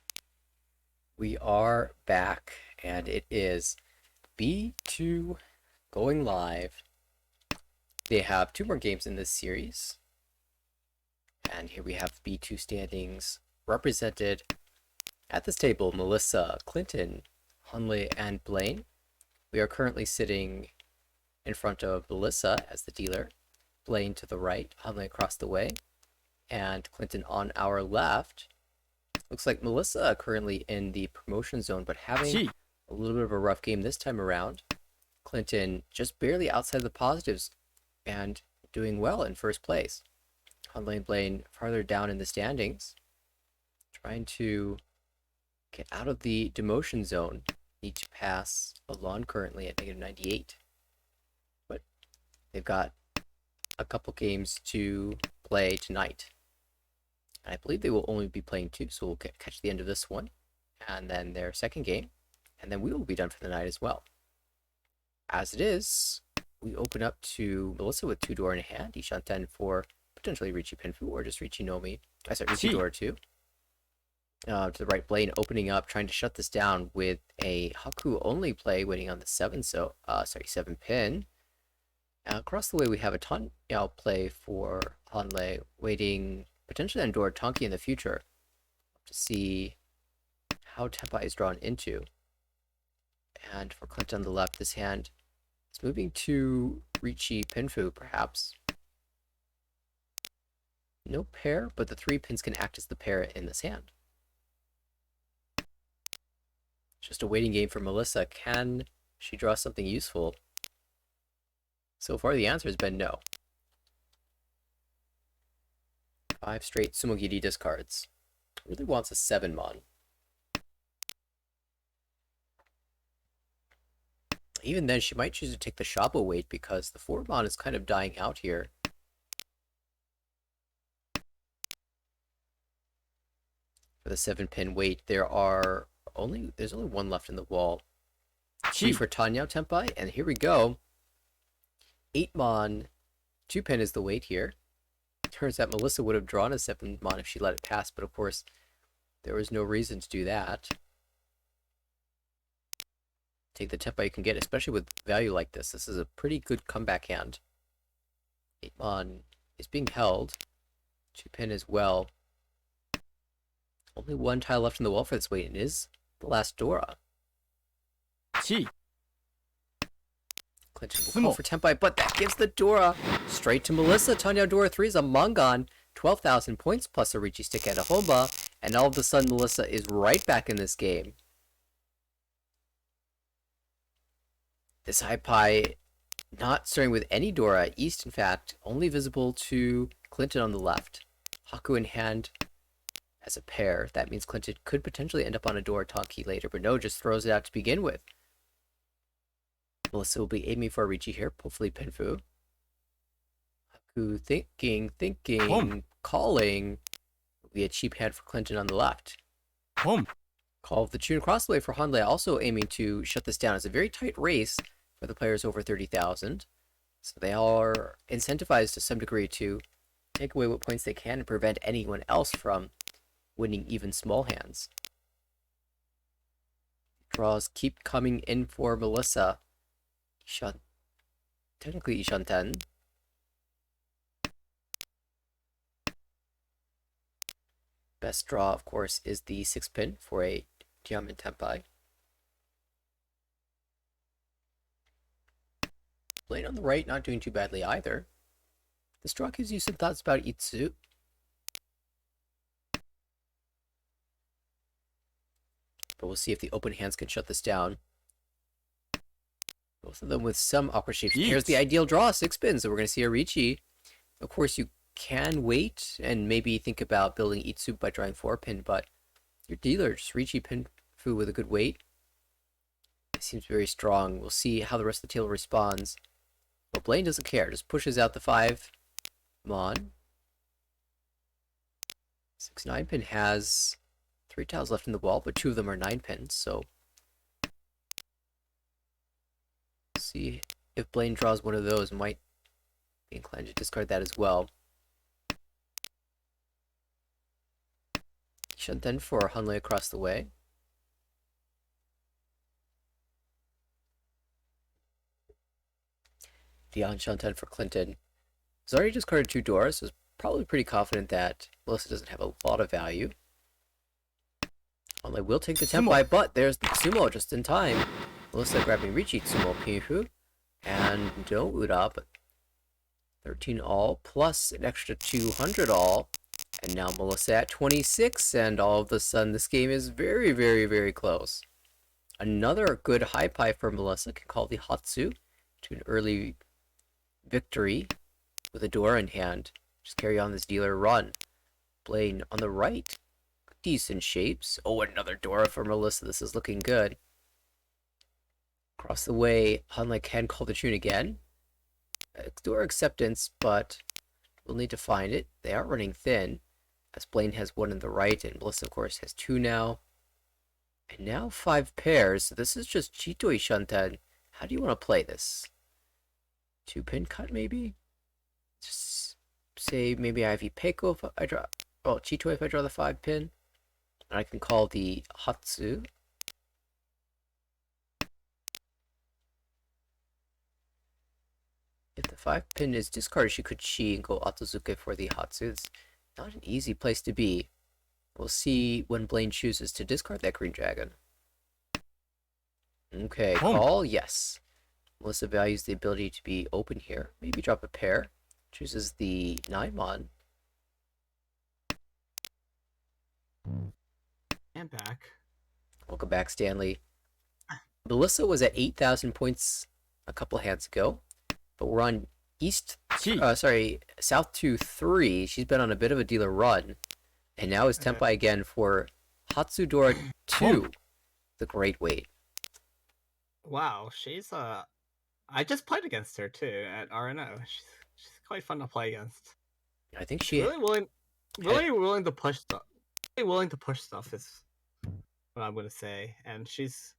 We are back, and it is B2 going live. They have 2 more games in this series. And here we have B2 standings represented at this table: Melissa, Clinton, Hunley, and Blaine. We are currently sitting in front of Melissa as the dealer, Blaine to the right, Hunley across the way, and Clinton on our left. Looks like Melissa currently in the promotion zone, but having a little bit of a rough game this time around. Clinton just barely outside the positives and doing well in first place. Hunley and Blaine farther down in the standings, trying to get out of the demotion zone. Need to pass Alon currently at -98. But they've got a couple games to play tonight. And I believe they will only be playing 2, so we'll catch the end of this one. And then their second game. And then we will be done for the night as well. As it is, we open up to Melissa with 2 Dora in hand. Ishanten for potentially Richie Pinfu or just Richie Nomi. Richie Dora 2. To the right, Blaine opening up, trying to shut this down with a Haku only play, waiting on the 7 pin. Across the way, we have a Tanyao play for Hanlei, waiting potentially on Dora Tonki in the future to see how Tenpai is drawn into. And for Clinton on the left, this hand is moving to Richie Pinfu, perhaps. No pair, but the 3 pins can act as the pair in this hand. Just a waiting game for Melissa. Can she draw something useful? So far, the answer has been no. 5 straight Tsumogiri discards. Really wants a 7-mon. Even then, she might choose to take the Shabo weight because the 4-mon is kind of dying out here. For the 7-pin weight, there's only 1 left in the wall. 3 for Tanyao Tenpai, and here we go. 8-mon, 2-pin is the weight here. Turns out Melissa would have drawn a 7-mon if she let it pass, but of course, there was no reason to do that. Take the Tenpai you can get, especially with value like this. This is a pretty good comeback hand. 8-mon is being held. 2-pin as well. Only 1 tile left in the wall for this weight, and it is the last Dora. Clinton will call for Tenpai, but that gives the Dora straight to Melissa. Tanyao Dora 3 is a Mangan. 12,000 points plus a Richi stick and a Homba. And all of a sudden, Melissa is right back in this game. This high pie not starting with any Dora. East, in fact, only visible to Clinton on the left. Haku in hand as a pair. That means Clinton could potentially end up on a Dora Tonki later, but no, just throws it out to begin with. Melissa will be aiming for a Richi here, hopefully Pinfu. Haku thinking, calling. Will be a cheap hand for Clinton on the left. Call of the Tune across the way for Hanlei, also aiming to shut this down. It's a very tight race for the players over 30,000. So they are incentivized to some degree to take away what points they can and prevent anyone else from winning even small hands. Draws keep coming in for Melissa. Technically Ishanten. Best draw, of course, is the 6-pin for a Diamond Tenpai. Blaine on the right, not doing too badly either. This draw gives you some thoughts about Itsu. But we'll see if the open hands can shut this down. Both of them with some awkward shapes. Here's the ideal draw, 6 pins, so we're going to see a Richi. Of course, you can wait and maybe think about building Itsu by drawing 4-pin, but your dealer, just Richi Pinfu with a good weight. It seems very strong. We'll see how the rest of the table responds. But Blaine doesn't care, just pushes out the 5-mon. 6-9-pin has 3 tiles left in the wall, but 2 of them are 9-pins, so see if Blaine draws one of those. Might be inclined to discard that as well. Shunten for Hunley across the way. Dion Shunten for Clinton. He's already discarded 2 doors, so is probably pretty confident that Melissa doesn't have a lot of value. Hunley will take the Tenpai, but there's the Tsumo just in time. Melissa grabbing Richi Tsumo Pihu. And no Uda, but 13 all, plus an extra 200 all. And now Melissa at 26, and all of a sudden this game is very, very, very close. Another good high pie for Melissa can call the Hatsu to an early victory with a door in hand. Just carry on this dealer run. Blaine on the right. Decent shapes. Oh, another Dora for Melissa. This is looking good. Across the way, Hunley can call the tune again. Door acceptance, but we'll need to find it. They are running thin, as Blaine has 1 in the right, and Melissa, of course, has 2 now. And now 5 pairs. So this is just Chitoi Shunten. How do you want to play this? 2-pin cut, maybe? Just say maybe Ivy Peiko if I draw. Oh, Chitoi if I draw the 5-pin. And I can call the Hatsu. If the 5-pin is discarded, she could and go Otozuke for the Hatsu. It's not an easy place to be. We'll see when Blaine chooses to discard that green dragon. Okay, call, yes. Melissa values the ability to be open here. Maybe drop a pair. Chooses the 9-mon. And back. Welcome back, Stanley. Melissa was at 8,000 points a couple hands ago, but we're on South 2-3. She's been on a bit of a dealer run, and now is Tenpai again for Hatsudora 2, the great weight. Wow, she's I just played against her too at RNO. She's quite fun to play against. I think she really willing to push stuff. Really willing to push stuff is what I'm gonna say, and she's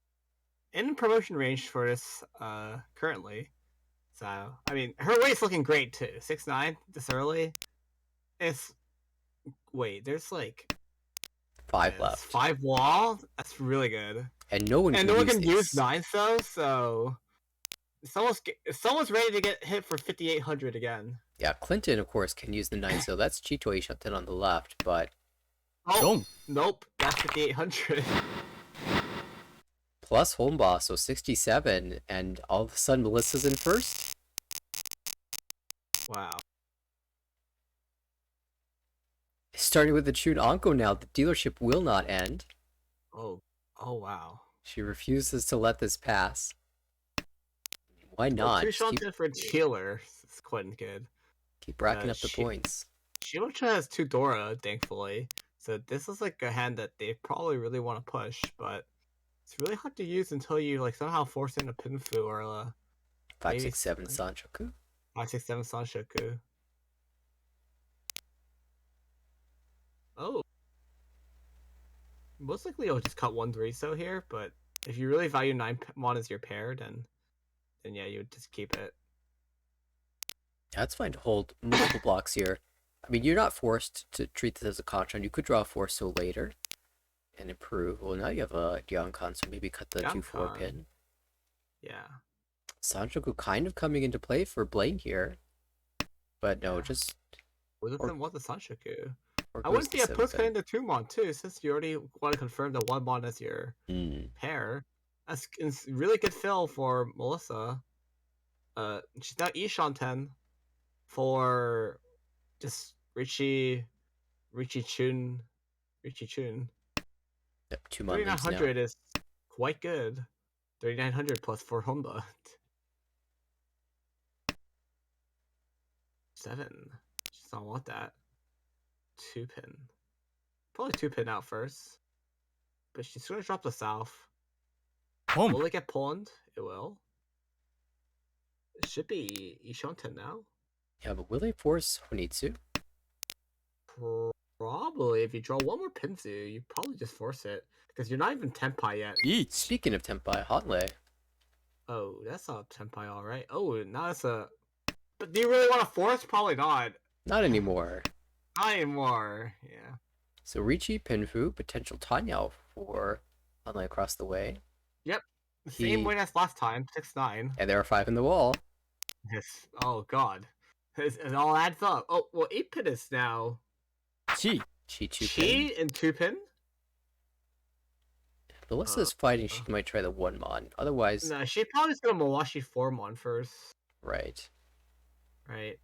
in promotion range for this currently. So I mean, her weight's looking great too. 6'9" this early. It's there's like 5 left. 5 wall. That's really good. And no one can use 9 though, so someone's ready to get hit for 5,800 again. Yeah, Clinton, of course, can use the 9, so that's Chitoi Shunten on the left, but... Oh, nope, that's 5,800. Plus home boss, so 67, and all of a sudden Melissa's in first? Wow. Starting with the Chun Anko now, the dealership will not end. Oh wow. She refuses to let this pass. Why not? 2 Shunten for dealer. It's quite good. Keep racking up the points. Shilocha has 2 Dora, thankfully. So this is like a hand that they probably really want to push, but it's really hard to use until you like somehow force in a Pinfu or a 567 Sanchoku. 567 Sanshoku. Oh. Most likely you'll just cut 1 3-so here, but if you really value 9-mon as your pair, then yeah, you would just keep it. Yeah, it's fine to hold multiple blocks here. I mean, you're not forced to treat this as a Contran. You could draw a 4-so later and improve. Well, now you have a Gyeongkan, so maybe cut the 2-4 pin. Yeah. Sanchoku kind of coming into play for Blaine here. But no, just... What if them want the Sanshoku? Or I goes wouldn't to be opposed to 7-pin. cutting the 2-mon too, since you already want to confirm the 1-mon as your pair. That's really good fill for Melissa. She's now Ishanten for just Richie Chun. Yep, 2-mon leaves now. 3,900 is quite good. 3,900 plus 4 Honda. 7. Just don't want that. 2-pin. Probably 2-pin out first. But she's gonna drop the south. Will it get pawned? It will. It should be Ishanten now. Yeah, but will they force Honitsu? Probably. If you draw 1 more Pinzu, you probably just force it. Because you're not even Tenpai yet. Speaking of Tenpai, Hotley. Oh, that's not Tenpai, alright. Oh, now it's a... But do you really want to force? Probably not. Not anymore. Not anymore. Yeah. So Ricci, Pinfu, potential Tanyao for online across the way. Yep. He- Same weight as last time, 6'9". And there are 5 in the wall. Yes. Oh god. It all adds up. Oh well, 8-pin is now 7、Chi 2 Chi pin. and 2-pin. Melissa's fighting, she might try the 1 mon. Otherwise, No, she probably's gonna Mawashi 4-mon first, right. right?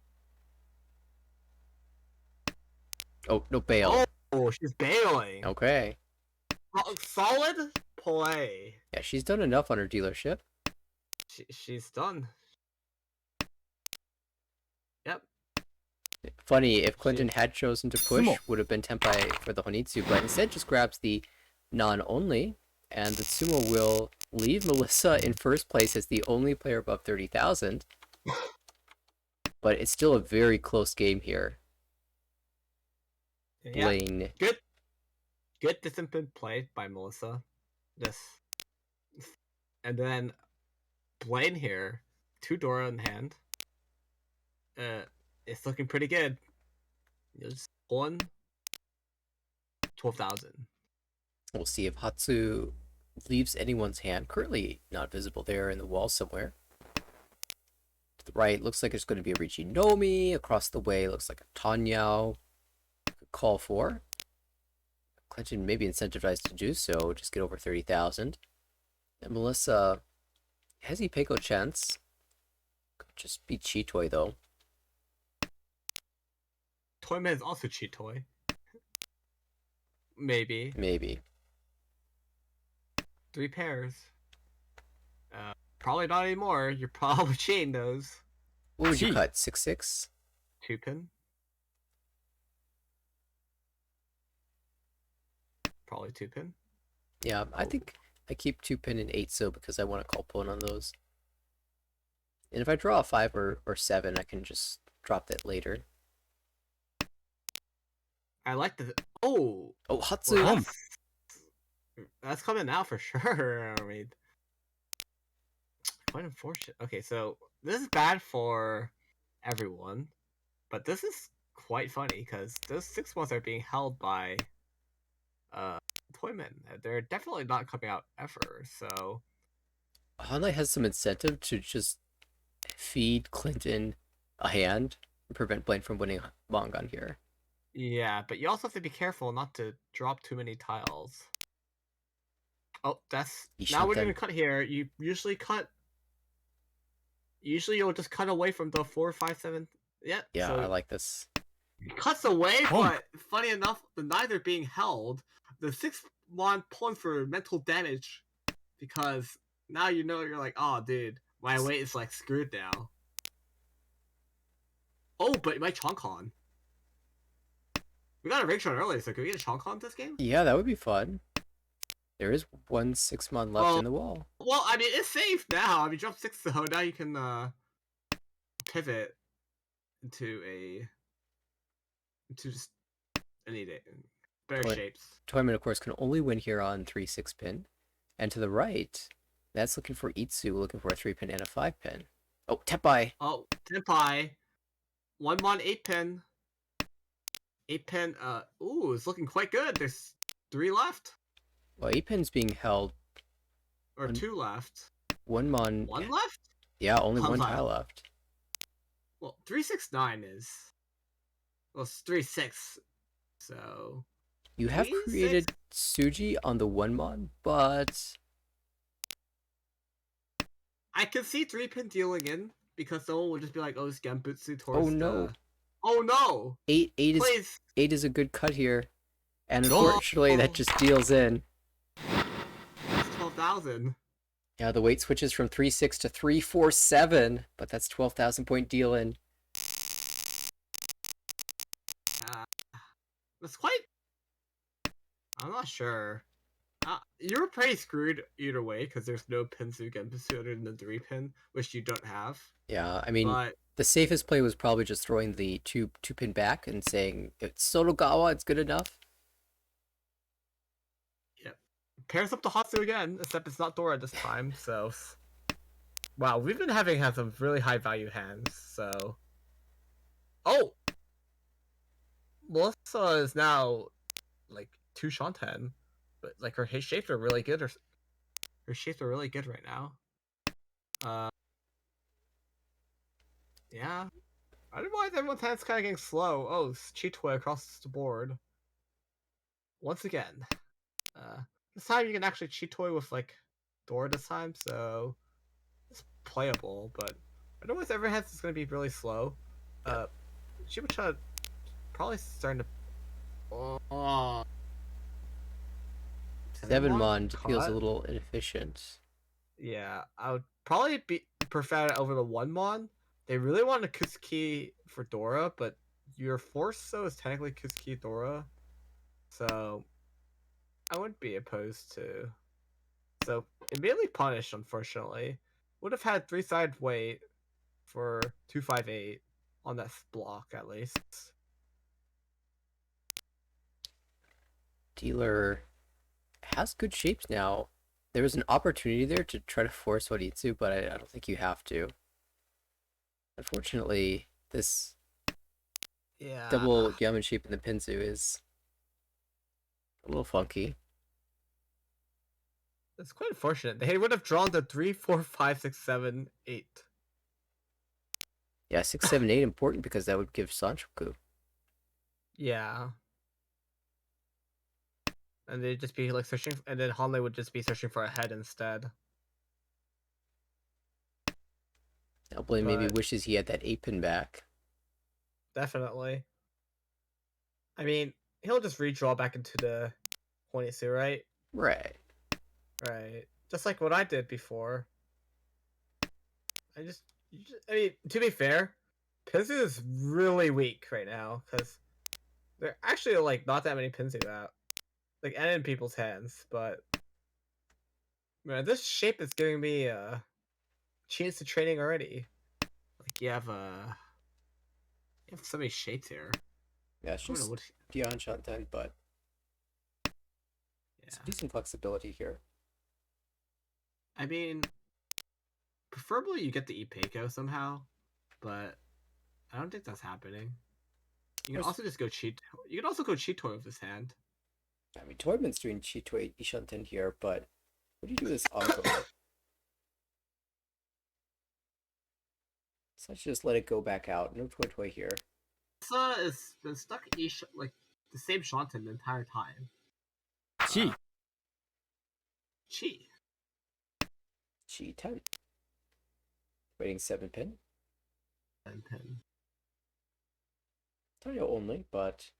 Oh, no bail. Oh, she's bailing. Okay. Solid play. Yeah, she's done enough on her dealership. She's done. Yep. Funny, if Clinton had chosen to push, Tsumo. would have been Tempai for the Honitsu, but instead just grabs the non-only, and the Tsumo will leave Melissa in first place as the only player above 30,000. But it's still a very close game here. Yeah. Blaine. Good disciplined play by Melissa. This. And then Blaine here, 2 Dora in hand. It's looking pretty good. Just pulling 12,000. We'll see if Hatsu leaves anyone's hand. Currently not visible there in the wall somewhere. To the right, looks like it's going to be a Ricci Nomi. Across the way, looks like a Tanyao. Could call for. Clinton may be incentivized to do so. Just get over 30,000. And Melissa has he Peiko chance. Could just be Chitoy though. Toyman is also cheat toy. Maybe. Maybe. 3 pairs. Probably not anymore. You're probably cheating those. What would you Gee. cut? 6-6? 2-pin. Probably 2-pin. Yeah, I think I keep 2 pin and 8 so because I want to call pwn on those. And if I draw a 5 or 7, I can just drop that later. I like the. Oh! Oh, Hatsu! Well, that's coming out for sure. I mean, quite unfortunate. Okay, so this is bad for everyone, but this is quite funny because those 6 months are being held by Toyman. They're definitely not coming out ever. So Hanley has some incentive to just feed Clinton a hand and prevent Blaine from winning Mongon here. yeah, but you also have to be careful not to drop too many tiles. Oh, that's You now shoot we're them. gonna cut here. You usually cut. Usually you'll just cut away from the 4, 5, 7. Yeah. Yeah, so I like this. it cuts away, Punk. but funny enough, the neither being held, the 6-mon pulling for mental damage because now you know you're like, oh, dude, my weight is like screwed now. Oh, but my Chonkon. We got a rig shot earlier, so can we get a Chonkon this game? Yeah, that would be fun. There is 1 6-mon left Well- in the wall. Well, I mean, it's safe now. I mean, drop 6, so now you can pivot into just any day. Better Toy- shapes. Toyman, of course, can only win here on 3-6 pin. And to the right, that's looking for Itsu, looking for a 3 pin and a 5 pin. Oh, Tepai! Oh, Tenpai. 1-mon 8-pin. 8-pin, ooh, it's looking quite good. There's 3 left. Well, 8 pin's being held. Or One- 2 left. 1 mon. 1 left? Yeah, only One 1 tile. tile left. Well, 369 is. Well, it's 3-6. So. You have 3-6. created Suji on the 1 mon, but I can see 3-pin dealing in because someone will just be like, oh, it's Gambutsu towards oh no, Oh no! 8 is Please! 8 is a good cut here, and Oh. unfortunately that just deals in. It's 12,000. Yeah, the weight switches from 3-6 to 3-4-7, but that's 12,000 point deal in. That's quite. I'm not sure. You're pretty screwed either way because there's no Pinsu Gambutsu other than the 3-pin, which you don't have. Yeah, I mean, But the safest play was probably just throwing the two pin back and saying it's Sotogawa, it's good enough. pairs up to Hatsu again, except it's not Dora this time. So, wow, we've been having some really high value hands. So, oh, Melissa is now like 2 Shanten, but like her shapes are really good. Her shapes are really good right now. Yeah. I don't know why everyone's hand's kind of getting slow. Oh, Cheetoy across the board. Once again. This time you can actually Cheetoy with like Dora this time, so it's playable, but otherwise every hand is going to be really slow. Shibucha probably starting to. Oh, Seven Mon Mon feels a cut. little inefficient. Yeah, I would probably prefer it over the 1 Mon. They really wanted Kusuki for Dora, but your Force So is technically Kusuki Dora, so I wouldn't be opposed to. So immediately punished, unfortunately. Would have had 3-side weight for 258 on that block at least. Dealer has good shapes now. There was an opportunity there to try to force Waritsu, but I don't think you have to. Unfortunately, this Yeah, double Yamen shape in the Pinzu is a little funky. it's quite unfortunate. They would have drawn the 3, 4, 5, 6, 7, 8. Yeah, 6, 7, 8 important because that would give Sanchoku. Yeah. And they'd just be like searching, and then Hanley would just be searching for a head instead. Now Blaine maybe But wishes he had that 8 pin back. definitely. I mean, he'll just redraw back into the Hornetsu, right? Right. Right. Just like what I did before. I mean, to be fair, Pinzu is really weak right now because there are actually like not that many Pinzu out, like and in people's hands. But man, this shape is giving me a chance to training already. Like you have so many shapes here. Yeah, it's I don't know just what. Dion Shanten, but Yeah. some decent flexibility here. I mean, preferably you get the Ipeco somehow, but I don't think that's happening. You can also just go cheat. You can also go cheat toy with this hand. I mean, Toyman's doing Chitoy Ishanten here, but what do you do with this Anko? So let's just let it go back out. No Toy Toy here. Asa has been stuck like the same Shanten the entire time. Chi. Chi. Chi 10. Waiting 7 pin. And pin. Tario only, but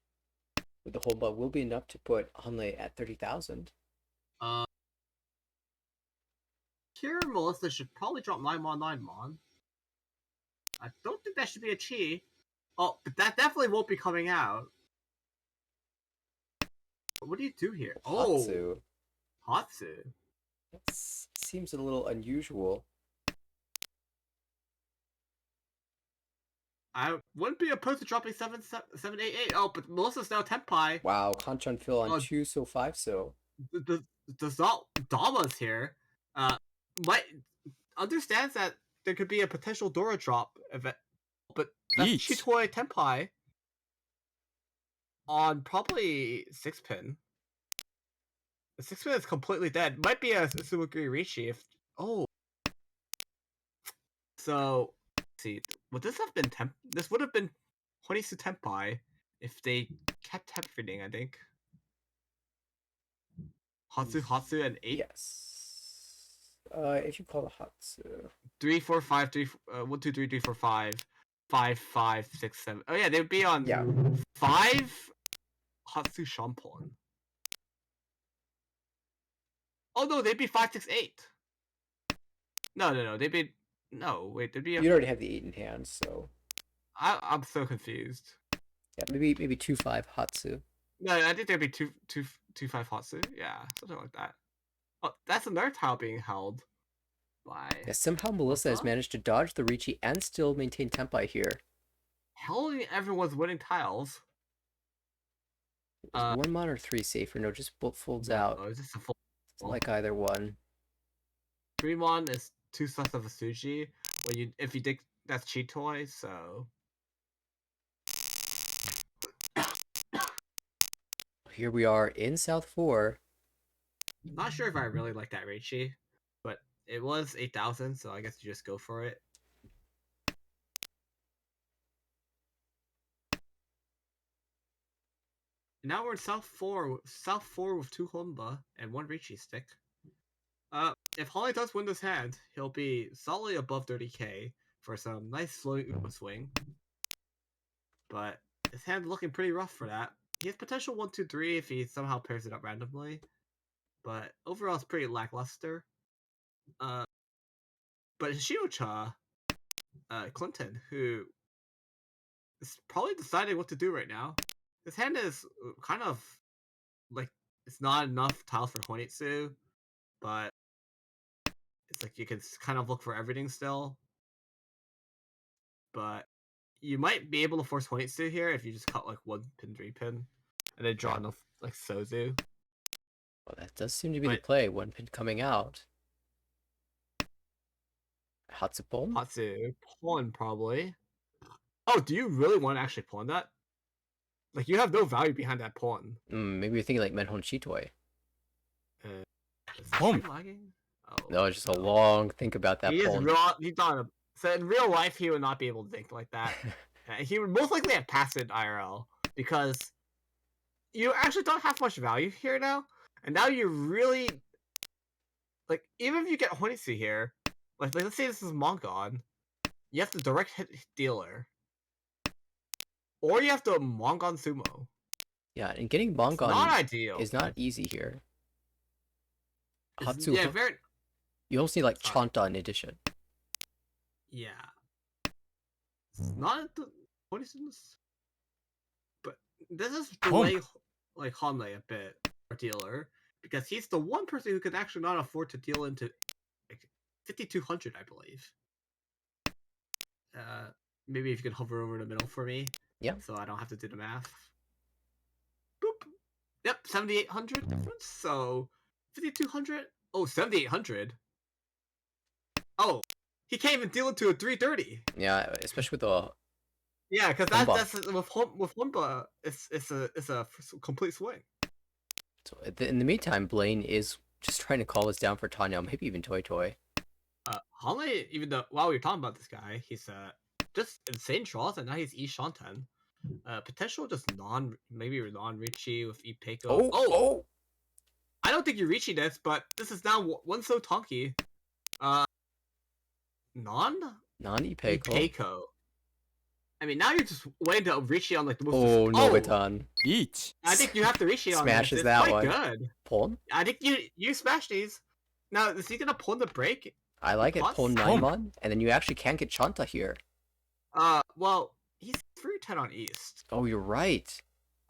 with the whole bug will be enough to put Hanley at 30,000. Here, Melissa should probably drop 9 Mon 9 Mon. I don't think that should be a Chi. Oh, but that definitely won't be coming out. What do you do here? Hatsu. Oh, Hatsu. That seems a little unusual. I wouldn't be opposed to dropping 7, 8, 8. Oh, but Melissa's now Tenpai. Wow, Kanchan Phil on 2 so 5 so. The Dama's here. Might understands that there could be a potential Dora drop event, but that's Each. Chitoy Tenpai on probably 6 pin. The 6 pin is completely dead. Might be a Sumagiri Rishi if. Oh. So, let's see. Would this have been This would have been Honisu Tenpai if they kept everything, I think. Hatsu, and 8. Yes. If you call it Hatsu. 3, 4, 5, 3, 1, 2, 3, 3, 4, 5, 5, 5, 6, 7. Oh yeah, they would be on 5 Hatsu Shampon. Oh no, they'd be 5, 6, 8. No, they'd be wait, they'd be. You'd already have the 8 in hand, so I'm so confused. yeah, maybe 2-5 Hatsu. No, I think there'd be 2, 5 Hatsu. Yeah, something like that. Oh, that's another tile being held by. Yeah, somehow Melissa has managed to dodge the Richi and still maintain Tenpai here. Holding everyone's winning tiles. Is 1 Mon or 3 safer? No, just folds No, out. it's just a full. Doesn't like either one. 3 Mon is 2 slots of a Suji. If you dig, that's cheat toy. So here we are in South 4. Not sure if I really like that Reichi, but it was 8,000, so I guess you just go for it. Now we're in South 4, South 4 with 2 Honba and 1 Reichi stick. If Holly does win this hand, he'll be solidly above 30k for some nice slow Uma swing. But his hand looking pretty rough for that. He has potential 1, 2, 3 if he somehow pairs it up randomly. But overall, it's pretty lackluster. But Shiocha, Clinton, who is probably deciding what to do right now. His hand is kind of like it's not enough tiles for Honitsu, but it's like you can kind of look for everything still. But you might be able to force Honitsu here if you just cut like 1 pin, 3 pin, and then draw enough like Sozu. Well, that does seem to be the play. 1 pin coming out. Hatsupon? Hatsu, pawn probably. Oh, do you really want to actually pawn that? Like, you have no value behind that pawn. Maybe you're thinking like Menhon Chitoi. Is the stream lagging? Oh, No, it's just a long think about that pawn. So in real life, he would not be able to think like that. He would most likely have passed it IRL, because you actually don't have much value here now. And now you really... Like, even if you get Honitsu here, like let's say this is Mongon, you have to direct hit dealer. Or you have to Mongon Tsumo. Yeah, and getting Mongon not ideal. is not easy here. Hatsu, yeah, very... You almost need like Chanta in addition. Yeah. It's not the poisons. But this is delay like Hanley a bit, our dealer, because he's the one person who can actually not afford to deal into like 5,200, I believe. Maybe if you could hover over the middle for me. Yeah. So I don't have to do the math. Boop. Yep, 7,800 difference. So 5,200. Oh, 7,800. Oh, he can't even deal into a 330. Yeah, especially with the. Yeah, because that's with Honba, it's a complete swing. So in the meantime, Blaine is just trying to call this down for Tanya, maybe even Toy Toy. Hanley, even though while we are talking about this guy, he's just insane draws, and now he's E Shanten. Potential just maybe non-Richie with E Peiko. Oh! I don't think you're reaching this, but this is now one so Tonki. Non-Ipeiko. I mean, now you're just waiting to Richie on like the most. Oh, Nobetan. Each. I think you have to Richie on Smashes this. It's that quite one. Good. Pawn? I think you smash these. Now, is he gonna pawn the break? I like it. Pawn 9-1, and then you actually can get Chanta here. Well, he's 3-10 on East. Oh, you're right.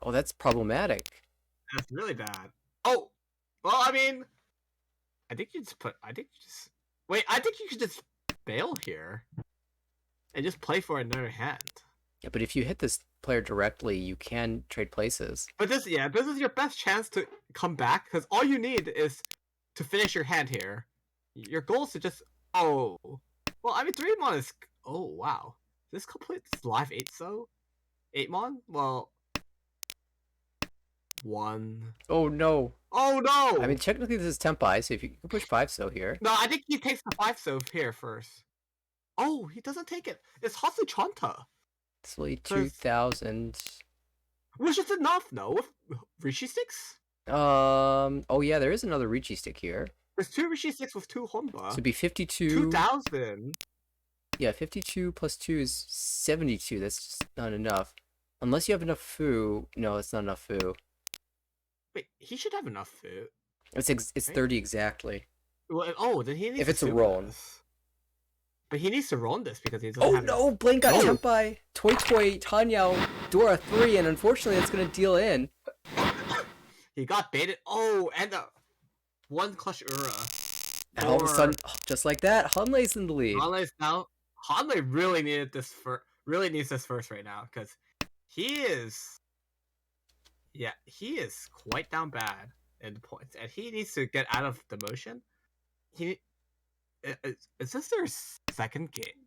Oh, that's problematic. That's really bad. Oh, well, I mean, I think you just wait. I think you could just bail here and just play for another hand. Yeah, but if you hit this player directly, you can trade places. But this is your best chance to come back, because all you need is to finish your hand here. Your goal is to just well, I mean, 3-mon is wow. This completes live 8-mon? Well, 1. Oh no. Oh no! I mean, technically this is Tempai, so if you can push 5-so here. No, I think he takes the 5-so here first. Oh, he doesn't take it. It's Hatsu Chanta. It's only 2,000. Which is enough, no? With Rishi sticks? Oh yeah, there is another Richi stick here. There's 2 Rishi sticks with 2 Honba. So it'd be 52. 2,000. Yeah, 52 plus 2 is 72. That's just not enough. Unless you have enough Fu. No, it's not enough Fu. Wait, he should have enough Fu. It's right? 30 exactly. Well, then he needs if it's a Ron. But he needs to Ron this because he doesn't have no! Blaine got Tempai. Toy Toy, Tanyao, Dora 3, and unfortunately it's going to deal in. He got baited. Oh, and the 1 Clutch Ura. And all of a sudden, just like that, Hanlei's in the lead. Hanlei really needs this first right now, because he is quite down bad in the points, and he needs to get out of the motion. Is this their second game?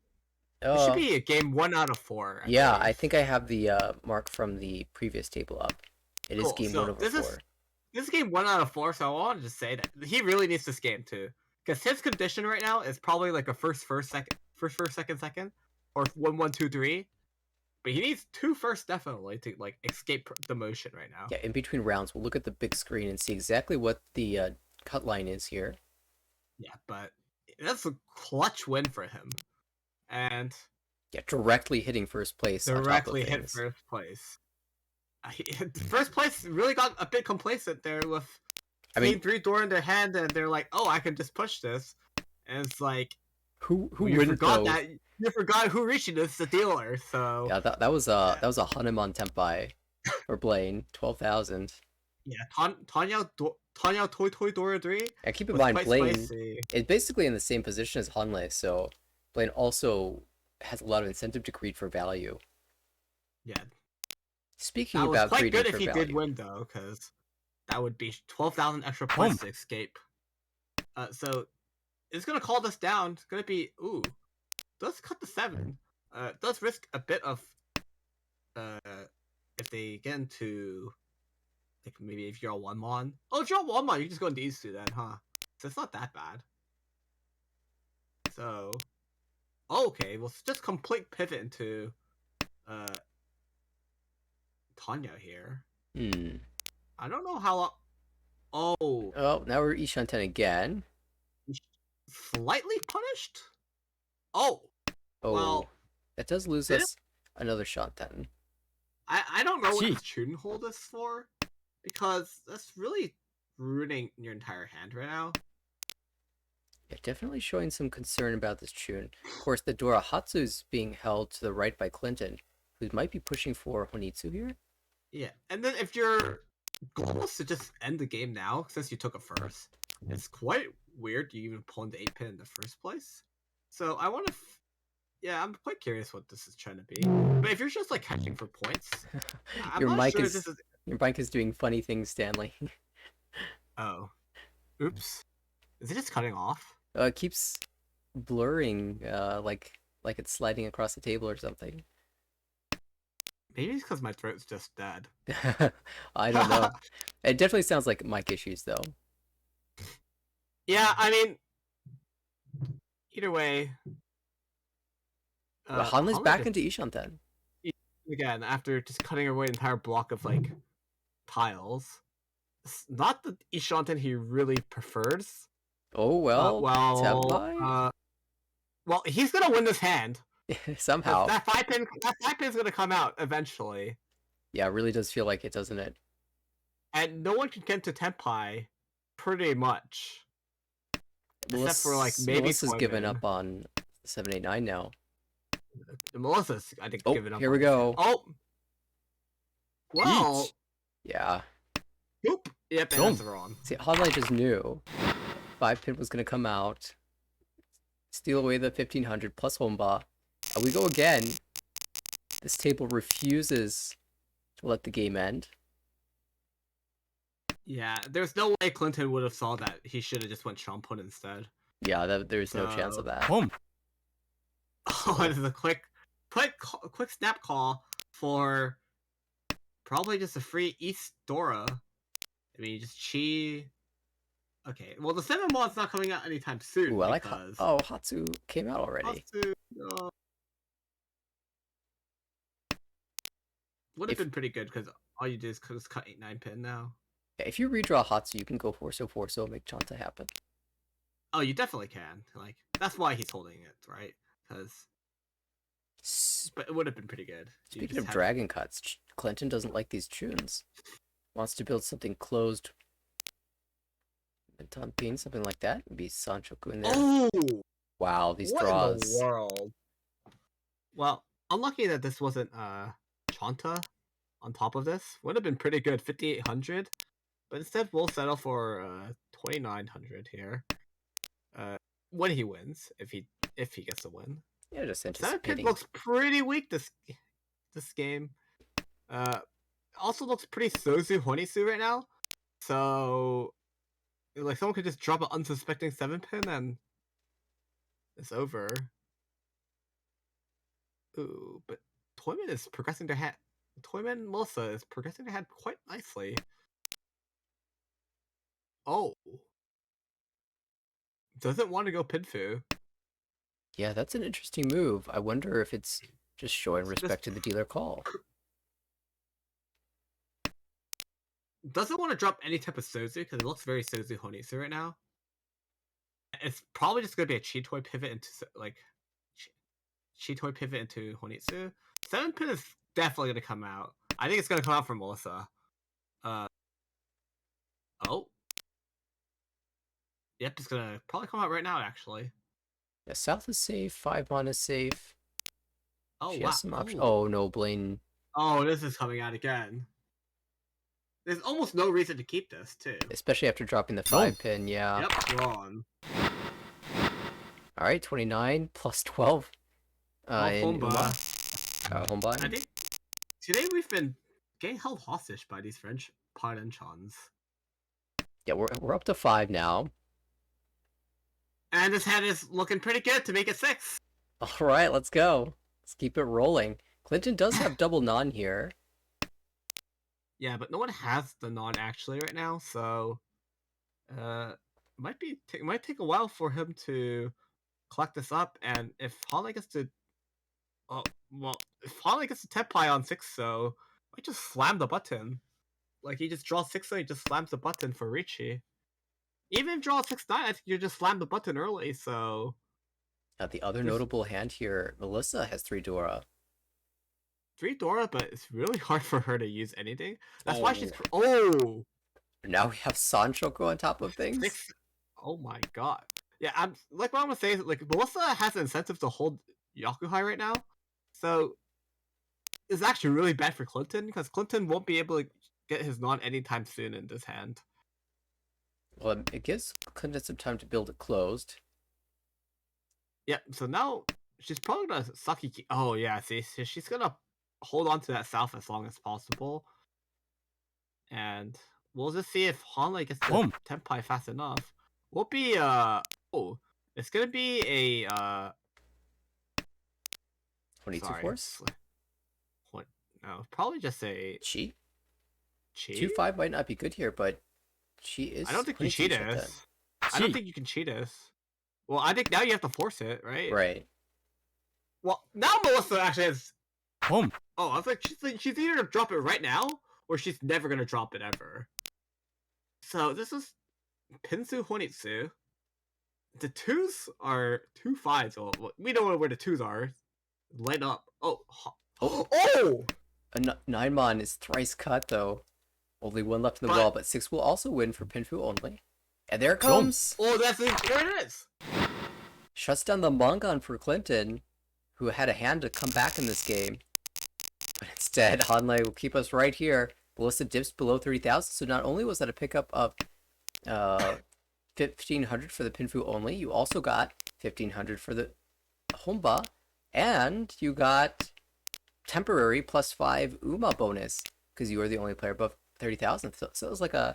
It should be a game 1 out of 4. I think I have the mark from the previous table up. It is Cool. game So 1 over this 4. is game 1 out of 4. So I wanted to say that he really needs this game too, because his condition right now is probably like a first, second, or 1-1-2-3. But he needs 2 firsts definitely to like escape the motion right now. Yeah, in between rounds, we'll look at the big screen and see exactly what the cut line is here. Yeah, but that's a clutch win for him, and Yeah, directly hitting first place on top of directly hit things. first place. First place really got a bit complacent there with seeing 3 door in their hand, and they're like, "Oh, I can just push this," and it's like, who you wouldn't forgot though? that you forgot who reached this, the dealer. So Yeah, that was a Hanuman Tempai for Blaine, 12,000. yeah, Tanya Toy Toy Dora 3 And keep in was mind, quite Blaine spicy. is basically in the same position as Hanley, so Blaine also has a lot of incentive to greed for value. Yeah, Speaking that was about quite greeding good if for he value, did win though, because that would be 12,000 extra points to escape. So it's gonna call this down. It's gonna be does cut the 7. Does risk a bit of uh if they get into like maybe if you're a 1-mon. Oh, if you're a 1-mon, you can just go into these 2 then, huh? So it's not that bad. So okay, well just complete pivot into uh Tanya here. I don't know how long. Oh, Oh, now we're Ishanten again. slightly punished? Oh, Oh, well, that does lose did us another Shanten. I don't know what Gee. this Chuden hold is for, because that's really ruining your entire hand right now. Yeah, definitely showing some concern about this tune. Of course, the Dorahatsu is being held to the right by Clinton, who might be pushing for Honitsu here. Yeah, and then if your goal is to just end the game now, since you took a first, it's quite weird you even pull in the 8-pin in the first place. So I want to, yeah, I'm quite curious what this is trying to be. But if you're just like catching for points, I'm Your not mic sure is this is. your mic is doing funny things, Stanley. Oh, oops, is it just cutting off? It keeps blurring, like it's sliding across the table or something. Maybe it's because my throat's just dead. I don't know. It definitely sounds like mic issues, though. Yeah, I mean, either way. Well, Hanle's back just, into Ishanten. again after just cutting away an entire block of like tiles. It's not the Ishanten he really prefers. Oh well, Tempai? Well, he's gonna win this hand. Somehow. That 5-pin's gonna come out eventually. Yeah, it really does feel like it, doesn't it? And no one can get to Tempai, pretty much. Except for like maybe Melissa's given Toyman. up on 789 now. Melissa's, I think, Oh, given up. here we on this go. hand. Oh, well, Each. Yeah. Oop. Yep, and that's wrong. See, Hanle just knew 5-pin was gonna come out, steal away the 1500 plus Homba. We go again. This table refuses to let the game end. Yeah, there's no way Clinton would have saw that. He should have just went Shampoo instead. Yeah, there's no chance of that. Home. Oh, it is a quick snap call for probably just a free East Dora. I mean, just Chi. Okay, well the 7-mon's not coming out anytime soon. Ooh, I like because... Oh, Hatsu came out already. Hatsu, no. Would have been pretty good because all you do is just cut 8-9-pin now. If you redraw Hatsu, you can go 4-so and make Chanta happen. Oh, you definitely can. Like that's why he's holding it, right? Because, but it would have been pretty good. Speaking of dragon cuts, Clinton doesn't like these tunes. Wants to build something closed. Pin, something like that. Maybe Sanchoku in there. Oh! Wow, these What draws. in the world? Well, unlucky that this wasn't Chanta on top of this. Would have been pretty good, 5,800. But instead, we'll settle for 2,900 here. When he wins, if he gets a win. Yeah, just 7-pin anticipating. looks pretty weak this game. Also looks pretty Sozu Honisu right now. So, like someone could just drop an unsuspecting 7-pin and it's over. Ooh, but Toyman is progressing their hand. Toyman Melissa is progressing ahead quite nicely. Oh. Doesn't want to go Pinfu. Yeah, that's an interesting move. I wonder if it's just showing respect to the dealer call. Doesn't want to drop any type of Sozu because it looks very Sozu Honitsu right now. It's probably just going to be a Chitoi pivot into like Chitoi pivot into Honitsu. 7-pin is definitely going to come out. I think it's going to come out from Melissa. Oh. Yep, it's going to probably come out right now, actually. Yeah, South is safe. 5-mon is safe. Oh, She wow. has some options. Oh, no, Blaine. Oh, this is coming out again. There's almost no reason to keep this, too. Especially after dropping the 5-pin, yeah. Yep, wrong. Alright, 29 plus 12. In Homba. Homba. I think today we've been getting held hostage by these French Parenchons. Yeah, we're up to 5 now. And this hand is looking pretty good to make it 6. Alright, let's go. Let's keep it rolling. Clinton does have double non here. Yeah, but no one has the non actually right now, so might take a while for him to collect this up. And if Holly gets to, if Holly gets to Tepai on 6, so might just slam the button. Like he just draws 6, so he just slams the button for Richie. Even if draw 6-9, I think you just slam the button early. So The other notable hand here, Melissa has 3 Dora. 3 Dora, but it's really hard for her to use anything. That's why she's oh. Now we have Sanchoku on top of things. 6. Oh my god. Yeah, I'm like what I'm gonna say is like Melissa has an incentive to hold Yakuhai right now, so it's actually really bad for Clinton because Clinton won't be able to get his non anytime soon in this hand. Well, it gives Clinton some time to build it closed. Yeah, so now she's probably gonna Saki. Oh yeah, see, she's gonna hold on to that south as long as possible, and we'll just see if Hanley gets the Tenpai fast enough. Will be oh, it's gonna be a 22 sorry, force? What? No, probably just a Chi? Chi. 2-5 might not be good here, but she is. I don't think you cheat us. I don't think you can cheat us. Well, I think now you have to force it, right? Right. Well, now Melissa actually has. Oh, I was like, she's either gonna drop it right now, or she's never gonna drop it ever. So this is Pinsu Honitsu. The 2s are 2 5s. Well, we know where the 2s are. Light up. Oh. Oh! A 9-mon is thrice cut, though. Only 1 left in the wall, but 6 will also win for Pinfu only. And there it comes! Oh, there it is! Shuts down the Mongon for Clinton, who had a hand to come back in this game. But instead, Hanley will keep us right here. Melissa dips below 30,000, so not only was that a pickup of 1,500 for the Pinfu only, you also got 1,500 for the Homba, and you got temporary +5 Uma bonus, because you were the only player above 30,000. So it was like a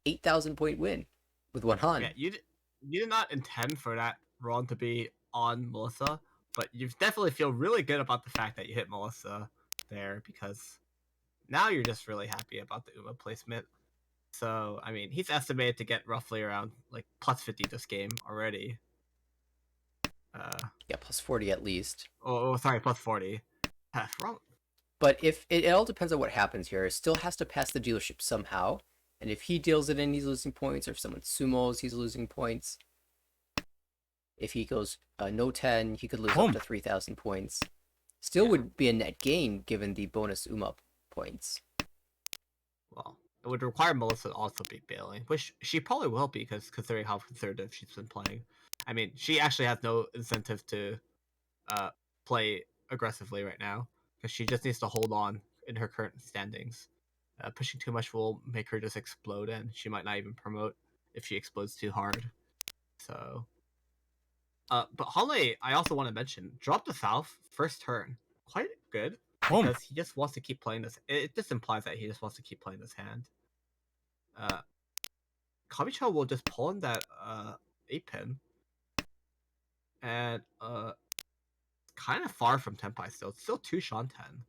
8,000 point win with 1 Han. Yeah, you did not intend for that run to be on Melissa, but you definitely feel really good about the fact that you hit Melissa there, because now you're just really happy about the Uma placement. So, I mean, he's estimated to get roughly around like +50 this game already. Yeah, +40 at least. Oh, sorry, +40. Wrong. But if it all depends on what happens here, it still has to pass the dealership somehow. And if he deals it in, he's losing points, or if someone sumos, he's losing points. If he goes no 10, he could lose up to 3,000 points. Still would be a net gain given the bonus Uma points. Well, it would require Melissa to also be bailing, which she probably will be, because considering how conservative she's been playing. I mean, she actually has no incentive to play aggressively right now, because she just needs to hold on in her current standings. Pushing too much will make her just explode, and she might not even promote if she explodes too hard. So, but Holly, I also want to mention, drop the South first turn, quite good, because he just wants to keep playing this. It just implies that he just wants to keep playing this hand. Kabicho will just pull in that 8-pin, and kind of far from Tenpai still. It's still 2 Shanten.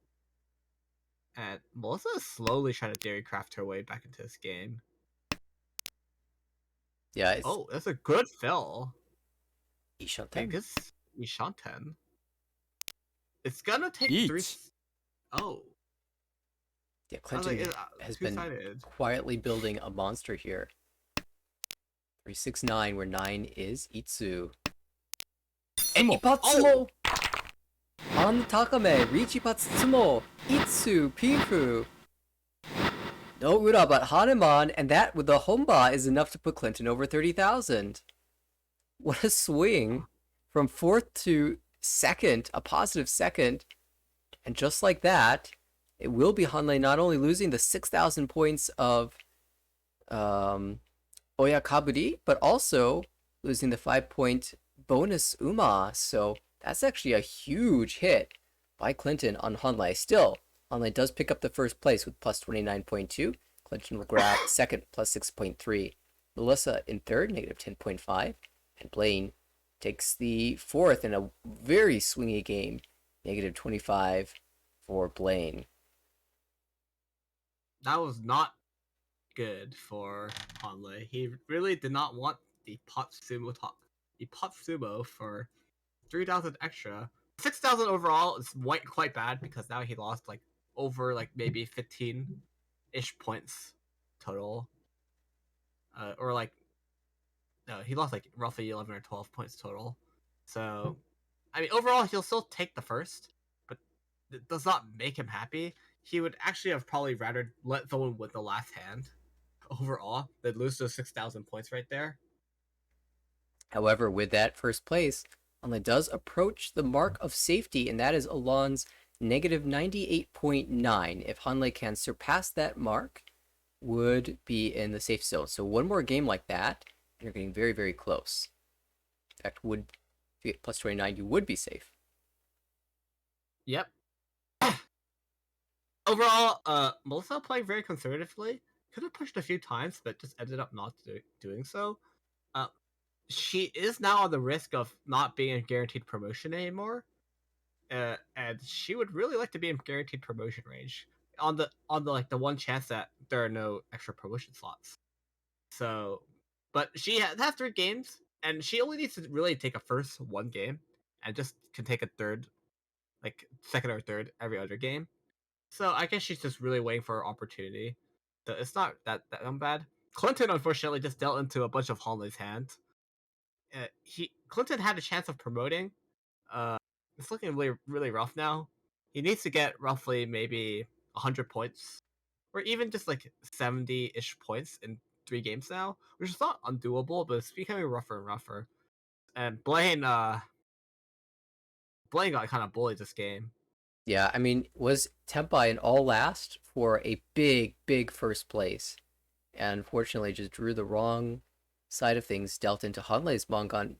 And Melissa is slowly trying to dairy craft her way back into this game. Yeah, it's Oh, that's a good fill. Okay, Ishanten. good Ishanten. It's gonna take three. Each. Oh, Yeah, I was like, Clinton has been two-sided. quietly building a monster here. 369, where 9 is Itsu. And Tsumo. Ipatsumo! On the Takame, reach Ipatsumo! Itsu, Pifu! No Ura, but Hanuman, and that with the Homba is enough to put Clinton over 30,000. What a swing from 4th to 2nd, a positive 2nd. And just like that, it will be Hanley not only losing the 6,000 points of Oyakaburi, but also losing the 5-point bonus Uma. So that's actually a huge hit by Clinton on Hanley. Still, Hanley does pick up the first place with plus 29.2. Clinton will grab second plus 6.3. Melissa in third, negative 10.5. And Blaine takes the fourth in a very swingy game, negative 25 for Blaine. That was not good for Hanley. He really did not want the Potsumo for 3,000 extra. 6,000 overall is quite bad because now he lost like over like maybe 15-ish points total. Or like no, he lost like roughly 11 or 12 points total. So, I mean, overall he'll still take the first, but it does not make him happy. He would actually have probably rather let someone win the last hand overall than lose those 6,000 points right there. However, with that first place, Hanley does approach the mark of safety, and that is Alon's negative 98.9. If Hanley can surpass that mark, would be in the safe zone. So one more game like that, you're getting very, very close. In fact, if you get plus 29, you would be safe. Yep. Overall, Melissa played very conservatively. Could have pushed a few times, but just ended up not doing so. She is now on the risk of not being in guaranteed promotion anymore. And she would really like to be in guaranteed promotion range on the like the one chance that there are no extra promotion slots. So, but she has 3 games, and she only needs to really take a first one game, and just can take a third, like second or third every other game. So I guess she's just really waiting for her opportunity. So it's not that bad. Clinton unfortunately just dealt into a bunch of Hanley's hands. Clinton had a chance of promoting. It's looking really really rough now. He needs to get roughly maybe 100 points, or even just like 70-ish points in 3 games now, which is not undoable, but it's becoming rougher and rougher. And Blaine got kind of bullied this game. Yeah, I mean, was Tempai in all last for a big, big first place, and unfortunately just drew the wrong side of things, dealt into Hanlei's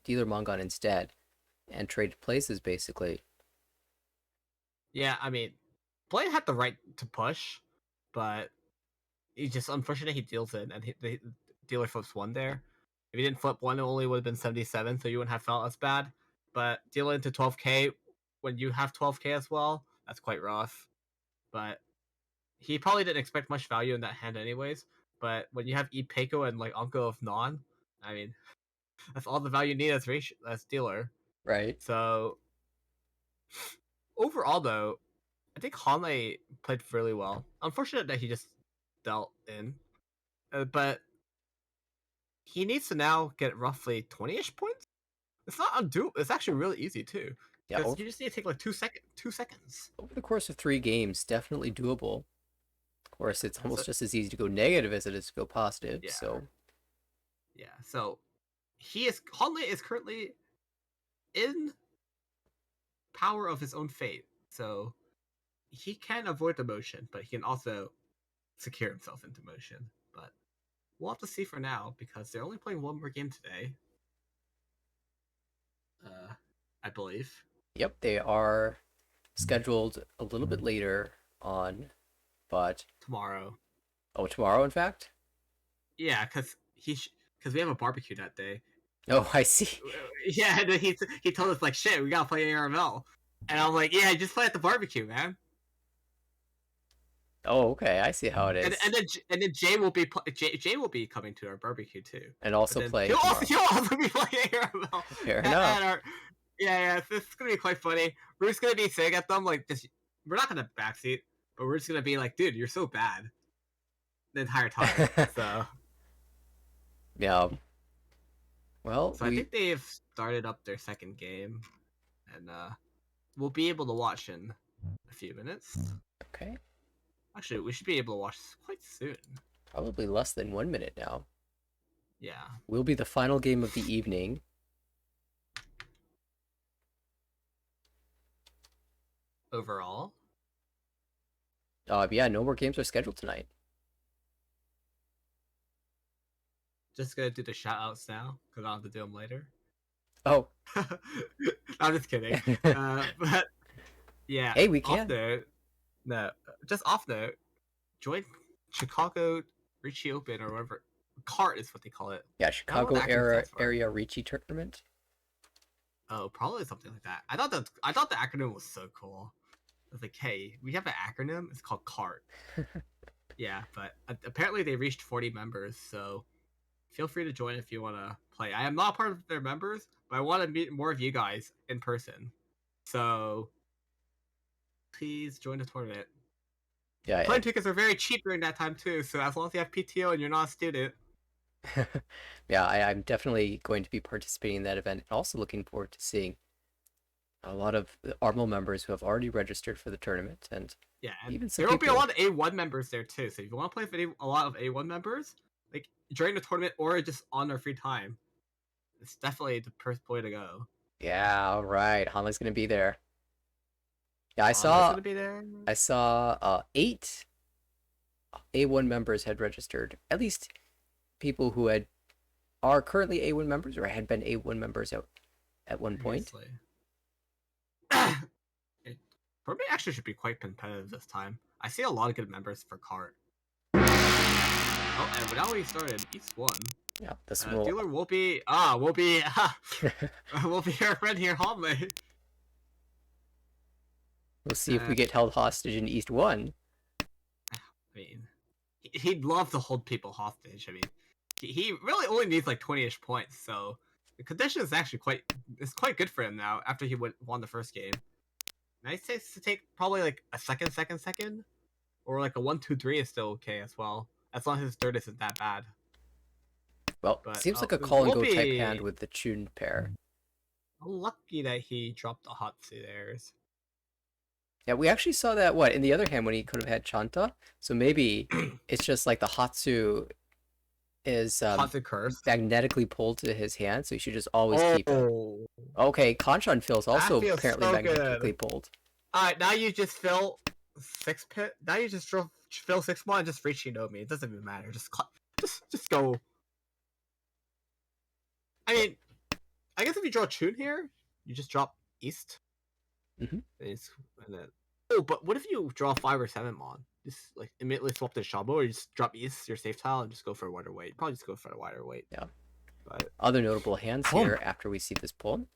dealer Mongon instead, and traded places basically. Yeah, I mean, Blaine had the right to push, but he's just unfortunate he deals in, and the dealer flips 1 there. If he didn't flip 1, it only would have been 77, so you wouldn't have felt as bad. But dealing into 12k when you have 12k as well, that's quite rough. But he probably didn't expect much value in that hand anyways. But when you have Ipeko and like Uncle of Non, I mean, that's all the value you need as dealer. Right. So overall, though, I think Hanley played really well. Unfortunate that he just dealt in, but he needs to now get roughly 20-ish points. It's not undoable. It's actually really easy too, Yeah, because you just need to take like 2 seconds. over the course of 3 games, definitely doable. Of course, it's almost So, just as easy to go negative as it is to go positive. Yeah. So yeah. So Hanley is currently in power of his own fate. So he can avoid the motion, but he can also secure himself into motion. But we'll have to see for now, because they're only playing 1 more game today. I believe. yep, they are scheduled a little bit later on, but Tomorrow. tomorrow, in fact. Yeah, because we have a barbecue that day. Oh, I see. Yeah, and then he told us like, shit, we gotta play ARML, and I'm like, yeah, just play at the barbecue, man. Oh, okay. I see how it And, is. and then Jay will be Jay will be coming to our barbecue too. And But also then playing he'll tomorrow. also be playing ARML. Fair enough. At our, yeah, this is gonna be quite funny. We're just gonna be saying at them like, just we're not gonna backseat, but we're just gonna be like, dude, you're so bad the entire time. So, Yeah. Well, I think they've started up their second game, and we'll be able to watch in a few minutes. okay. Actually, we should be able to watch quite soon. Probably less than 1 minute now. Yeah. Will be the final game of the evening. Overall. Yeah, no more games are scheduled tonight. Just gonna do the shout outs now, because I'll have to do them later. Oh. I'm just kidding. But yeah. Hey, we Off can. note. No, just off note. Join Chicago Richie Open or whatever. CART is what they call it. Yeah, I don't know Chicago what the acronym stands for. Area Ricci tournament. Oh, probably something like that. I thought the acronym was so cool. I was like, hey, we have an acronym. It's called CART. Yeah, but apparently they reached 40 members, so feel free to join if you want to play. I am not part of their members, but I want to meet more of you guys in person. So please join the tournament. Yeah. Plane tickets are very cheap during that time too, so as long as you have PTO and you're not a student. Yeah, I'm definitely going to be participating in that event. Also looking forward to seeing a lot of ARML members who have already registered for the tournament, and yeah, and even some there will be a people... lot of A1 members there too. So if you want to play with a lot of A1 members, like during the tournament or just on their free time, it's definitely the first way to go. Yeah, all right. Hanlei's gonna be there. Yeah, Gonna be there. I saw 8 A1 members had registered. At least people who are currently A1 members or had been A1 members at one point. It probably actually should be quite competitive this time. I see a lot of good members for CART. Oh, and now we started East 1. Yeah, this dealer will be will be our friend here, Hanley. We'll see if we get held hostage in East 1. I mean, he'd love to hold people hostage. I mean, he really only needs like 20-ish points, so the condition is actually quite good for him now after he won the first game. Nice to take probably like a second, or like a 1-2-3 is still okay as well, as long as his third isn't that bad. Well, But, seems like a call and go type hand with the tuned pair. Lucky that he dropped the Hatsu theirs. Yeah, we actually saw that, in the other hand when he could have had Chanta. So maybe it's just like the Hatsu is Hatsu curse. magnetically pulled to his hand, so you should just always keep it. Okay, Kanchan feels also apparently magnetically pulled. Alright, now you just fill 6 pit. Now you just fill 6 more and just reach Shinomi. It doesn't even matter. Just go. I mean, I guess if you draw Chun here, you just drop East. Mm-hmm. And then, oh, but what if you draw 5 or 7 Mon? Just like immediately swap to Shabo, or you just drop East, your safe tile, and just go for a wider weight. Probably just go for a wider weight. Yeah. But other notable hands here after we see this pull.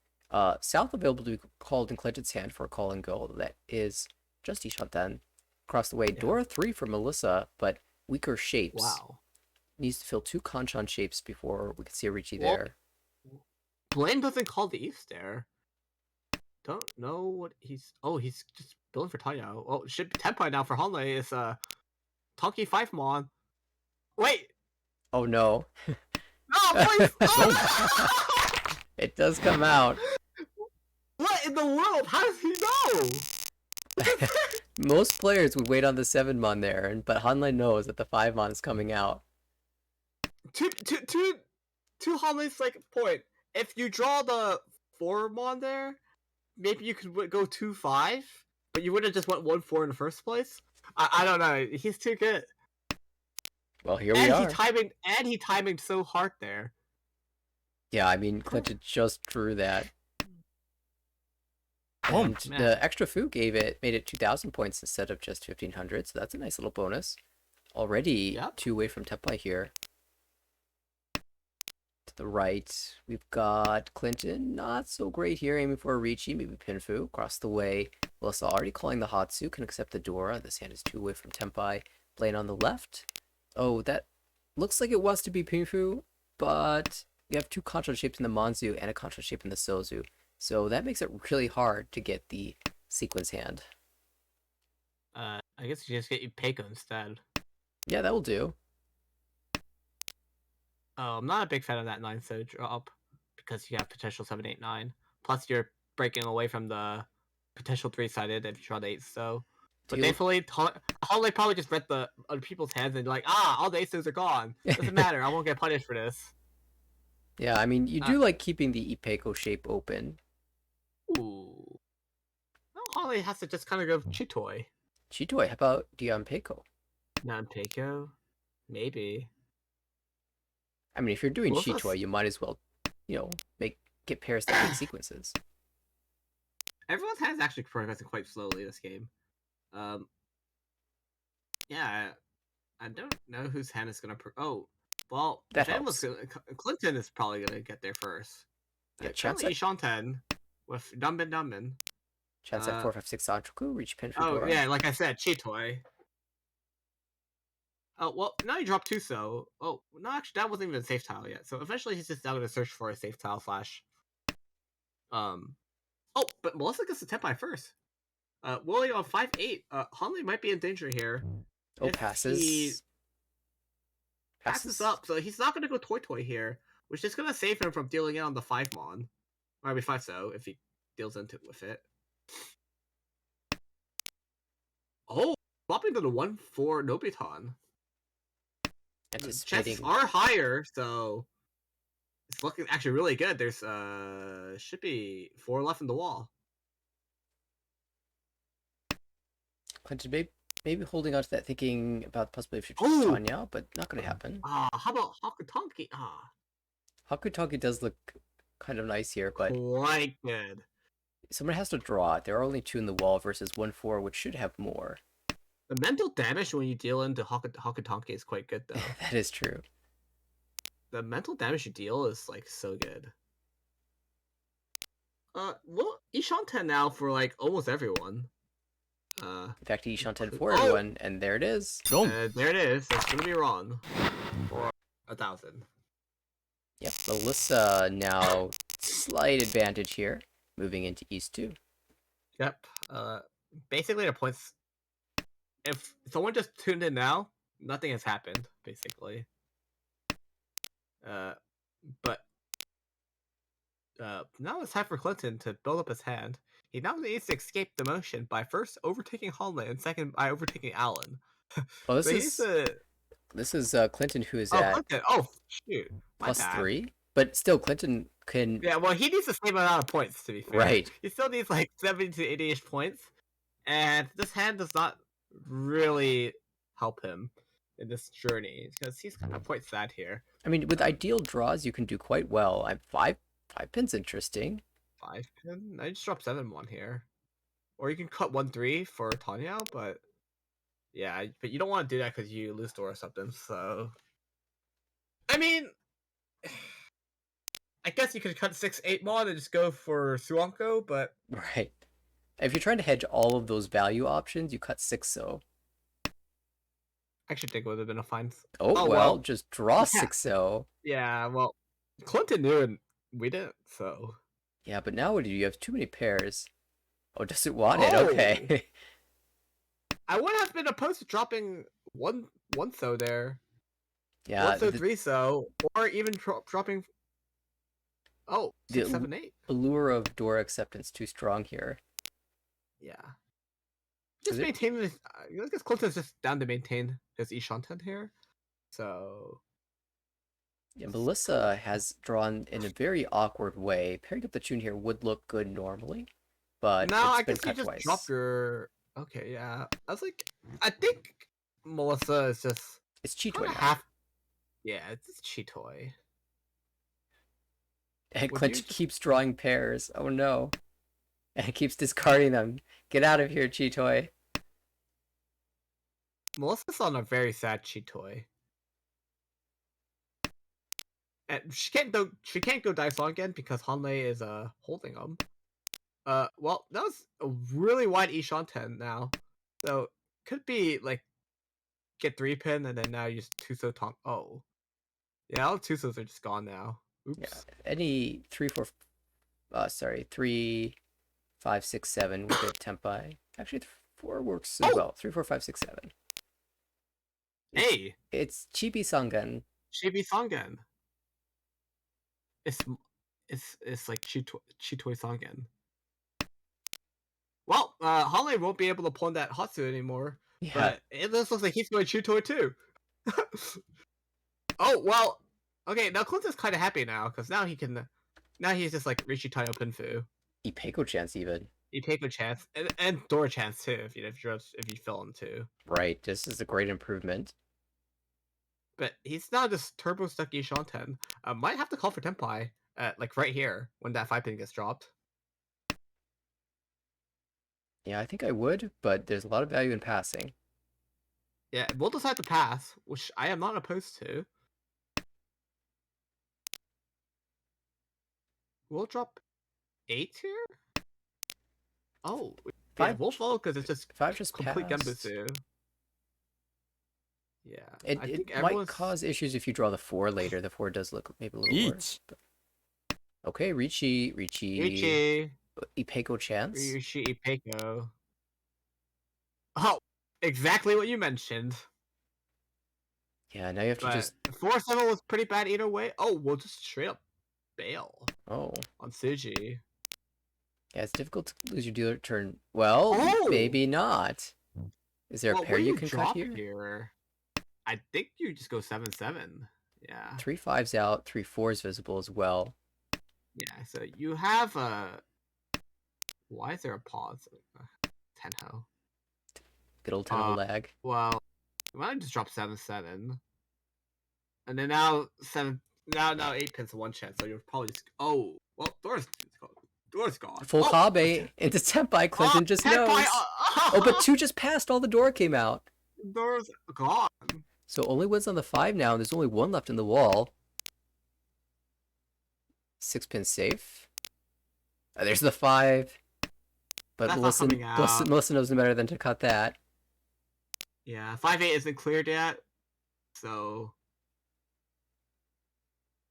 South available to be called in Clinton's hand for a call and go. That is just Ishanten. Across the way, Dora 3 for Melissa, but weaker shapes. Wow. Needs to fill 2 Kanchan shapes before we can see a Ricci there. Blaine doesn't call the East there. Don't know what he's... Oh, he's just building for Tanya. Oh, should be Tenpai now for Hanley. It's Tonki 5 Mon. Wait! Oh no. No, please! Oh, no! It does come out. What in the world? How does he know? Most players would wait on the 7 Mon there, but Hanley knows that the 5 Mon is coming out. To Hanley's like point, if you draw the 4 Mon there, maybe you could go 2-5, but you would have just went 1-4 in the first place. I don't know. He's too good. Well, here we are. He timing so hard there. Yeah, I mean, Clinton just drew that. And the extra foo made it 2,000 points instead of just 1,500, so that's a nice little bonus. Already 2 away from Tenpai here. To the right, we've got Clinton. Not so great here, aiming for a Ricci, maybe Pinfu. Across the way, Melissa already calling the Hatsu, can accept the Dora. This hand is 2 away from Tenpai. Playing on the left. Oh, that looks like it was to be Pinfu, but you have 2 contra shapes in the Manzu and a contra shape in the Sozu. So that makes it really hard to get the sequence hand. I guess you just get you Peiko instead. Yeah, that will do. Oh, I'm not a big fan of that 9 so drop because you have potential 7, 8, 9. Plus, you're breaking away from the potential 3-sided if you draw the 8 so. But Do you- thankfully, Holly probably just read the other people's hands and like, all the 8s are gone. Doesn't matter. I won't get punished for this. Yeah, I mean, you do like keeping the Ipeco shape open. Ooh. Well, Holly has to just kind of go Chitoi. Chitoi, how about Dion Peiko? Non Peiko? Maybe. I mean, if you're doing Well, that's- Chitoi, you might as well, get pairs that make sequences. Everyone's hands actually progressing quite slowly this game. Yeah, I don't know whose hand is gonna. Well, That was helps. Clinton is probably gonna get there first. Yeah, Currently Ishanten with Dumbin. Chance at 456 Sanchoku, reach pin for Oh Dora. yeah, like I said, Chitoi. Oh well, now you drop 2 so. Oh no, actually that wasn't even a safe tile yet. So eventually he's just now gonna search for a safe tile flash. Oh, but Melissa gets the Tenpai first. Willie on 5-8. Hunley might be in danger here. Oh, If passes. he passes up, so he's not gonna go Toy here, which is gonna save him from dealing in on the 5 mon. Or maybe 5 so if he deals into it with it. Oh, flopping to the 1-4 Nobiton. Anticipating. Chances are higher, so it's looking actually really good. There's should be 4 left in the wall. Clinton maybe holding on to that, thinking about the possibility of Oh! Tanya, but not going to happen. How about Hakutonki? Hakutoki does look kind of nice here, but Quite good. someone has to draw it. There are only 2 in the wall versus 1-4, which should have more. The mental damage when you deal into Hakutonki is quite good, though. That is true. The mental damage you deal is, like, so good. Well, Ishanten now for, like, almost everyone. In fact, Ishanten for everyone, and there it is. There it is. It's gonna be wrong. For 1,000. Yep, Melissa now slight advantage here, moving into East 2. Yep. Basically the points. If someone just tuned in now, nothing has happened. Basically. But now it's time for Clinton to build up his hand. He now needs to escape the motion by first overtaking Holland and second by overtaking Allen. Oh, So this is Clinton, who is Oh, at Clinton. Oh, shoot. My plus bad. 3, but still Clinton can. Yeah, well, he needs the same amount of points, to be fair. Right. He still needs like 70 to 80-ish points, and this hand does not really help him in this journey because he's kind of quite sad here. I mean, with ideal draws, you can do quite well. I'm 5 pins, interesting. 5 pin. I just dropped 7-1 here, or you can cut 1-3 for Tanya, but yeah, but you don't want to do that because you lose door or something. So, I mean, I guess you could cut 6-8 mod and just go for Suanko, but Right. If you're trying to hedge all of those value options, you cut 6 so. I actually think it would have been a fine. Oh, well, just draw 6 so. Yeah, well, Clinton knew and we didn't, so. Yeah, but now what do you have? Too many pairs. Oh, does it want it? Okay. I would have been opposed to dropping one so there. Yeah. 1 so 3 so, or even dropping. Oh, 6, The 7, 8. allure of Dora acceptance too strong here. Yeah. Just maintaining this. I guess Clinton's just down to maintain his Ishanten here. So. Yeah, Melissa has drawn in a very awkward way. Pairing up the tune here would look good normally, but Now it's I been guess you cut just twice. drop your. Okay, yeah. I think Melissa is just. It's Chitoi kinda now. half. Yeah, it's Chitoi. And Would Clint you just- keeps drawing pairs. Oh no. And keeps discarding them. Get out of here, Chitoi. Melissa's on a very sad Chitoi. And she can't go dice long again because Hanlei is holding them. Well, that was a really wide Ishan 10 now. So could be like get 3-pin and then now use Tuso Tong. Oh. Yeah, all Tusos are just gone now. Oops. Yeah, any 3, 4, sorry, 3, 5, 6, 7 with the tempai. Actually, 4 works as Oh! well. 3, 4, 5, 6, 7. Hey, It's Chibi Sangan. Chibi Sangen. It's like Chitoi Sangen. Well, Holly won't be able to pawn that Hatsu anymore. Yeah, But it just looks like he's going Chitoi too. Oh well. Okay, now Clint's kind of happy now because now he can. Now he's just like Rishi Tayo Pinfu. Ipeko chance even. You take a chance and Dora chance too if you fill him too. Right, this is a great improvement. But he's now just turbo stuck Ishan 10. Might have to call for Tempai, like right here when that 5-pin gets dropped. Yeah, I think I would, but there's a lot of value in passing. Yeah, we'll decide to pass, which I am not opposed to. We'll drop 8 here. Oh, yeah, 5, we'll follow because it's just 5 just complete passed. Genbutsu. Yeah, I It think might everyone's... cause issues if you draw the 4 later. The 4 does look maybe a little worse. Each. But... Okay, Richi, Richi, Ipeko chance. Ryushi Ipeko. Oh, exactly what you mentioned. Yeah, now you have to But just... 4-7 was pretty bad either way. Oh, we'll just straight up bail Oh. on Suji. Yeah, it's difficult to lose your dealer turn. Well, Oh! maybe not. Is there a Well, pair what do you can cut drop here? I think you just go 7-7. Yeah. 3 5's out, 3 4's visible as well. Yeah, so you have a... Why is there a pause? Tenho. Good old Tenho lag. Well, you might just drop 7-7. And then now 8 pins to 1 chance, so you're probably just... Oh, well, Dora's gone. Full Oh! Kabe into Senpai. Clinton just knows. Oh, but 2 just passed. All the door came out. Dora's gone. So only wins on the 5 now, and there's only 1 left in the wall. 6-pin safe. There's the 5. But That's not Melissa, coming out. Melissa knows no better than to cut that. Yeah, 5-8 isn't cleared yet, so...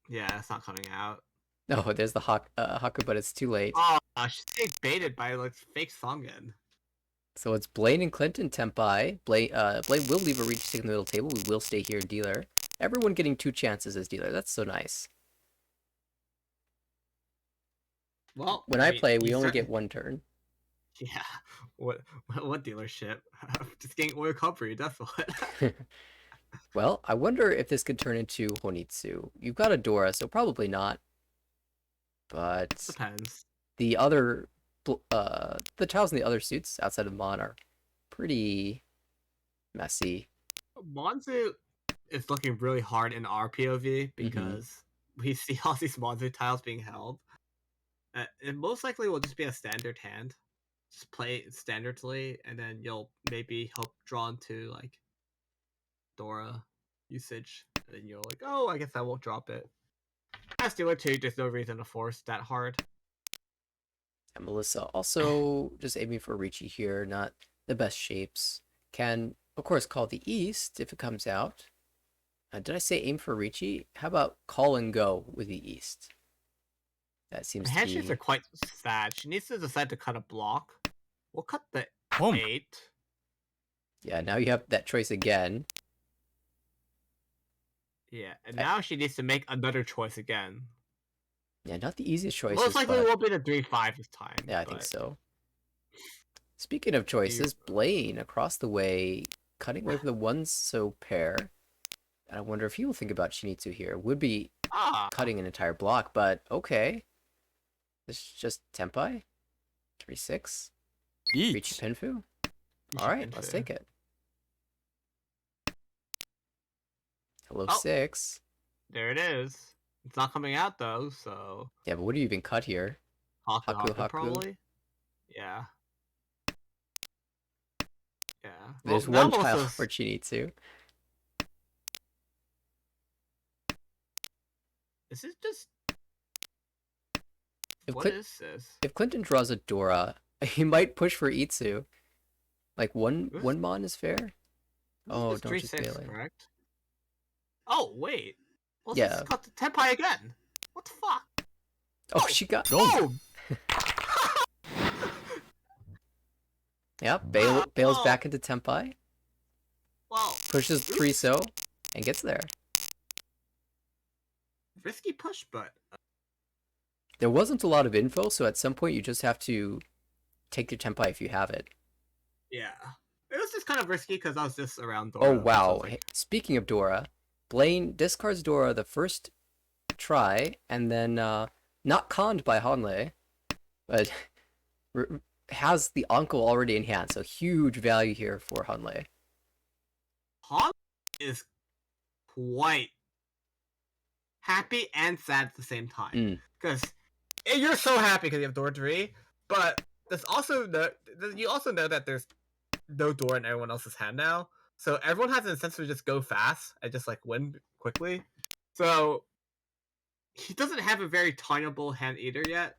Yeah, it's not coming out. No, there's the Haku, but it's too late. Oh, she's getting baited by like fake Songen. So it's Blaine and Clinton Tempai. Blaine will leave a reach stick in the middle table. We will stay here dealer. Everyone getting 2 chances as dealer. That's so nice. Well, When I mean, play, we you only start- get 1 turn. Yeah. What dealership? Just getting oil company, that's what. Well, I wonder if this could turn into Honitsu. You've got a Dora, so probably not. But Depends. the tiles in the other suits outside of Mon are pretty messy. Monzu is looking really hard in our POV because we see all these Monzu tiles being held. It most likely will just be a standard hand. Just play it standardly, and then you'll maybe hope drawn to like Dora usage, and then you're like, oh, I guess I won't drop it. As dealer 2, there's no reason to force that hard. And Melissa also just aiming for Ricci here, not the best shapes. Can, of course, call the East if it comes out. Did I say aim for Ricci? How about call and go with the East? That seems The to hand shapes be... are quite sad. She needs to decide to cut a block. We'll cut the Home. 8. Yeah, now you have that choice again. Yeah, and now she needs to make another choice again. Yeah, not the easiest choices, Most likely but... it won't be the 3-5 this time. Yeah, I think but- so. Speaking of choices, Blaine across the way, cutting away from the 1-so pair. And I wonder if he will think about Shinizu here. Would be cutting an entire block, but okay. This is just Tempai. 3-6. Reach Each. Pinfu. You Alright, should let's enter. take it. Hello, Oh. 6. There it is. It's not coming out though, so Yeah, but what do you even cut here? Haku Haku. probably. Yeah. Yeah. There's Well, one now tile Melissa's- for Shinizu. Is it just If what Clint, is this? if Clinton draws a Dora, he might push for Itsu. Like This, one mon is fair. this Oh, is don't choose 3/6, Bailey. correct? Oh wait. Well, this Yeah. is got the Tenpai again. What the fuck? Oh, she got. Oh! Yeah, bails oh. back into Tenpai, Well, pushes 3-so, and gets there. risky push, but There wasn't a lot of info, so at some point you just have to take your Tenpai if you have it. yeah. It was just kind of risky because I was just around Dora. Oh, so I wow. was like, Hey, speaking of Dora, Blaine discards Dora the first try, and then not conned by Hanley, but has the uncle already in hand, so huge value here for Hanley. Han is quite happy and sad at the same time. Because you're so happy because you have Dora 3, but there's also you also know that there's no Dora in everyone else's hand now. So everyone has an incentive to just go fast and just like win quickly. So he doesn't have a very timeable hand either yet.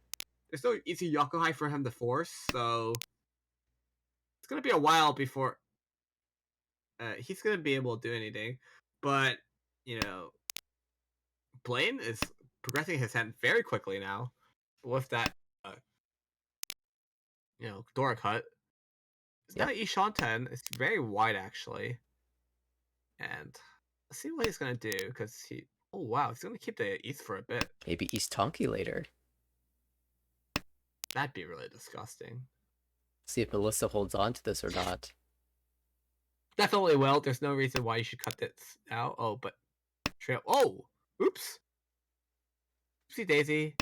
There's no easy Yokohai for him to force, so it's gonna be a while before he's gonna be able to do anything. But you know, Blaine is progressing his hand very quickly now with that, Dora cut. It's Yep. not Ishanten. It's very wide actually, and let's see what he's gonna do because he. Oh wow, he's gonna keep the East for a bit. Maybe East Tonki later. That'd be really disgusting. See if Melissa holds on to this or not. Definitely will. There's no reason why you should cut this out. Oh, but trail. Oh, oops. Oopsie daisy.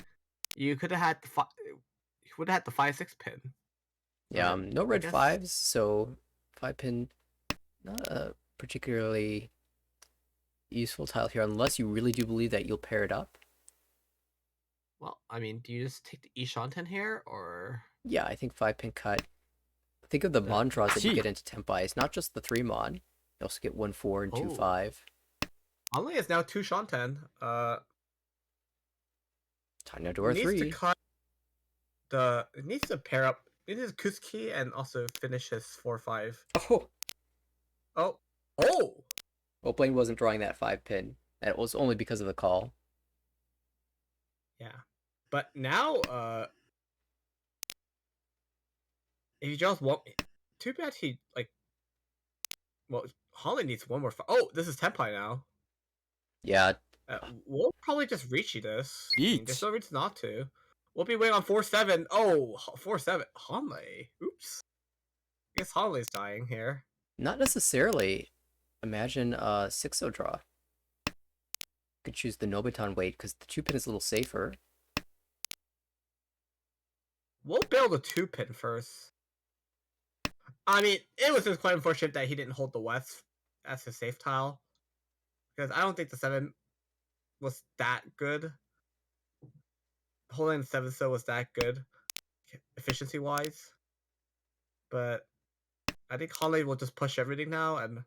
You could have had the You would have had the 5/6 pin. Yeah, But no I red guess- 5s, so 5-pin, not a particularly useful tile here, unless you really do believe that you'll pair it up. Well, I mean, do you just take the Ishanten here, or Yeah, I think 5-pin cut. Think of the mon draws that you Gee. get into Tenpai. It's not just the 3 mon. You also get 1-4 and 2-5. Only is now 2 Shanten. Tanya Dora Needs 3. to cut it needs to pair up. It is Kusuki and also finish his 4/5. Oh! Oh! Well, Blaine wasn't drawing that 5-pin. That was only because of the call. Yeah, but now if he draws one, too bad he like. Well, Holly needs one more. Oh, this is Tenpai now. Yeah, We'll probably just reach this. Eat. There's no reason not to. We'll be waiting on 4/7. Oh, 4/7. Hanley. Oops. I guess Hanley's dying here. not necessarily. Imagine a 6-0 draw. Could choose the Nobiton weight because the 2-pin is a little safer. We'll build a 2-pin first. I mean, it was just quite unfortunate that he didn't hold the West as his safe tile. Because I don't think the 7 was that good. Holding the 7 so was that good, efficiency wise. But I think Hanley will just push everything now, and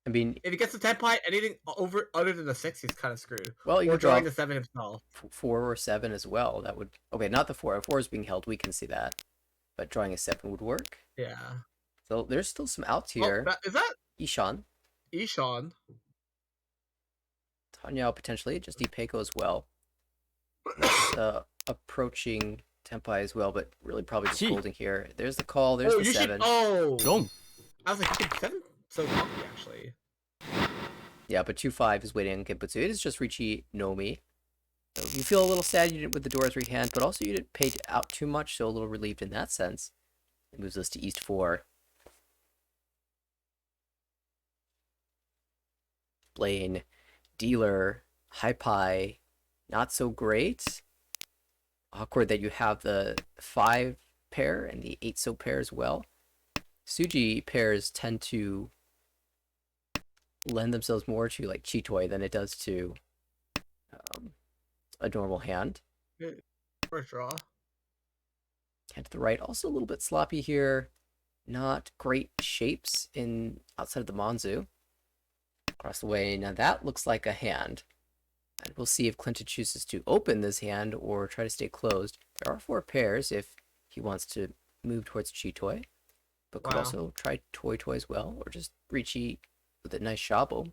I mean, if he gets the Tenpai, anything over other than the 6, he's kind of screwed. well, you Or could draw drawing the 7 himself. 4 or 7 as well. That would... Okay, not the 4. A 4 is being held. We can see that. But drawing a 7 would work. Yeah. So there's still some outs Oh, here. is that Ishan. Ishan? Tanya potentially. Just Ipeko as well. Approaching Tenpai as well, but really probably just Gee. holding here. There's the call. There's the 7. Oh! Wrong. I was like, you can 7 so lucky, actually. Yeah, but 2-5 is waiting on Genbutsu. It is just Richi Nomi. So you feel a little sad you didn't with the Dora's hand, but also you didn't pay out too much, so a little relieved in that sense. It moves us to East 4. Blaine, Dealer, Hypai, not so great. Awkward that you have the 5 pair and the 8-so pair as well. Suji pairs tend to lend themselves more to like Chitoi than it does to a normal hand. First draw. Hand to the right, also a little bit sloppy here. Not great shapes in outside of the Monzu. Across the way, now that looks like a hand. And we'll see if Clinton chooses to open this hand or try to stay closed. There are 4 pairs if he wants to move towards Chitoy, but could Wow. also try Toy Toy as well, or just Ricci with a nice Shabo.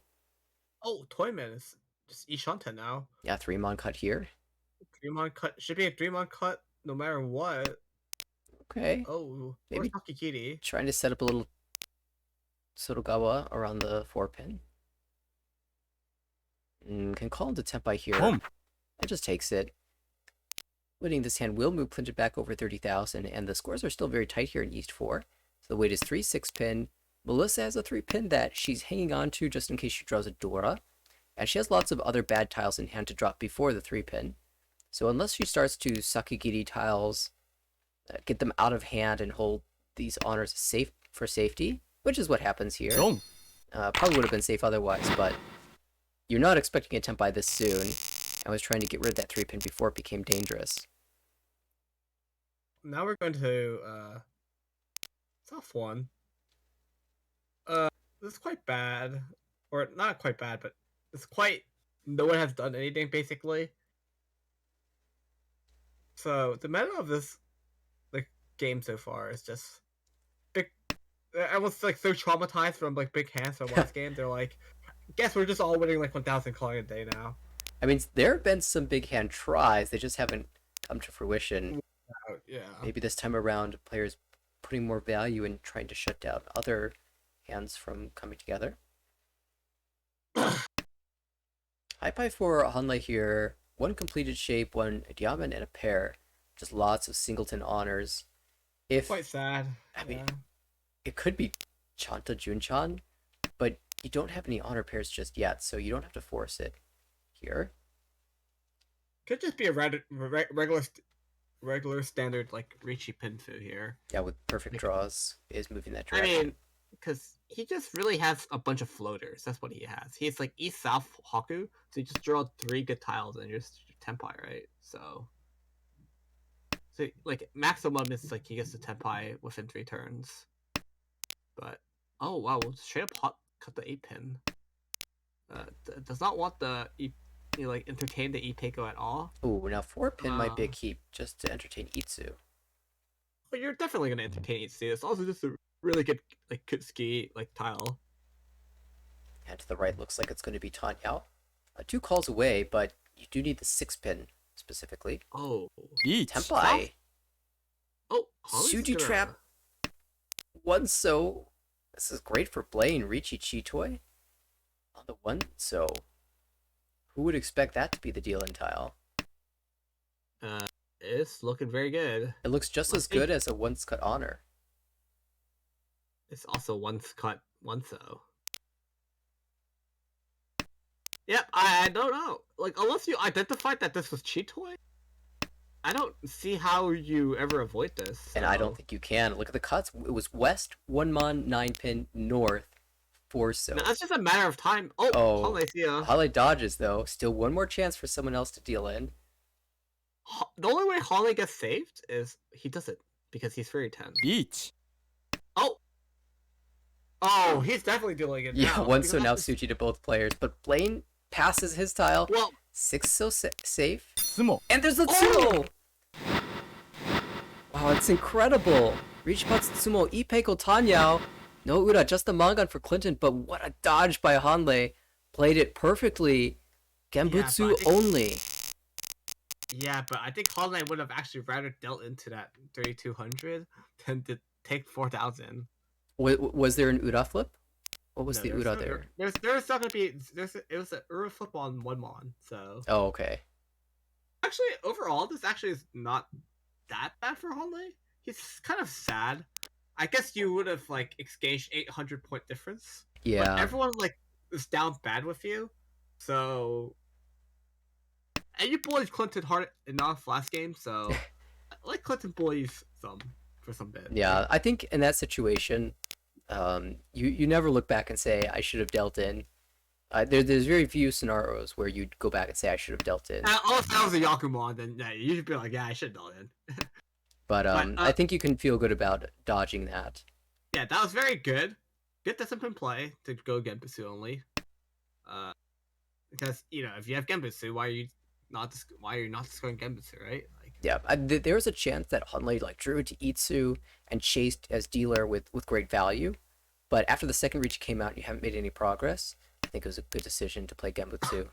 Oh, Toyman is just Ishanta now. Yeah, 3-mon cut here. Dreamon cut should be a Dreamon cut no matter what. Okay, Oh, Maybe- maybe Takikiri. trying to set up a little Sotogawa around the 4-pin. Can call into Tenpai here. Boom. It just takes it. Winning this hand will move Clinton back over 30,000, and the scores are still very tight here in East 4. So the weight is 3 6-pin. Melissa has a 3-pin that she's hanging on to just in case she draws a Dora. And she has lots of other bad tiles in hand to drop before the 3-pin. So unless she starts to Sakigiri tiles, get them out of hand and hold these honors safe for safety, which is what happens here. Dong. Probably would have been safe otherwise, but you're not expecting a Tenpai this soon. I was trying to get rid of that 3-pin before it became dangerous. Now we're going to tough one. This is quite bad. Or not quite bad, but it's quite no one has done anything basically. So the meta of this game so far is just big. Everyone's like so traumatized from like big hands from last game. They're like, guess we're just all winning like 1,000 calling a day now. I mean, there have been some big hand tries, they just haven't come to fruition. Yeah. Maybe this time around, players putting more value in trying to shut down other hands from coming together. High pie for Hanlei here. 1 completed shape, 1 diamond, and a pair. Just lots of singleton honors. If Quite sad. I mean, yeah. it could be Chanta Junchan, but you don't have any honor pairs just yet, so you don't have to force it here. Could just be a regular standard like Ricci Pinfu here. Yeah, with perfect draws is moving that I direction. mean, because he just really has a bunch of floaters. That's what he has. He's like East South Haku, so you just draw 3 good tiles and you're just Tenpai, right? So like maximum is like he gets the Tenpai within 3 turns. But oh wow, straight up cut the 8-pin. Does not want the like entertain the Ipeiko at all. Ooh, now 4-pin might be a keep just to entertain Itsu. But you're definitely gonna entertain Itsu. It's also just a really good like Kutsuki like tile. And to the right looks like it's going to be Tanyao. 2 calls away, but you do need the 6-pin specifically. Oh, Each. Tenpai. oh, Holly's Suji gonna- trap. 1 so. This is great for Blaine. Ricci Chitoy on the 1 so. Who would expect that to be the deal in tile? It's looking very good. It looks just as good as a once cut honor. It's also once cut, one so. Yep, I don't know. Like, unless you identified that this was Chitoy, I don't see how you ever avoid this. And I so- don't think you can. Look at the cuts. It was west, 1-mon, 9-pin, north, 4 so. No, that's just a matter of time. Oh, Oh. Holly, see ya. Holly dodges though. Still 1 more chance for someone else to deal in. The only way Holly gets saved is he does it because he's Fairy 10. Each. Oh, he's definitely doing it Yeah, now. 1 because so now that's- Suji to both players. But Blaine passes his tile. Well, 6 so safe. Tsumo. And there's the Tsumo! Wow, it's incredible. Reach Putz Tsumo, Ipeiko Tanyao. No Ura, just the Mangan for Clinton, but what a dodge by Hanlei. Played it perfectly. Genbutsu I think- only. Yeah, but I think Holland would have actually rather dealt into that 3,200 than to take 4,000. Was there an Ura flip? What was No, the there's Ura no- there? There's not gonna be. It was an Ura flip on 1-mon. So Oh, okay. actually, overall, this actually is not that bad for Holland. He's kind of sad. I guess you would have like exchanged 800-point difference. Yeah. But everyone like is down bad with you, so. And you bullied Clinton hard enough last game, so let Clinton bullies some for some bit. Yeah, I think in that situation, you never look back and say I should have dealt in. There's very few scenarios where you'd go back and say I should have dealt in. Unless that was a Yakumon, then yeah, you should be like, yeah, I should have dealt in. But but, I think you can feel good about dodging that. Yeah, that was very good. Good discipline play to go Genputsu only. Because if you have Genbutsu, why are you not discarding Genbutsu, right? Like, Yeah, there was a chance that Hunley like drew to Itsu and chased as dealer with great value, but after the second reach came out, and you haven't made any progress. I think it was a good decision to play Genbutsu.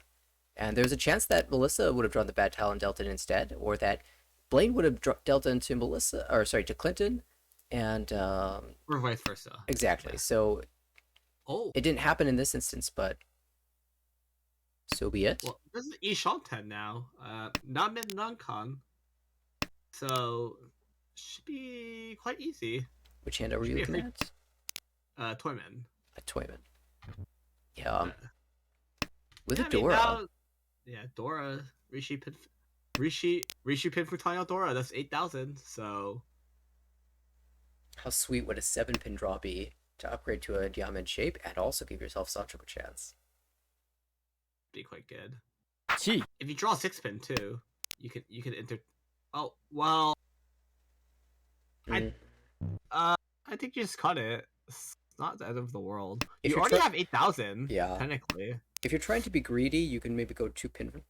And there's a chance that Melissa would have drawn the bad tile and dealt it instead, or that Blaine would have dealt into Melissa, or sorry, to Clinton, and or vice versa. exactly. Yeah. So Oh, it didn't happen in this instance, but so be it. well, this is Ishanten now. Not mid non-con, so should be quite easy. Which hand are we Should be a looking free- at? Toyman. A Toyman. Yeah, Uh, with yeah, a Dora. now, yeah, Dora Rishi pin for Tanya Dora. That's 8,000. So How sweet would a 7-pin draw be to upgrade to a diamond shape and also give yourself such a chance? be quite good. 1 If you draw 6-pin too, you can enter. Oh well, Mm. I think you just cut it. It's not the end of the world. If You you're already try- have 8,000. Yeah. Technically. If you're trying to be greedy, you can maybe go 2-pin.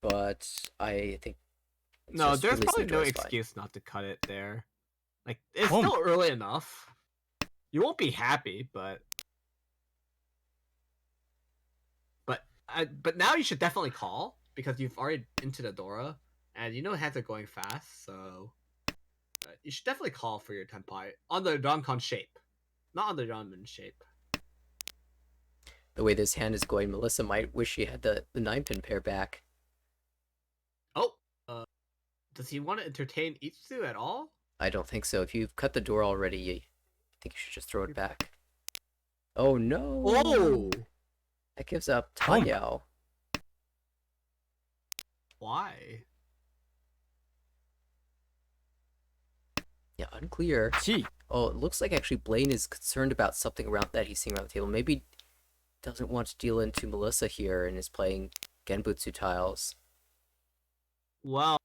But I think No, just there's releasing probably the no Dora is fine. excuse not to cut it there. Like it's Boom. still early enough. You won't be happy, but now you should definitely call because you've already into the Dora, and hands are going fast, so you should definitely call for your Tenpai on the Donkon shape, not on the Donman shape. The way this hand is going, Melissa might wish she had the 9-pin pair back. Oh, does he want to entertain Itsu at all? I don't think so. If you've cut the door already, I think you should just throw it back. Oh no! Oh, That gives up Tanyao. why? Yeah, unclear. 1 Oh, it looks like actually Blaine is concerned about something around that he's seeing around the table. Maybe doesn't want to deal into Melissa here and is playing Genbutsu tiles. Well,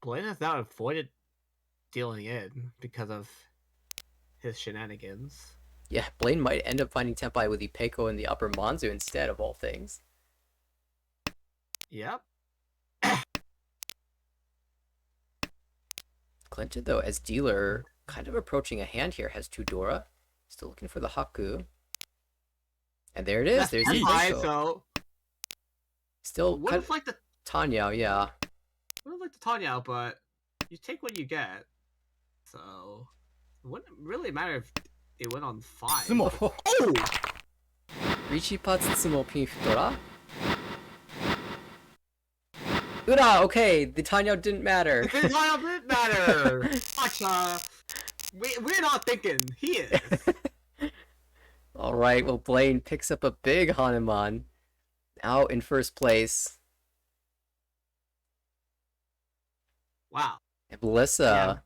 Blaine has now avoided dealing in because of his shenanigans. Yeah, Blaine might end up finding Tenpai with Ipeko and the upper Manzu instead of all things. Yep. Clinton, though, as dealer, kind of approaching a hand here, has 2 Dora. Still looking for the Haku. And there it is. That's There's pretty high, Ipeko. so Still would kind have liked the Tanyao, yeah. Tanya, but you take what you get. So it wouldn't really matter if it went on 5. つも Oh! Richipa Tsumo Pin Futora? Ura, okay, the Tanyao didn't matter. The Tanya didn't matter. Gotcha. We're not thinking. He is. Alright, well, Blaine picks up a big Hanuman. Now in first place. Wow. And Melissa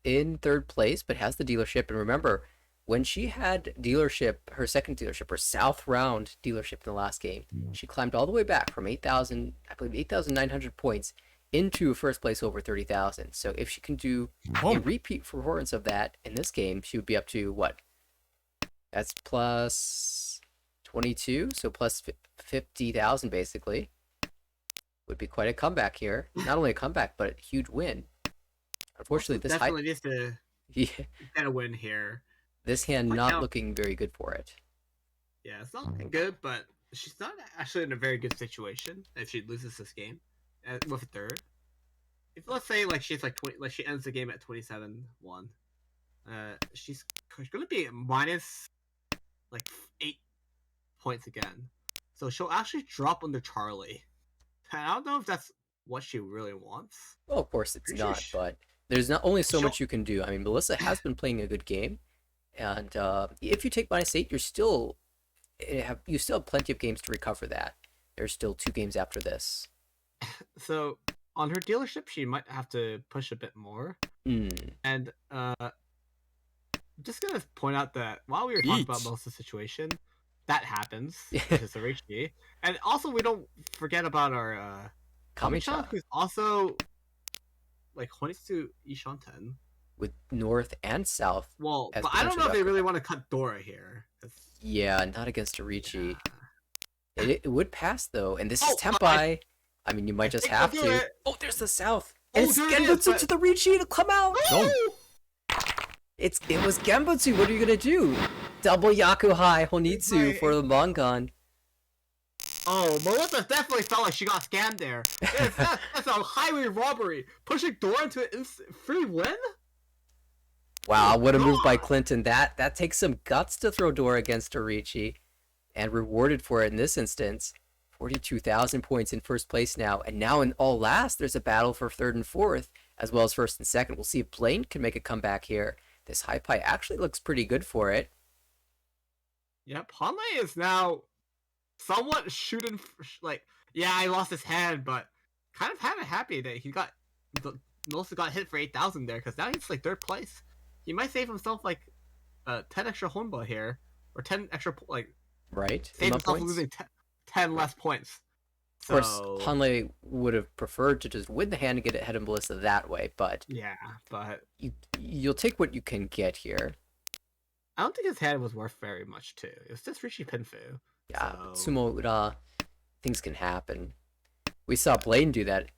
in third place, but has the dealership. And remember, when she had dealership, her second dealership, her South Round dealership in the last game, she climbed all the way back from 8,000, I believe 8,900 points into first place over 30,000. So if she can do a repeat performance of that in this game, she would be up to what? That's plus 22, so plus 50,000 basically. Would be quite a comeback here. Not only a comeback, but a huge win. Unfortunately, this definitely needs to yeah, get a win here. this hand Like not how- looking very good for it. Yeah, it's not looking good, but she's not actually in a very good situation if she loses this game with a third. If let's say like she's like 20, like she ends the game at 27-1, she's gonna be minus like 8 points again. So she'll actually drop under Charlie. And I don't know if that's what she really wants. Well, of course it's Pretty sure not, she- but there's not only so She'll- much you can do. I mean, Melissa has been playing a good game, and if you take -8, you still have plenty of games to recover that. There's still 2 games after this. So on her dealership, she might have to push a bit more. Hmm. And I'm just gonna point out that while we were talking about Each. Melissa's situation, that happens. Which is Arichi. And also we don't forget about our Kamicha, Kamicha. who's also like Honitsu Ishanten. with north and south Well, as but I don't know potentially if they really upcoming. want to cut Dora here. Yeah, not against Torichi. Yeah. It would pass though, and this is Oh, Tempai. I mean, you I might just think they'll have do to. it. Oh, there's the south, and Oh, it's there it is, Genbutsu but- to the Richi to come out. Don't. It was Genbutsu. What are you gonna do? Double Yakuhai Honitsu for the Mangan. Oh, Melissa definitely felt like she got scammed there. That's a highway robbery. Pushing Dora into an free win? Wow, what a move by God. Clinton. That takes some guts to throw Dora against Torichi, and rewarded for it in this instance. 42,000 points in first place now, and now in all last, there's a battle for third and fourth, as well as first and second. We'll see if Blaine can make a comeback here. This high pie actually looks pretty good for it. Yep, Hanley is now somewhat shooting, like, yeah, I lost his hand, but kind of happy that he got, Melissa got hit for 8,000 there, because now he's like third place. He might save himself like 10 extra Honba here, or 10 extra, like, Right? save Ima himself points? losing 10 less points. Of course, So, Hanley would have preferred to just win the hand and get ahead of Melissa that way, but yeah, but you'll take what you can get here. I don't think his hand was worth very much too. It was just Rishi Pinfu. Yeah, but So- Tsumo Ura, things can happen. We saw Blaine do that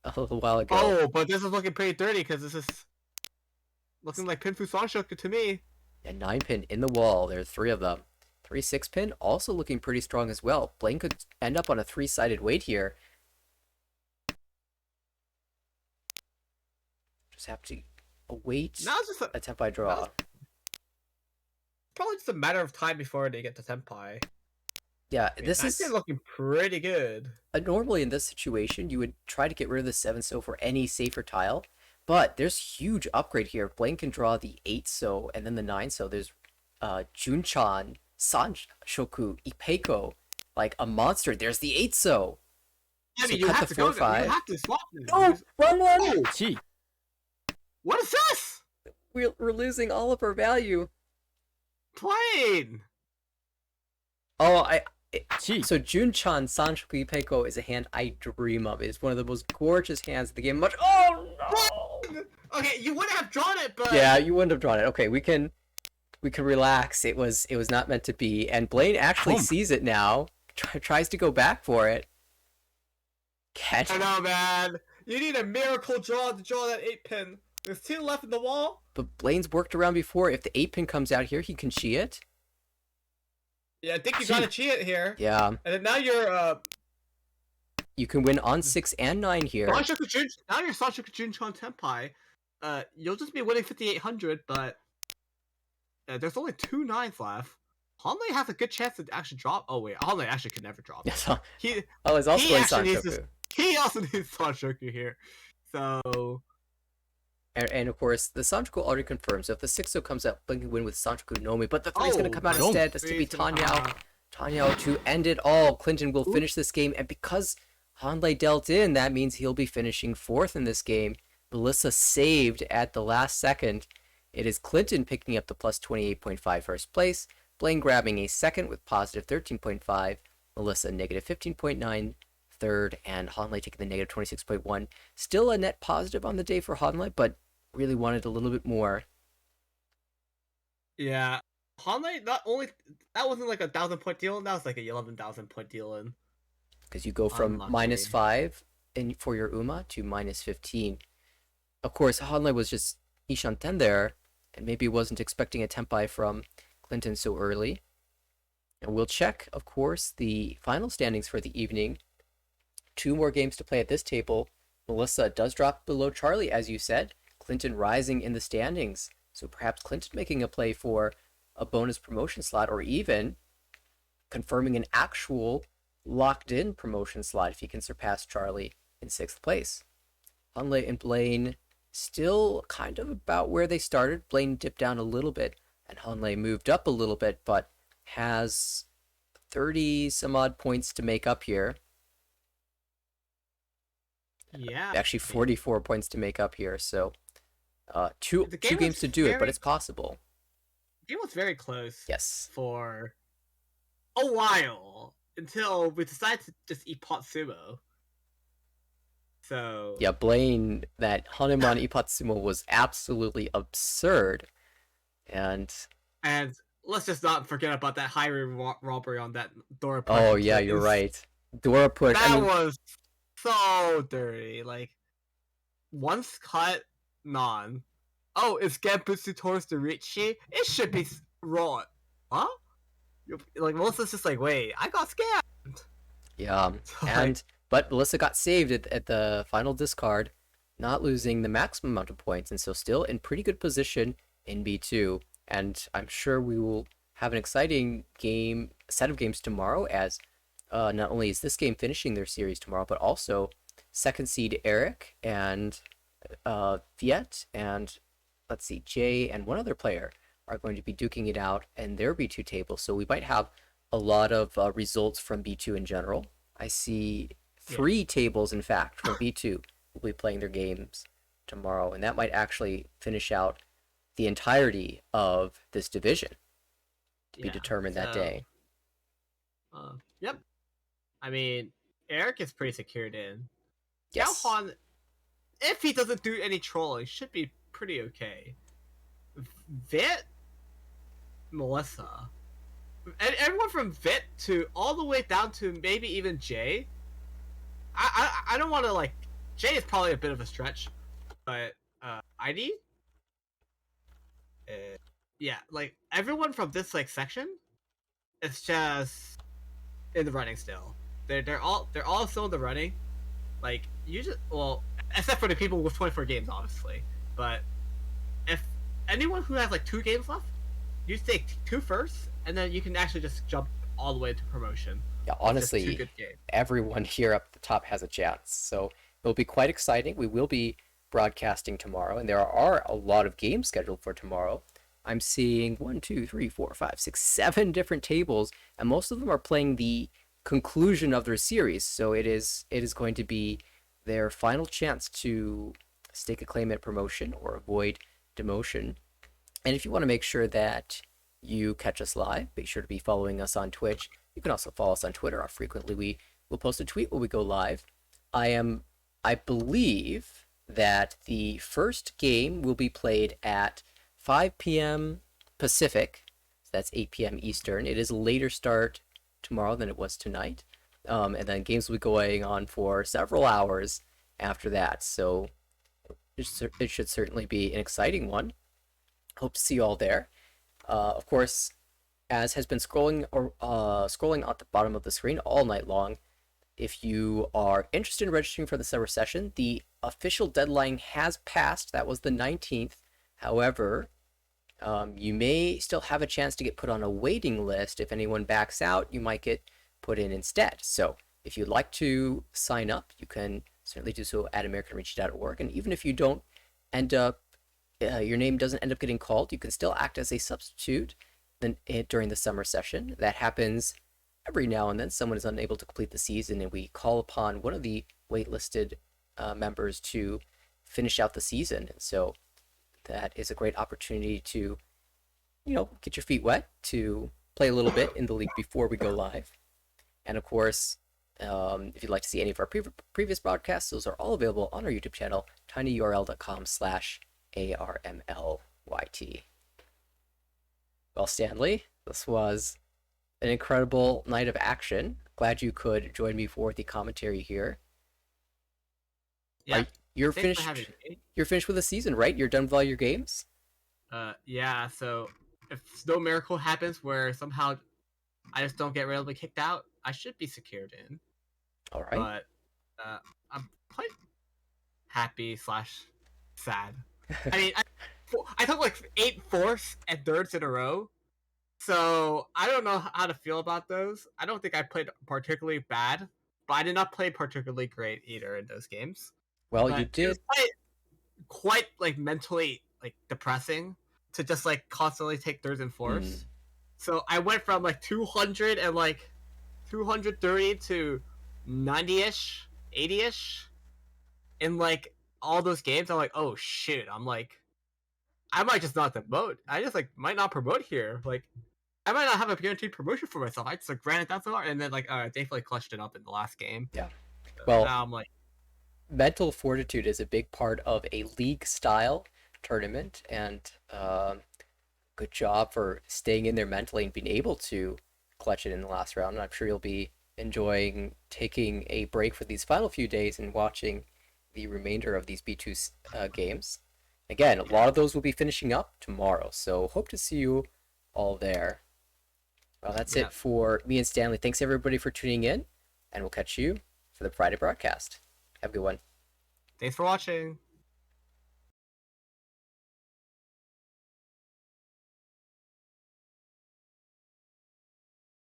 a little while ago. Oh, but this is looking pretty dirty because this is looking like Pinfu Sanshoku to me. And 9-pin in the wall. There are 3 of them. 3 6-pin also looking pretty strong as well. Blaine could end up on a 3-sided weight here. Just have to await Now it's just a Tempai draw. probably just a matter of time before they get to Senpai. Yeah, I mean, this that's is looking pretty good. normally in this situation you would try to get rid of the 7 so for any safer tile, but there's huge upgrade here. Blaine can draw the 8 so and then the 9 so. There's Junchan, Sanshoku, Ipeiko, like a monster. There's the 8 so. I So mean, you cut have the to go. 4-5. You have to swap them. No, run one. Oh, 1 what is this? We're losing all of our value. Plain. Oh, 1 so Junchan Sanshoku Ipeiko is a hand I dream of. It's one of the most gorgeous hands in the game. Oh no! Okay, you would have drawn it, but Yeah, you wouldn't have drawn it. Okay, we can relax. It was not meant to be. And Blaine actually Boom. sees it now. Tries to go back for it. Catch. I know, man. You need a miracle draw to draw that 8-pin. There's 2 left in the wall. But Blaine's worked around before. If the 8-pin comes out here, he can chi it. Yeah, I think you Gee. gotta cheat it here. Yeah, And then now you're you can win on 6 and 9 here. now you're Sashoku Junchan Tenpai. You'll just be winning 5,800, but there's only 2 9s left. Hanley has a good chance to actually drop. Oh wait, Hanley actually could never drop. Yes. Oh, He it's also He playing actually needs Sanshoku. he also needs Sashoku here. So And of course, the Sanchoku already confirmed. So if the 6-0 comes out, Blaine can win with Sanchoku Nomi. But the 3 is going to come out no. instead. That's to be Tanyao to end it all. Clinton will finish this game. And because Hanley dealt in, that means he'll be finishing 4th in this game. Melissa saved at the last second. It is Clinton picking up the plus 28.5 first place. Blaine grabbing a second with positive 13.5. Melissa negative 15.9 third. And Hanley taking the negative 26.1. Still a net positive on the day for Hanley, but really wanted a little bit more. yeah, Hanley not only that wasn't like a 1,000-point deal. That was like a 11,000-point deal in. Because you go from Unlucky. -5 for your Uma to -15. Of course, Hanley was just Ishanten there, and maybe wasn't expecting a Tempai from Clinton so early. And we'll check, of course, the final standings for the evening. 2 more games to play at this table. Melissa does drop below Charlie, as you said. Clinton rising in the standings. So perhaps Clinton making a play for a bonus promotion slot, or even confirming an actual locked-in promotion slot if he can surpass Charlie in 6th place. Hanley and Blaine still kind of about where they started. Blaine dipped down a little bit, and Hanley moved up a little bit, but has 30 some odd points to make up here. Yeah, Actually, 44 points to make up here. So, two The game games was to do it, but very it's possible. the game was very close. Yes. For a while until we decided to just eat pot sumo. So Yeah, Blaine, that Hanuman Ipatsumo was absolutely absurd. And and let's just not forget about that highway robbery on that door oh parking yeah, you're place. right. Dora push. I That mean, was so dirty. Like once cut, non. Oh, it's Genbutsu towards the Richie. It should be raw. Huh? Like Melissa's just like, wait, I got scammed. yeah, Like, but Melissa got saved at the final discard, not losing the maximum amount of points, and so still in pretty good position in B2. And I'm sure we will have an exciting set of games tomorrow, as not only is this game finishing their series tomorrow, but also second seed Eric and Viet and let's see, Jay and one other player are going to be duking it out in their B2 table. So we might have a lot of results from B2 in general. I see three tables, in fact, from B2 will be playing their games tomorrow, and that might actually finish out the entirety of this division to be determined that day. Yep. I mean, Eric is pretty secured in. Yes. Yaohan, if he doesn't do any trolling, should be pretty okay. Vit, Melissa, and everyone from Vit to all the way down to maybe even Jay. I don't want to like. Jay is probably a bit of a stretch, but ID. Yeah, like everyone from this like section, it's just in the running still. They're all still in the running. Like you just except for the people with 24 games, obviously. But if anyone who has like 2 games left, you take 2 first, and then you can actually just jump all the way to promotion. Yeah, honestly, everyone here up at the top has a chance. So it'll be quite exciting. We will be broadcasting tomorrow, and there are a lot of games scheduled for tomorrow. I'm seeing 1, 2, 3, 4, 5, 6, 7 different tables, and most of them are playing the conclusion of their series. So it is going to be their final chance to stake a claim at promotion or avoid demotion. And if you want to make sure that you catch us live, be sure to be following us on Twitch. You can also follow us on Twitter. How frequently we will post a tweet when we go live. I believe that the first game will be played at 5 p.m. Pacific. So that's 8 p.m. Eastern. It is a later start tomorrow than it was tonight. And then games will be going on for several hours after that. So it should certainly be an exciting one. Hope to see you all there. Of course, as has been scrolling at the bottom of the screen all night long, if you are interested in registering for the summer session, the official deadline has passed. That was the 19th. However, you may still have a chance to get put on a waiting list. If anyone backs out, you might get put in instead. So if you'd like to sign up, you can certainly do so at AmericanReach.org. And even if you don't end up, your name doesn't end up getting called, you can still act as a substitute during the summer session. That happens every now and then. Someone is unable to complete the season, and we call upon one of the waitlisted members to finish out the season. And so that is a great opportunity to, get your feet wet, to play a little bit in the league before we go live. And of course, if you'd like to see any of our previous broadcasts, those are all available on our YouTube channel, tinyurl.com/ARMLYT. Well, Stanley, this was an incredible night of action. Glad you could join me for the commentary here. Yeah, you're finished. You're finished with the season, right? You're done with all your games. Yeah. So if no miracle happens where somehow I just don't get randomly kicked out, I should be secured in. All right. But I'm quite happy / sad. I mean, I took like 8 fourths and thirds in a row, so I don't know how to feel about those. I don't think I played particularly bad, but I did not play particularly great either in those games. Well, but you did. It was quite like mentally like depressing to just like constantly take thirds and fourths. So I went from like 200 and like 230 to 90ish, 80ish in like all those games. I'm like, oh shit! I'm like, I might just not promote. I just like might not promote here. Like, I might not have a guaranteed promotion for myself. I just like ran it down so hard, and then like thankfully clutched it up in the last game. Yeah. Well, now I'm like, mental fortitude is a big part of a league style tournament, and good job for staying in there mentally and being able to clutch it in the last round. And I'm sure you'll be enjoying taking a break for these final few days and watching the remainder of these B2 games. Again, a lot of those will be finishing up tomorrow, so hope to see you all there. Well, that's Yeah. it for me and Stanley. Thanks everybody for tuning in, and we'll catch you for the Friday broadcast. Have a good one. Thanks for watching.